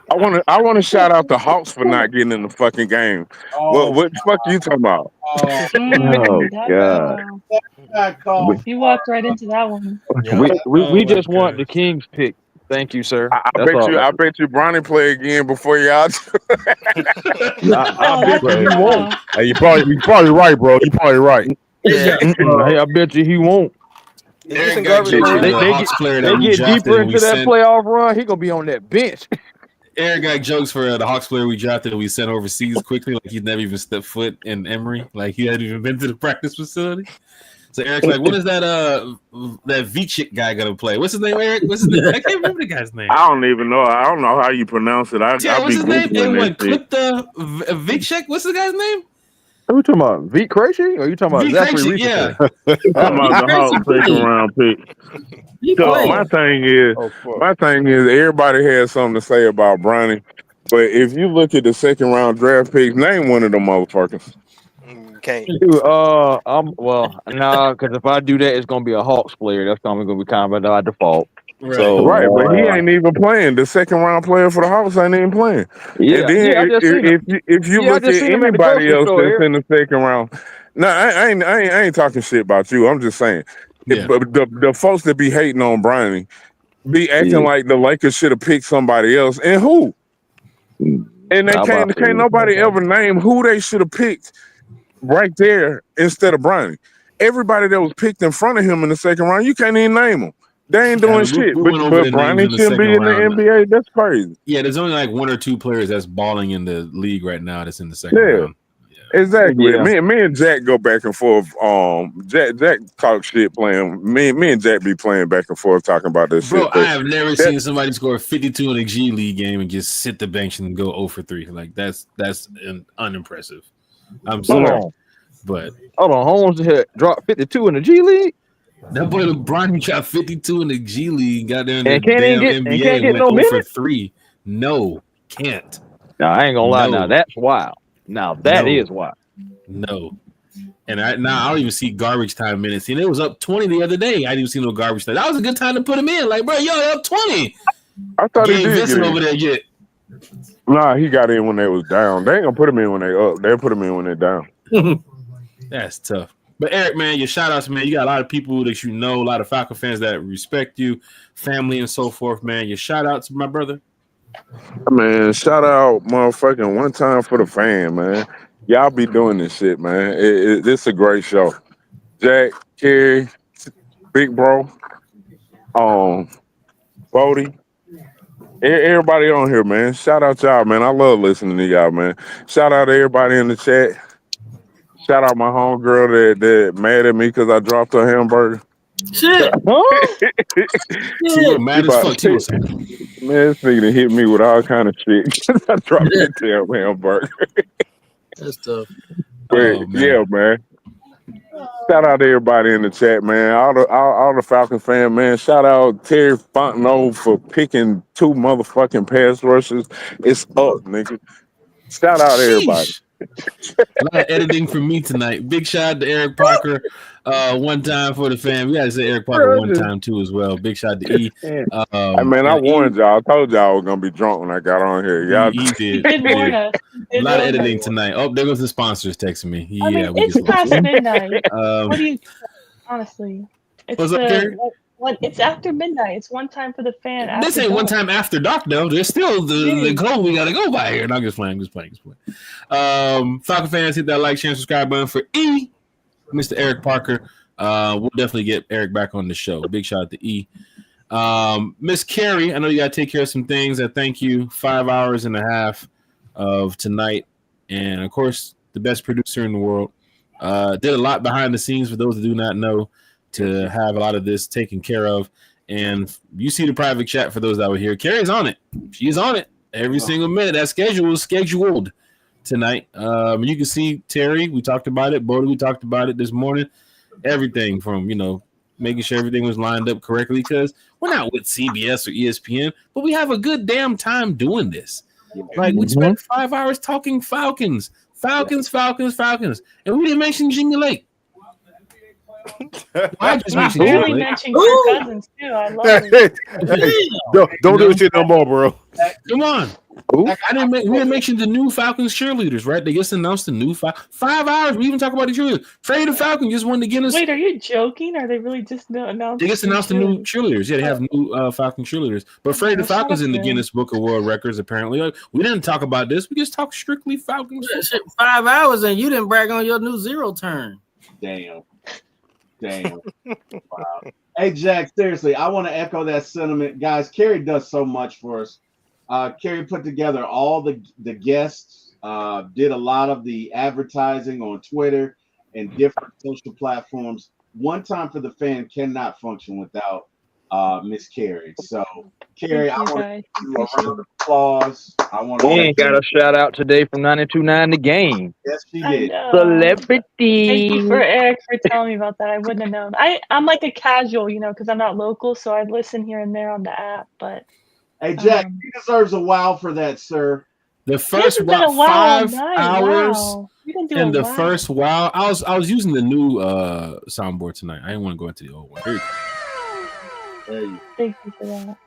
I want to shout out the Hawks for not getting in the fucking game. What the fuck are you talking about? Oh God! You walked right into that one. We just want the Kings pick. Thank you, sir. I bet you Bronny play again before y'all. I bet you he won't. Hey, you probably right, bro. You probably right. Yeah. Hey, I bet you he won't. They get deeper into that playoff run. He gonna be on that bench. Eric got jokes for the Hawks player we drafted and we sent overseas quickly, like he'd never even stepped foot in Emory, like he hadn't even been to the practice facility. So Eric's like, "What is that Vicek guy gonna play? What's his name, Eric? What's his name? I can't remember the guy's name. I don't even know. I don't know how you pronounce it. What's his name? Vicek. What's the guy's name? Who you talking about? Veet Krejci? Or are you talking about Zachary Reese? Yeah. I'm about the Hawks second round pick. So my thing is, everybody has something to say about Bronny, but if you look at the second round draft picks, name one of them motherfuckers. Okay. Because if I do that, it's gonna be a Hawks player. That's gonna be kind of by default. Right. So, but he ain't even playing. The second round player for the Hawks ain't even playing. Yeah. And then if you look at anybody else that's in the second round, I ain't talking shit about you. I'm just saying, the folks that be hating on Bronny be acting like the Lakers should have picked somebody else, and who? And they can't nobody ever name who they should have picked right there instead of Bronny. Everybody that was picked in front of him in the second round, you can't even name them. They ain't doing shit. But Bronny should be in the NBA. That's crazy. Yeah, there's only like one or two players that's balling in the league right now that's in the second round. Exactly. Yeah. Me and Jack go back and forth. Jack talk shit playing. Me and Jack be playing back and forth talking about this shit. Bro, I have never seen somebody score 52 in a G League game and just sit the bench and go 0 for 3. Like that's unimpressive. I'm sorry. But hold on, Holmes dropped 52 in the G League. That boy LeBron dropped 52 in the G League, got there in the NBA and went no 0 for minutes? 3. No, can't. No, I ain't gonna lie. Now that's wild. Now that is wild. No. And I don't even see garbage time minutes. And it was up 20 the other day. I didn't even see no garbage time. That was a good time to put him in. Like, bro, yo, up 20. I thought he did Vincent over there yet. Nah, he got in when they was down. They ain't gonna put him in when they up. They'll put him in when they're down. That's tough. But Eric, man, your shout outs, man. You got a lot of people that you know, a lot of Falcon fans that respect you, family and so forth, man. Your shout outs, my brother. Man, shout out motherfucking one time for the fan, man. Y'all be doing this shit, man. It's a great show. Jack, Kerry, Big Bro, Bodie, everybody on here, man. Shout out y'all, man. I love listening to y'all, man. Shout out to everybody in the chat. Shout out my homegirl that mad at me because I dropped her hamburger. Shit. She mad as fuck too. Man, this nigga hit me with all kind of shit. I dropped that damn hamburger. That's tough. But, yeah, man. Shout out to everybody in the chat, man. All the Falcon fan, man. Shout out Terry Fontenot for picking 2 motherfucking pass rushers. It's up, nigga. Shout out to everybody. A lot of editing from me tonight. Big shout out to Eric Parker. One time for the fam. We gotta say Eric Parker one time too as well. Big shout out to E. I warned y'all. I told y'all I was gonna be drunk when I got on here. Y'all did. A lot of editing tonight. Oh, there goes the sponsors texting me. Yeah, I mean, it's past midnight. What do you honestly? What's up, Kerry? It's after midnight. It's one time for the fan. This ain't one time after dark though. There's still the code we gotta go by here. And I'm just playing. Falcon fans, hit that like, share, and subscribe button for E, Mr. Eric Parker. We'll definitely get Eric back on the show. Big shout out to E. Miss Carrie, I know you gotta take care of some things. I thank you. 5 hours and a half of tonight, and of course, the best producer in the world. Did a lot behind the scenes for those that do not know, to have a lot of this taken care of. And you see the private chat for those that were here. Carrie's on it. She's on it every single minute. That schedule is scheduled tonight. You can see Terry, we talked about it. Bodie, we talked about it this morning. Everything from, making sure everything was lined up correctly, because we're not with CBS or ESPN, but we have a good damn time doing this. Like we spent 5 hours talking Falcons, and we didn't mention Jimmy Lake. I barely mentioned Kirk Cousins too. I love it. Don't do shit no more, bro. Come on. We didn't mention the new Falcons cheerleaders, right? They just announced the new 5 hours. We even talk about the cheerleaders. Freddie the Falcon just won the Guinness. Wait, are you joking? Are they really just announced? They just announced the new cheerleaders. Yeah, they have new Falcon cheerleaders. But Freddie the Falcon's in the Guinness Book of World Records, apparently. Like, we didn't talk about this. We just talked strictly Falcons. 5 hours and you didn't brag on your new zero turn. Damn. Wow. Hey, Jack, seriously, I want to echo that sentiment. Guys, Kerry does so much for us. Kerry put together all the guests, did a lot of the advertising on Twitter and different social platforms. One Time for the Fan cannot function without Miss Kerry. So, Kerry, I want to give you a round of applause. We ain't got a shout out today from 92.9 The Game. Yes, she did. Thank you for Eric for telling me about that. I wouldn't have known. I'm like a casual, because I'm not local, so I listen here and there on the app. But hey, Jack, he deserves a wow for that, sir. The first 5 hours and the first wow. I was using the new soundboard tonight. I didn't want to go into the old one. Here you go. Thank you for that.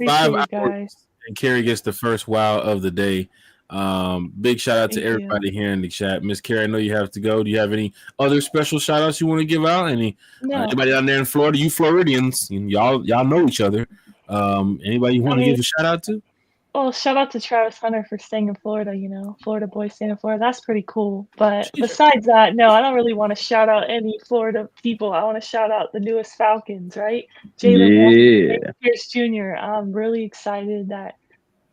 5 hours, guys. And Kerry gets the first wow of the day. Big shout out to everybody here in the chat. Miss Kerry, I know you have to go. Do you have any other special shout outs you want to give out? Anybody down there in Florida? You Floridians, y'all know each other. Anybody you want to give a shout out to? Well, shout out to Travis Hunter for staying in Florida, Florida boy staying in Florida. That's pretty cool. But besides that, no, I don't really want to shout out any Florida people. I want to shout out the newest Falcons, right? Jalen Pierce Jr. I'm really excited that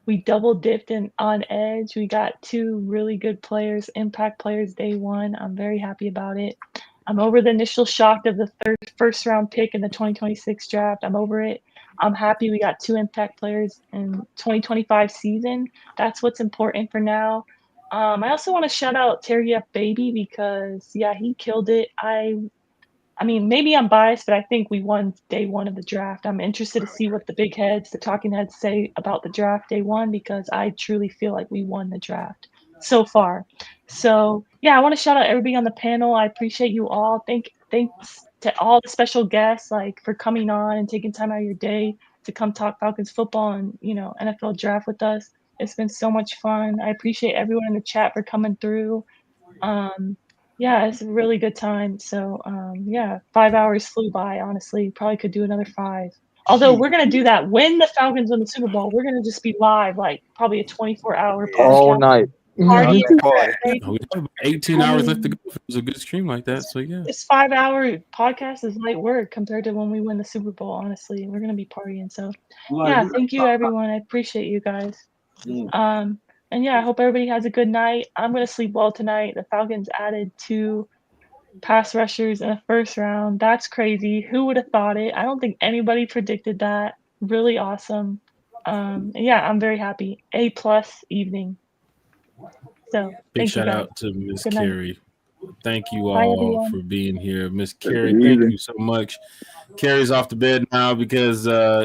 we double dipped on edge. We got 2 really good players, impact players day one. I'm very happy about it. I'm over the initial shock of the first round pick in the 2026 draft. I'm over it. I'm happy we got 2 impact players in 2025 season. That's what's important for now. I also want to shout out Terry F. Baby because, he killed it. I mean, maybe I'm biased, but I think we won day one of the draft. I'm interested to see what the talking heads say about the draft day one because I truly feel like we won the draft so far. So, I want to shout out everybody on the panel. I appreciate you all. Thanks to all the special guests for coming on and taking time out of your day to come talk Falcons football and NFL draft with us. It's been so much fun. I appreciate everyone in the chat for coming through. It's a really good time. So 5 hours flew by. Honestly, probably could do another 5. Although we're gonna do that when the Falcons win the Super Bowl. We're gonna just be live, probably a 24-hour podcast all night. Party. We have 18 hours left to go. If it was a good stream like that, so yeah. This 5-hour podcast is light work compared to when we win the Super Bowl. Honestly, we're gonna be partying. So, thank you everyone. I appreciate you guys. And I hope everybody has a good night. I'm gonna sleep well tonight. The Falcons added 2 pass rushers in the first round. That's crazy. Who would have thought it? I don't think anybody predicted that. Really awesome. I'm very happy. A+ evening. So big shout out to Miss Kerry. Thank you Bye, all everyone. for being here. Miss Kerry, thank you so much. Kerry's off the bed now because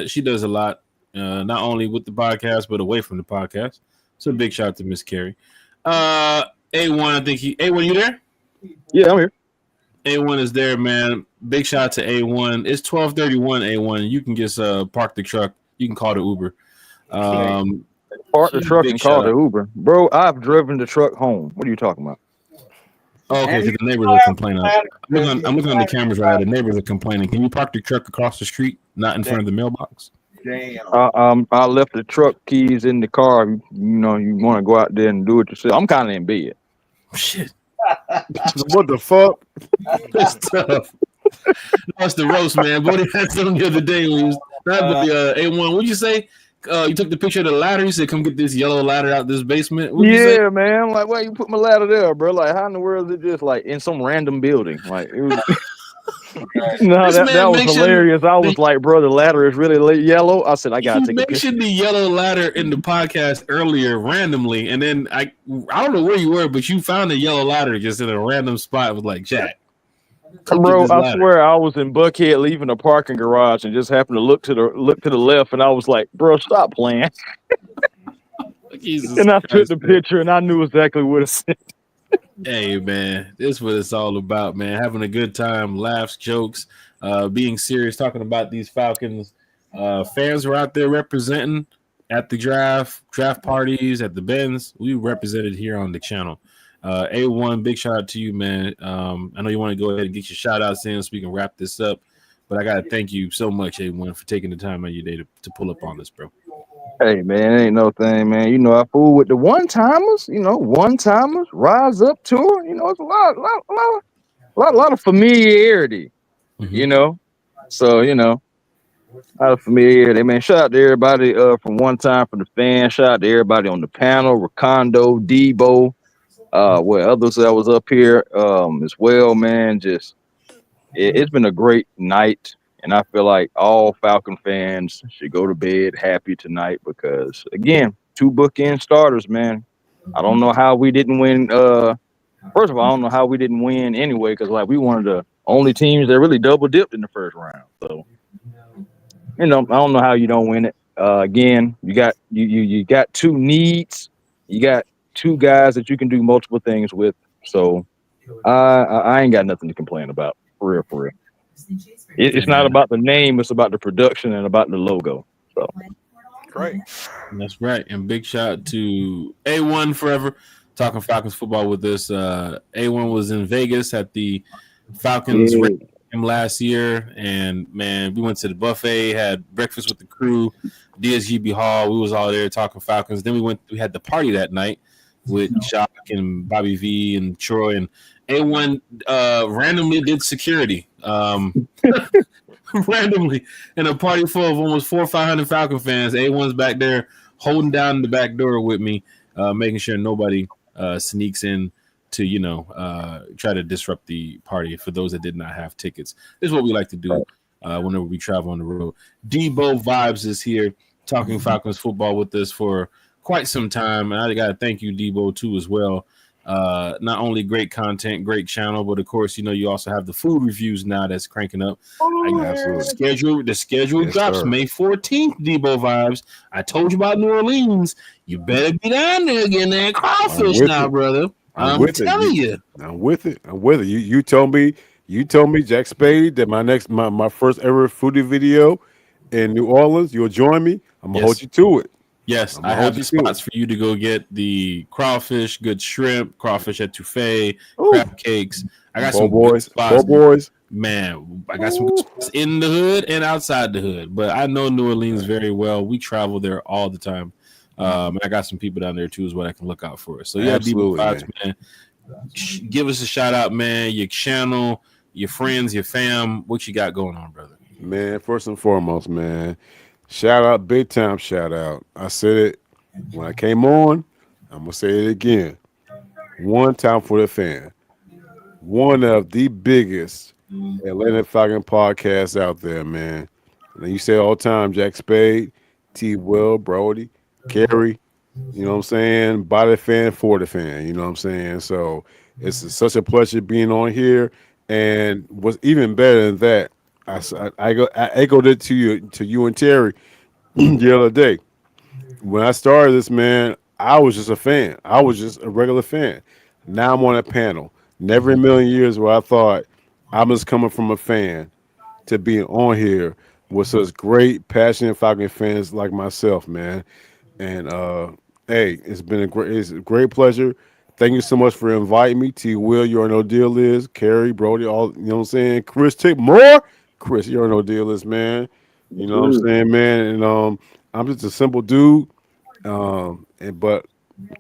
she does a lot, not only with the podcast, but away from the podcast. So big shout out to Miss Kerry. A1, I think A1, you there? Yeah, I'm here. A1 is there, man. Big shout out to A1. It's 12:31, A1. You can just park the truck. You can call the Uber. Park the truck and call the Uber. Bro, I've driven the truck home. What are you talking about? Oh, okay, because the neighbors are complaining. I'm looking on the cameras right now. The neighbors are complaining. Can you park the truck across the street, not in front of the mailbox? Damn. I left the truck keys in the car. You want to go out there and do it yourself. I'm kind of in bed. Shit. What the fuck? That's tough. That's the roast, man. Bodie had something the other day when he was A1. What'd you say? You took the picture of the ladder. You said, "Come get this yellow ladder out this basement." What'd you say? Man. Like, why you put my ladder there, bro? Like, how in the world is it just like in some random building? Like, it was. No, that was hilarious. I was like, bro, the ladder is really yellow. I said, I gotta take a picture. You mentioned the yellow ladder in the podcast earlier randomly, and then I don't know where you were, but you found the yellow ladder just in a random spot. It was like, Jack. Bro, I swear I was in Buckhead leaving a parking garage and just happened to look to the left, and I was like, bro, stop playing. Jesus And I took Christ, the man. picture, and I knew exactly what it said. Hey man, this is what it's all about, man. Having a good time, laughs, jokes, being serious, talking about these Falcons. Fans were out there representing at the draft parties, at the Benz. We represented here on the channel. A1, big shout out to you, man. I know you want to go ahead and get your shout outs in so we can wrap this up. But I gotta thank you so much, A1, for taking the time out of your day to pull up on this, bro. Hey man, ain't no thing, man. You know, I fool with the one timers. You know, one timers rise up tour. You know, it's a lot of familiarity. Mm-hmm. You know, so you know, a lot of familiarity. Man, shout out to everybody from one time from the fans. Shout out to everybody on the panel, Recondo, Debo, where others that was up here as well. Man, just it's been a great night. And I feel like all Falcon fans should go to bed happy tonight because, again, 2 bookend starters, man. I don't know how we didn't win. First of all, I don't know how we didn't win anyway because, like, we one of the only teams that really double dipped in the first round. So, you know, I don't know how you don't win it. Again, you got 2 needs. You got 2 guys that you can do multiple things with. So, I ain't got nothing to complain about. For real, for real. It's not about the name, it's about the production and about the logo. So great. That's right. And big shout out to A1 forever talking Falcons football with us. A1 was in Vegas at the Falcons game last year, and man, we went to the buffet, had breakfast with the crew, DSGB Hall. We was all there talking Falcons. Then we had the party that night with Shock and Bobby V and Troy, and A1 randomly did security. Randomly in a party full of almost 400 or 500 Falcon fans. A1's back there holding down the back door with me, making sure nobody sneaks in to, you know, try to disrupt the party for those that did not have tickets. This is what we like to do whenever we travel on the road. Debo Vibes is here talking Falcons football with us for quite some time. And I got to thank you, Debo, too, as well. Not only great content, great channel, but of course, you know, you also have the food reviews now that's cranking up. The schedule drops May 14th, Debo Vibes. I told you about New Orleans. You better be down there getting that crawfish now, brother. I'm telling you. I'm with it. You told me, Jack Spade, that my first ever foodie video in New Orleans, you'll join me. I'm gonna hold you to it. Yes, I have the spots for you to go get the crawfish, good shrimp, crawfish etouffee, crab cakes. I got some good spots. Man, I got some good spots in the hood and outside the hood. But I know New Orleans very well. We travel there all the time. And I got some people down there too as well I can look out for. So yeah, Debo Vibes, man. Give us a shout out, man. Your channel, your friends, your fam. What you got going on, brother? Man, first and foremost, man. Shout out, big time shout out. I said it when I came on. I'm going to say it again. One time for the fan. One of the biggest Atlanta Falcon podcasts out there, man. And you say all the time, Jack Spade, T. Will, Brody, Kerry, you know what I'm saying? By the fan, for the fan, you know what I'm saying? So it's such a pleasure being on here. And what's even better than that, I echoed it to you and Terry the other day. When I started this, man, I was just a fan. I was just a regular fan. Now I'm on a panel. Never in a million years where I thought I'm just coming from a fan to being on here with such great, passionate Falcon fans like myself, man. And hey, it's a great pleasure. Thank you so much for inviting me. T. Will, you already know what deal is. Carrie, Brody, all you know what I'm saying. Chris, take more. Chris, you already know what deal is, man. You know what I'm saying, man. And I'm just a simple dude. But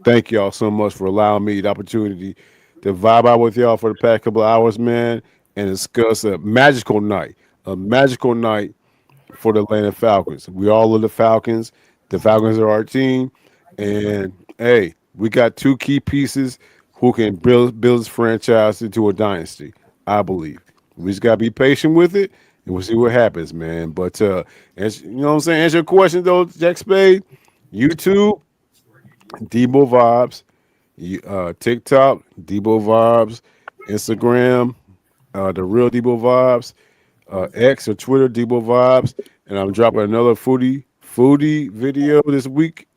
thank y'all so much for allowing me the opportunity to vibe out with y'all for the past couple of hours, man, and discuss a magical night for the Atlanta Falcons. We all love the Falcons. The Falcons are our team. And hey, we got 2 key pieces who can build this franchise into a dynasty, I believe. We just gotta be patient with it and we'll see what happens, man. But you know what I'm saying? Answer your question though, Jack Spade. YouTube, Debo Vibes, TikTok, Debo Vibes, Instagram, the real Debo Vibes, X or Twitter, Debo Vibes, and I'm dropping another foodie video this week.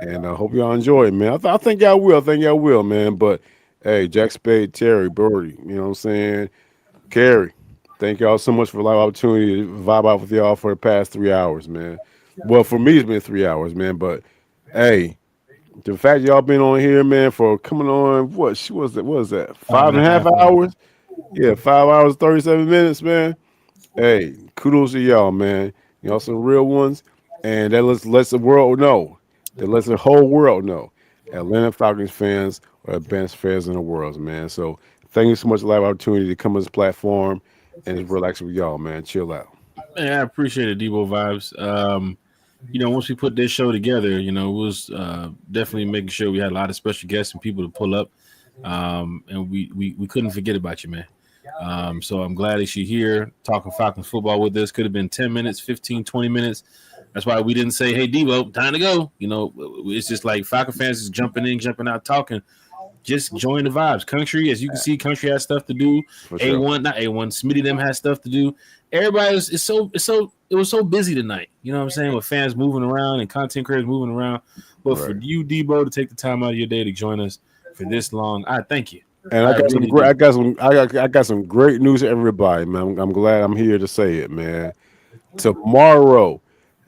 And I hope y'all enjoy it, man. I think y'all will. I think y'all will, man. But hey, Jack Spade, Terry, Birdie, you know what I'm saying? Carrie, thank y'all so much for the live opportunity to vibe out with y'all for the past 3 hours, man. Well, for me, it's been 3 hours, man. But hey, the fact y'all been on here, man, for coming on, what was that? What was that? Five Five and and a a half half hours. hours? Yeah, 5 hours, 37 minutes, man. Hey, kudos to y'all, man. Y'all some real ones. And that lets the world know. That lets the whole world know. Atlanta Falcons fans are the best fans in the world, man. So thank you so much for the opportunity to come on this platform and just relax with y'all, man. Chill out. Man, I appreciate it, Debo Vibes. Once we put this show together, it was definitely making sure we had a lot of special guests and people to pull up. And we couldn't forget about you, man. So I'm glad that you're here talking Falcons football with us. Could have been 10 minutes, 15, 20 minutes. That's why we didn't say, hey, Debo, time to go. It's just like Falcon fans is jumping in, jumping out, talking. Just join the vibes. Country, as you can see, Country has stuff to do. For A1, sure. not A1, Smitty them has stuff to do. Everybody it was so busy tonight. You know what I'm saying? With fans moving around and content creators moving around. But for Right. you, Debo, to take the time out of your day to join us for this long, I thank you. And I got some really great, do. I got some great news for everybody, man. I'm glad I'm here to say it, man. Tomorrow,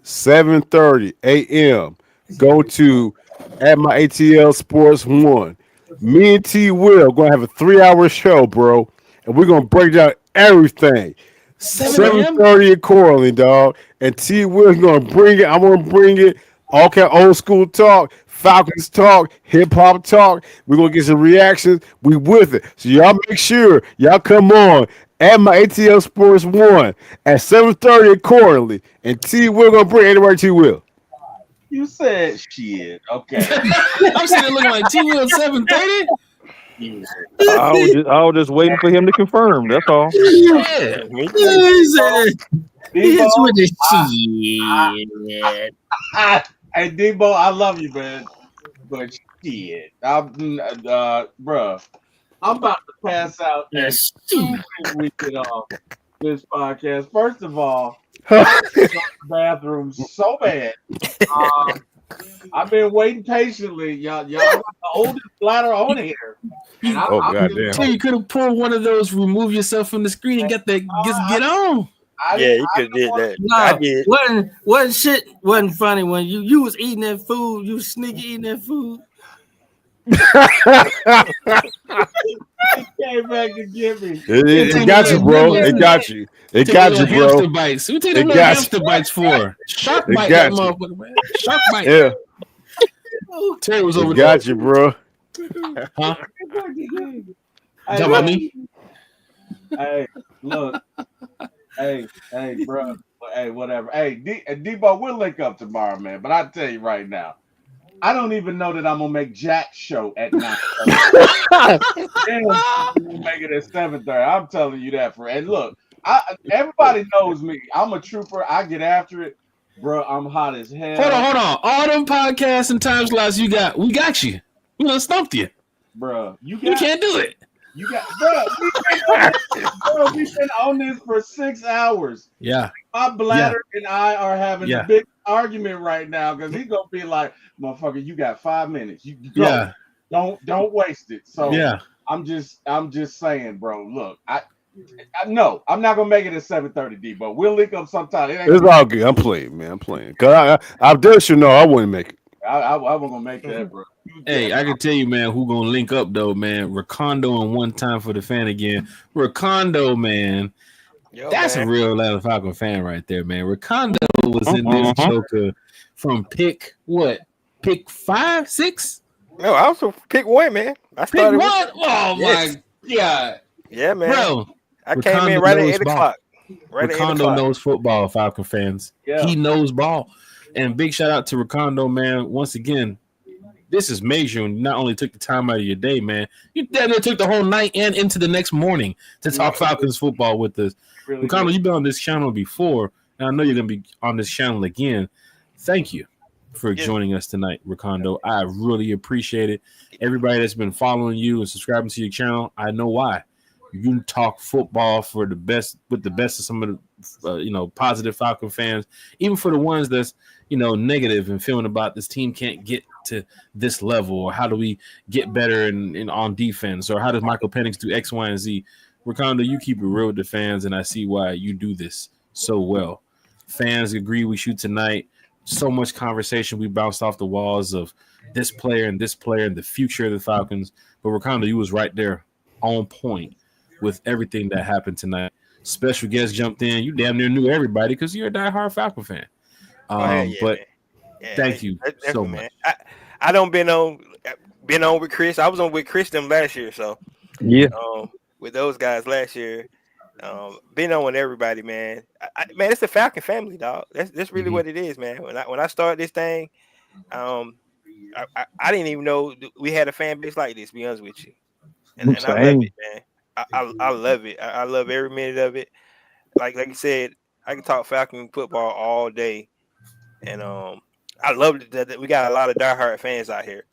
7:30 a.m. Go to at my ATL Sports One. Me and T Will gonna have a 3-hour show, bro, and we're gonna break down everything. 7 a.m. 7:30 accordingly, dog. And T Will's gonna bring it. I'm gonna bring it. All kind of old school talk, Falcons talk, hip hop talk. We're gonna get some reactions. We with it. So y'all make sure y'all come on at my ATL Sports One at 7:30 accordingly. And T Will gonna bring anywhere T Will. You said shit. Okay. I'm sitting there looking like T Will 7:30. I was just waiting for him to confirm. That's all. Yeah. Debo, with the shit. Hey Debo, I love you, man. But shit, bruh, I'm about to pass out as soon as we get off this podcast. First of all, I have to go to the bathroom so bad. I've been waiting patiently. Y'all got the oldest bladder on here. And You could have pulled one of those, remove yourself from the screen and get on. You could have did that. No, I did. wasn't funny when you was eating that food, you was sneaky eating that food. He came back to get me. It got you, bro. It got you. It got you, bro. Hamster bites. Who take them little hamster bites for? Shark bite that motherfucker, man. Shark bite. Yeah. Terry was over there. Got you, bro. Huh? Hey, Talk about me? Hey, look. Hey, bro. Hey, whatever. Hey, Debo, we'll link up tomorrow, man. But I tell you right now, I don't even know that I'm gonna make Jack's show at 9:30. We'll make it at 7:30. I'm telling you that and look, everybody knows me. I'm a trooper. I get after it, bro. I'm hot as hell. Hold on. All them podcasts and time slots we got you. We done stumped you, bro. You can't do it. You got, we've been on this for 6 hours. Yeah. My bladder and I are having Yeah. a big argument right now because he's gonna be like, "Motherfucker, you got 5 minutes. You go. Yeah. Don't waste it." So Yeah. I'm just saying, bro. Look, I no, I'm not gonna make it at 7:30, Debo. We'll link up sometime. It's all good. I'm playing, man. I'm playing. Cause I dare you know I wouldn't make it. I wasn't gonna make that, bro. Hey, I can tell you, man, who gonna link up though, man. Recondo and One Time for the Fan again. Recondo, man. That's a real Atlanta Falcon fan right there, man. Recondo was in this joker from pick 5, 6? No, I also pick 1, man. I started pick 1. Oh my god. Yeah, man. Bro, I came in right at 8 o'clock. Right at 8 Recondo o'clock. knows football, Falcon fans. Yeah. He knows ball. And big shout out to Recondo, man. Once again, this is major. And you not only took the time out of your day, man, you damn near took the whole night and into the next morning to talk Falcons football with us. Really Recondo, you've been on this channel before, and I know you're going to be on this channel again. Thank you for joining us tonight, Recondo. I really appreciate it. Everybody that's been following you and subscribing to your channel, I know why. You talk football for the best with the best of some of the positive Falcon fans, even for the ones that's negative and feeling about this team can't get to this level, or how do we get better in on defense, or how does Michael Penix do X, Y, and Z. Ricardo, you keep it real with the fans, and I see why you do this so well. Fans agree we shoot tonight. So much conversation. We bounced off the walls of this player and the future of the Falcons. But Ricardo, you was right there on point with everything that happened tonight. Special guest jumped in. You damn near knew everybody because you're a diehard Falcon fan. But thank you so much. Man. I don't been on with Chris. I was on with Chris them last year, so yeah. With those guys last year, been on with everybody, man. Man, it's the Falcon family, dog. That's really what it is, man. When I started this thing, I didn't even know we had a fan base like this. To be honest with you, and I love it, man. I love it. I love every minute of it. Like you said, I can talk Falcon football all day, and I love that we got a lot of diehard fans out here.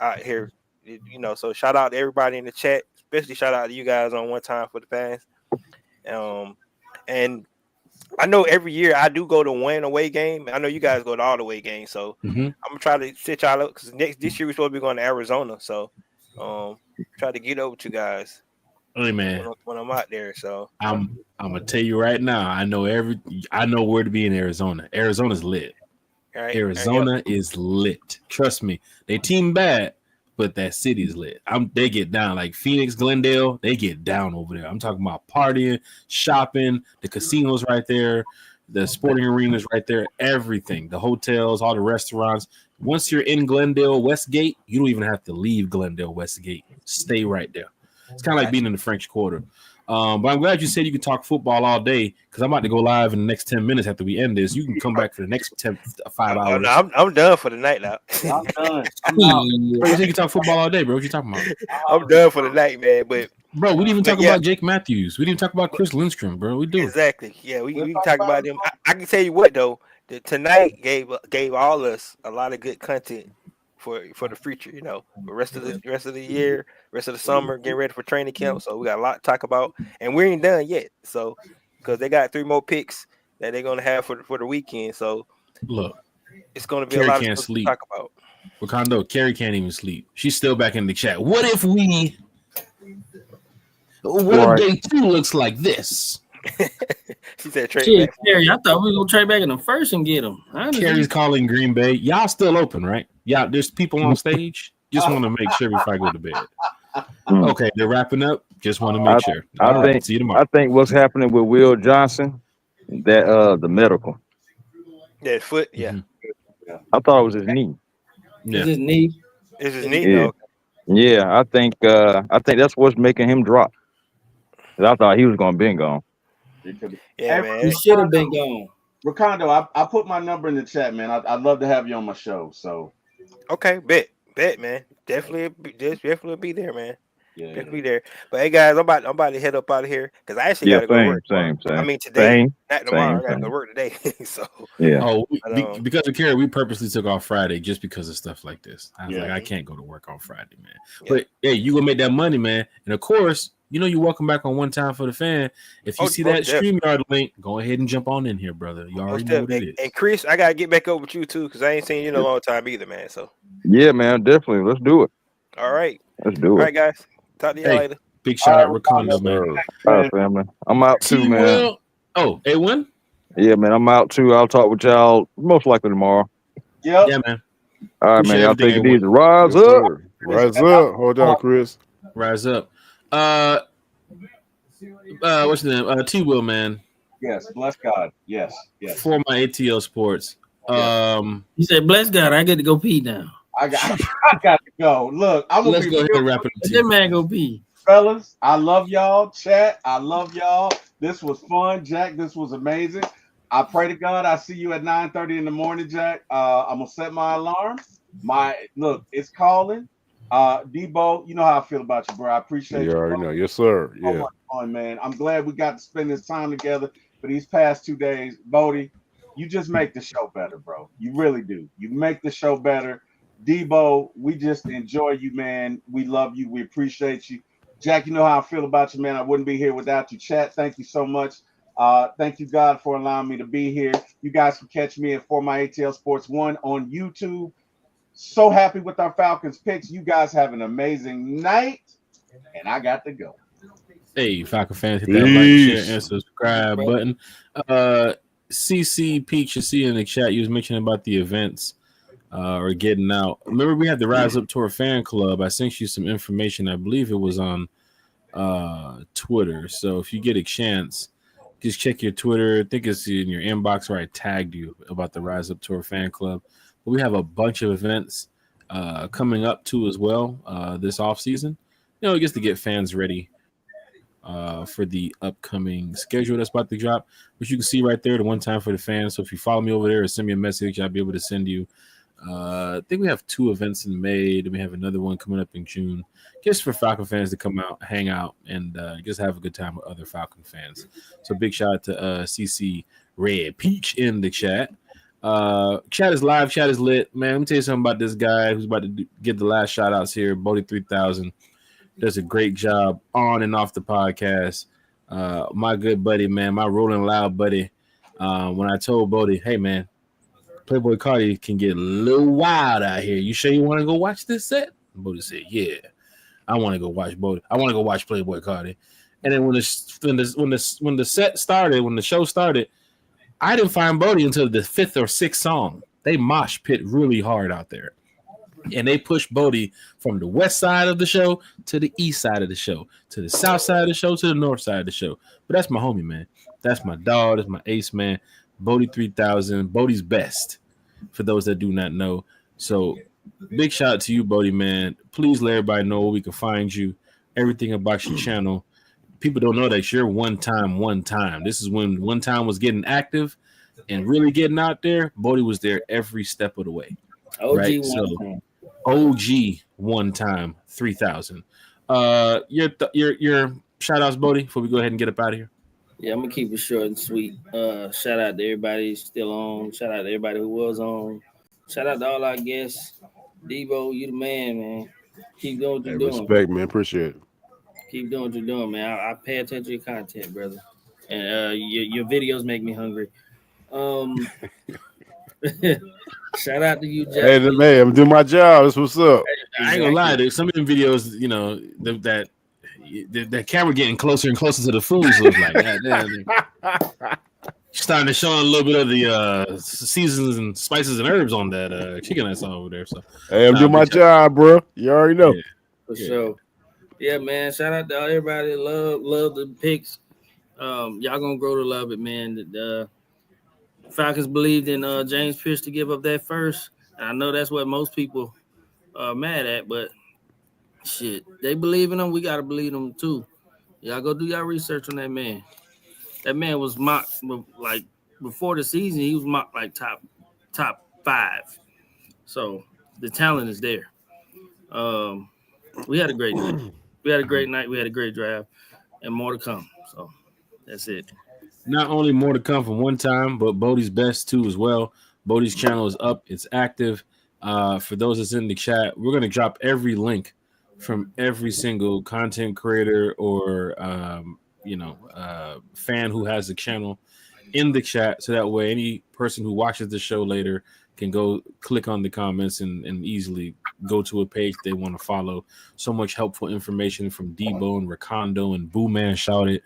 So shout out to everybody in the chat, especially shout out to you guys on One Time for the Fans. And I know every year I do go to one away game. I know you guys go to all the away games, so I'm gonna try to sit y'all up because this year we're supposed to be going to Arizona. So try to get over to you guys. Hey man, when I'm out there, so I'm gonna tell you right now. I know where to be in Arizona. Arizona's lit. Right, Arizona is lit. Trust me, they team bad, but that city's lit. They get down like Phoenix, Glendale. They get down over there. I'm talking about partying, shopping, the casinos right there, the sporting arenas right there, everything, the hotels, all the restaurants. Once you're in Glendale, Westgate, you don't even have to leave Glendale, Westgate. Stay right there. It's kind of like being in the French Quarter. But I'm glad you said you could talk football all day because I'm about to go live in the next 10 minutes after we end this. You can come back for the next 5 hours. No, I'm done for the night now. I'm done. Bro, you said you can talk football all day, bro. What you talking about? I'm done for the night, man. But bro, we didn't even talk about Jake Matthews. We didn't talk about Chris Lindstrom, bro. We do exactly. Yeah, we can talk about them. I can tell you what though, tonight gave all us a lot of good content for the future. The rest of the year, rest of the summer, getting ready for training camp. So we got a lot to talk about, and we ain't done yet. So because they got 3 more picks that they're gonna have for the weekend. So look, it's gonna be Carrie a lot can't of stuff sleep. to talk about. Wakanda, Carrie can't even sleep. She's still back in the chat. What if day 2 looks like this? She said trade back. Carrie, I thought we were gonna trade back in the first and get him. Carrie's calling Green Bay. Y'all still open, right? Yeah, there's people on stage. Just want to make sure before I go to bed. Okay, they're wrapping up. Just want to make sure. See you tomorrow. I think what's happening with Will Johnson, that the medical. That foot, yeah. I thought it was his knee. Yeah. Is his knee? It's his knee, yeah. though. Yeah, I think that's what's making him drop. I thought he was gonna be gone. Yeah, man. He should have been gone. Ricardo, I put my number in the chat, man. I'd love to have you on my show. So okay, bet, man. Definitely be there, man. Yeah, definitely there. But hey, guys, I'm about to head up out of here because I actually gotta go work. Same. I mean today, not tomorrow. I gotta go work today. So yeah. Oh, because of Carrie, we purposely took off Friday just because of stuff like this. I was like, I can't go to work on Friday, man. Yeah. But hey, you gonna make that money, man. And of course, you're welcome back on One Time for the Fan. If you see that StreamYard link, go ahead and jump on in here, brother. You already know what it is. And Chris, I gotta get back up with you too because I ain't seen you in a long time either, man. So yeah, man, definitely. Let's do it. All right. Let's do it. All right, guys. Talk to you later. Big shout out Ricardo, man. All right, family. I'm out too, man. Oh, A1? Yeah, man. I'm out too. I'll talk with y'all most likely tomorrow. Yep. Yeah, man. All right, man. Y'all take it easy. Rise up. Rise up. Hold on, Chris. Rise up. What's his name? T-Will, man. Yes, bless God. Yes. For my ATL Sports. He said, bless God, I get to go pee now. I got to go. Look, let's go ahead and wrap it up. That man go pee. Fellas, I love y'all. Chat, I love y'all. This was fun, Jack. This was amazing. I pray to God I see you at 9:30 in the morning, Jack. I'm gonna set my alarm. It's calling. Debo, you know how I feel about you, bro. I appreciate you. You already know. Yes, sir. Yeah. So much fun, man. I'm glad we got to spend this time together for these past 2 days. Bodie, you just make the show better, bro. You really do. You make the show better. Debo, we just enjoy you, man. We love you. We appreciate you. Jack, you know how I feel about you, man. I wouldn't be here without you. Chat, thank you so much. Thank you, God, for allowing me to be here. You guys can catch me at For My ATL Sports 1 on YouTube. So happy with our Falcons picks. You guys have an amazing night, and I got to go. Hey, Falcon fans, hit that like, share, and subscribe button. CC Peach, you see in the chat, you was mentioning about the events or getting out. Remember, we had the Rise Up Tour fan club. I sent you some information. I believe it was on Twitter. So if you get a chance, just check your Twitter. I think it's in your inbox where I tagged you about the Rise Up Tour fan club. But we have a bunch of events coming up too as well this off season. You know, just to get fans ready for the upcoming schedule that's about to drop, which you can see right there, the one time for the fans. So if you follow me over there or send me a message, I'll be able to send you. I think we have 2 events in May. Then we have another one coming up in June, just for Falcon fans to come out, hang out, and just have a good time with other Falcon fans. So big shout out to CC Red Peach in the chat. Chat is live, chat is lit. Man, let me tell you something about this guy who's about to get the last shout outs here, Bodie 3000. Does a great job on and off the podcast. My good buddy, man, my Rolling Loud buddy. When I told Bodie, hey, man, Playboy Cardi can get a little wild out here. You sure you want to go watch this set? Bodie said, yeah, I want to go watch Bodie. I want to go watch Playboy Cardi. And then when the set started, when the show started, I didn't find Bodie until the 5th or 6th song. They mosh pit really hard out there. And they pushed Bodie from the west side of the show to the east side of the show, to the south side of the show, to the north side of the show. But that's my homie, man. That's my dog. That's my ace, man. Bodie 3000. Bodie's best, for those that do not know. So big shout out to you, Bodie, man. Please let everybody know where we can find you, everything about your channel. People don't know that you're one time. This is when One Time was getting active and really getting out there. Bodie was there every step of the way. OG right? One So Time. OG One Time 3000. Your shout outs, Bodie, before we go ahead and get up out of here. Yeah, I'm gonna keep it short and sweet. Shout out to everybody still on. Shout out to everybody who was on. Shout out to all our guests. Debo, you the man. Keep doing what you're doing. Respect, man. Appreciate it. Keep doing what you're doing, man. I pay attention to your content, brother. And your videos make me hungry. Shout out to you, Jeff. Hey, man, I'm doing my job. That's what's up. I ain't gonna lie, dude. Some of them videos, you know, that camera getting closer and closer to the food, so it's like, God damn, starting to show a little bit of the seasons and spices and herbs on that chicken I saw over there. So, hey, I'm doing my job, bro. You already know. Yeah, for sure. Yeah, man. Shout out to everybody. Love the picks. Y'all gonna grow to love it, man. The Falcons believed in James Pierce to give up that first. I know that's what most people are mad at, but shit, they believe in him. We gotta believe in him too. Y'all go do y'all research on that man. That man was mocked like before the season. He was mocked like top 5. So the talent is there. We had a great night. We had a great draft, and more to come. So that's it. Not only more to come from One Time, but Bodie's best too as well. Bodie's channel is up; it's active. For those that's in the chat, we're gonna drop every link from every single content creator or fan who has the channel in the chat, so that way any person who watches the show later can go click on the comments and easily go to a page they want to follow. So much helpful information from Debo and Recondo and Boo Man Shouted.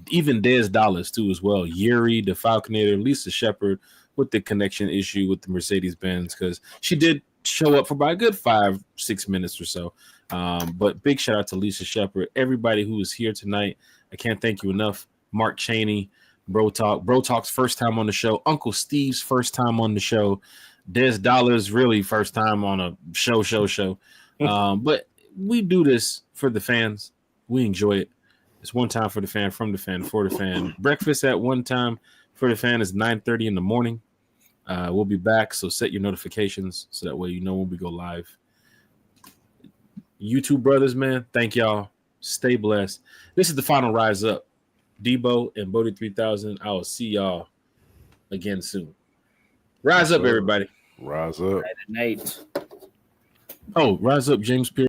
Even Dez Dollars too as well. Yuri, the Falconator, Lisa Shepard with the connection issue with the Mercedes-Benz, because she did show up for about a good 5-6 minutes or so. But big shout out to Lisa Shepard, everybody who is here tonight. I can't thank you enough. Mark Cheney, Bro Talk's first time on the show. Uncle Steve's first time on the show. Des Dollars really first time on a show. But we do this for the fans. We enjoy it. It's One Time for the fan, from the fan, for the fan. Breakfast at One Time for the fan is 9:30 in the morning. We'll be back, so set your notifications so that way you know when we go live. YouTube brothers, man, thank y'all. Stay blessed. This is the final Rise Up. Debo and Bodie 3000. I will see y'all again soon. Rise up, everybody. Rise up. Night. Oh, rise up, James Pierce.